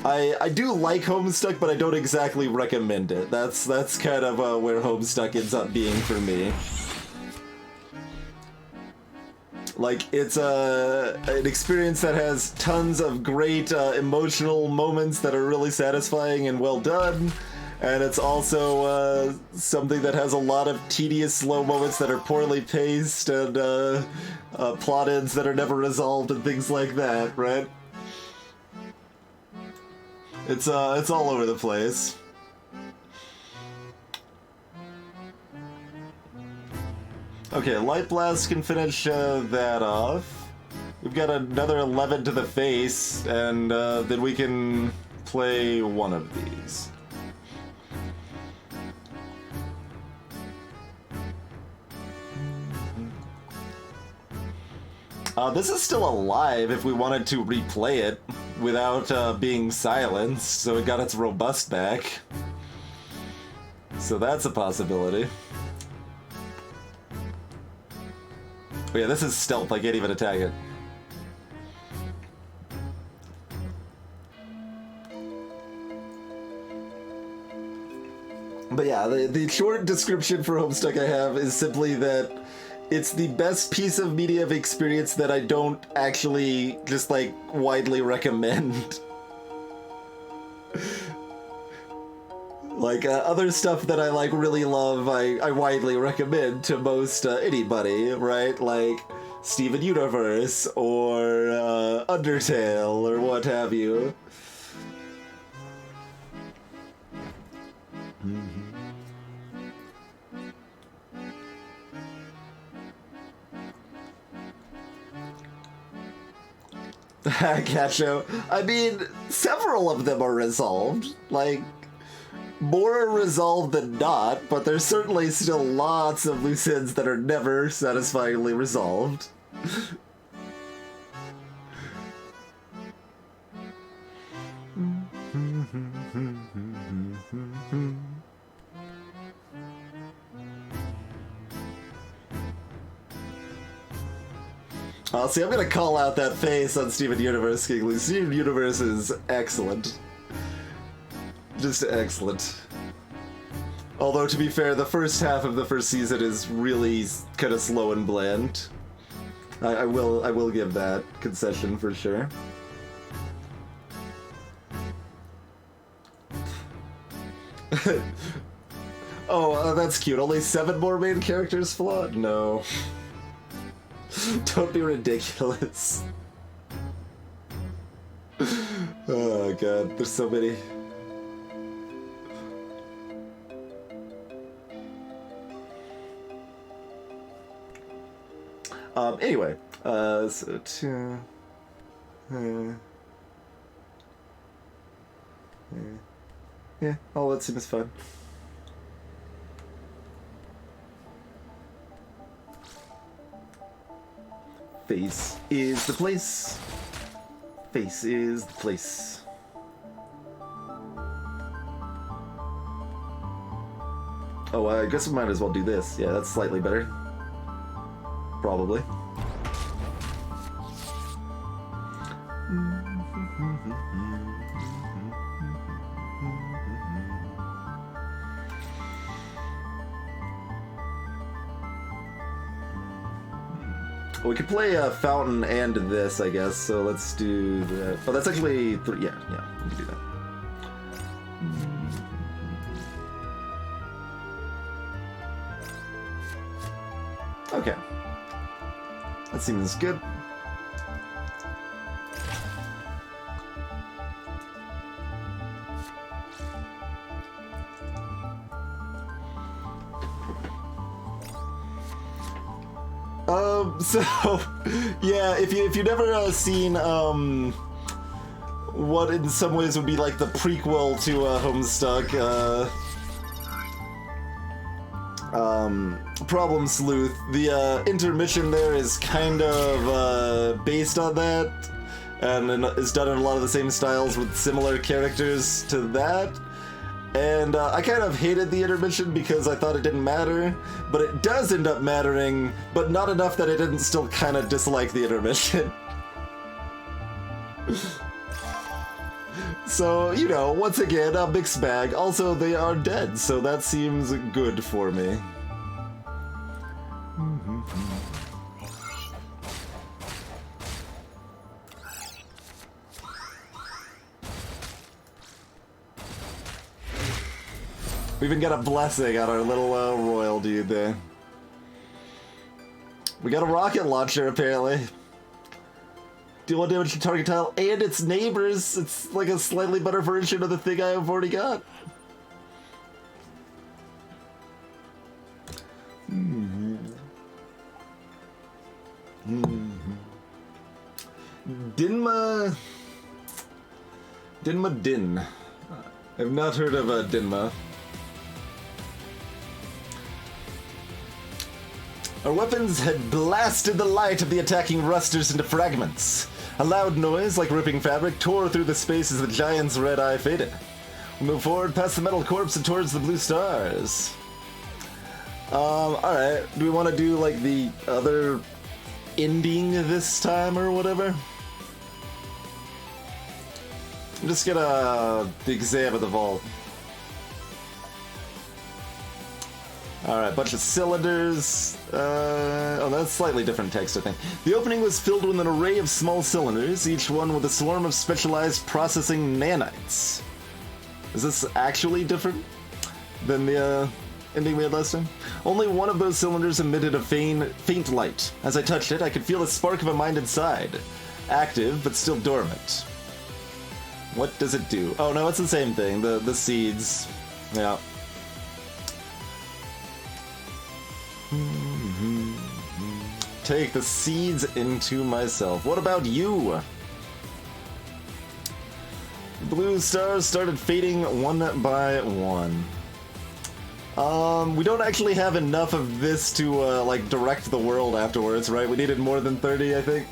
I do like Homestuck, but I don't exactly recommend it. That's kind of where Homestuck ends up being for me. Like, it's an experience that has tons of great emotional moments that are really satisfying and well done, And it's also something that has a lot of tedious slow moments that are poorly paced and plot ends that are never resolved and things like that, right? It's all over the place. Okay, Light Blast can finish that off. We've got another 11 to the face, and then we can play one of these. This is still alive if we wanted to replay it without being silenced, so it got its robust back. So that's a possibility. Oh yeah, this is stealth, I can't even attack it. But yeah, the short description for Homestuck I have is simply that it's the best piece of media experience that I don't actually just like widely recommend. Like other stuff that I like really love, I widely recommend to most anybody, right? Like Steven Universe or Undertale or what have you. Cat Show. I mean, several of them are resolved. Like, more are resolved than not, but there's certainly still lots of loose ends that are never satisfyingly resolved. See, I'm gonna call out that face on Steven Universe, Kingly. Steven Universe is excellent. Just excellent. Although, to be fair, the first half of the first season is really kind of slow and bland. I will give that concession for sure. Oh, that's cute. Only 7 more main characters flawed? No. Don't be ridiculous. Oh god, there's so many. Anyway, so 2... yeah, all that seems fun. Face is the place. Face is the place. Oh, I guess we might as well do this. Yeah, that's slightly better. Probably. Well, we could play Fountain and this, I guess, so let's do that. Oh, that's actually... yeah, we can do that. Okay. That seems good. So, yeah, if you've never seen, what in some ways would be like the prequel to, Homestuck, Problem Sleuth, the, intermission there is kind of, based on that, and is done in a lot of the same styles with similar characters to that. And I kind of hated the intermission because I thought it didn't matter, but it does end up mattering, but not enough that I didn't still kind of dislike the intermission. So, you know, once again, a mixed bag. Also, they are dead, so that seems good for me. We even got a blessing on our little royal dude there. We got a rocket launcher, apparently. Deal 1 damage to target tile and its neighbors. It's like a slightly better version of the thing I have already got. Dinma Din. I've not heard of Dinma. Our weapons had blasted the light of the attacking rusters into fragments. A loud noise, like ripping fabric, tore through the space as the giant's red eye faded. We moved forward past the metal corpse and towards the blue stars. Alright. Do we want to do, like, the other ending this time or whatever? Just get the exam of the vault. Alright, bunch of cylinders. Oh, that's slightly different text, I think. The opening was filled with an array of small cylinders, each one with a swarm of specialized processing nanites. Is this actually different than the ending we had last time? Only one of those cylinders emitted a faint light. As I touched it, I could feel the spark of a mind inside. Active, but still dormant. What does it do? Oh no, it's the same thing. The seeds. Yeah. Take the seeds into myself. What about you? Blue stars started fading one by one. We don't actually have enough of this to, like, direct the world afterwards, right? We needed more than 30, I think.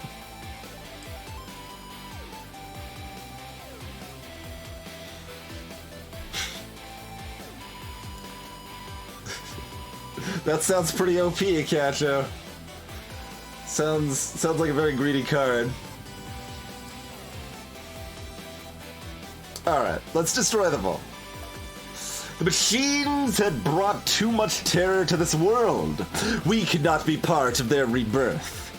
That sounds pretty OP, Cacho. Sounds like a very greedy card. Alright, let's destroy them all. The machines had brought too much terror to this world. We could not be part of their rebirth.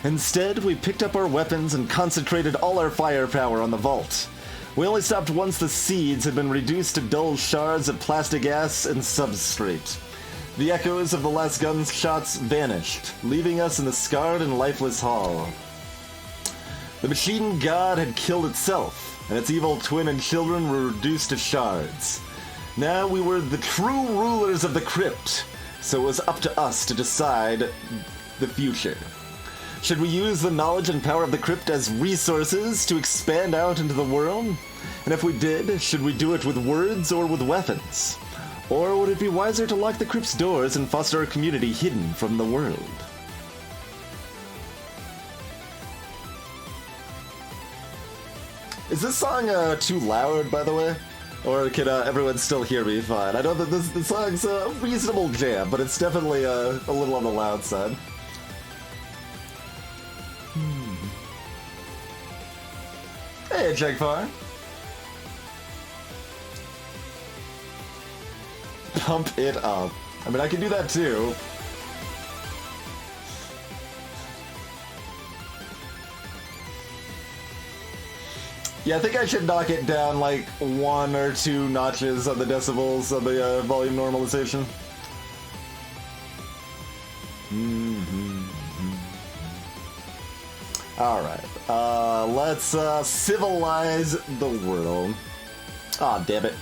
Instead, we picked up our weapons and concentrated all our firepower on the vault. We only stopped once the seeds had been reduced to dull shards of plastic ass and substrate. The echoes of the last gunshots vanished, leaving us in the scarred and lifeless hall. The machine god had killed itself, and its evil twin and children were reduced to shards. Now we were the true rulers of the crypt, so it was up to us to decide the future. Should we use the knowledge and power of the crypt as resources to expand out into the world? And if we did, should we do it with words or with weapons? Or would it be wiser to lock the crypt's doors and foster a community hidden from the world? Is this song too loud, by the way? Or can everyone still hear me fine? I know that the song's a reasonable jam, but it's definitely a little on the loud side. Hey, Jagfar. Pump it up. I mean, I can do that too. Yeah, I think I should knock it down like 1 or 2 notches on the decibels of the volume normalization. Alright, let's civilize the world. Aw, damn it.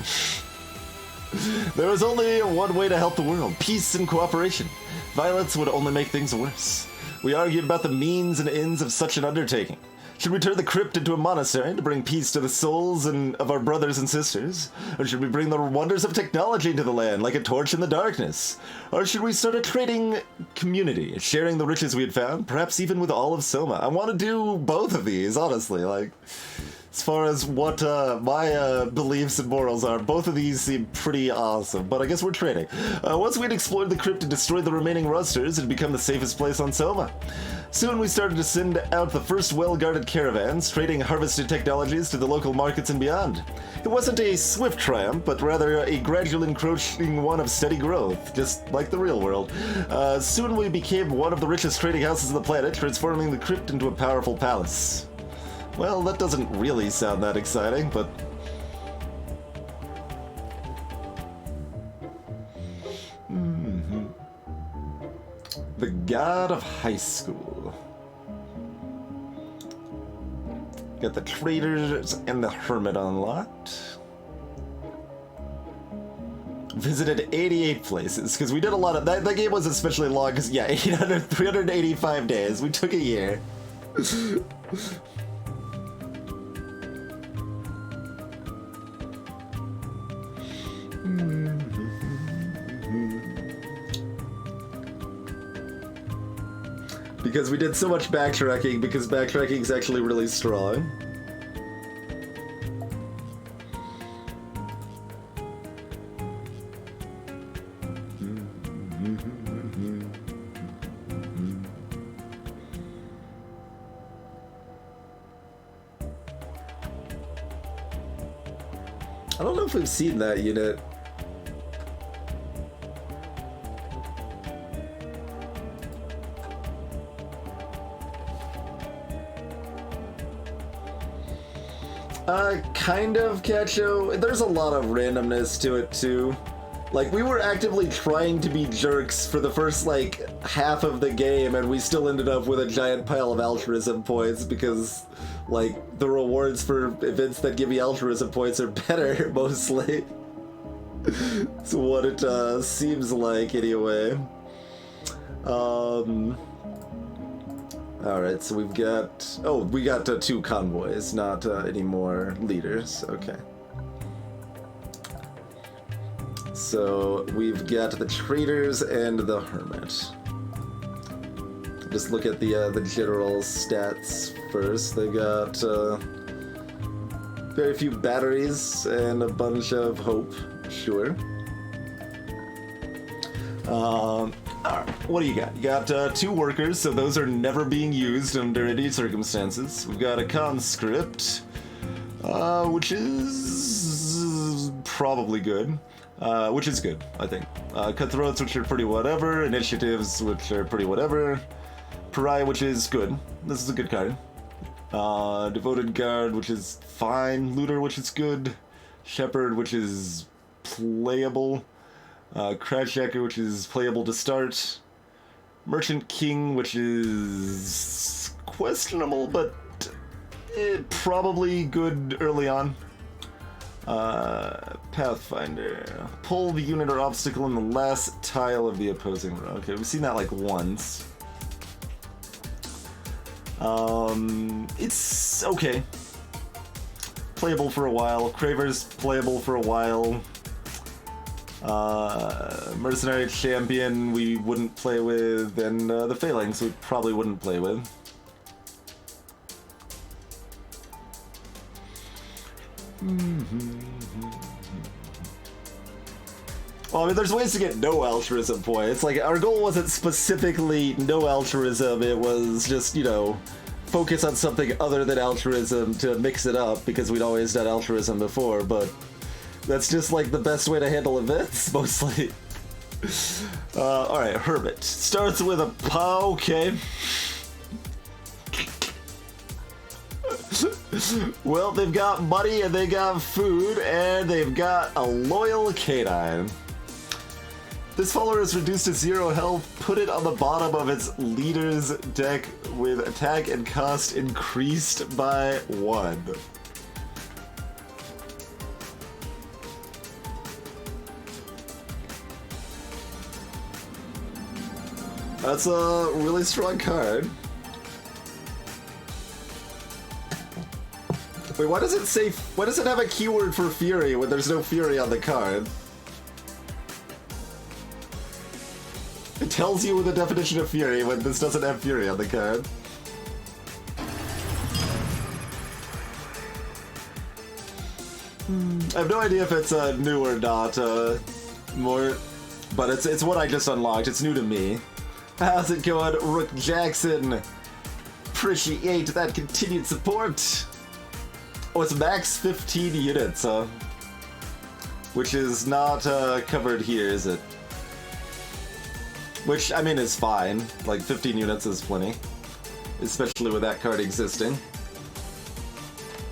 There was only one way to help the world: peace and cooperation. Violence would only make things worse. We argued about the means and ends of such an undertaking. Should we turn the crypt into a monastery to bring peace to the souls of our brothers and sisters? Or should we bring the wonders of technology into the land, like a torch in the darkness? Or should we start a trading community, sharing the riches we had found, perhaps even with all of Soma? I want to do both of these, honestly, like... As far as what my beliefs and morals are, both of these seem pretty awesome, but I guess we're trading. Once we'd explored the crypt and destroyed the remaining rusters, it had become the safest place on Soma. Soon we started to send out the first well-guarded caravans, trading harvested technologies to the local markets and beyond. It wasn't a swift triumph, but rather a gradual encroaching one of steady growth, just like the real world. Soon we became one of the richest trading houses on the planet, transforming the crypt into a powerful palace. Well, that doesn't really sound that exciting, but... The God of High School. Got the Traders and the Hermit unlocked. Visited 88 places, because we did a lot of... That game was especially long, because, yeah, 385 days. We took a year. Because we did so much backtracking, because backtracking is actually really strong. I don't know if we've seen that unit. Kind of, Cacho. There's a lot of randomness to it, too. Like, we were actively trying to be jerks for the first, like, half of the game, and we still ended up with a giant pile of altruism points because, like, the rewards for events that give you altruism points are better, mostly. It's what it seems like, anyway. Alright, so we've got... Oh, we got 2 convoys, not any more leaders. Okay. So we've got the Traders and the Hermit. Just look at the general stats first. They got very few batteries and a bunch of hope. Sure. Alright, what do you got? You got 2 workers, so those are never being used under any circumstances. We've got a conscript, which is probably good. Which is good, I think. Cutthroats, which are pretty whatever. Initiatives, which are pretty whatever. Pariah, which is good. This is a good card. Devoted Guard, which is fine. Looter, which is good. Shepherd, which is playable. Crashjacker, which is playable to start. Merchant King, which is questionable, but probably good early on. Pathfinder. Pull the unit or obstacle in the last tile of the opposing row. Okay, we've seen that like once. It's okay. Playable for a while. Craver's playable for a while. Mercenary Champion we wouldn't play with, and the Phalanx we probably wouldn't play with. Well, I mean, there's ways to get no altruism points. Like, our goal wasn't specifically no altruism, it was just, you know, focus on something other than altruism to mix it up, because we'd always done altruism before, but that's just, like, the best way to handle events, mostly. Alright, Hermit. Starts with a POW, okay. Well, they've got money, and they got food, and they've got a loyal canine. This follower is reduced to 0 health. Put it on the bottom of its leader's deck with attack and cost increased by 1. That's a really strong card. Wait, why does it say... Why does it have a keyword for Fury when there's no Fury on the card? It tells you the definition of Fury when this doesn't have Fury on the card. I have no idea if it's new or not, but it's what I just unlocked. It's new to me. How's it going, Rook Jackson? Appreciate that continued support. Oh, it's max 15 units, which is not covered here, is it? Which, I mean, is fine. Like, 15 units is plenty. Especially with that card existing.